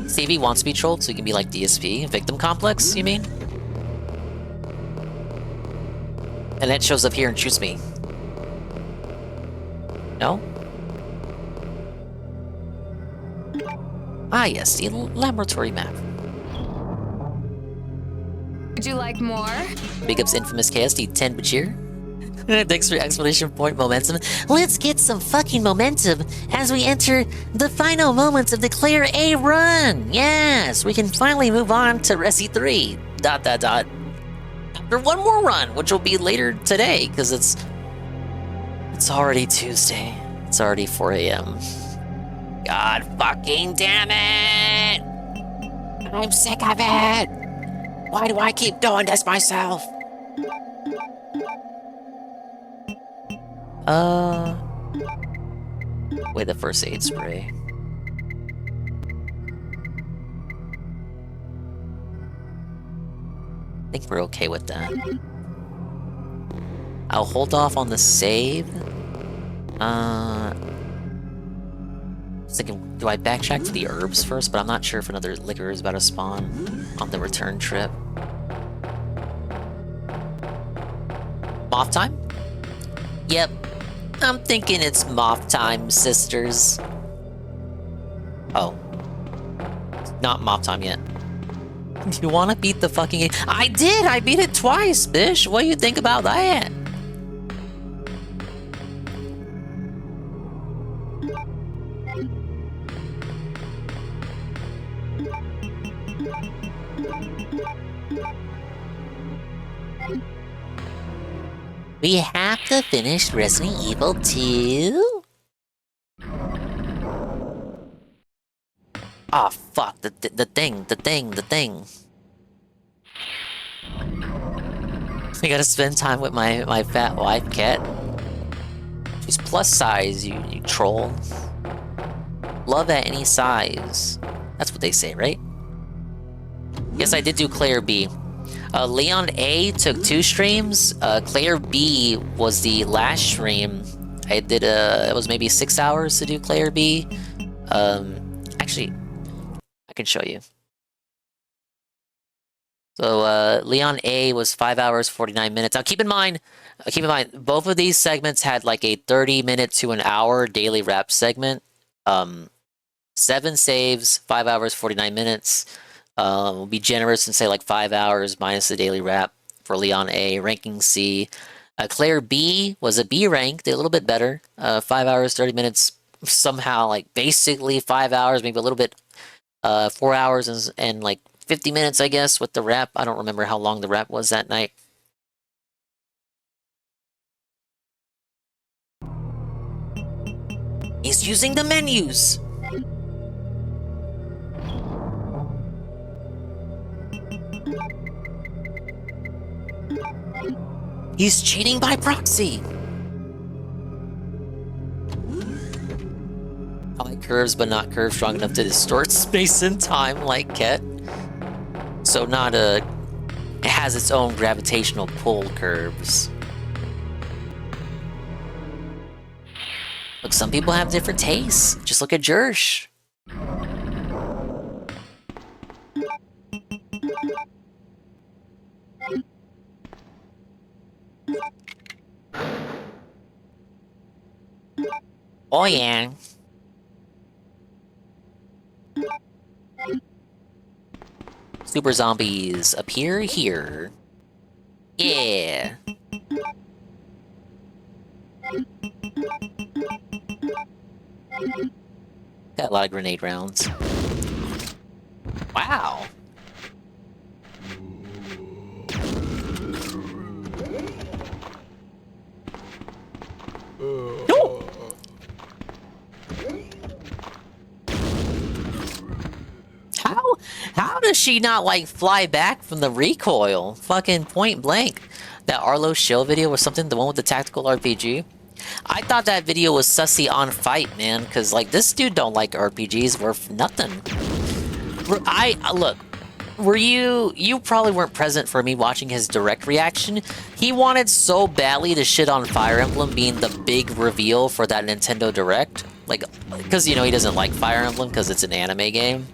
Stevie wants to be trolled, so he can be like DSP. Victim complex, you mean? And it shows up here and shoots me. No? Ah yes, the laboratory map. Would you like more? Big ups Infamous KSD 10 Bajir. Thanks for exclamation point momentum. Let's get some fucking momentum as we enter the final moments of the Claire A run. Yes, we can finally move on to Resi 3. ... After one more run, which will be later today, because it's already Tuesday. It's already 4 a.m. God fucking damn it! I'm sick of it! Why do I keep doing this myself? Wait, the first aid spray. I think we're okay with that. I'll hold off on the save. I was thinking, do I backtrack to the herbs first? But I'm not sure if another liquor is about to spawn on the return trip. Moth time? Yep. I'm thinking it's moth time, sisters. Oh. Not moth time yet. You wanna beat the fucking game? I did! I beat it twice, bish! What do you think about that? We have to finish Resident Evil 2? Ah, oh, fuck, the thing. I gotta spend time with my fat wife, Kat. She's plus size, you troll. Love at any size. That's what they say, right? Yes, I did do Claire B. Leon A took 2 streams. Claire B was the last stream. I did it was maybe 6 hours to do Claire B. Actually, I can show you. So Leon A was 5 hours 49 minutes. Now keep in mind, both of these segments had like a 30-minute to an hour daily rap segment. 7 saves, 5 hours 49 minutes. We'll be generous and say like 5 hours minus the daily wrap. for Leon A, ranking C. Claire B was a B rank, did a little bit better. 5 hours, 30 minutes, somehow, like, basically 5 hours, maybe a little bit, 4 hours and like 50 minutes, I guess, with the rap. I don't remember how long the rap was that night. He's using the menus! He's cheating by proxy! I like curves, but not curves strong enough to distort space and time like Ket. So not it has its own gravitational pull curves. Look, some people have different tastes. Just look at Jersh. Oh yeah. Super zombies appear here. Yeah. Got a lot of grenade rounds. Wow. No! How does she not, like, fly back from the recoil? Fucking point blank. That Arlo Shill video was something, the one with the tactical RPG? I thought that video was sussy on fight, man, because, like, this dude don't like RPGs worth nothing. Look, were you probably weren't present for me watching his direct reaction. He wanted so badly to shit on Fire Emblem being the big reveal for that Nintendo Direct. Like, because, you know, he doesn't like Fire Emblem because it's an anime game.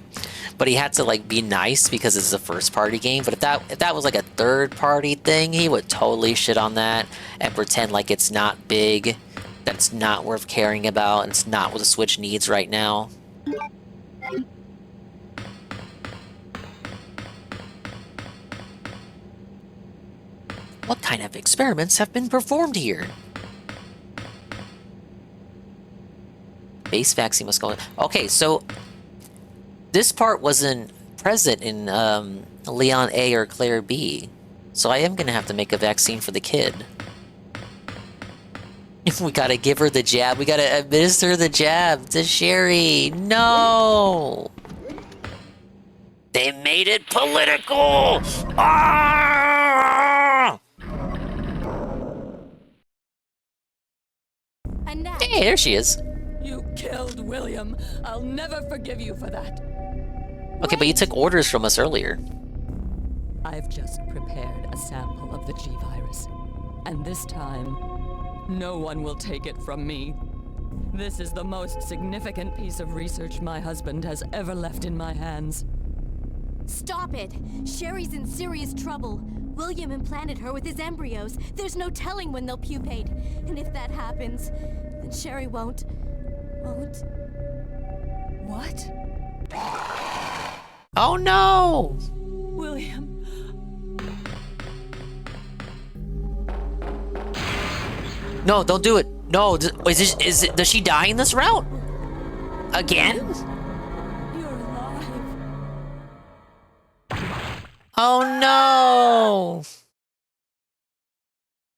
But he had to, like, be nice because it's a first-party game. But if that was, like, a third-party thing, he would totally shit on that and pretend like it's not big, that it's not worth caring about, and it's not what the Switch needs right now. What kind of experiments have been performed here? Base vaccine was going... Okay, so... this part wasn't present in Leon A or Claire B. So I am gonna have to make a vaccine for the kid. We gotta give her the jab. We gotta administer the jab to Sherry. No! They made it political! Ah! Hey, there she is. You killed William. I'll never forgive you for that. Okay, but you took orders from us earlier. I've just prepared a sample of the G-Virus. And this time, no one will take it from me. This is the most significant piece of research my husband has ever left in my hands. Stop it! Sherry's in serious trouble. William implanted her with his embryos. There's no telling when they'll pupate. And if that happens, then Sherry won't... What? Oh no! William. No, don't do it. No, does she die in this route? Again? You're alive. Oh no!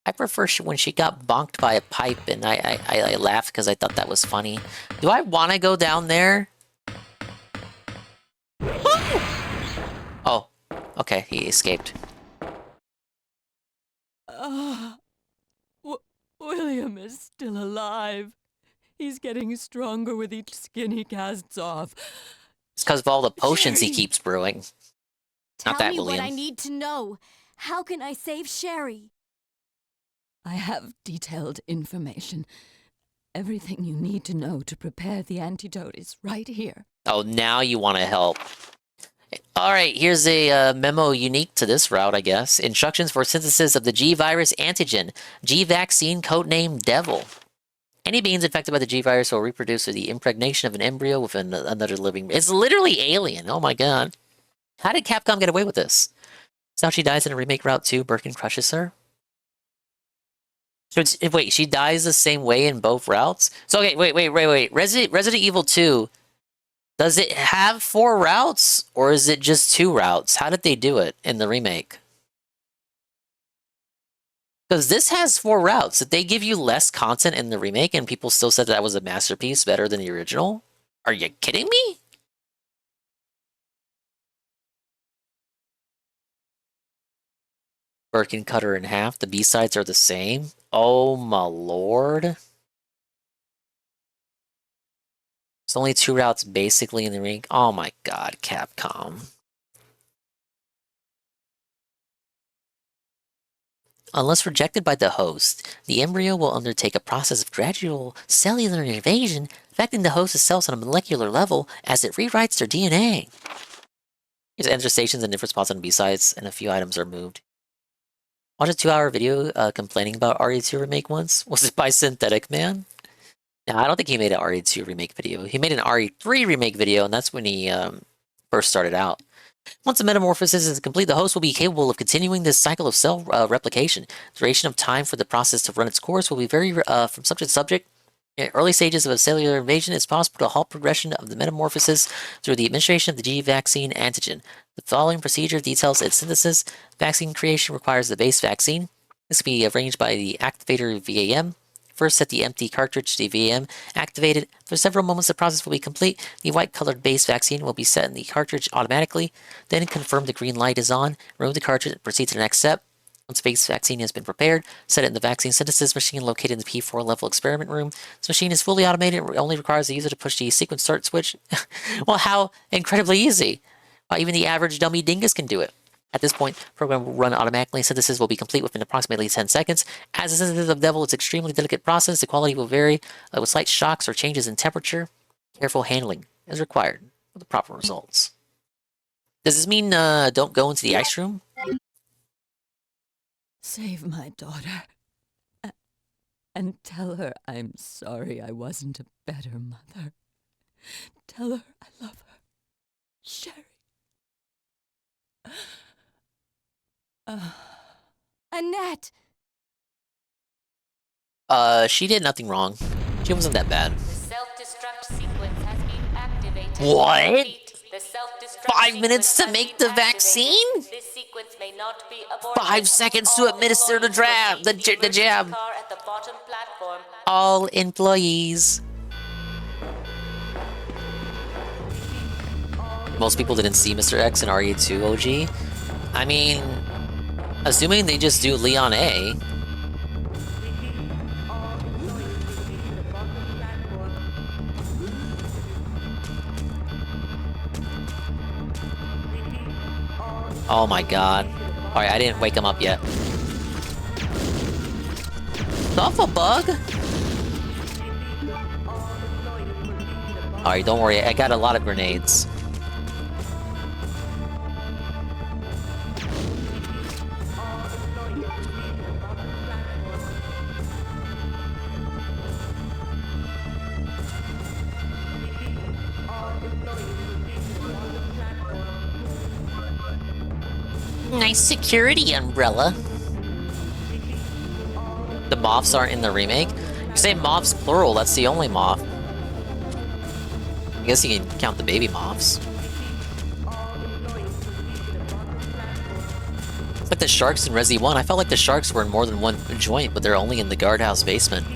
I prefer when she got bonked by a pipe, and I laughed because I thought that was funny. Do I want to go down there? Oh, okay, he escaped. William is still alive. He's getting stronger with each skin he casts off. It's because of all the potions he keeps brewing. Not that, Tell me William. what I need to know. How can I save Sherry? I have detailed information. Everything you need to know to prepare the antidote is right here. Oh, now you want to help. Alright, here's a memo unique to this route, I guess. Instructions for synthesis of the G-Virus antigen. G-Vaccine, codename Devil. Any beings infected by the G-Virus will reproduce through the impregnation of an embryo with another living... It's literally alien, oh my god. How did Capcom get away with this? So she dies in a remake route too. Birkin crushes her. So wait, she dies the same way in both routes? So okay, wait. Resident Evil 2, does it have 4 routes or is it just 2 routes? How did they do it in the remake? Because this has 4 routes. Did they give you less content in the remake and people still said that was a masterpiece better than the original? Are you kidding me? Birkin cut her in half. The B-sides are the same. Oh my lord. There's only 2 routes basically in the ring. Oh my god, Capcom. Unless rejected by the host, the embryo will undertake a process of gradual cellular invasion, affecting the host's cells on a molecular level as it rewrites their DNA. There's enter stations and different spots on B-sides, and a few items are moved. Watched a 2-hour video complaining about RE2 remake once. Was it by Synthetic Man? No, I don't think he made an RE2 remake video. He made an RE3 remake video, and that's when he first started out. Once the metamorphosis is complete, the host will be capable of continuing this cycle of cell replication. Duration of time for the process to run its course will be vary from subject to subject. In early stages of a cellular invasion, it's possible to halt progression of the metamorphosis through the administration of the G vaccine antigen. The following procedure details its synthesis. Vaccine creation requires the base vaccine. This can be arranged by the activator VAM. First, set the empty cartridge to the VAM activated. For several moments, the process will be complete. The white-colored base vaccine will be set in the cartridge automatically. Then confirm the green light is on. Remove the cartridge and proceed to the next step. Once base vaccine has been prepared, set it in the vaccine synthesis machine located in the P4 level experiment room. This machine is fully automated and only requires the user to push the sequence start switch. Well, how incredibly easy. Even the average dummy dingus can do it. At this point, the program will run automatically. Synthesis will be complete within approximately 10 seconds. As the synthesis of Devil is an extremely delicate process, the quality will vary with slight shocks or changes in temperature. Careful handling is required for the proper results. Does this mean don't go into the ice room? Save my daughter. And tell her I'm sorry I wasn't a better mother. Tell her I love her. Sherry. Annette! She did nothing wrong. She wasn't that bad. The self-destruct sequence has been activated. What? The self-destruct 5 minutes to make the vaccine? This sequence may not be aborted. 5 seconds to administer the jab. All employees. Most people didn't see Mr. X in RE2 OG. I mean, assuming they just do Leon A. Oh my god. Alright, I didn't wake him up yet. Stuff a bug? Alright, don't worry, I got a lot of grenades. Nice security umbrella. The moths aren't in the remake? You say moths plural, that's the only moth. I guess you can count the baby moths. It's like the sharks in Resi 1. I felt like the sharks were in more than one joint, but they're only in the guardhouse basement.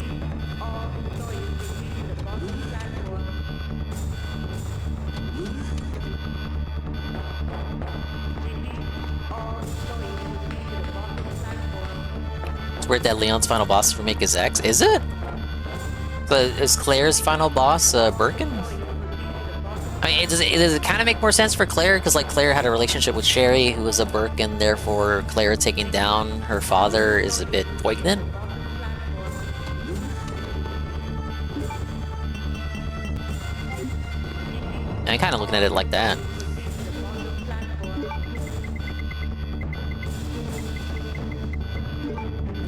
Weird that Leon's final boss remake is X. Is it? But is Claire's final boss Birkin? I mean, does it kind of make more sense for Claire? Because like Claire had a relationship with Sherry, who was a Birkin, therefore Claire taking down her father is a bit poignant. I'm kind of looking at it like that.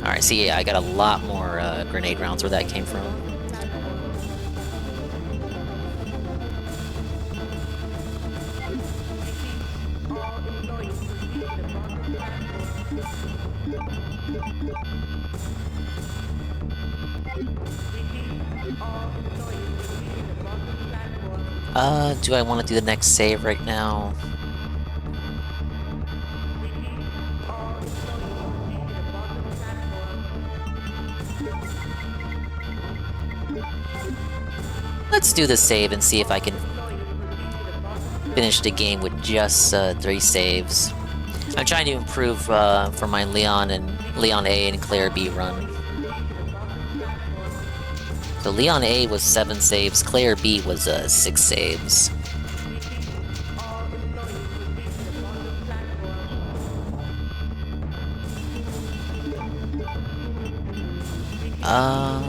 Alright, see, yeah, I got a lot more grenade rounds where that came from. Do I want to do the next save right now? Let's do the save and see if I can finish the game with just 3 saves. I'm trying to improve for my Leon A and Claire B run. So Leon A was 7 saves, Claire B was 6 saves. I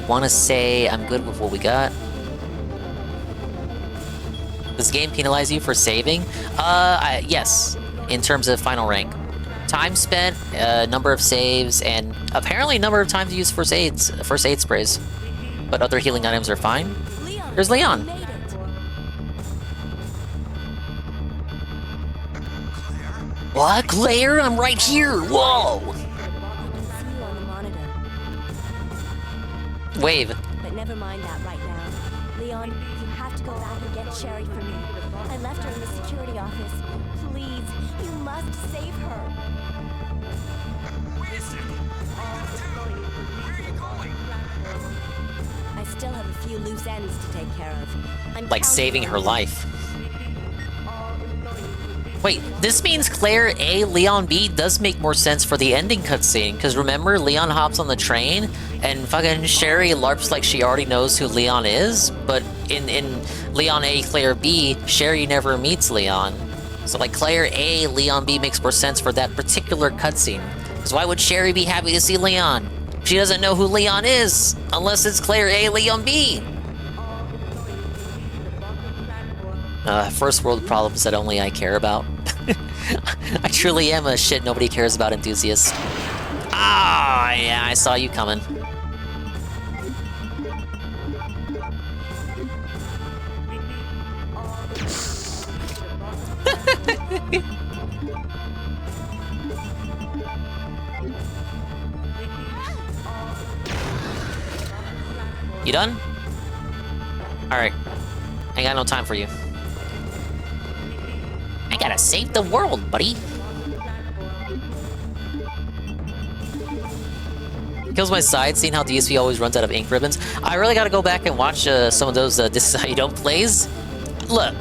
want to say I'm good with what we got. Does game penalize you for saving? Yes, in terms of final rank. Time spent, number of saves, and apparently number of times used first aid sprays. But other healing items are fine. There's Leon. What, Claire? I'm right here. Whoa. Wave. But never mind that right now. Leon, you have to go back and get Sherry for me. I left her in the security office. Please, you must save her. Wait a second. Where are you going? I still have a few loose ends to take care of. I'm Like saving her life. Wait, this means Claire A, Leon B does make more sense for the ending cutscene, because remember, Leon hops on the train, and fucking Sherry LARPs like she already knows who Leon is, but in Leon A, Claire B, Sherry never meets Leon. So like Claire A, Leon B makes more sense for that particular cutscene. Because why would Sherry be happy to see Leon? She doesn't know who Leon is, unless it's Claire A, Leon B. First world problems that only I care about. I truly am a shit nobody cares about enthusiast. Ah, yeah, I saw you coming. You done? Alright. I got no time for you. I gotta save the world, buddy. Kills my side, seeing how DSP always runs out of ink ribbons. I really gotta go back and watch some of those This Is How You Don't plays. Look,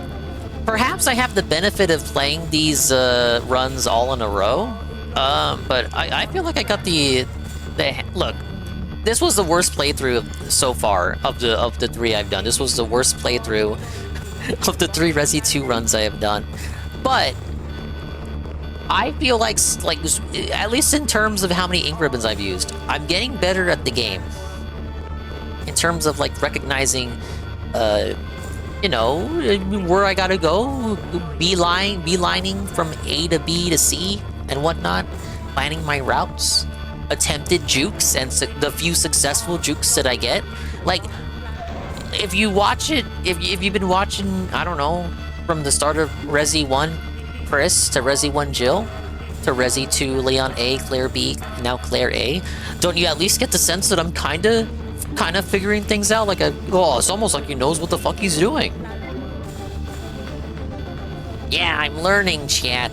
perhaps I have the benefit of playing these runs all in a row, but I feel like I got the look. This was the worst playthrough so far of the 3 I've done. This was the worst playthrough of the 3 Resi 2 runs I have done. But I feel like at least in terms of how many ink ribbons I've used, I'm getting better at the game. In terms of like recognizing, you know, where I gotta go, beelining from A to B to C and whatnot, planning my routes, attempted jukes, and the few successful jukes that I get. Like, if you watch it, if you've been watching, I don't know, from the start of Resi 1 Chris to Resi 1 Jill to Resi 2 Leon A, Claire B, now Claire A, don't you at least get the sense that I'm kind of figuring things out? Like, it's almost like he knows what the fuck he's doing. Yeah, I'm learning, chat.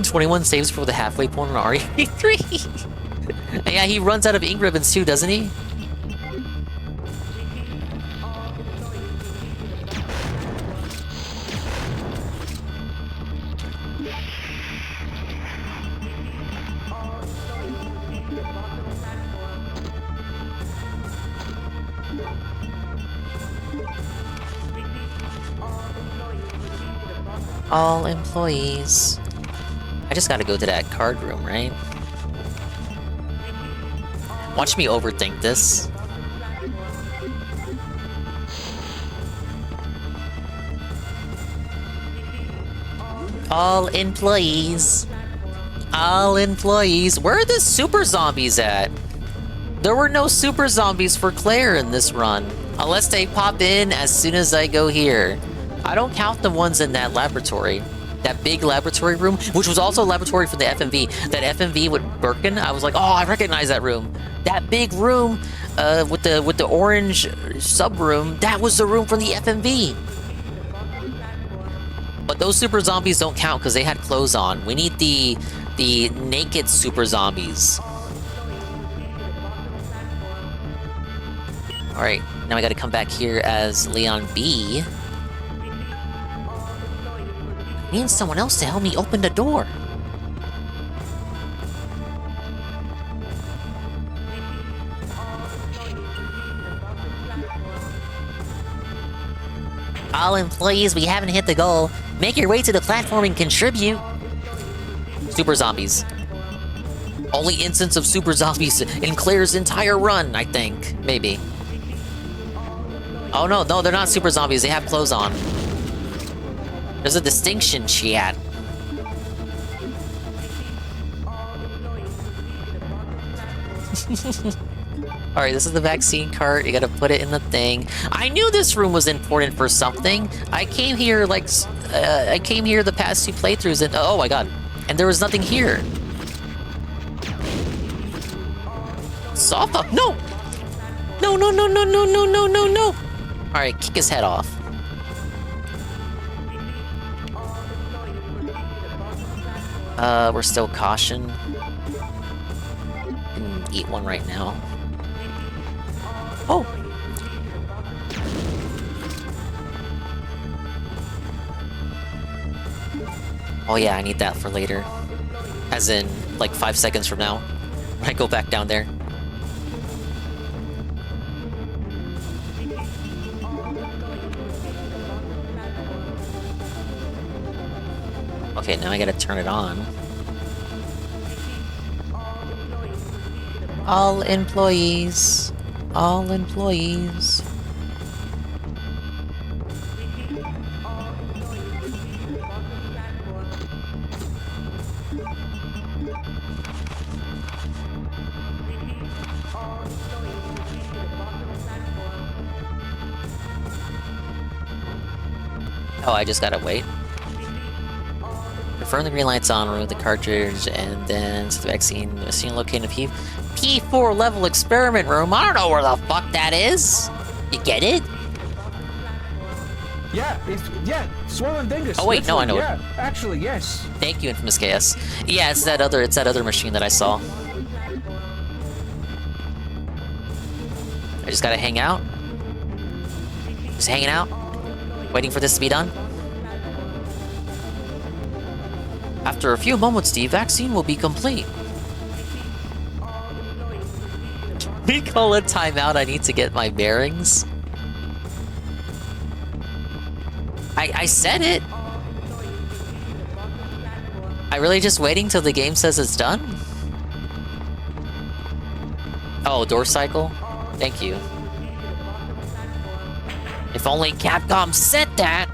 21 saves for the halfway point on RE3. Yeah, he runs out of ink ribbons too, doesn't he? All employees. I just gotta go to that card room, right? Watch me overthink this. All employees. All employees. Where are the super zombies at? There were no super zombies for Claire in this run. Unless they pop in as soon as I go here. I don't count the ones in that laboratory. That big laboratory room, which was also a laboratory for the FMV. That FMV with Birkin, I was like, oh, I recognize that room. That big room, with the orange sub room, that was the room from the FMV. But those super zombies don't count because they had clothes on. We need the naked super zombies. All right, now I got to come back here as Leon B. I need someone else to help me open the door. All employees, we haven't hit the goal. Make your way to the platform and contribute. Super zombies. Only instance of super zombies in Claire's entire run, I think. Maybe. Oh no, they're not super zombies. They have clothes on. There's a distinction, chat. Alright, this is the vaccine cart. You gotta put it in the thing. I knew this room was important for something. I came here the past 2 playthroughs and oh my god. And there was nothing here. Sofa? No! No, no, no, no, no, no, no, no, no! Alright, kick his head off. We're still caution. Can eat one right now. Oh! Oh yeah, I need that for later. As in, like 5 seconds from now. When I go back down there. Okay, now I gotta turn it on. All employees. All employees. Oh, I just gotta wait. Confirm the green light's on, remove the cartridge, and then the vaccine located in P4 level experiment room. I don't know where the fuck that is. You get it? Yeah, yeah, swollen dingus. Oh wait, no, I know Yeah, it. actually, yes. Thank you, Infamous KS. Yeah, it's that other machine that I saw. I just gotta hang out. Just hanging out. Waiting for this to be done. After a few moments, the vaccine will be complete. We call it timeout. I need to get my bearings. I said it. I really just waiting till the game says it's done? Oh, door cycle? Thank you. If only Capcom said that!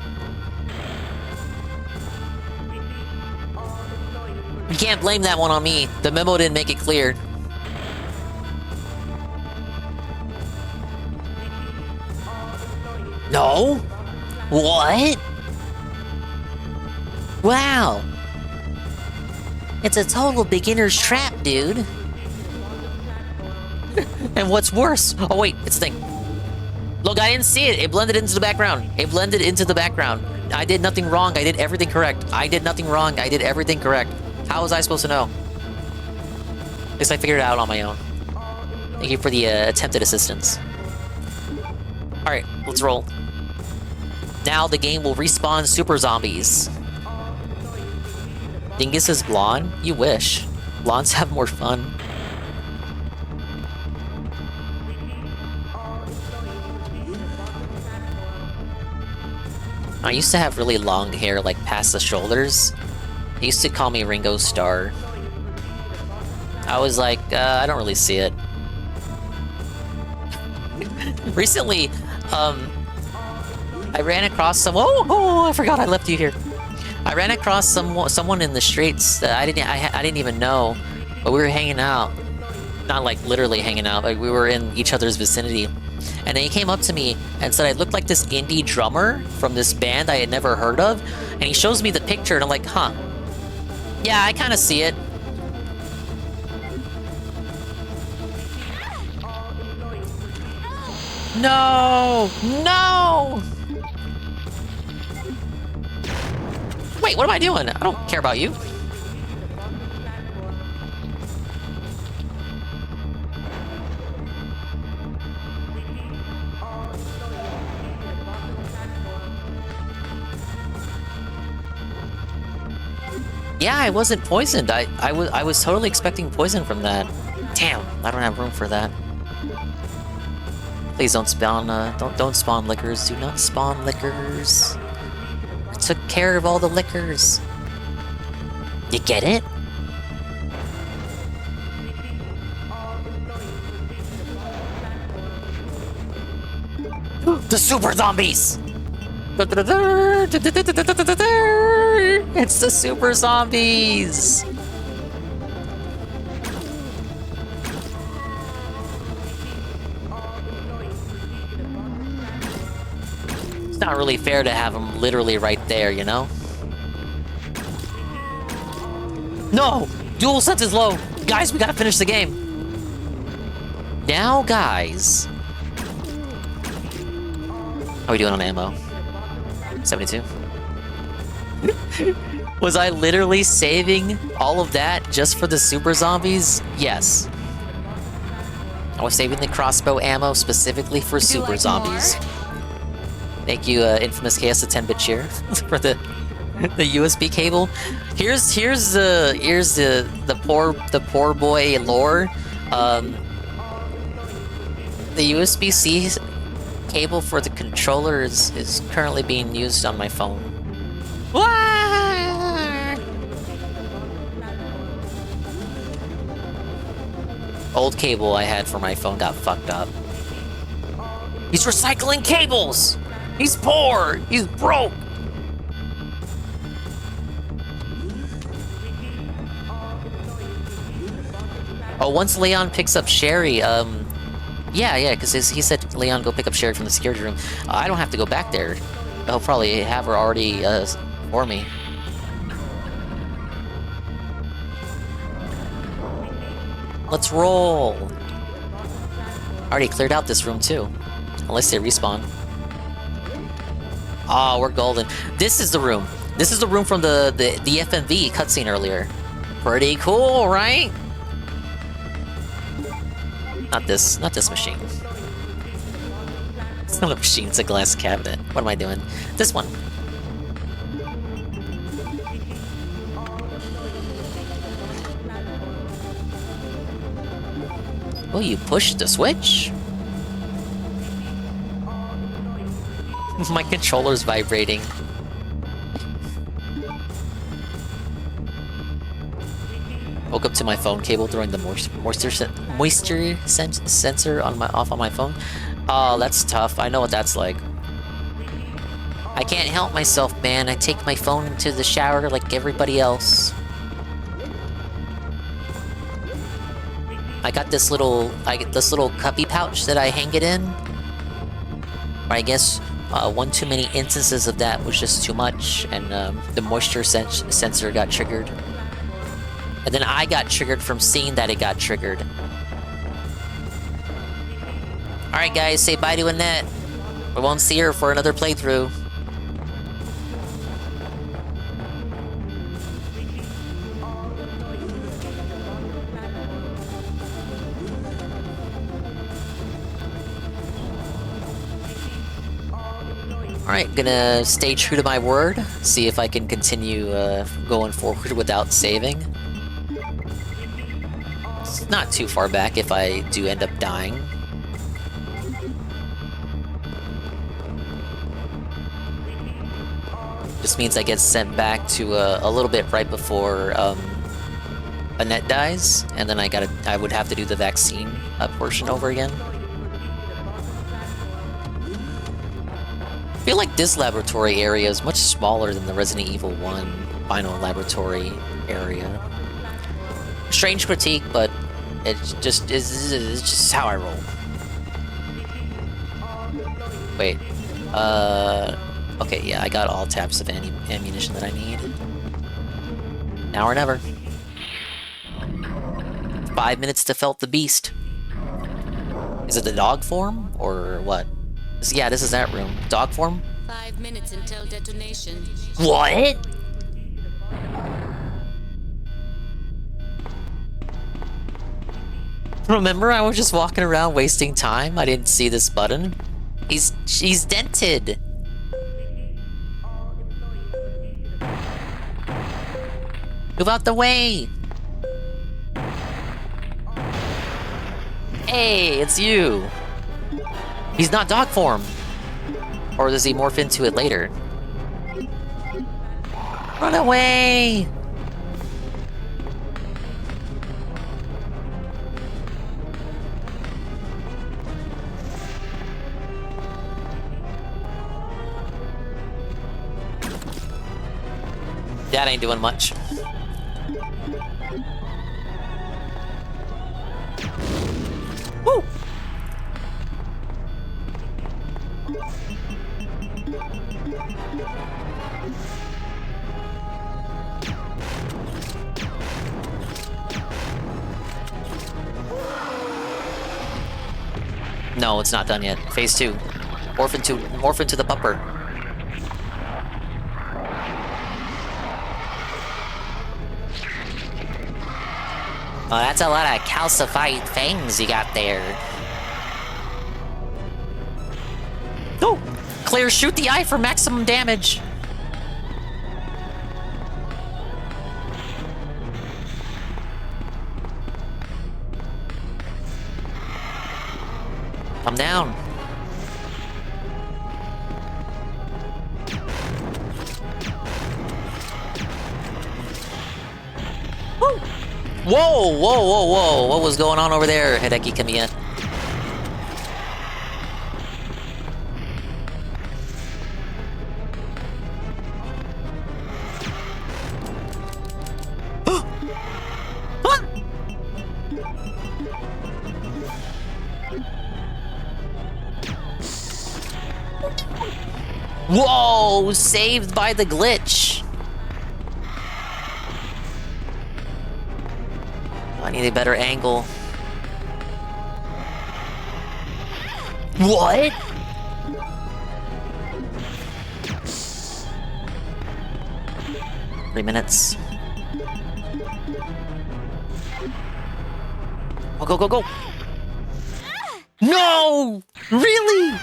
You can't blame that one on me. The memo didn't make it clear. No? What? Wow. It's a total beginner's trap, dude. And what's worse? Oh wait, it's a thing. Look, I didn't see it. It blended into the background. It blended into the background. I did nothing wrong. I did everything correct. I did nothing wrong. I did everything correct. How was I supposed to know? At least I figured it out on my own. Thank you for the attempted assistance. Alright, let's roll. Now the game will respawn super zombies. Dingus is blonde? You wish. Blondes have more fun. I used to have really long hair, like past the shoulders. They used to call me Ringo Starr. I was like, I don't really see it. Recently, I ran across someone. Oh, I forgot I left you here. I ran across someone in the streets that I didn't even know, but we were hanging out. Not like literally hanging out, but we were in each other's vicinity. And then he came up to me and said I looked like this indie drummer from this band I had never heard of. And he shows me the picture and I'm like, huh. Yeah, I kind of see it. No! No! Wait, what am I doing? I don't care about you. Yeah, I wasn't poisoned. I was totally expecting poison from that. Damn, I don't have room for that. Please don't spawn. Don't spawn lickers. Do not spawn lickers. I took care of all the lickers. You get it? The super zombies! It's the super zombies! It's not really fair to have them literally right there, you know? No! Dual sense is low! Guys, we gotta finish the game! Now, guys... How are we doing on ammo? 72? Was I literally saving all of that just for the super zombies? Yes. I was saving the crossbow ammo specifically for super zombies. Thank you, Infamous Chaos, the 10-bit cheer for the USB cable. Here's the poor boy lore. The USB-C cable for the controller is currently being used on my phone. Old cable I had for my phone got fucked up. He's recycling cables! He's poor! He's broke! Oh, once Leon picks up Sherry, yeah, because he said, Leon, go pick up Sherry from the security room. I don't have to go back there. He'll probably have her already, for me. Let's roll! I already cleared out this room, too. Unless they respawn. Oh, we're golden. This is the room. This is the room from the FMV cutscene earlier. Pretty cool, right? Not this machine. It's not a machine, it's a glass cabinet. What am I doing? This one. Oh, you pushed the switch? My controller's vibrating. Woke up to my phone cable throwing the moisture sensor off on my phone. Oh, that's tough. I know what that's like. I can't help myself, man. I take my phone into the shower like everybody else. I got this little cuppy pouch that I hang it in. Or I guess one too many instances of that was just too much, and the moisture sensor got triggered. And then I got triggered from seeing that it got triggered. Alright guys, say bye to Annette. We won't see her for another playthrough. Alright, gonna stay true to my word. See if I can continue going forward without saving. It's not too far back if I do end up dying. Just means I get sent back to a little bit right before Annette dies, and then I would have to do the vaccine portion over again. I feel like this laboratory area is much smaller than the Resident Evil 1 final laboratory area. Strange critique, but it's just how I roll. Wait, okay, yeah, I got all types of ammunition that I need. Now or never. 5 minutes to felt the beast. Is it the dog form or what? Yeah, this is that room. Dog form? 5 minutes until detonation. What? Remember, I was just walking around wasting time. I didn't see this button. She's dented. Move out the way. Hey, it's you. He's not dog form. Or does he morph into it later? Run away! That ain't doing much. Woo! No, it's not done yet. Phase 2. Morph into the bumper. Oh, that's a lot of calcified fangs you got there. Oh! Claire, shoot the eye for maximum damage! I'm down. Woo! Whoa, whoa, whoa, whoa. What was going on over there, Hideki Kamiya? Whoa! Saved by the glitch. I need a better angle. What? Three minutes. Oh, go, go, go! No! Really?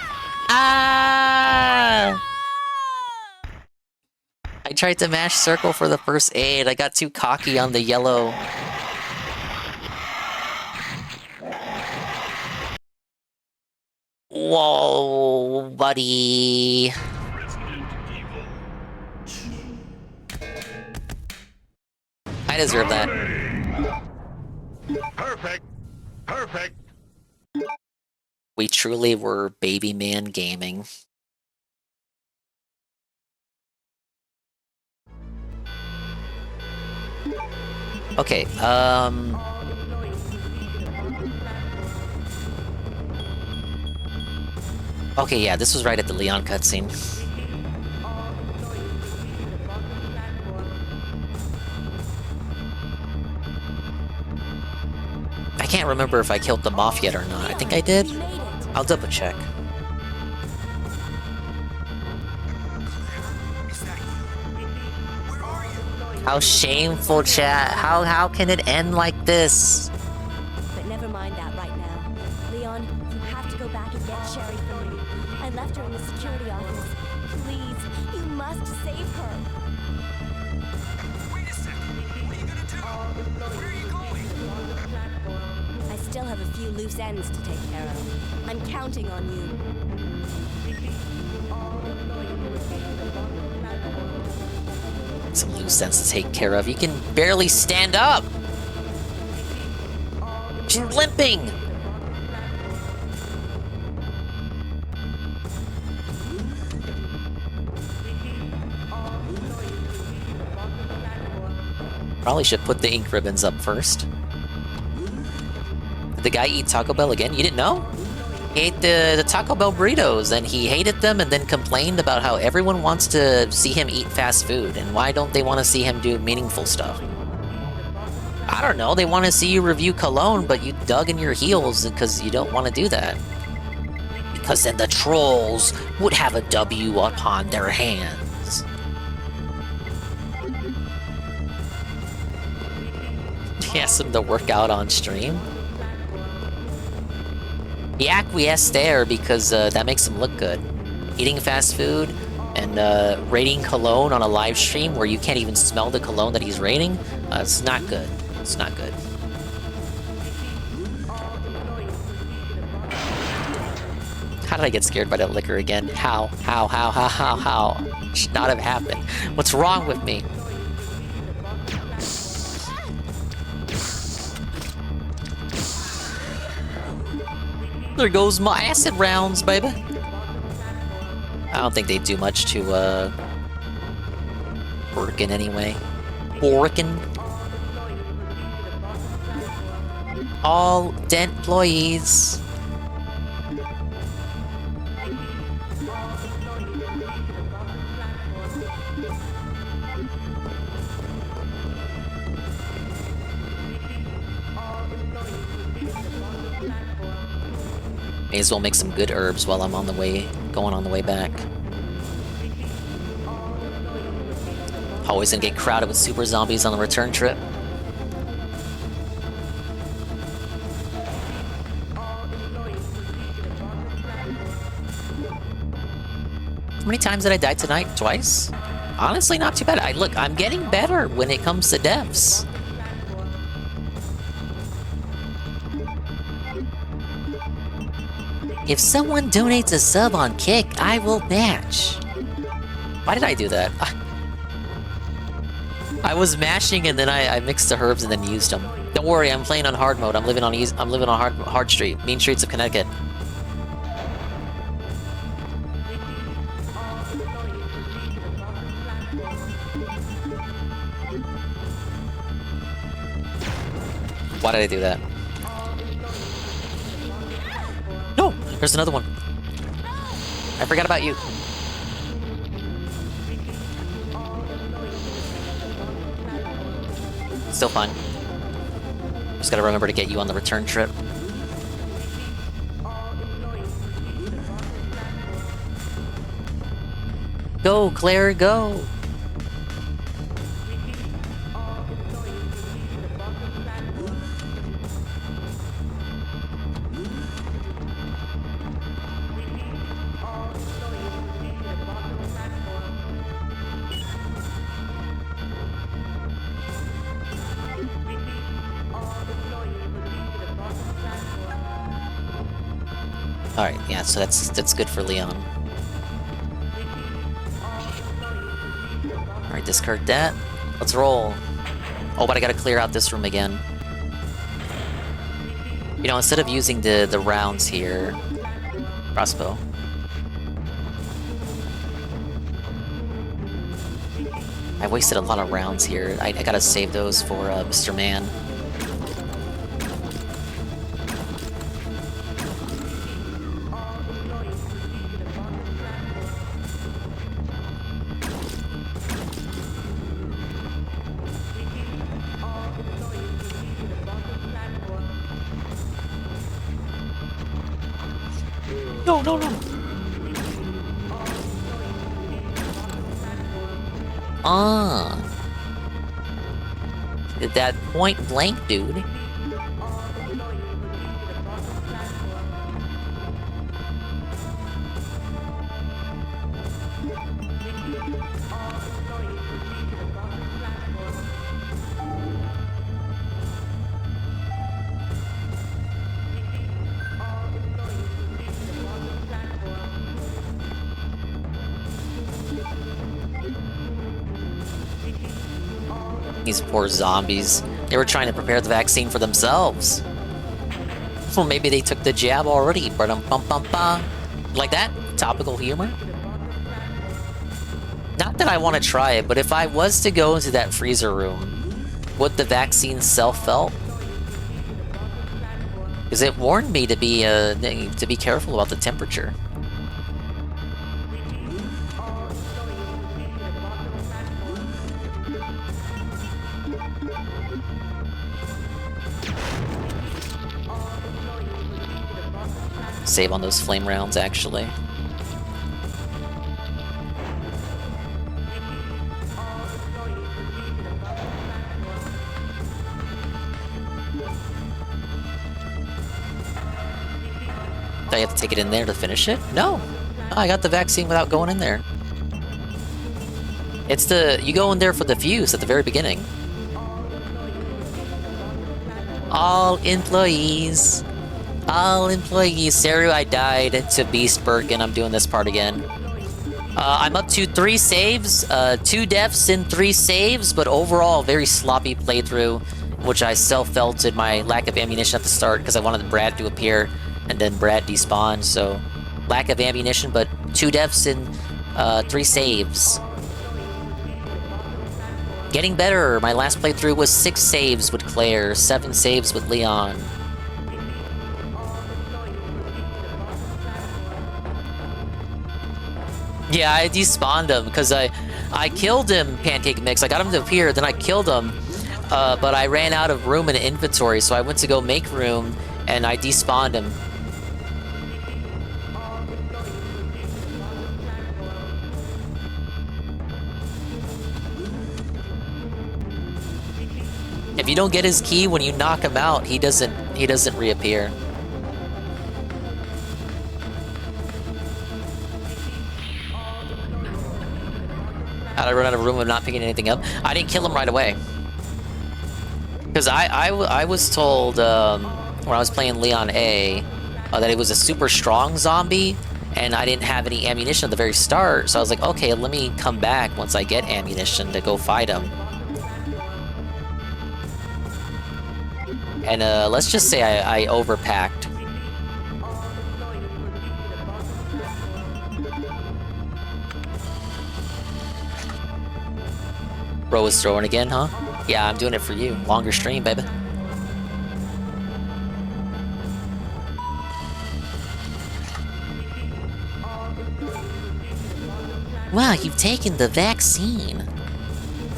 Ah! I tried to mash circle for the first aid. I got too cocky on the yellow. Whoa, buddy. I deserve that. Perfect. Perfect. We truly were baby man gaming. Okay, okay, yeah, this was right at the Leon cutscene. I can't remember if I killed them off yet or not. I think I did. I'll double check. How shameful, chat. How can it end like this? But never mind that right now. Leon, you have to go back and get Sherry for me. I left her in the security office. Please, you must save her. Wait a second. What are you gonna do? Where are you going? I still have a few loose ends to take care of. I'm counting on you. Some loose ends to take care of. You can barely stand up. She's limping. Probably should put the ink ribbons up first. Did the guy eat Taco Bell again? You didn't know? He ate the Taco Bell burritos, and he hated them and then complained about how everyone wants to see him eat fast food, and why don't they want to see him do meaningful stuff? I don't know, they want to see you review cologne, but you dug in your heels because you don't want to do that. Because then the trolls would have a W upon their hands. He asked him to work out on stream. He acquiesced there because that makes him look good. Eating fast food and rating cologne on a live stream where you can't even smell the cologne that he's rating, it's not good. It's not good. How did I get scared by that liquor again? How? Should not have happened. What's wrong with me? There goes my acid rounds, baby. I don't think they do much to, Borkin anyway. Borkin. All Dent employees. May as well make some good herbs while I'm on the way, going on the way back. Always gonna get crowded with super zombies on the return trip. How many times did I die tonight? Twice? Honestly, not too bad. Look, I'm getting better when it comes to devs. If someone donates a sub on Kick, I will match. Why did I do that? I was mashing and then I mixed the herbs and then used them. Don't worry, I'm playing on hard mode. I'm living on hard street, mean streets of Connecticut. Why did I do that? No! There's another one. I forgot about you. Still fun. Just gotta remember to get you on the return trip. Go, Claire, go! Alright, yeah, so that's good for Leon. Alright, discard that. Let's roll. Oh, but I gotta clear out this room again. You know, instead of using the rounds here... Crossbow. I wasted a lot of rounds here. I gotta save those for Mr. Man. No, no, no. That point blank, dude. These poor zombies. They were trying to prepare the vaccine for themselves. Well, maybe they took the jab already. Like that? Topical humor? Not that I want to try it, but if I was to go into that freezer room, would the vaccine self-felt? Because it warned me to be careful about the temperature. save on those flame rounds, actually. Do I have to take it in there to finish it? No. I got the vaccine without going in there. It's you go in there for the fuse at the very beginning. All employees. Saru, I died to Beast Birkin. I'm doing this part again. I'm up to 3 saves, 2 deaths and 3 saves, but overall, very sloppy playthrough, which I self-felt in my lack of ammunition at the start because I wanted Brad to appear, and then Brad despawned, so lack of ammunition, but 2 deaths and 3 saves. Getting better. My last playthrough was 6 saves with Claire, 7 saves with Leon. Yeah, I despawned him because I killed him, Pancake Mix. I got him to appear, then I killed him, but I ran out of room in inventory, so I went to go make room, and I despawned him. If you don't get his key when you knock him out, he doesn't reappear. How'd I run out of room of not picking anything up? I didn't kill him right away. Because I was told when I was playing Leon A that it was a super strong zombie, and I didn't have any ammunition at the very start, so I was like, okay, let me come back once I get ammunition to go fight him. And let's just say I overpacked. Bro is throwing again, huh? Yeah, I'm doing it for you. Longer stream, baby. Wow, you've taken the vaccine.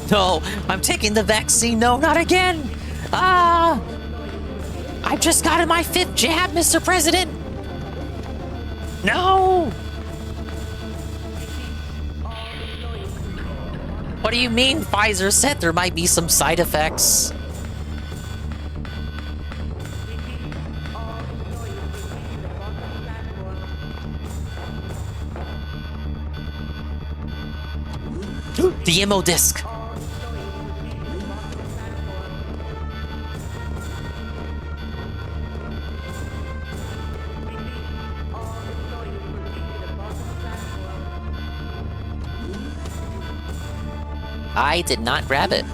No, I'm taking the vaccine. No, not again. Ah! I've just gotten my 5th jab, Mr. President. No! What do you mean Pfizer said there might be some side effects? The ammo disc. I did not grab it.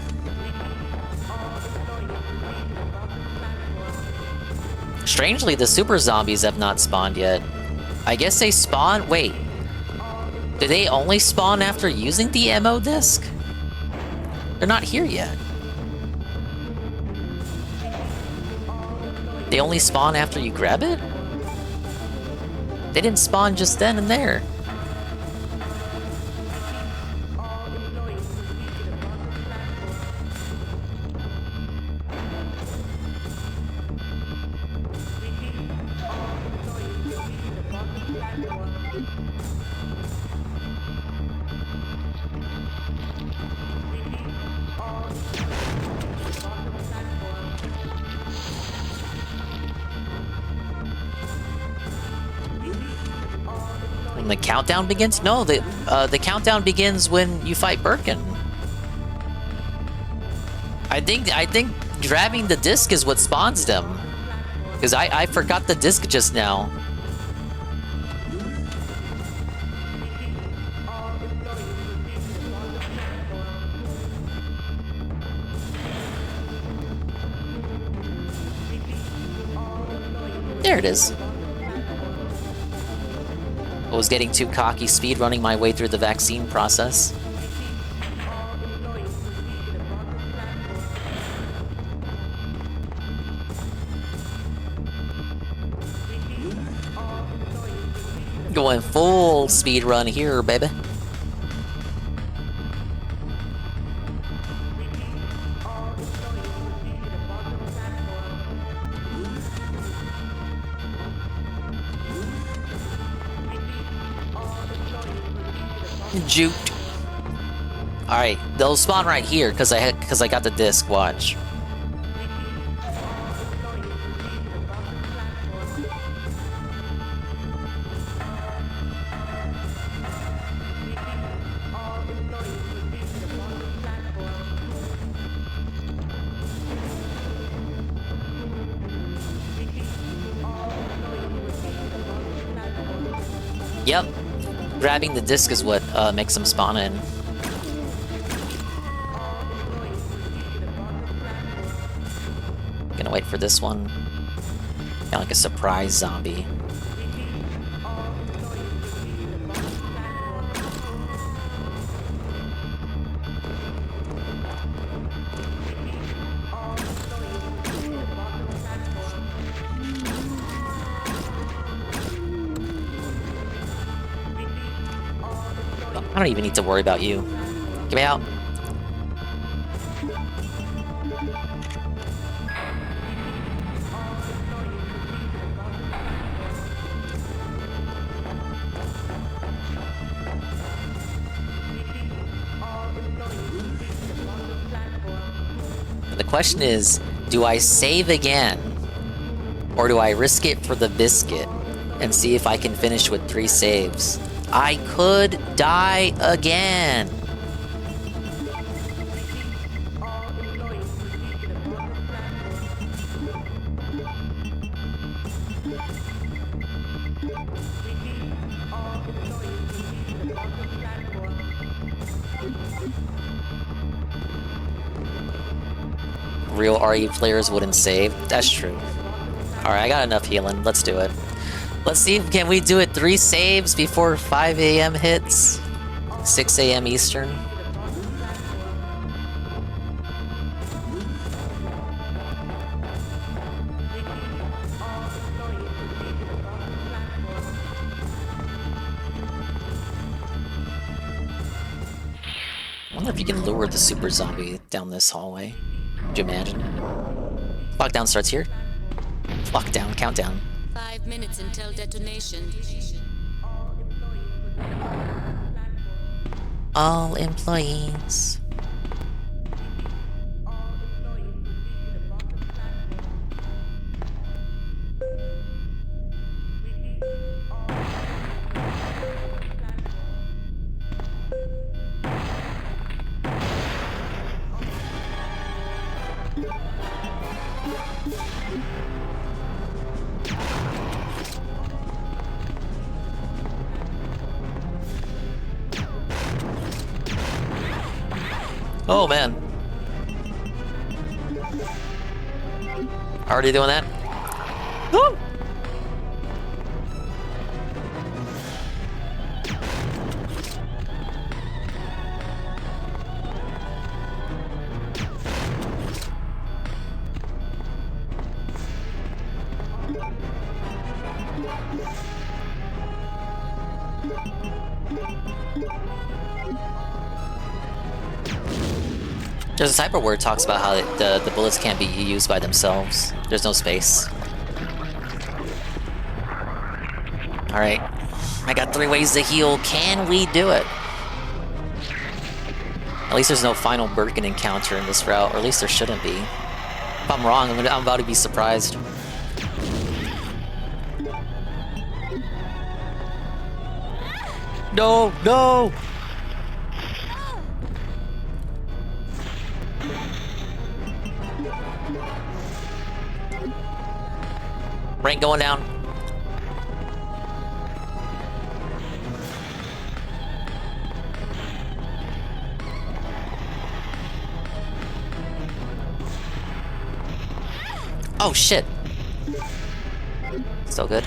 Strangely, the super zombies have not spawned yet. I guess they spawn... Wait. Do they only spawn after using the ammo disc? They're not here yet. They only spawn after you grab it? They didn't spawn just then and there. When the countdown begins? No, the countdown begins when you fight Birkin. I think grabbing the disc is what spawns them. Because I forgot the disc just now. There it is. I was getting too cocky, speedrunning my way through the vaccine process. Going full speedrun here, baby. Juked. Alright, they'll spawn right here because I got the disc. Watch. Yep. Grabbing the disc is what makes them spawn in. Gonna wait for this one. Kind of like a surprise zombie. I don't even need to worry about you. Get me out. The question is, do I save again? Or do I risk it for the biscuit and see if I can finish with 3 saves? I could die again. Real RE players wouldn't save. That's true. Alright, I got enough healing. Let's do it. Let's see, can we do it 3 saves before 5 a.m. hits? 6 a.m. Eastern. I wonder if you can lure the super zombie down this hallway. Could you imagine? Lockdown starts here. Lockdown, countdown. 5 minutes until detonation. All employees. Oh man. Already doing that? Woo! There's a type of word talks about how the bullets can't be used by themselves. There's no space. Alright. I got 3 ways to heal. Can we do it? At least there's no final Birkin encounter in this route, or at least there shouldn't be. If I'm wrong, I'm about to be surprised. No, no! Rank going down. Oh shit. Still good.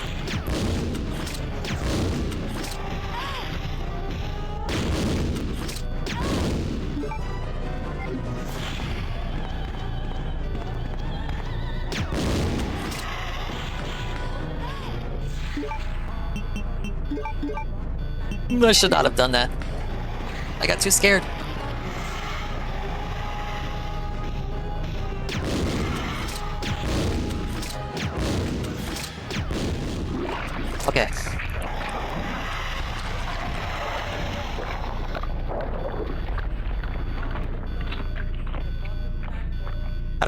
I should not have done that. I got too scared. Okay.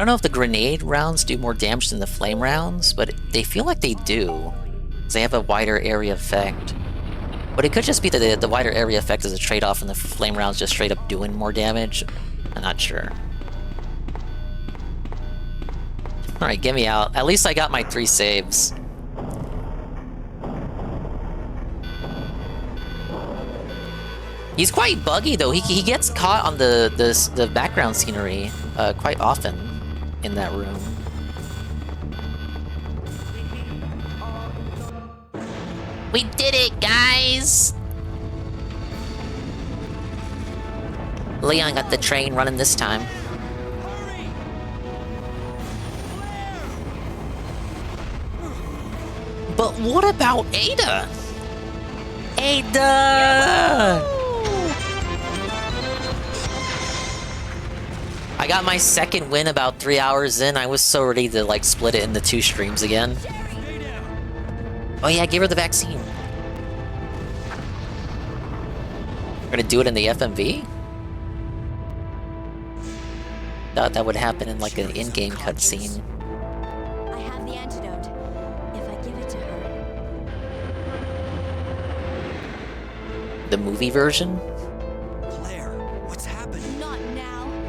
don't know if the grenade rounds do more damage than the flame rounds, but they feel like they do. Because they have a wider area effect. But it could just be that the wider area effect is a trade-off and the flame rounds just straight up doing more damage. I'm not sure. Alright, get me out. At least I got my 3 saves. He's quite buggy though. He gets caught on the background scenery quite often in that room. We did it, guys! Leon got the train running this time. But what about Ada? Ada! I got my second win about 3 hours in. I was so ready to like split it into 2 streams again. Oh yeah, give her the vaccine. We're gonna do it in the FMV? Thought that would happen in like an in-game cutscene. I have the antidote. If I give it to her. The movie version?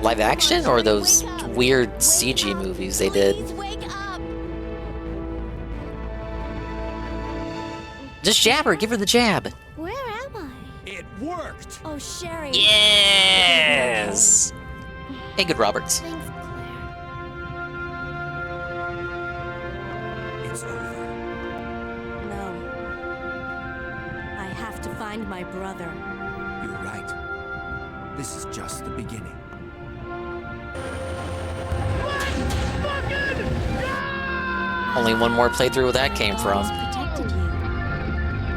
Live action or those weird CG movies they did? Just jab her, give her the jab. Where am I? It worked! Oh, Sherry. Yes! Hey, good Roberts. Thanks, Claire. It's over. No. I have to find my brother. You're right. This is just the beginning. Only one more playthrough where that came from. Protected you.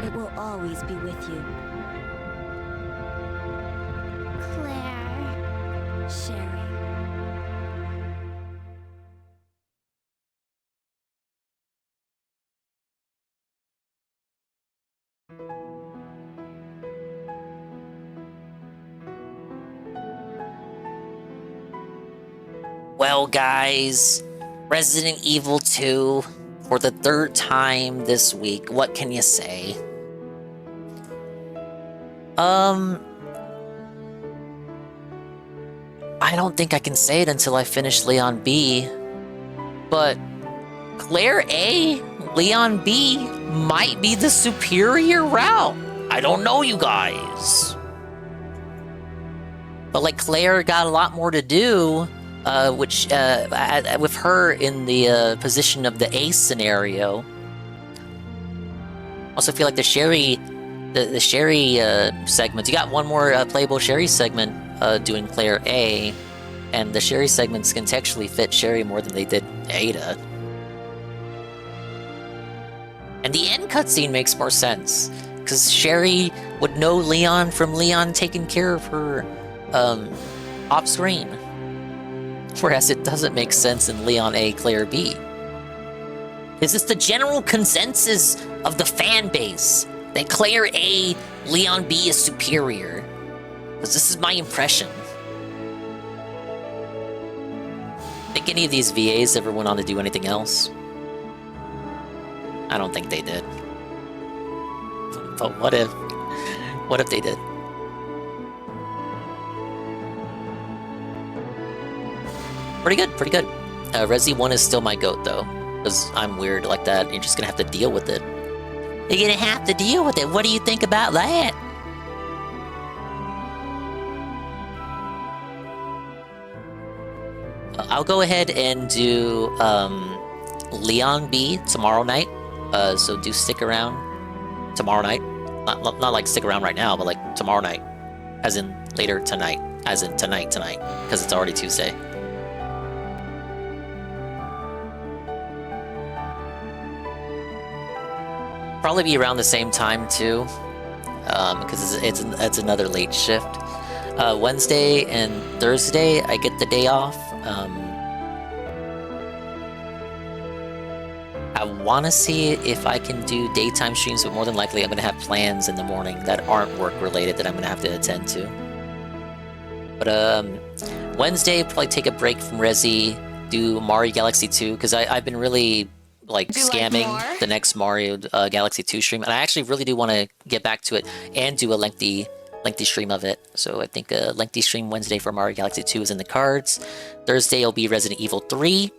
It will always be with you. Claire. Sherry. Well, guys, Resident Evil 2 for the 3rd time this week. What can you say? I don't think I can say it until I finish Leon B. But Claire A, Leon B might be the superior route. I don't know, you guys. But like Claire got a lot more to do, which with her in the position of the ace scenario. Also feel like the Sherry segments. You got one more playable Sherry segment doing Claire A, and the Sherry segments contextually fit Sherry more than they did Ada. And the end cutscene makes more sense, because Sherry would know Leon from Leon taking care of her off-screen. Whereas it doesn't make sense in Leon A, Claire B. Is this the general consensus of the fan base that Claire A, Leon B is superior? Because this is my impression. Think any of these VAs ever went on to do anything else? I don't think they did. But what if they did? Pretty good, pretty good. Resi 1 is still my GOAT though, because I'm weird like that. You're just gonna have to deal with it. You're gonna have to deal with it. What do you think about that? I'll go ahead and do Leon B tomorrow night. So do stick around tomorrow night. Not like stick around right now, but like tomorrow night. As in later tonight. As in tonight, because it's already Tuesday. Probably be around the same time too, because it's another late shift. Wednesday and Thursday I get the day off. I want to see if I can do daytime streams, but more than likely I'm going to have plans in the morning that aren't work related that I'm going to have to attend to. But Wednesday, probably take a break from Resi. do Mario Galaxy 2 because I've been really like scamming the next Mario Galaxy 2 stream, and I actually really do want to get back to it and do a lengthy stream of it. So I think a lengthy stream Wednesday for Mario Galaxy 2 is in the cards. Thursday will be Resident Evil 3.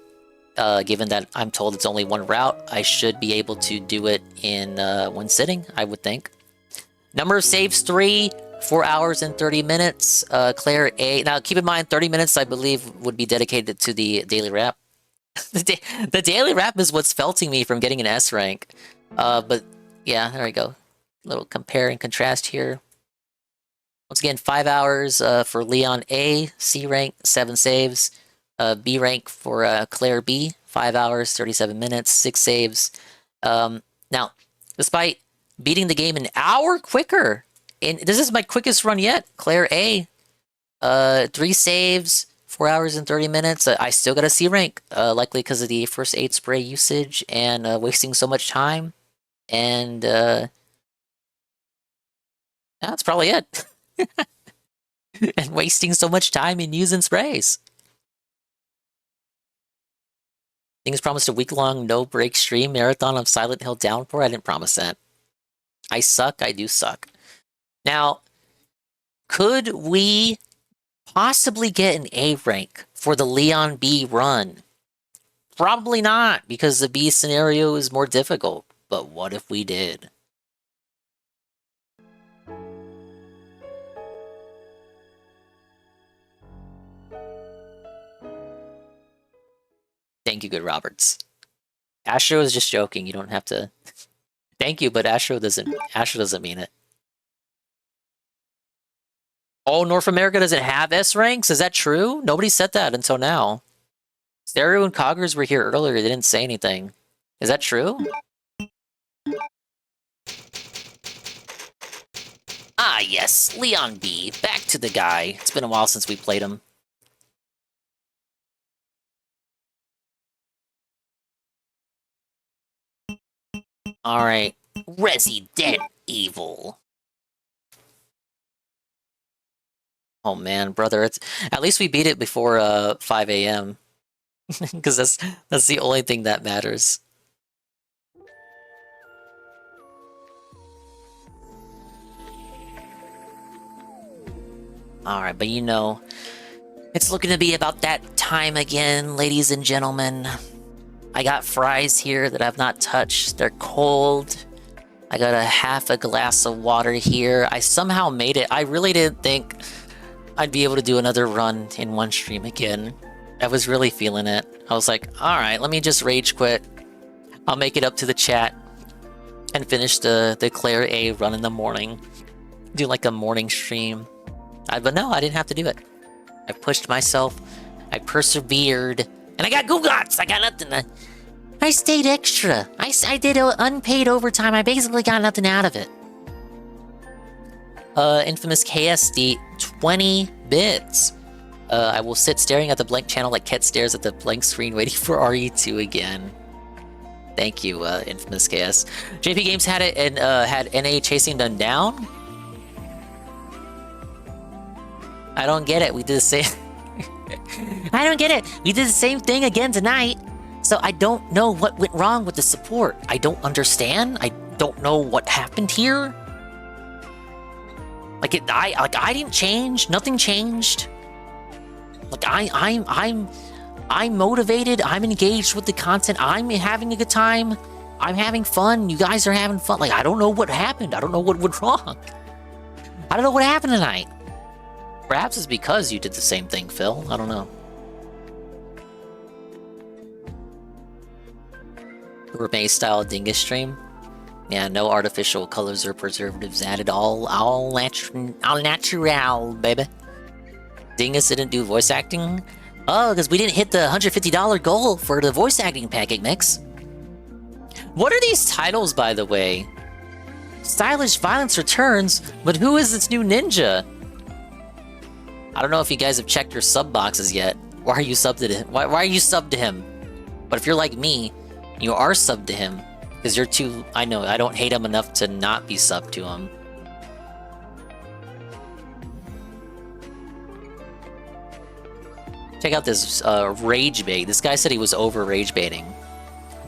Given that I'm told it's only one route, I should be able to do it in one sitting, I would think. Number of saves 3, 4 hours and 30 minutes. Claire A. Now keep in mind, 30 minutes I believe would be dedicated to the daily wrap. The daily wrap is what's felting me from getting an S rank. But yeah, there we go. A little compare and contrast here. Once again, 5 hours for Leon A, C rank, 7 saves. B rank for Claire B, 5 hours, 37 minutes, 6 saves. Now, despite beating the game an hour quicker, and this is my quickest run yet, Claire A, 3 saves, 4 hours and 30 minutes. I still got a C rank, likely because of the first aid spray usage and wasting so much time. And that's probably it. And wasting so much time in using sprays. Things promised a week-long no-break stream marathon of Silent Hill Downpour. I didn't promise that. I suck. I do suck. Now, could we possibly get an A rank for the Leon B run? Probably not, because the B scenario is more difficult. But what if we did? Thank you, Good Roberts. Astro is just joking. You don't have to. Thank you, but Astro doesn't mean it. Oh, North America doesn't have S ranks? Is that true? Nobody said that until now. Stereo and Coggers were here earlier. They didn't say anything. Is that true? Ah, yes. Leon B. Back to the guy. It's been a while since we played him. Alright, Resident Evil. Oh man, brother, it's at least we beat it before 5 AM. Because that's the only thing that matters. Alright, but you know, it's looking to be about that time again, ladies and gentlemen. I got fries here that I've not touched. They're cold. I got a half a glass of water here. I somehow made it. I really didn't think I'd be able to do another run in one stream again. I was really feeling it. I was like, alright, let me just rage quit. I'll make it up to the chat and finish the Claire A run in the morning. Do like a morning stream. But no, I didn't have to do it. I pushed myself. I persevered. And I got Googlots! I got nothing. I stayed extra. I did unpaid overtime. I basically got nothing out of it. Infamous KSD, 20 bits. I will sit staring at the blank channel like Ket stares at the blank screen waiting for RE2 again. Thank you, Infamous KS. JP Games had it and had NA chasing them down? I don't get it. We did the same... I don't get it. We did the same thing again tonight. So I don't know what went wrong with the support. I don't understand. I don't know what happened here. I didn't change. Nothing changed. Like I'm motivated. I'm engaged with the content. I'm having a good time. I'm having fun. You guys are having fun. Like I don't know what happened. I don't know what went wrong. I don't know what happened tonight. Perhaps it's because you did the same thing, Phil. I don't know. Gourmet-style dingus stream? Yeah, no artificial colors or preservatives added. All natural, baby. Dingus didn't do voice acting? Oh, because we didn't hit the $150 goal for the voice acting pancake mix. What are these titles, by the way? Stylish Violence Returns, but who is this new ninja? I don't know if you guys have checked your sub boxes yet. Why are you subbed to him? Why are you subbed to him? But if you're like me, you are subbed to him. Because you're too... I know, I don't hate him enough to not be subbed to him. Check out this rage bait. This guy said he was over rage baiting.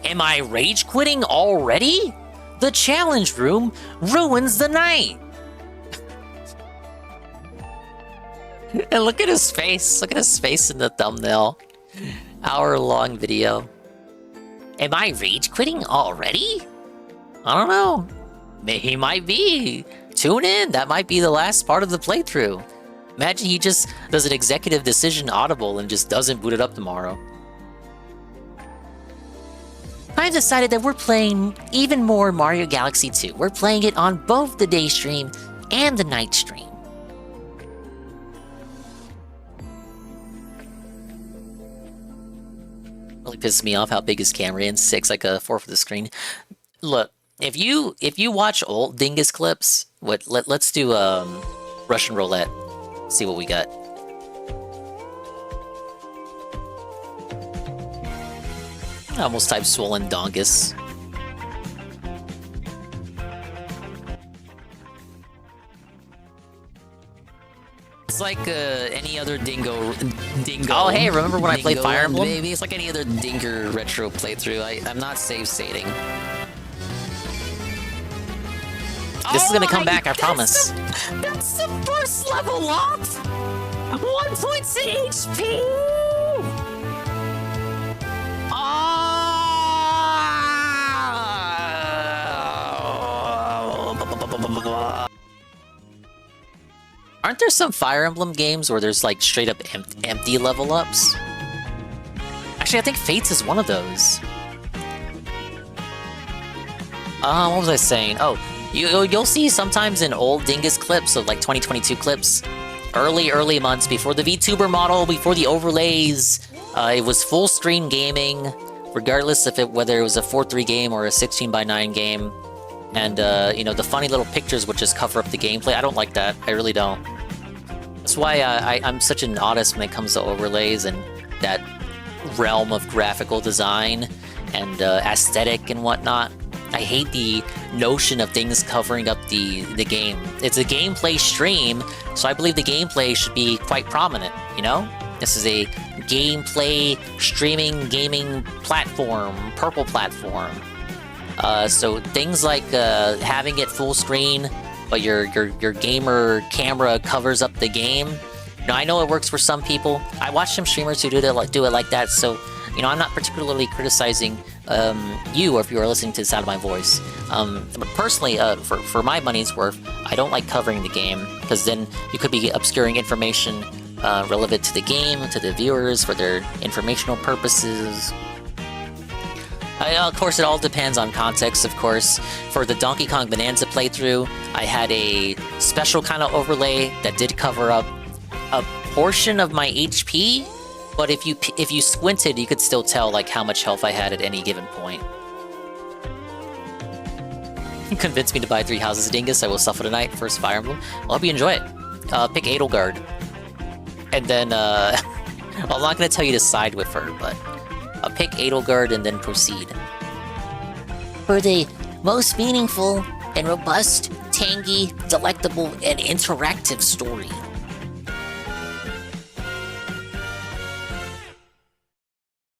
Am I rage quitting already? The challenge room ruins the night. And look at his face. Look at his face in the thumbnail. Hour-long video. Am I rage quitting already? I don't know. He might be. Tune in. That might be the last part of the playthrough. Imagine he just does an executive decision audible and just doesn't boot it up tomorrow. I've decided that we're playing even more Mario Galaxy 2. We're playing it on both the day stream and the night stream. Really pisses me off how big his camera is. 6, like a 4 for the screen. Look, if you watch old Dingus clips, let's do Russian roulette. See what we got. I almost typed swollen dongus. It's like any other dingo. Oh, hey, remember when I played Fire Emblem? Maybe it's like any other Dinger retro playthrough. I'm not save stating. This is gonna come back, I promise. That's the first level up! 1.6 HP! Aren't there some Fire Emblem games where there's like straight up empty level ups? Actually, I think Fates is one of those. What was I saying? Oh, you'll see sometimes in old Dingus clips of like 2022 clips, early months before the VTuber model, before the overlays, it was full screen gaming, regardless of whether it was a 4:3 game or a 16:9 game. And, you know, the funny little pictures would just cover up the gameplay. I don't like that. I really don't. That's why I'm such an autist when it comes to overlays and that realm of graphical design and aesthetic and whatnot. I hate the notion of things covering up the game. It's a gameplay stream, so I believe the gameplay should be quite prominent, you know? This is a gameplay streaming gaming platform, purple platform. So things like having it full screen, but your gamer camera covers up the game. You know, I know it works for some people. I watch some streamers who do it like that. So, you know, I'm not particularly criticizing you, or if you are listening to the sound of my voice. But personally, for my money's worth, I don't like covering the game because then you could be obscuring information relevant to the game, to the viewers, for their informational purposes. Of course, it all depends on context, of course. For the Donkey Kong Bonanza playthrough, I had a special kind of overlay that did cover up a portion of my HP, but if you squinted, you could still tell like how much health I had at any given point. You convinced me to buy 3 houses of Dingus. I will suffer tonight. First Fire Emblem. I hope you enjoy it. Pick ๊Eēꞥ. And then, well, I'm not going to tell you to side with her, but pick ๊Eēꞥ and then proceed. For the most meaningful and robust, tangy, delectable, and interactive story.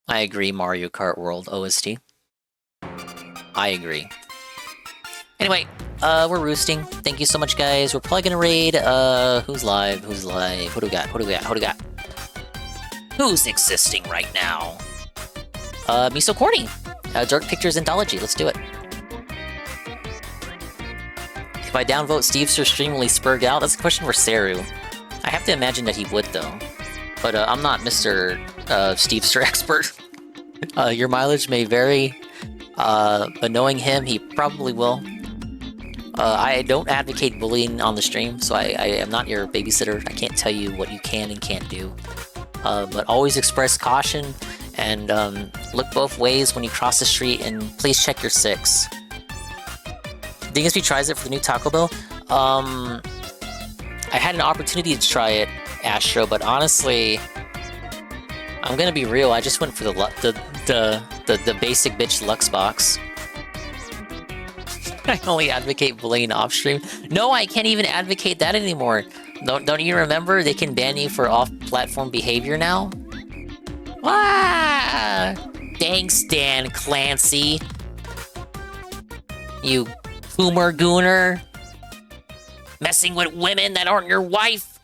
I agree, Mario Kart World OST. I agree. Anyway, we're roosting. Thank you so much, guys. We're probably gonna raid, who's live? Who's live? What do we got? What do we got? What do we got? Who's existing right now? Miso Corny. Dark Pictures Anthology. Let's do it. If I downvote Steve's stream, will he spurg out? That's a question for Seru. I have to imagine that he would, though. But I'm not Mr. Stevester expert. Your mileage may vary, but knowing him, he probably will. I don't advocate bullying on the stream, so I am not your babysitter. I can't tell you what you can and can't do. But always express caution and look both ways when you cross the street, and please check your 6. Dingasby tries it for the new Taco Bell. I had an opportunity to try it, Astro, but honestly, I'm gonna be real. I just went for the basic bitch Lux box. I only advocate bullying off stream. No, I can't even advocate that anymore. Don't you remember? They can ban you for off-platform behavior now. Wah! Thanks, Dan Clancy. You boomer gooner. Messing with women that aren't your wife.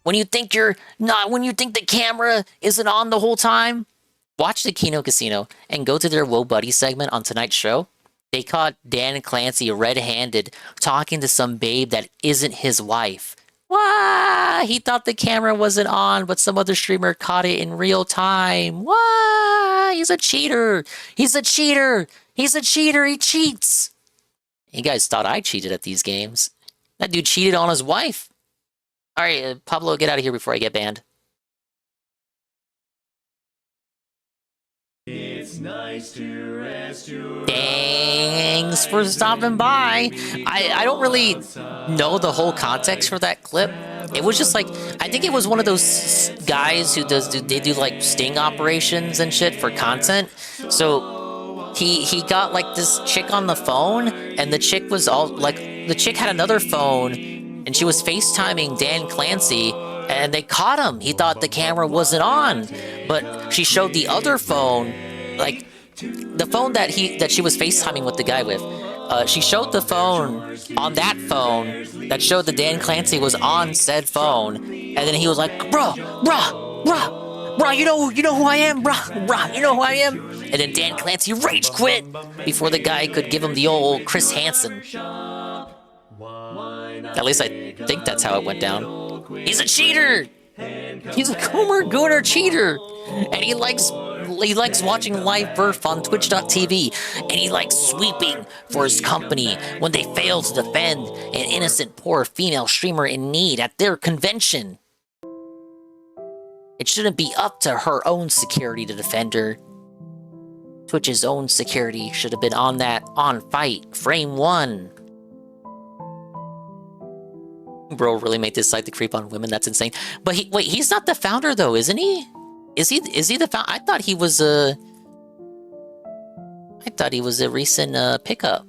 When you think the camera isn't on the whole time. Watch the Kino Casino and go to their Whoa Buddy segment on tonight's show. They caught Dan Clancy red-handed talking to some babe that isn't his wife. Wah! He thought the camera wasn't on, but some other streamer caught it in real time. Wah! He's a cheater. He's a cheater. He's a cheater. He cheats. You guys thought I cheated at these games. That dude cheated on his wife. All right, Pablo, get out of here before I get banned. It's nice to rest your Thanks for stopping by. I don't really know the whole context for that clip. It was just like, I think it was one of those guys who they do like sting operations and shit for content. So he got like this chick on the phone, and the chick was all like, the chick had another phone, and she was FaceTiming Dan Clancy, and they caught him. He thought the camera wasn't on, but she showed the other phone, like the phone that she was FaceTiming with the guy with. She showed the phone on that phone that showed that Dan Clancy was on said phone, and then he was like, bruh, you know who I am, bruh, you know who I am? And then Dan Clancy rage quit before the guy could give him the old Chris Hansen. At least I think that's how it went down. He's a cheater! He's a Goomer cheater! And he likes watching live birth on twitch.tv, and he likes sweeping for his company when they fail to defend an innocent poor female streamer in need at their convention. It shouldn't be up to her own security to defend her. Twitch's own security should have been on fight, frame 1. Bro really made this site to creep on women. That's insane. But he's not the founder though, isn't he? Is he the founder? I thought he was a recent pickup.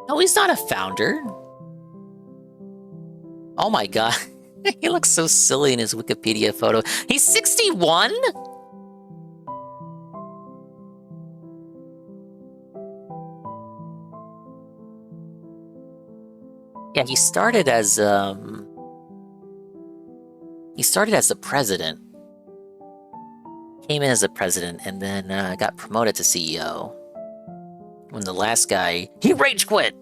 No, he's not a founder. Oh my god. He looks so silly in his Wikipedia photo. He's 61? Yeah, he started as the president. Came in as the president and then got promoted to CEO. When the last guy, he rage quit.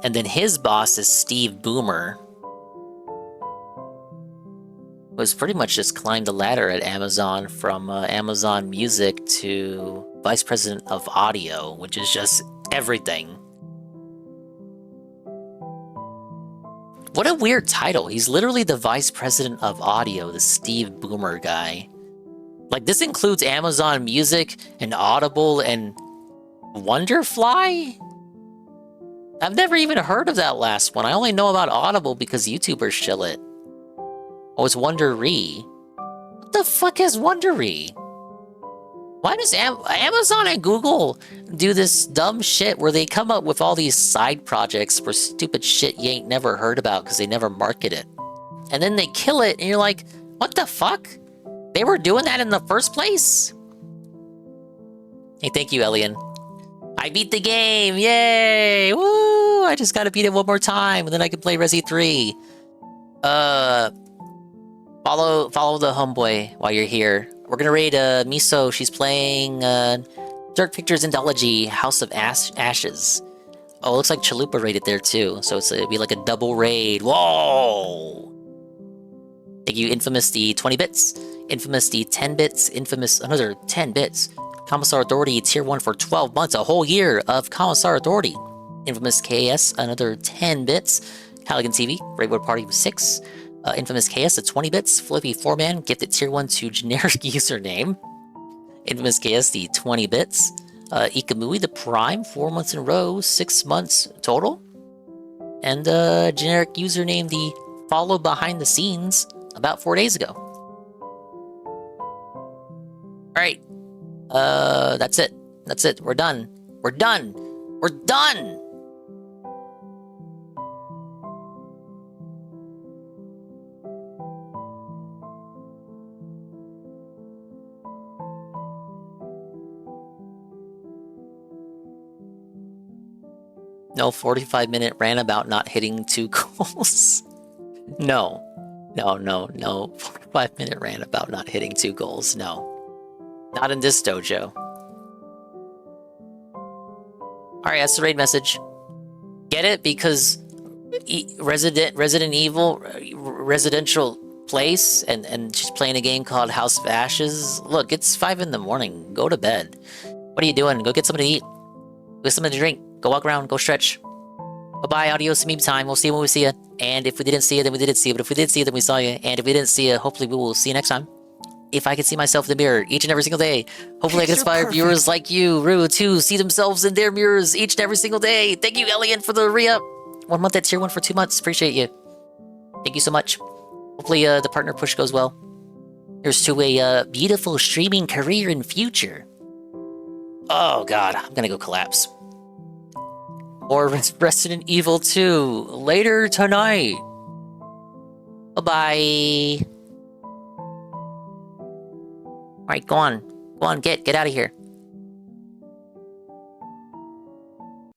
And then his boss is Steve Boomer. Was pretty much just climbed the ladder at Amazon from Amazon Music to Vice President of Audio, which is just everything. What a weird title. He's literally the Vice President of Audio, the Steve Boomer guy. Like, this includes Amazon Music and Audible and Wonderfly? I've never even heard of that last one. I only know about Audible because YouTubers shill it. Oh, it's Wondery. What the fuck is Wondery? Why does Amazon and Google do this dumb shit where they come up with all these side projects for stupid shit you ain't never heard about because they never market it? And then they kill it and you're like, what the fuck? They were doing that in the first place? Hey, thank you, Elian. I beat the game! Yay! Woo! I just gotta beat it one more time and then I can play Resi 3. Follow the homeboy while you're here. We're gonna raid Miso. She's playing Dark Pictures Anthology, House of Ashes. Oh, it looks like Chalupa raided there too. So it'd be like a double raid. Whoa! Thank you, Infamous, the 20 bits. Infamous, the 10 bits. Infamous, another 10 bits. Commissar Authority, Tier 1 for 12 months. A whole year of Commissar Authority. Infamous KS, another 10 bits. Halligan TV, Raidwood Party with 6. Infamous KS at 20 bits. Flippy 4-man, gifted Tier 1 to generic username. Infamous KS, the 20 bits. Ikamui, the Prime, 4 months in a row, 6 months total. And generic username, the Follow Behind the Scenes, about 4 days ago. Alright. That's it. That's it. We're done. We're done. We're done! No 45-minute rant about not hitting 2 goals. No. 45-minute rant about not hitting 2 goals. No. Not in this dojo. Alright, that's the raid message. Get it? Because Resident Evil, residential place, and she's playing a game called House of Ashes. Look, it's 5 in the morning. Go to bed. What are you doing? Go get something to eat. Go get something to drink. Go walk around. Go stretch. Bye-bye. Adios. Meme time. We'll see you when we see you. And if we didn't see you, then we didn't see you. But if we did see you, then we saw you. And if we didn't see you, hopefully we will see you next time. If I can see myself in the mirror each and every single day, hopefully I can inspire viewers like you, Rue, to see themselves in their mirrors each and every single day. Thank you, Elian, for the re-up. 1 month at tier 1 for 2 months. Appreciate you. Thank you so much. Hopefully the partner push goes well. Here's to a beautiful streaming career in future. Oh god, I'm gonna go collapse. More Resident Evil 2 later tonight. Bye-bye. Alright, go on. Go on, get out of here.